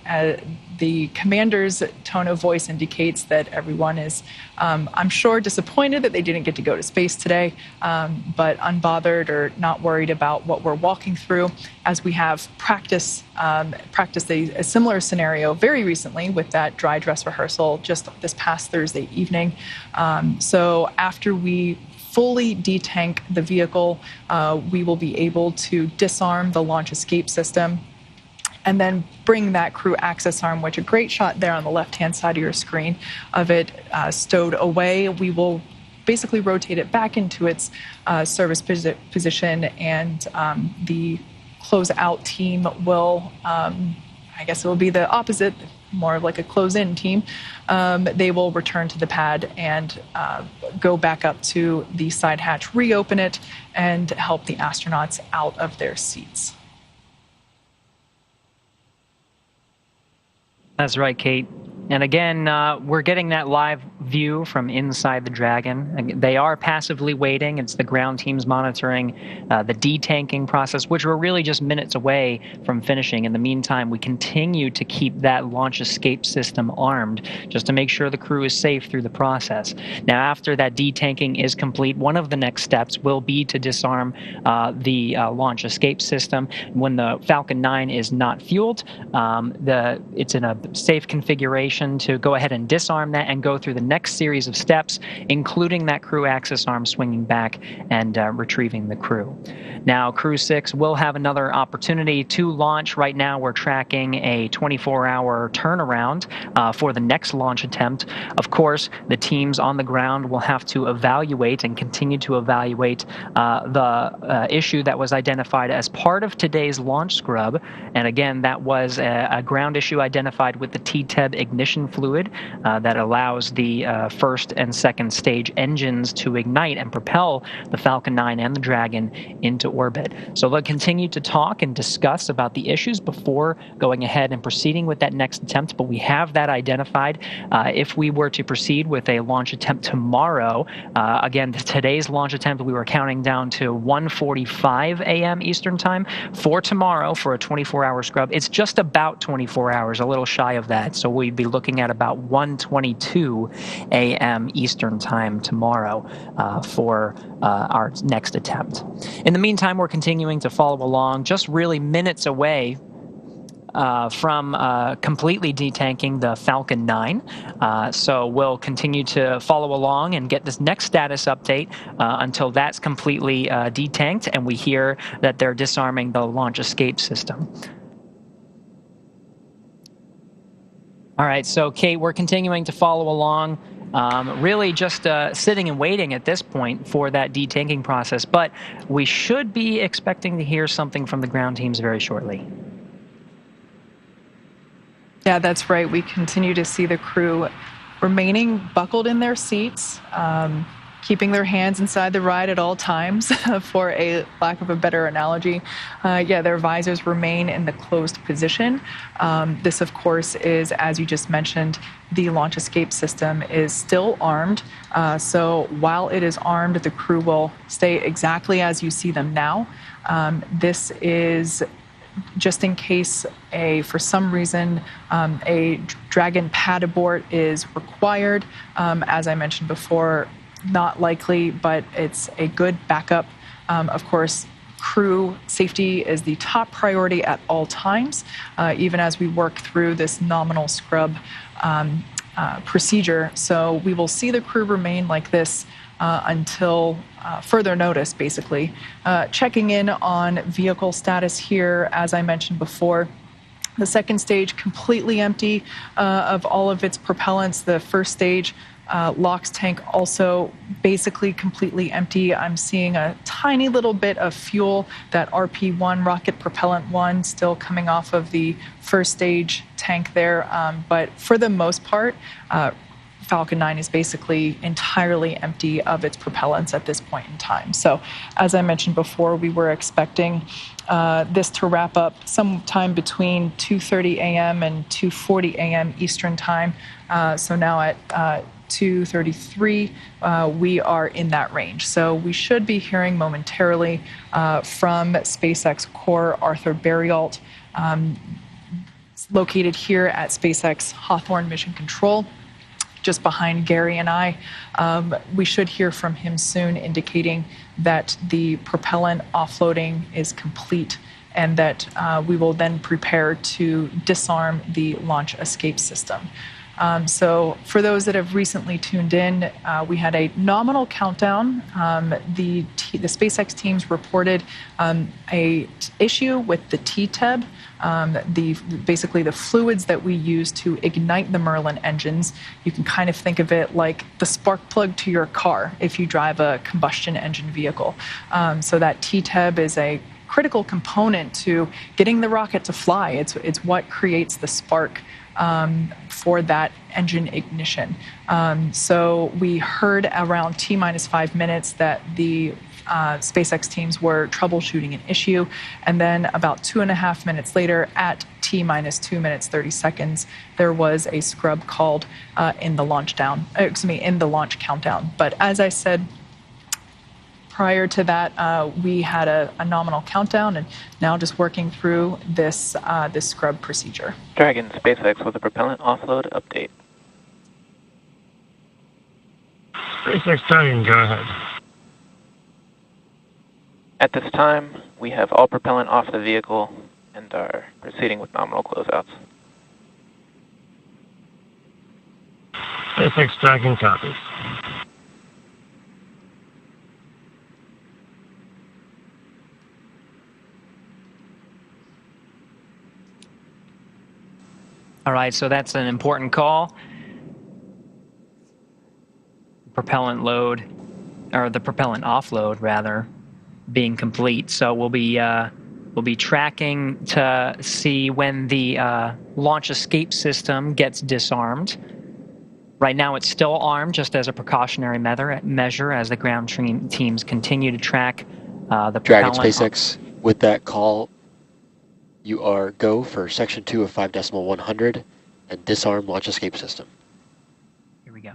the commander's tone of voice indicates that everyone is, I'm sure, disappointed that they didn't get to go to space today, but unbothered or not worried about what we're walking through, as we have practiced a similar scenario very recently with that dry dress rehearsal just this past Thursday evening. So after we fully detank the vehicle, we will be able to disarm the launch escape system and then bring that crew access arm, which a great shot there on the left-hand side of your screen of it stowed away. We will basically rotate it back into its service position, and the close-out team will, I guess it will be the opposite, more of like a close-in team. They will return to the pad and go back up to the side hatch, reopen it, and help the astronauts out of their seats. That's right, Kate. And again, we're getting that live view from inside the Dragon. They are passively waiting. It's the ground teams monitoring the detanking process, which we're really just minutes away from finishing. In the meantime, we continue to keep that launch escape system armed just to make sure the crew is safe through the process. Now, after that detanking is complete, one of the next steps will be to disarm the launch escape system. When the Falcon 9 is not fueled, it's in a safe configuration to go ahead and disarm that and go through the next series of steps, including that crew access arm swinging back and retrieving the crew. Now, Crew 6 will have another opportunity to launch. Right now, we're tracking a 24-hour turnaround for the next launch attempt. Of course, the teams on the ground will have to evaluate and continue to evaluate the issue that was identified as part of today's launch scrub. And again, that was a ground issue identified with the TTEB ignition fluid that allows the first and second stage engines to ignite and propel the Falcon 9 and the Dragon into orbit. So they'll continue to talk and discuss about the issues before going ahead and proceeding with that next attempt, but we have that identified. If we were to proceed with a launch attempt tomorrow, again, today's launch attempt, we were counting down to 1:45 a.m. Eastern Time. For tomorrow, for a 24-hour scrub, it's just about 24 hours, a little shy of that. So we'd be looking at about 1:22 a.m. Eastern Time tomorrow for our next attempt. In the meantime, we're continuing to follow along, just really minutes away from completely detanking the Falcon 9. So we'll continue to follow along and get this next status update until that's completely detanked and we hear that they're disarming the launch escape system. All right, so Kate, we're continuing to follow along. Really just sitting and waiting at this point for that detanking process, but we should be expecting to hear something from the ground teams very shortly. Yeah, that's right. We continue to see the crew remaining buckled in their seats, keeping their hands inside the ride at all times, for a lack of a better analogy. Yeah, their visors remain in the closed position. This, of course, is, as you just mentioned, the launch escape system is still armed. So while it is armed, the crew will stay exactly as you see them now. This is just in case for some reason, a Dragon pad abort is required. As I mentioned before, not likely, but it's a good backup. Of course, crew safety is the top priority at all times, even as we work through this nominal scrub procedure. So we will see the crew remain like this until further notice, basically. Checking in on vehicle status here, as I mentioned before. The second stage completely empty of all of its propellants. The first stage, LOX tank also basically completely empty. I'm seeing a tiny little bit of fuel, that RP1, rocket propellant 1, still coming off of the first stage tank there. But for the most part, Falcon 9 is basically entirely empty of its propellants at this point in time. So as I mentioned before, we were expecting this to wrap up sometime between 2:30 a.m. and 2:40 a.m. Eastern time. So now at 2:33, we are in that range. So we should be hearing momentarily from SpaceX core Arthur Berrialt, located here at SpaceX Hawthorne Mission Control, just behind Gary and I. We should hear from him soon, indicating that the propellant offloading is complete and that we will then prepare to disarm the launch escape system. So for those that have recently tuned in, we had a nominal countdown. The SpaceX teams reported a issue with the TTEB, basically the fluids that we use to ignite the Merlin engines. You can kind of think of it like the spark plug to your car if you drive a combustion engine vehicle. So that TTEB is a critical component to getting the rocket to fly. It's what creates the spark for that engine ignition. So we heard around T-minus 5 minutes that the SpaceX teams were troubleshooting an issue, and then about 2.5 minutes later, at T-minus 2 minutes 30 seconds, there was a scrub called in the launch countdown. But as I said, prior to that, we had a nominal countdown, and now just working through this scrub procedure. Dragon, SpaceX with a propellant offload update. SpaceX Dragon, go ahead. At this time, we have all propellant off the vehicle and are proceeding with nominal closeouts. SpaceX Dragon copies. All right, so that's an important call. Propellant load, or the propellant offload, rather, being complete. So we'll be tracking to see when the launch escape system gets disarmed. Right now, it's still armed, just as a precautionary measure, as the ground teams continue to track the Dragon propellant. SpaceX, with that call, you are go for section 2 of 5.100 and disarm launch escape system. Here we go.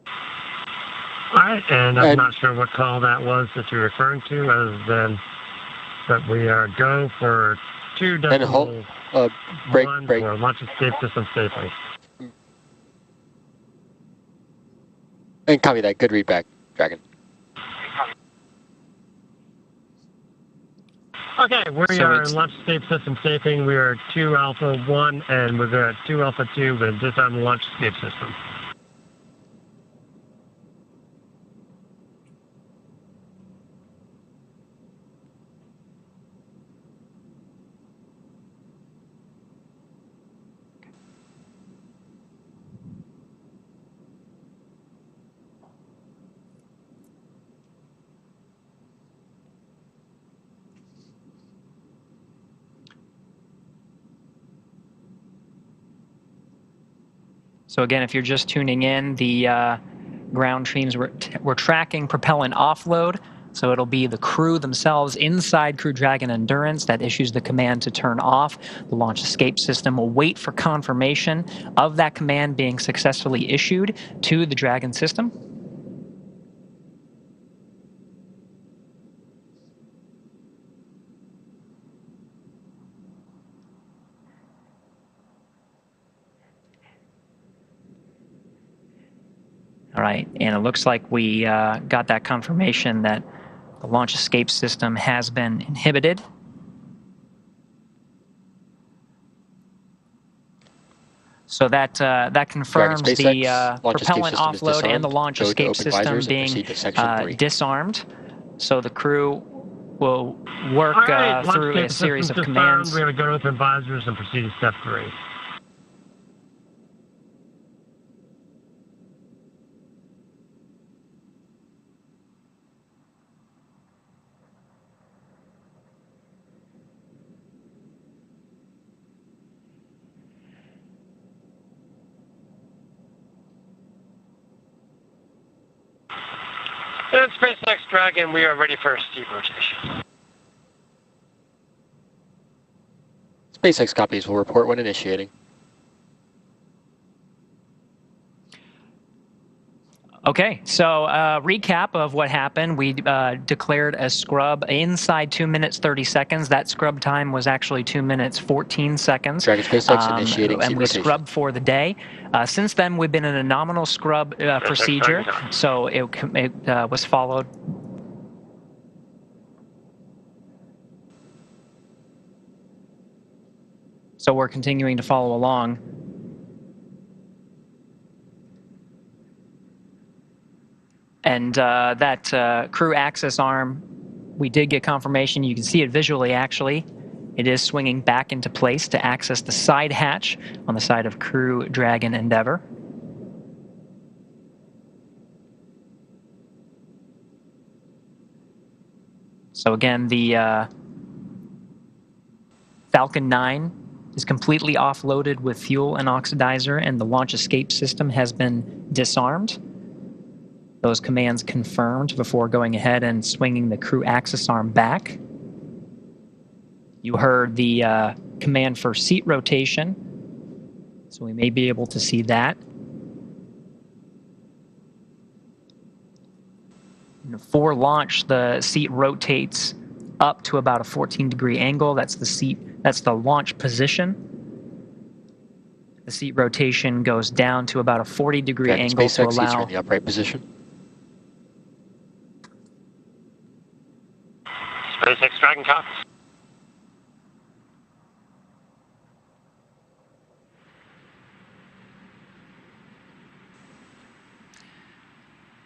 All right, and I'm not sure what call that was that you're referring to, other than that we are go for 2.1 for launch escape system safely. And copy that. Good read back, Dragon. Okay, we are in launch escape system safing. We are 2 Alpha 1, and we're at 2 Alpha 2, but just on the launch escape system. So again, if you're just tuning in, the ground teams we're tracking propellant offload. So it'll be the crew themselves inside Crew Dragon Endurance that issues the command to turn off. The launch escape system will wait for confirmation of that command being successfully issued to the Dragon system. All right, and it looks like we got that confirmation that the launch escape system has been inhibited. So that confirms the propellant offload and the launch escape system being disarmed. So the crew will work through a series of commands. We're going to go with advisors and proceed to step 3. And SpaceX Dragon, we are ready for a steep rotation. SpaceX copies will report when initiating. Okay, so recap of what happened. We declared a scrub inside 2 minutes 30 seconds. That scrub time was actually 2 minutes 14 seconds. Dragon SpaceX initiating and we rotation. scrubbed for the day. Since then, we've been in a nominal scrub procedure, so it was followed. So we're continuing to follow along. And that crew access arm, we did get confirmation. You can see it visually, actually. It is swinging back into place to access the side hatch on the side of Crew Dragon Endeavour. So again, the Falcon 9 is completely offloaded with fuel and oxidizer, and the launch escape system has been disarmed. Those commands confirmed before going ahead and swinging the crew access arm back. You heard the command for seat rotation, so we may be able to see that. For launch, the seat rotates up to about a 14-degree angle. That's the seat. That's the launch position. The seat rotation goes down to about a 40-degree angle to allow. SpaceX seats are in the upright position. SpaceX Dragon copies.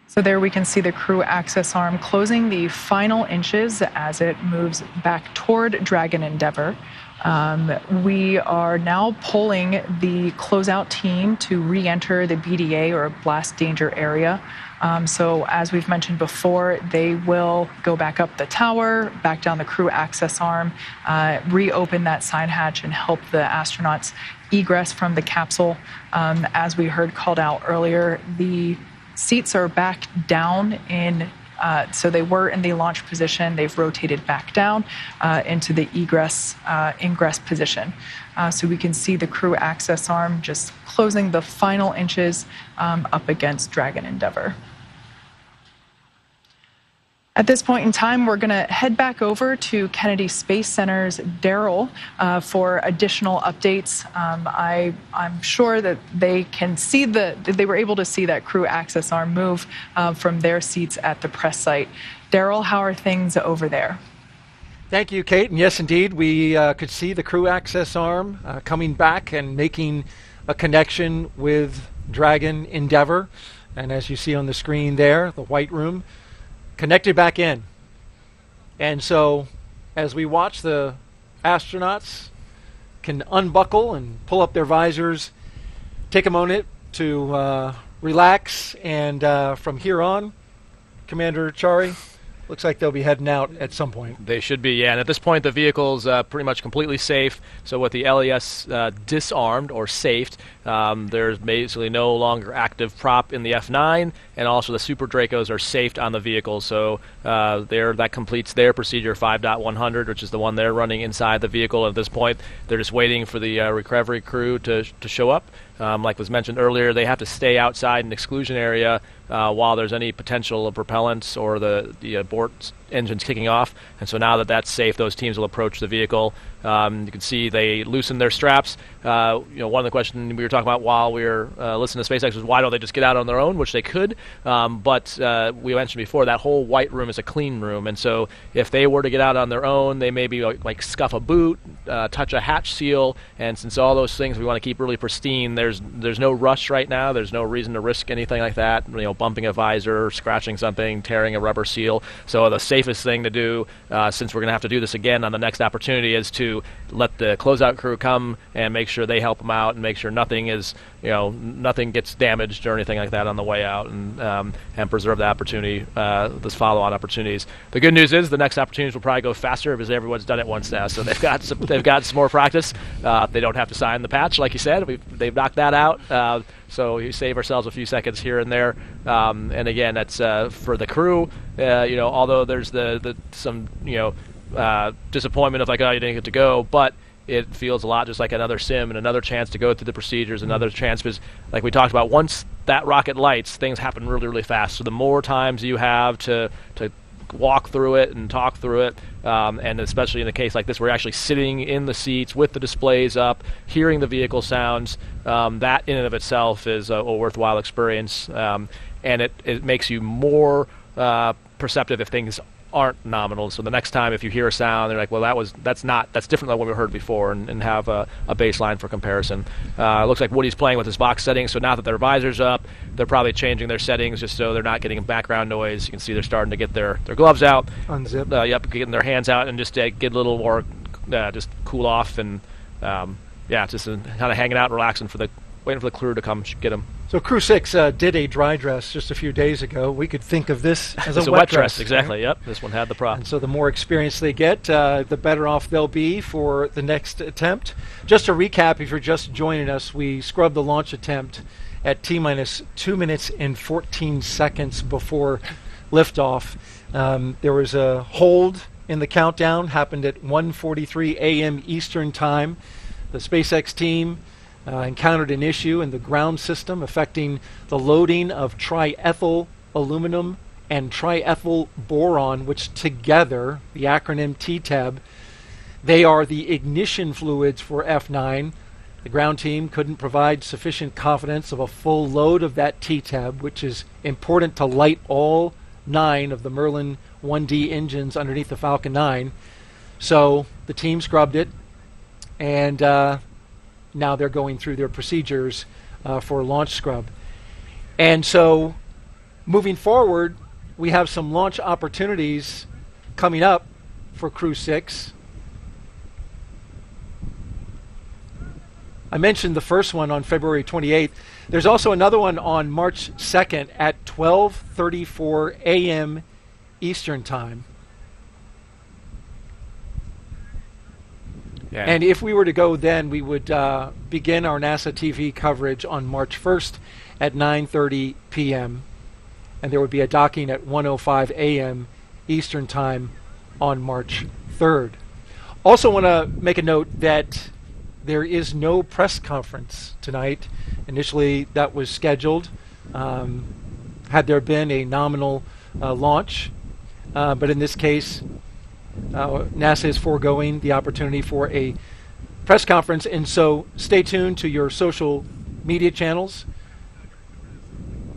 So there we can see the crew access arm closing the final inches as it moves back toward Dragon Endeavour. We are now pulling the closeout team to re-enter the BDA, or blast danger area. So as we've mentioned before, they will go back up the tower, back down the crew access arm, reopen that side hatch and help the astronauts egress from the capsule. As we heard called out earlier, the seats are back down in, so they were in the launch position. They've rotated back down into the ingress position. So we can see the crew access arm just closing the final inches up against Dragon Endeavour. At this point in time, we're going to head back over to Kennedy Space Center's Daryl for additional updates. I'm sure that they can see they were able to see that crew access arm move from their seats at the press site. Daryl, how are things over there? Thank you, Kate. And yes, indeed, we could see the crew access arm coming back and making a connection with Dragon Endeavour. And as you see on the screen there, the white room connected back in. And so as we watch the astronauts can unbuckle and pull up their visors, take a moment to relax, and from here on, Commander Chari, looks like they'll be heading out at some point. They should be, yeah. And at this point, the vehicle's pretty much completely safe. So with the LES disarmed or safed, there's basically no longer active prop in the F9, and also the Super Dracos are safed on the vehicle. So that completes their procedure 5.100, which is the one they're running inside the vehicle. At this point, they're just waiting for the recovery crew to show up. Like was mentioned earlier, they have to stay outside an exclusion area while there's any potential of propellants or the abort engines kicking off. And so now that that's safe, those teams will approach the vehicle. You can see they loosen their straps. One of the questions we were talking about while we were listening to SpaceX was why don't they just get out on their own, which they could. But we mentioned before that whole white room is a clean room, and so if they were to get out on their own, they maybe like scuff a boot, touch a hatch seal, and since all those things we want to keep really pristine, there's no rush right now. There's no reason to risk anything like that. Bumping a visor, scratching something, tearing a rubber seal. So the safest thing to do, since we're going to have to do this again on the next opportunity, is to let the closeout crew come and make sure they help them out and make sure nothing gets damaged or anything like that on the way out, and preserve the opportunity, this follow-on opportunities. The good news is the next opportunities will probably go faster because everyone's done it once now, so they've got some more practice. They don't have to sign the patch, like you said. They've knocked that out. So you save ourselves a few seconds here and there. And again, that's for the crew. Although there's some disappointment of like, oh, you didn't get to go, but it feels a lot just like another sim and another chance to go through the procedures, another chance, because like we talked about, once that rocket lights, things happen really, really fast. So the more times you have to walk through it and talk through it, and especially in a case like this, we're actually sitting in the seats with the displays up, hearing the vehicle sounds. That in and of itself is a worthwhile experience, and it makes you more perceptive if things aren't nominal. So the next time if you hear a sound, they're like, well, that's different than what we heard before, and have a baseline for comparison. It looks like Woody's playing with his box settings, so now that their visor's up, they're probably changing their settings just so they're not getting background noise. You can see they're starting to get their gloves out, unzip, getting their hands out, and just get a little more just cool off, and just kind of hanging out, relaxing, waiting for the crew to come get them. So Crew 6 did a dry dress just a few days ago. We could think of this as a wet dress. Exactly, right? Yep. This one had the prop. And so the more experience they get, the better off they'll be for the next attempt. Just to recap, if you're just joining us, we scrubbed the launch attempt at T-minus 2 minutes and 14 seconds before liftoff. There was a hold in the countdown, happened at 1:43 a.m. Eastern Time. The SpaceX team encountered an issue in the ground system affecting the loading of triethyl aluminum and triethyl boron, which together, the acronym TTAB, they are the ignition fluids for F9. The ground team couldn't provide sufficient confidence of a full load of that TTAB, which is important to light all 9 of the Merlin 1D engines underneath the Falcon 9. So the team scrubbed it, and now they're going through their procedures for launch scrub. And so moving forward, we have some launch opportunities coming up for Crew 6. I mentioned the first one on February 28th. There's also another one on March 2nd at 12:34 a.m. Eastern Time. Yeah. And if we were to go then, we would begin our NASA TV coverage on March 1st at 9:30 p.m. And there would be a docking at 1:05 a.m. Eastern Time on March 3rd. Also want to make a note that there is no press conference tonight. Initially, that was scheduled had there been a nominal launch. But in this case, NASA is foregoing the opportunity for a press conference, and so stay tuned to your social media channels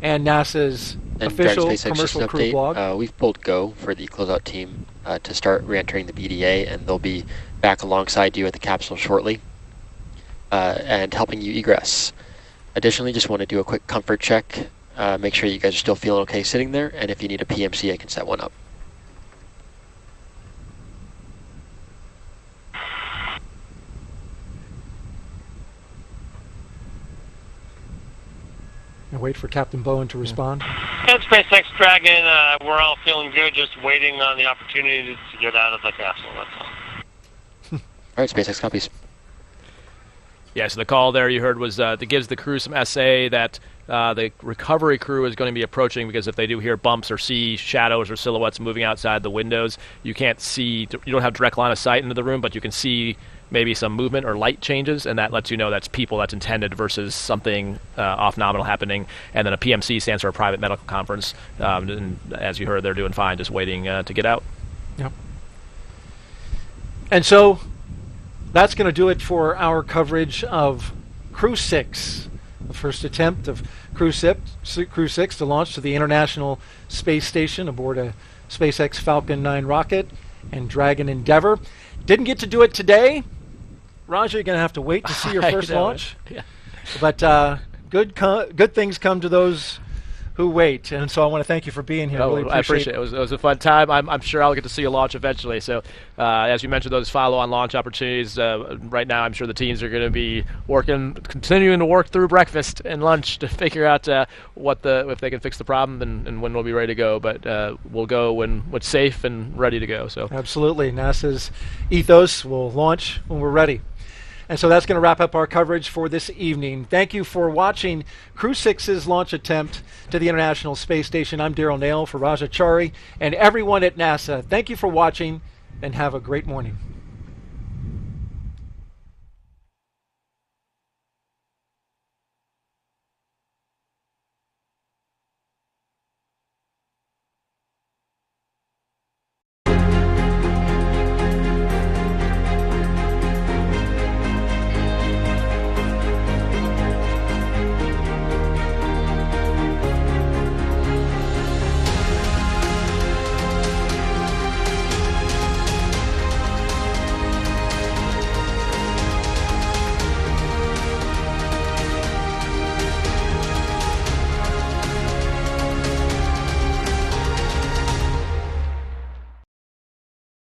and NASA's official SpaceX commercial crew update, blog. we've pulled go for the closeout team to start re-entering the BDA, and they'll be back alongside you at the capsule shortly and helping you egress. Additionally, just want to do a quick comfort check, make sure you guys are still feeling okay sitting there, and if you need a PMC, I can set one up. And wait for Captain Bowen to respond. And SpaceX Dragon, we're all feeling good, just waiting on the opportunity to get out of the capsule, that's all. All right, SpaceX copies. Yeah, so the call there you heard was that gives the crew some SA that the recovery crew is going to be approaching, because if they do hear bumps or see shadows or silhouettes moving outside the windows, you can't see, you don't have direct line of sight into the room, but you can see maybe some movement or light changes, and that lets you know that's people that's intended versus something off-nominal happening. And then a PMC stands for a private medical conference, and as you heard, they're doing fine, just waiting to get out. Yep. And so that's going to do it for our coverage of Crew-6, the first attempt of Crew-6 to launch to the International Space Station aboard a SpaceX Falcon 9 rocket and Dragon Endeavour. Didn't get to do it today. Raja, you're going to have to wait to see your first launch. Yeah. But good things come to those who wait, and so I want to thank you for being here. Really I appreciate it. It was a fun time. I'm sure I'll get to see a launch eventually. So, as you mentioned, those follow-on launch opportunities. Right now, I'm sure the teams are going to be continuing to work through breakfast and lunch to figure out if they can fix the problem and when we'll be ready to go. But we'll go when it's safe and ready to go. So absolutely, NASA's ethos will launch when we're ready. And so that's going to wrap up our coverage for this evening. Thank you for watching Crew-6's launch attempt to the International Space Station. I'm Daryl Nail for Raja Chari and everyone at NASA. Thank you for watching, and have a great morning.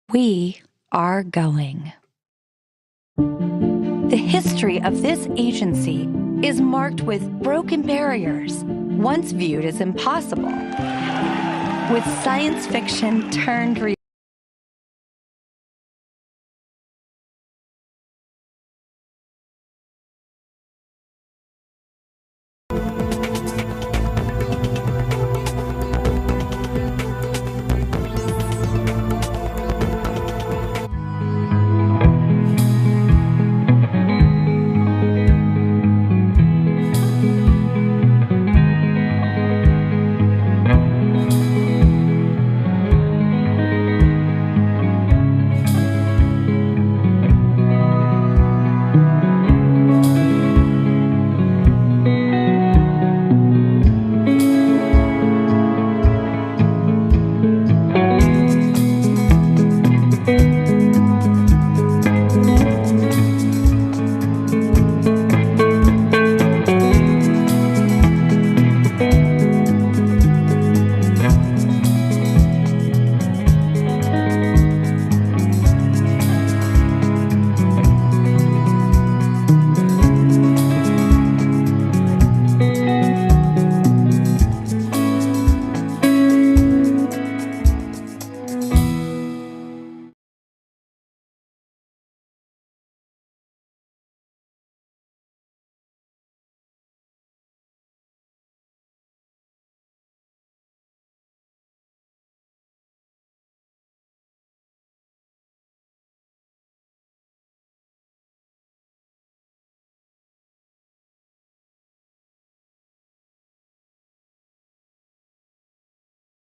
We are going. The history of this agency is marked with broken barriers, once viewed as impossible, with science fiction turned reality.